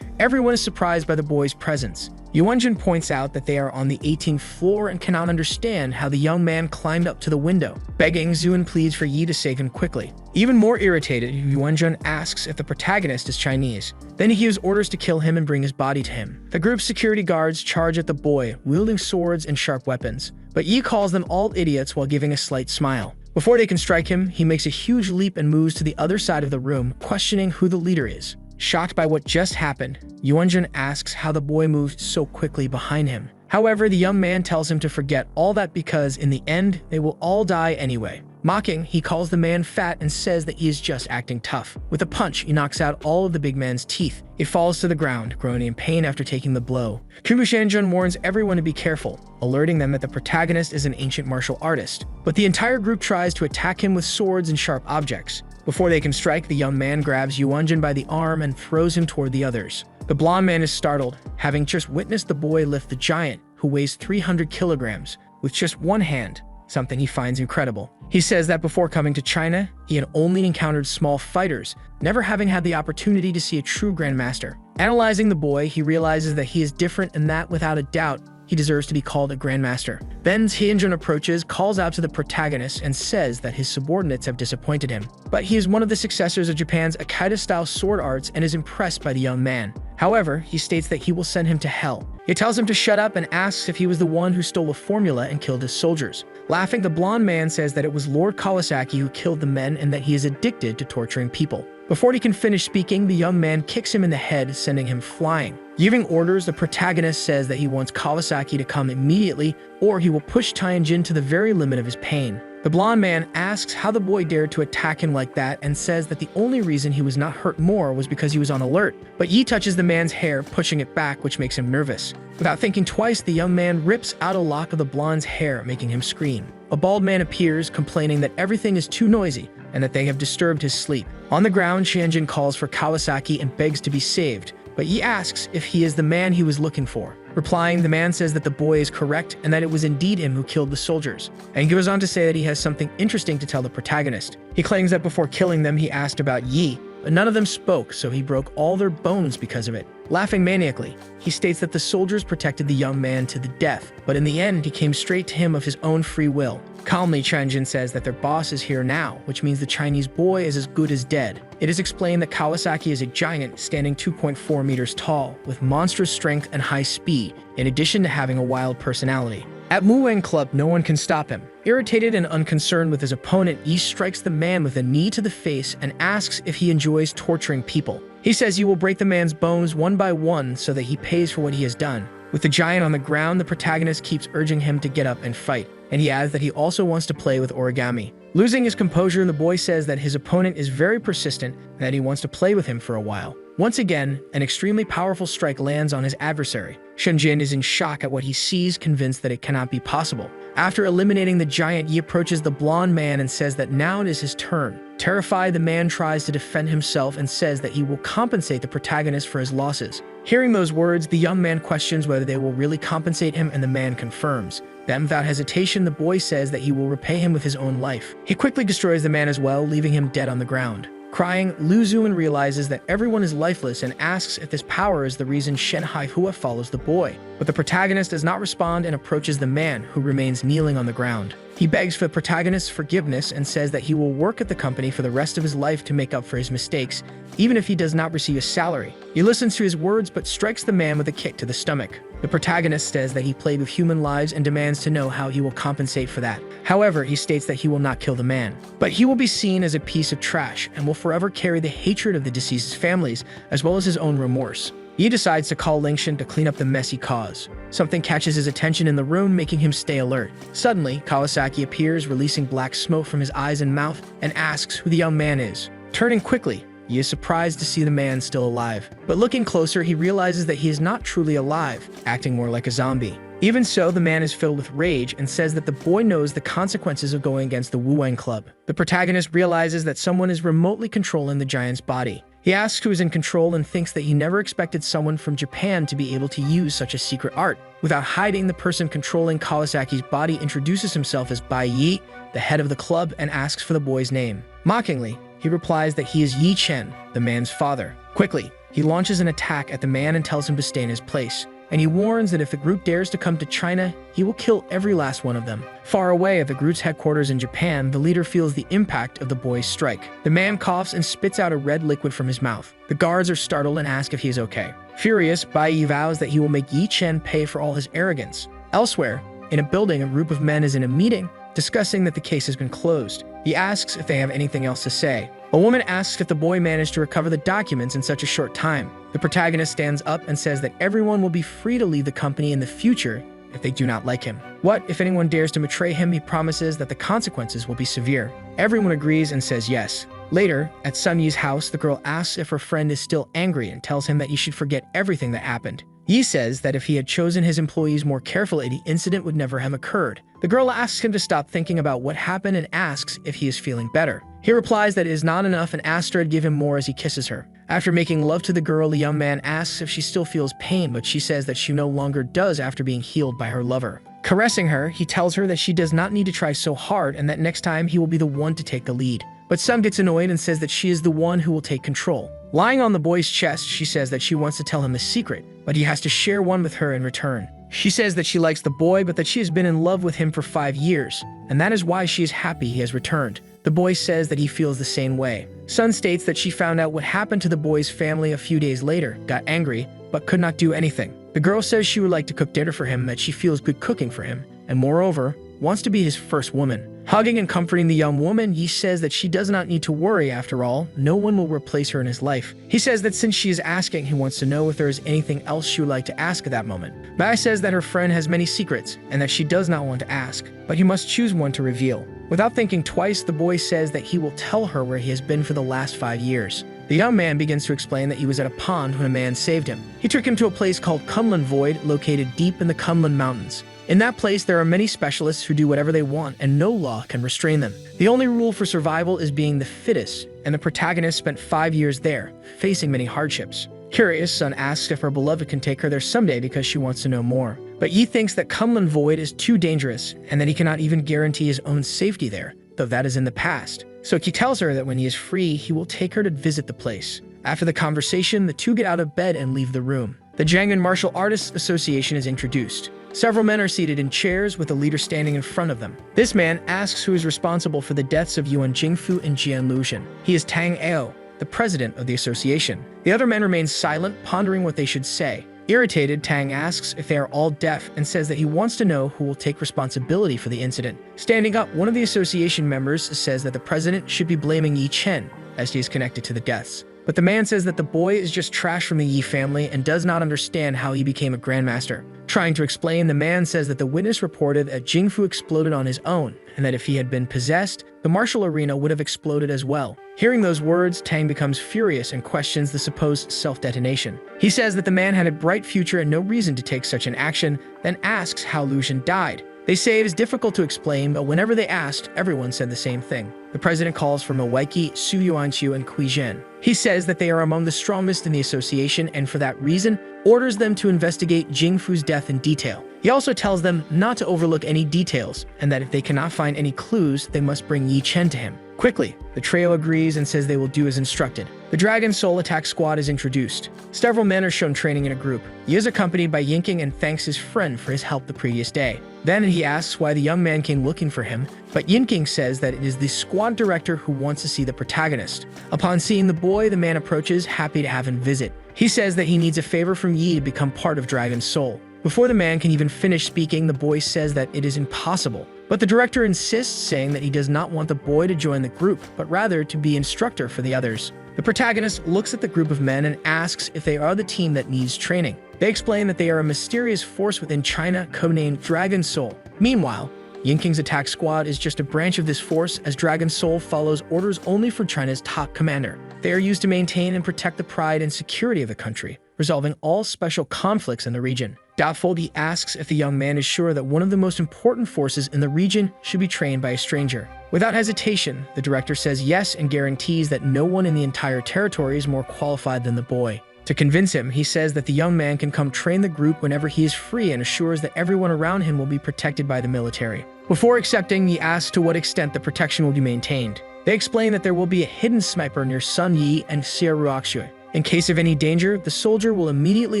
Everyone is surprised by the boy's presence. Yuanjun points out that they are on the 18th floor and cannot understand how the young man climbed up to the window. Begging, Zuan pleads for Yi to save him quickly. Even more irritated, Yuanjun asks if the protagonist is Chinese. Then he gives orders to kill him and bring his body to him. The group's security guards charge at the boy, wielding swords and sharp weapons. But Yi calls them all idiots while giving a slight smile. Before they can strike him, he makes a huge leap and moves to the other side of the room, questioning who the leader is. Shocked by what just happened, Yuanjun asks how the boy moved so quickly behind him. However, the young man tells him to forget all that because in the end, they will all die anyway. Mocking, he calls the man fat and says that he is just acting tough. With a punch, he knocks out all of the big man's teeth. He falls to the ground, groaning in pain after taking the blow. Shanjun warns everyone to be careful, alerting them that the protagonist is an ancient martial artist. But the entire group tries to attack him with swords and sharp objects. Before they can strike, the young man grabs Yuanjun by the arm and throws him toward the others. The blonde man is startled, having just witnessed the boy lift the giant, who weighs 300 kilograms, with just one hand, something he finds incredible. He says that before coming to China, he had only encountered small fighters, never having had the opportunity to see a true grandmaster. Analyzing the boy, he realizes that he is different and that, without a doubt, he deserves to be called a grandmaster. Then Tianjun approaches, calls out to the protagonist, and says that his subordinates have disappointed him. But he is one of the successors of Japan's Akita-style sword arts and is impressed by the young man. However, he states that he will send him to hell. He tells him to shut up and asks if he was the one who stole a formula and killed his soldiers. Laughing, the blonde man says that it was Lord Kawasaki who killed the men and that he is addicted to torturing people. Before he can finish speaking, the young man kicks him in the head, sending him flying. Giving orders, the protagonist says that he wants Kawasaki to come immediately, or he will push Tianjin to the very limit of his pain. The blonde man asks how the boy dared to attack him like that and says that the only reason he was not hurt more was because he was on alert. But Yi touches the man's hair, pushing it back, which makes him nervous. Without thinking twice, the young man rips out a lock of the blonde's hair, making him scream. A bald man appears, complaining that everything is too noisy and that they have disturbed his sleep. On the ground, Tianjin calls for Kawasaki and begs to be saved, but Yi asks if he is the man he was looking for. Replying, the man says that the boy is correct and that it was indeed him who killed the soldiers, and goes on to say that he has something interesting to tell the protagonist. He claims that before killing them, he asked about Yi, but none of them spoke, so he broke all their bones because of it. Laughing maniacally, he states that the soldiers protected the young man to the death, but in the end, he came straight to him of his own free will. Calmly, Tianjin says that their boss is here now, which means the Chinese boy is as good as dead. It is explained that Kawasaki is a giant, standing 2.4 meters tall, with monstrous strength and high speed, in addition to having a wild personality. At Muang Club, no one can stop him. Irritated and unconcerned with his opponent, Yi strikes the man with a knee to the face and asks if he enjoys torturing people. He says he will break the man's bones one by one so that he pays for what he has done. With the giant on the ground, the protagonist keeps urging him to get up and fight, and he adds that he also wants to play with origami. Losing his composure, the boy says that his opponent is very persistent and that he wants to play with him for a while. Once again, an extremely powerful strike lands on his adversary. Tianjin is in shock at what he sees, convinced that it cannot be possible. After eliminating the giant, he approaches the blonde man and says that now it is his turn. Terrified, the man tries to defend himself and says that he will compensate the protagonist for his losses. Hearing those words, the young man questions whether they will really compensate him, and the man confirms. Then, without hesitation, the boy says that he will repay him with his own life. He quickly destroys the man as well, leaving him dead on the ground. Crying, Lu Zuan realizes that everyone is lifeless and asks if this power is the reason Shen Haihua follows the boy. But the protagonist does not respond and approaches the man, who remains kneeling on the ground. He begs for the protagonist's forgiveness and says that he will work at the company for the rest of his life to make up for his mistakes, even if he does not receive a salary. He listens to his words but strikes the man with a kick to the stomach. The protagonist says that he played with human lives and demands to know how he will compensate for that. However, he states that he will not kill the man, but he will be seen as a piece of trash and will forever carry the hatred of the deceased's families as well as his own remorse. He decides to call Lingshan to clean up the mess he caused. Something catches his attention in the room, making him stay alert. Suddenly, Kawasaki appears, releasing black smoke from his eyes and mouth, and asks who the young man is. Turning quickly, he is surprised to see the man still alive. But looking closer, he realizes that he is not truly alive, acting more like a zombie. Even so, the man is filled with rage and says that the boy knows the consequences of going against the Wuwang Club. The protagonist realizes that someone is remotely controlling the giant's body. He asks who is in control and thinks that he never expected someone from Japan to be able to use such a secret art. Without hiding, the person controlling Kawasaki's body introduces himself as Bai Yi, the head of the club, and asks for the boy's name. Mockingly, he replies that he is Yi Chen, the man's father. Quickly, he launches an attack at the man and tells him to stay in his place. And he warns that if the group dares to come to China, he will kill every last one of them. Far away at the group's headquarters in Japan, the leader feels the impact of the boy's strike. The man coughs and spits out a red liquid from his mouth. The guards are startled and ask if he is okay. Furious, Bai Yi vows that he will make Yi Chen pay for all his arrogance. Elsewhere, in a building, a group of men is in a meeting, discussing that the case has been closed. He asks if they have anything else to say. A woman asks if the boy managed to recover the documents in such a short time. The protagonist stands up and says that everyone will be free to leave the company in the future if they do not like him. What if anyone dares to betray him? He promises that the consequences will be severe. Everyone agrees and says yes. Later, at Sun Yi's house, the girl asks if her friend is still angry and tells him that he should forget everything that happened. Yi says that if he had chosen his employees more carefully, the incident would never have occurred. The girl asks him to stop thinking about what happened and asks if he is feeling better. He replies that it is not enough and asks her to give him more as he kisses her. After making love to the girl, the young man asks if she still feels pain, but she says that she no longer does after being healed by her lover. Caressing her, he tells her that she does not need to try so hard and that next time he will be the one to take the lead. But Sun gets annoyed and says that she is the one who will take control. Lying on the boy's chest, she says that she wants to tell him a secret, but he has to share one with her in return. She says that she likes the boy, but that she has been in love with him for 5 years, and that is why she is happy he has returned. The boy says that he feels the same way. Sun states that she found out what happened to the boy's family a few days later, got angry, but could not do anything. The girl says she would like to cook dinner for him, that she feels good cooking for him, and moreover, wants to be his first woman. Hugging and comforting the young woman, Yi says that she does not need to worry. After all, no one will replace her in his life. He says that since she is asking, he wants to know if there is anything else she would like to ask at that moment. Mai says that her friend has many secrets and that she does not want to ask, but he must choose one to reveal. Without thinking twice, the boy says that he will tell her where he has been for the last 5 years. The young man begins to explain that he was at a pond when a man saved him. He took him to a place called Kunlun Void, located deep in the Kunlun Mountains. In that place, there are many specialists who do whatever they want, and no law can restrain them. The only rule for survival is being the fittest, and the protagonist spent 5 years there, facing many hardships. Curious, Sun asks if her beloved can take her there someday because she wants to know more. But Yi thinks that Kunlun Void is too dangerous, and that he cannot even guarantee his own safety there, though that is in the past. So he tells her that when he is free, he will take her to visit the place. After the conversation, the two get out of bed and leave the room. The Jiangmen Martial Artists Association is introduced. Several men are seated in chairs with a leader standing in front of them. This man asks who is responsible for the deaths of Yuan Jingfu and Jian Luxian. He is Tang Ao, the president of the association. The other men remain silent, pondering what they should say. Irritated, Tang asks if they are all deaf and says that he wants to know who will take responsibility for the incident. Standing up, one of the association members says that the president should be blaming Yi Chen, as he is connected to the deaths. But the man says that the boy is just trash from the Yi family and does not understand how he became a grandmaster. Trying to explain, the man says that the witness reported that Jingfu exploded on his own, and that if he had been possessed, the martial arena would have exploded as well. Hearing those words, Tang becomes furious and questions the supposed self-detonation. He says that the man had a bright future and no reason to take such an action, then asks how Luxian died. They say it is difficult to explain, but whenever they asked, everyone said the same thing. The president calls for Maweki, Su Yuanqiu, and Kui Zhen. He says that they are among the strongest in the association and for that reason, orders them to investigate Jingfu's death in detail. He also tells them not to overlook any details, and that if they cannot find any clues, they must bring Yi Chen to him. Quickly, the trio agrees and says they will do as instructed. The Dragon Soul Attack Squad is introduced. Several men are shown training in a group. He is accompanied by Yinking and thanks his friend for his help the previous day. Then he asks why the young man came looking for him, but Yinking says that it is the squad director who wants to see the protagonist. Upon seeing the boy, the man approaches, happy to have him visit. He says that he needs a favor from Yi to become part of Dragon Soul. Before the man can even finish speaking, the boy says that it is impossible. But the director insists, saying that he does not want the boy to join the group, but rather to be instructor for the others. The protagonist looks at the group of men and asks if they are the team that needs training. They explain that they are a mysterious force within China, codenamed Dragon Soul. Meanwhile, Yinking's attack squad is just a branch of this force, as Dragon Soul follows orders only from China's top commander. They are used to maintain and protect the pride and security of the country, resolving all special conflicts in the region. Doubtful, he asks if the young man is sure that one of the most important forces in the region should be trained by a stranger. Without hesitation, the director says yes and guarantees that no one in the entire territory is more qualified than the boy. To convince him, he says that the young man can come train the group whenever he is free and assures that everyone around him will be protected by the military. Before accepting, he asks to what extent the protection will be maintained. They explain that there will be a hidden sniper near Sun Yi and Xie Ruoxue. In case of any danger, the soldier will immediately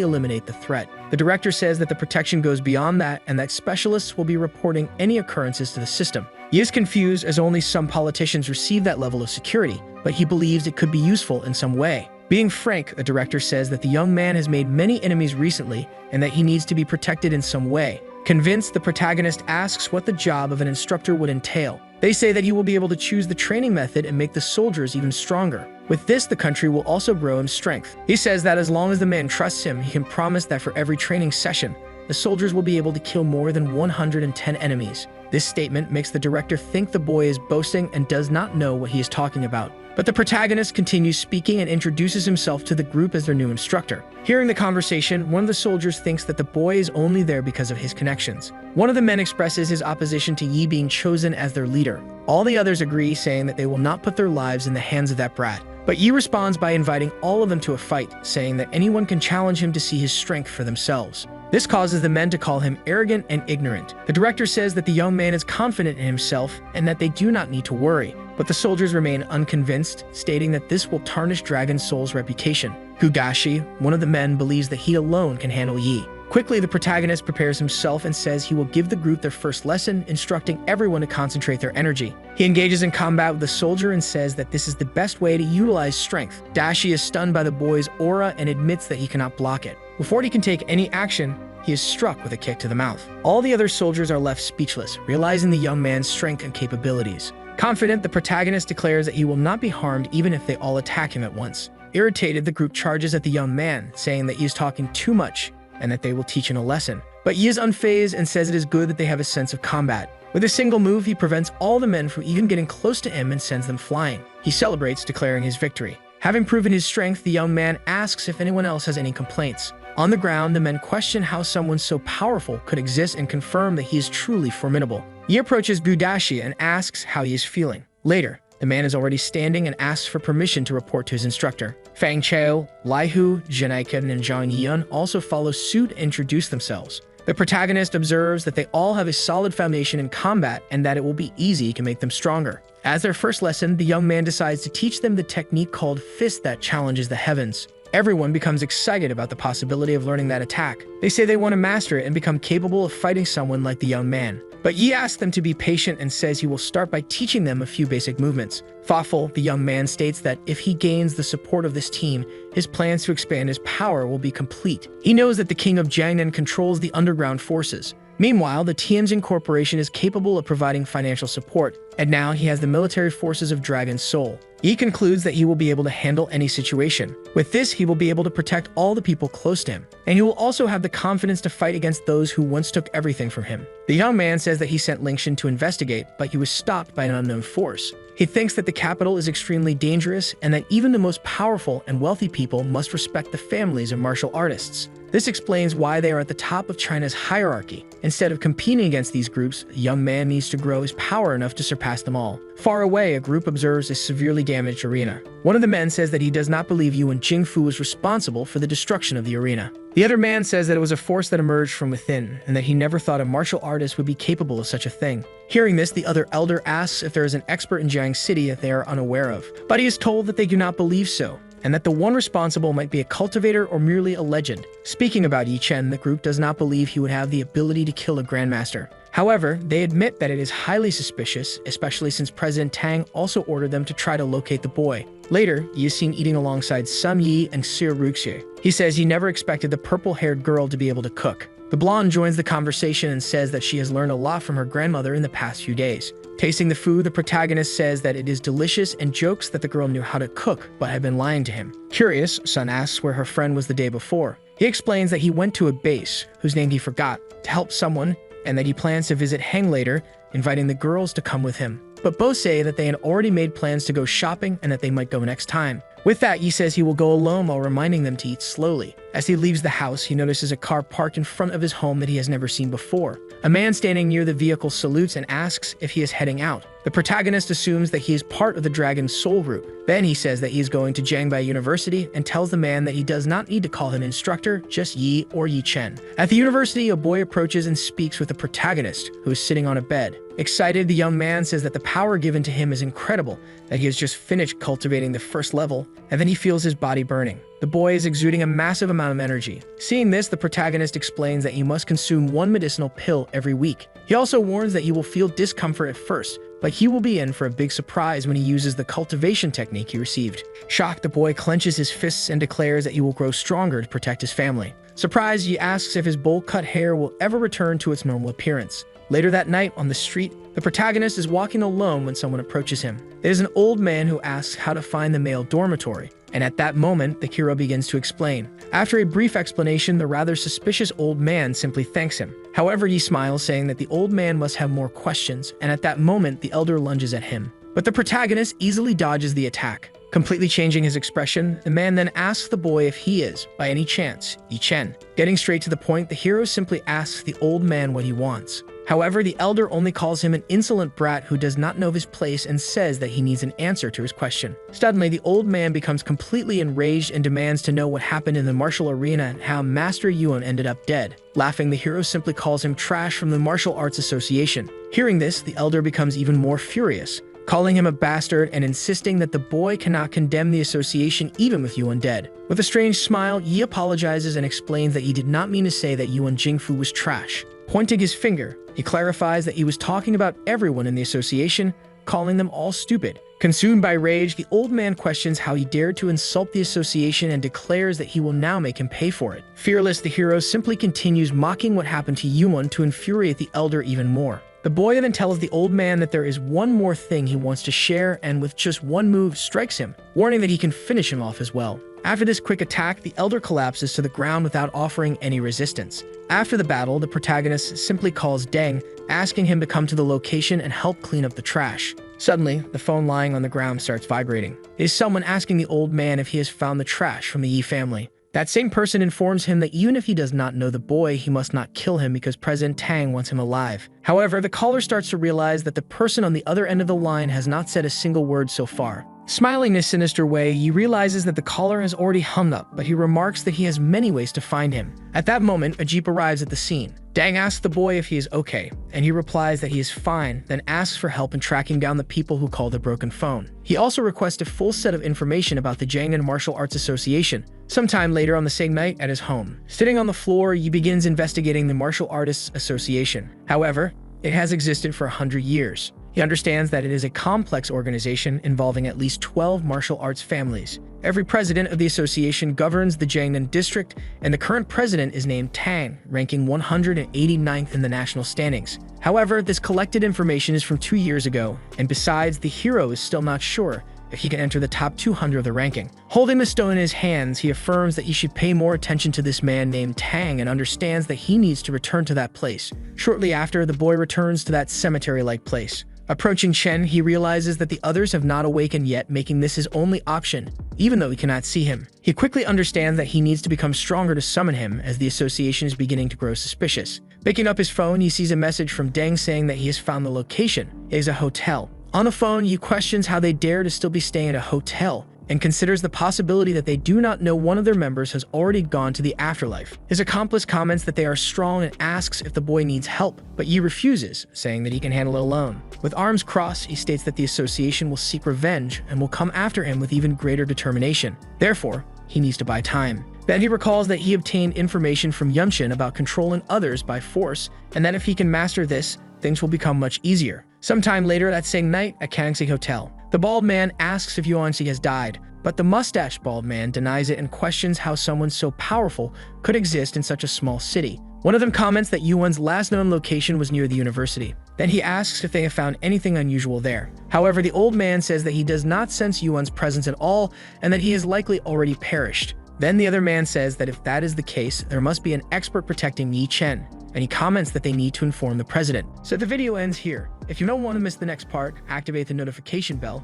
eliminate the threat. The director says that the protection goes beyond that and that specialists will be reporting any occurrences to the system. He is confused as only some politicians receive that level of security, but he believes it could be useful in some way. Being frank, the director says that the young man has made many enemies recently and that he needs to be protected in some way. Convinced, the protagonist asks what the job of an instructor would entail. They say that he will be able to choose the training method and make the soldiers even stronger. With this, the country will also grow in strength. He says that as long as the man trusts him, he can promise that for every training session, the soldiers will be able to kill more than 110 enemies. This statement makes the director think the boy is boasting and does not know what he is talking about. But the protagonist continues speaking and introduces himself to the group as their new instructor. Hearing the conversation, one of the soldiers thinks that the boy is only there because of his connections. One of the men expresses his opposition to Yi being chosen as their leader. All the others agree, saying that they will not put their lives in the hands of that brat. But Yi responds by inviting all of them to a fight, saying that anyone can challenge him to see his strength for themselves. This causes the men to call him arrogant and ignorant. The director says that the young man is confident in himself and that they do not need to worry. But the soldiers remain unconvinced, stating that this will tarnish Dragon Soul's reputation. Hugashi, one of the men, believes that he alone can handle Yi. Quickly, the protagonist prepares himself and says he will give the group their first lesson, instructing everyone to concentrate their energy. He engages in combat with the soldier and says that this is the best way to utilize strength. Dashi is stunned by the boy's aura and admits that he cannot block it. Before he can take any action, he is struck with a kick to the mouth. All the other soldiers are left speechless, realizing the young man's strength and capabilities. Confident, the protagonist declares that he will not be harmed even if they all attack him at once. Irritated, the group charges at the young man, saying that he is talking too much and that they will teach him a lesson. But he is unfazed and says it is good that they have a sense of combat. With a single move, he prevents all the men from even getting close to him and sends them flying. He celebrates, declaring his victory. Having proven his strength, the young man asks if anyone else has any complaints. On the ground, the men question how someone so powerful could exist and confirm that he is truly formidable. He approaches Budashi and asks how he is feeling. Later, the man is already standing and asks for permission to report to his instructor. Fang Chao, Lai Hu, Jenaiken, and Zhang Yun also follow suit and introduce themselves. The protagonist observes that they all have a solid foundation in combat and that it will be easy to make them stronger. As their first lesson, the young man decides to teach them the technique called Fist that challenges the heavens. Everyone becomes excited about the possibility of learning that attack. They say they want to master it and become capable of fighting someone like the young man. But Yi asks them to be patient and says he will start by teaching them a few basic movements. Thoughtful, the young man states that if he gains the support of this team, his plans to expand his power will be complete. He knows that the king of Jiangnan controls the underground forces. Meanwhile, the Tianjin Corporation is capable of providing financial support, and now he has the military forces of Dragon Soul. He concludes that he will be able to handle any situation. With this, he will be able to protect all the people close to him, and he will also have the confidence to fight against those who once took everything from him. The young man says that he sent Lingshan to investigate, but he was stopped by an unknown force. He thinks that the capital is extremely dangerous and that even the most powerful and wealthy people must respect the families of martial artists. This explains why they are at the top of China's hierarchy. Instead of competing against these groups, the young man needs to grow his power enough to surpass them all. Far away, a group observes a severely damaged arena. One of the men says that he does not believe Yuan Jingfu was responsible for the destruction of the arena. The other man says that it was a force that emerged from within, and that he never thought a martial artist would be capable of such a thing. Hearing this, the other elder asks if there is an expert in Jiang City that they are unaware of, but he is told that they do not believe so, and that the one responsible might be a cultivator or merely a legend. Speaking about Yi Chen, the group does not believe he would have the ability to kill a grandmaster. However, they admit that it is highly suspicious, especially since President Tang also ordered them to try to locate the boy. Later, Yi is seen eating alongside Sun Yi and Xie Ruxie. He says he never expected the purple-haired girl to be able to cook. The blonde joins the conversation and says that she has learned a lot from her grandmother in the past few days. Tasting the food, the protagonist says that it is delicious and jokes that the girl knew how to cook but had been lying to him. Curious, Sun asks where her friend was the day before. He explains that he went to a base, whose name he forgot, to help someone, and that he plans to visit Heng later, inviting the girls to come with him. But both say that they had already made plans to go shopping and that they might go next time. With that, Yi says he will go alone while reminding them to eat slowly. As he leaves the house, he notices a car parked in front of his home that he has never seen before. A man standing near the vehicle salutes and asks if he is heading out. The protagonist assumes that he is part of the Dragon Soul group. Then he says that he is going to Jiangbai University and tells the man that he does not need to call him instructor, just Yi or Yi Chen. At the university, a boy approaches and speaks with the protagonist, who is sitting on a bed. Excited, the young man says that the power given to him is incredible, that he has just finished cultivating the first level, and then he feels his body burning. The boy is exuding a massive amount of energy. Seeing this, the protagonist explains that he must consume one medicinal pill every week. He also warns that he will feel discomfort at first, but he will be in for a big surprise when he uses the cultivation technique he received. Shocked, the boy clenches his fists and declares that he will grow stronger to protect his family. Surprised, he asks if his bowl-cut hair will ever return to its normal appearance. Later that night, on the street, the protagonist is walking alone when someone approaches him. It is an old man who asks how to find the male dormitory, and at that moment, the hero begins to explain. After a brief explanation, the rather suspicious old man simply thanks him. However, he smiles, saying that the old man must have more questions, and at that moment, the elder lunges at him. But the protagonist easily dodges the attack. Completely changing his expression, the man then asks the boy if he is, by any chance, Yi Chen. Getting straight to the point, the hero simply asks the old man what he wants. However, the elder only calls him an insolent brat who does not know his place and says that he needs an answer to his question. Suddenly, the old man becomes completely enraged and demands to know what happened in the martial arena and how Master Yuan ended up dead. Laughing, the hero simply calls him trash from the Martial Arts Association. Hearing this, the elder becomes even more furious, calling him a bastard and insisting that the boy cannot condemn the association even with Yuan dead. With a strange smile, Yi apologizes and explains that he did not mean to say that Yuan Jingfu was trash. Pointing his finger, he clarifies that he was talking about everyone in the association, calling them all stupid. Consumed by rage, the old man questions how he dared to insult the association and declares that he will now make him pay for it. Fearless, the hero simply continues mocking what happened to Yuwon to infuriate the elder even more. The boy then tells the old man that there is one more thing he wants to share, and with just one move strikes him, warning that he can finish him off as well. After this quick attack, the elder collapses to the ground without offering any resistance. After the battle, the protagonist simply calls Deng, asking him to come to the location and help clean up the trash. Suddenly, the phone lying on the ground starts vibrating. It is someone asking the old man if he has found the trash from the Yi family. That same person informs him that even if he does not know the boy, he must not kill him because President Tang wants him alive. However, the caller starts to realize that the person on the other end of the line has not said a single word so far. Smiling in a sinister way, he realizes that the caller has already hung up, but he remarks that he has many ways to find him. At that moment, a jeep arrives at the scene. Dang asks the boy if he is okay, and he replies that he is fine, then asks for help in tracking down the people who called the broken phone. He also requests a full set of information about the Jiangnan Martial Arts Association. Sometime later on the same night at his home, sitting on the floor, he begins investigating the Martial Artists Association. However, it has existed for 100 years. He understands that it is a complex organization involving at least 12 martial arts families. Every president of the association governs the Jiangnan district, and the current president is named Tang, ranking 189th in the national standings. However, this collected information is from 2 years ago, and besides, the hero is still not sure if he can enter the top 200 of the ranking. Holding the stone in his hands, he affirms that he should pay more attention to this man named Tang and understands that he needs to return to that place. Shortly after, the boy returns to that cemetery-like place. Approaching Chen, he realizes that the others have not awakened yet, making this his only option, even though he cannot see him. He quickly understands that he needs to become stronger to summon him, as the association is beginning to grow suspicious. Picking up his phone, he sees a message from Deng saying that he has found the location. It is a hotel. On the phone, he questions how they dare to still be staying at a hotel, and considers the possibility that they do not know one of their members has already gone to the afterlife. His accomplice comments that they are strong and asks if the boy needs help, but Yi refuses, saying that he can handle it alone. With arms crossed, he states that the association will seek revenge and will come after him with even greater determination. Therefore, he needs to buy time. Then he recalls that he obtained information from Yumshin about controlling others by force, and that if he can master this, things will become much easier. Sometime later that same night at Kangxi Hotel, the bald man asks if Yuanxi has died, but the mustached bald man denies it and questions how someone so powerful could exist in such a small city. One of them comments that Yuan's last known location was near the university. Then he asks if they have found anything unusual there. However, the old man says that he does not sense Yuan's presence at all and that he has likely already perished. Then the other man says that if that is the case, there must be an expert protecting Yi Chen, and he comments that they need to inform the president. So the video ends here. If you don't want to miss the next part, activate the notification bell,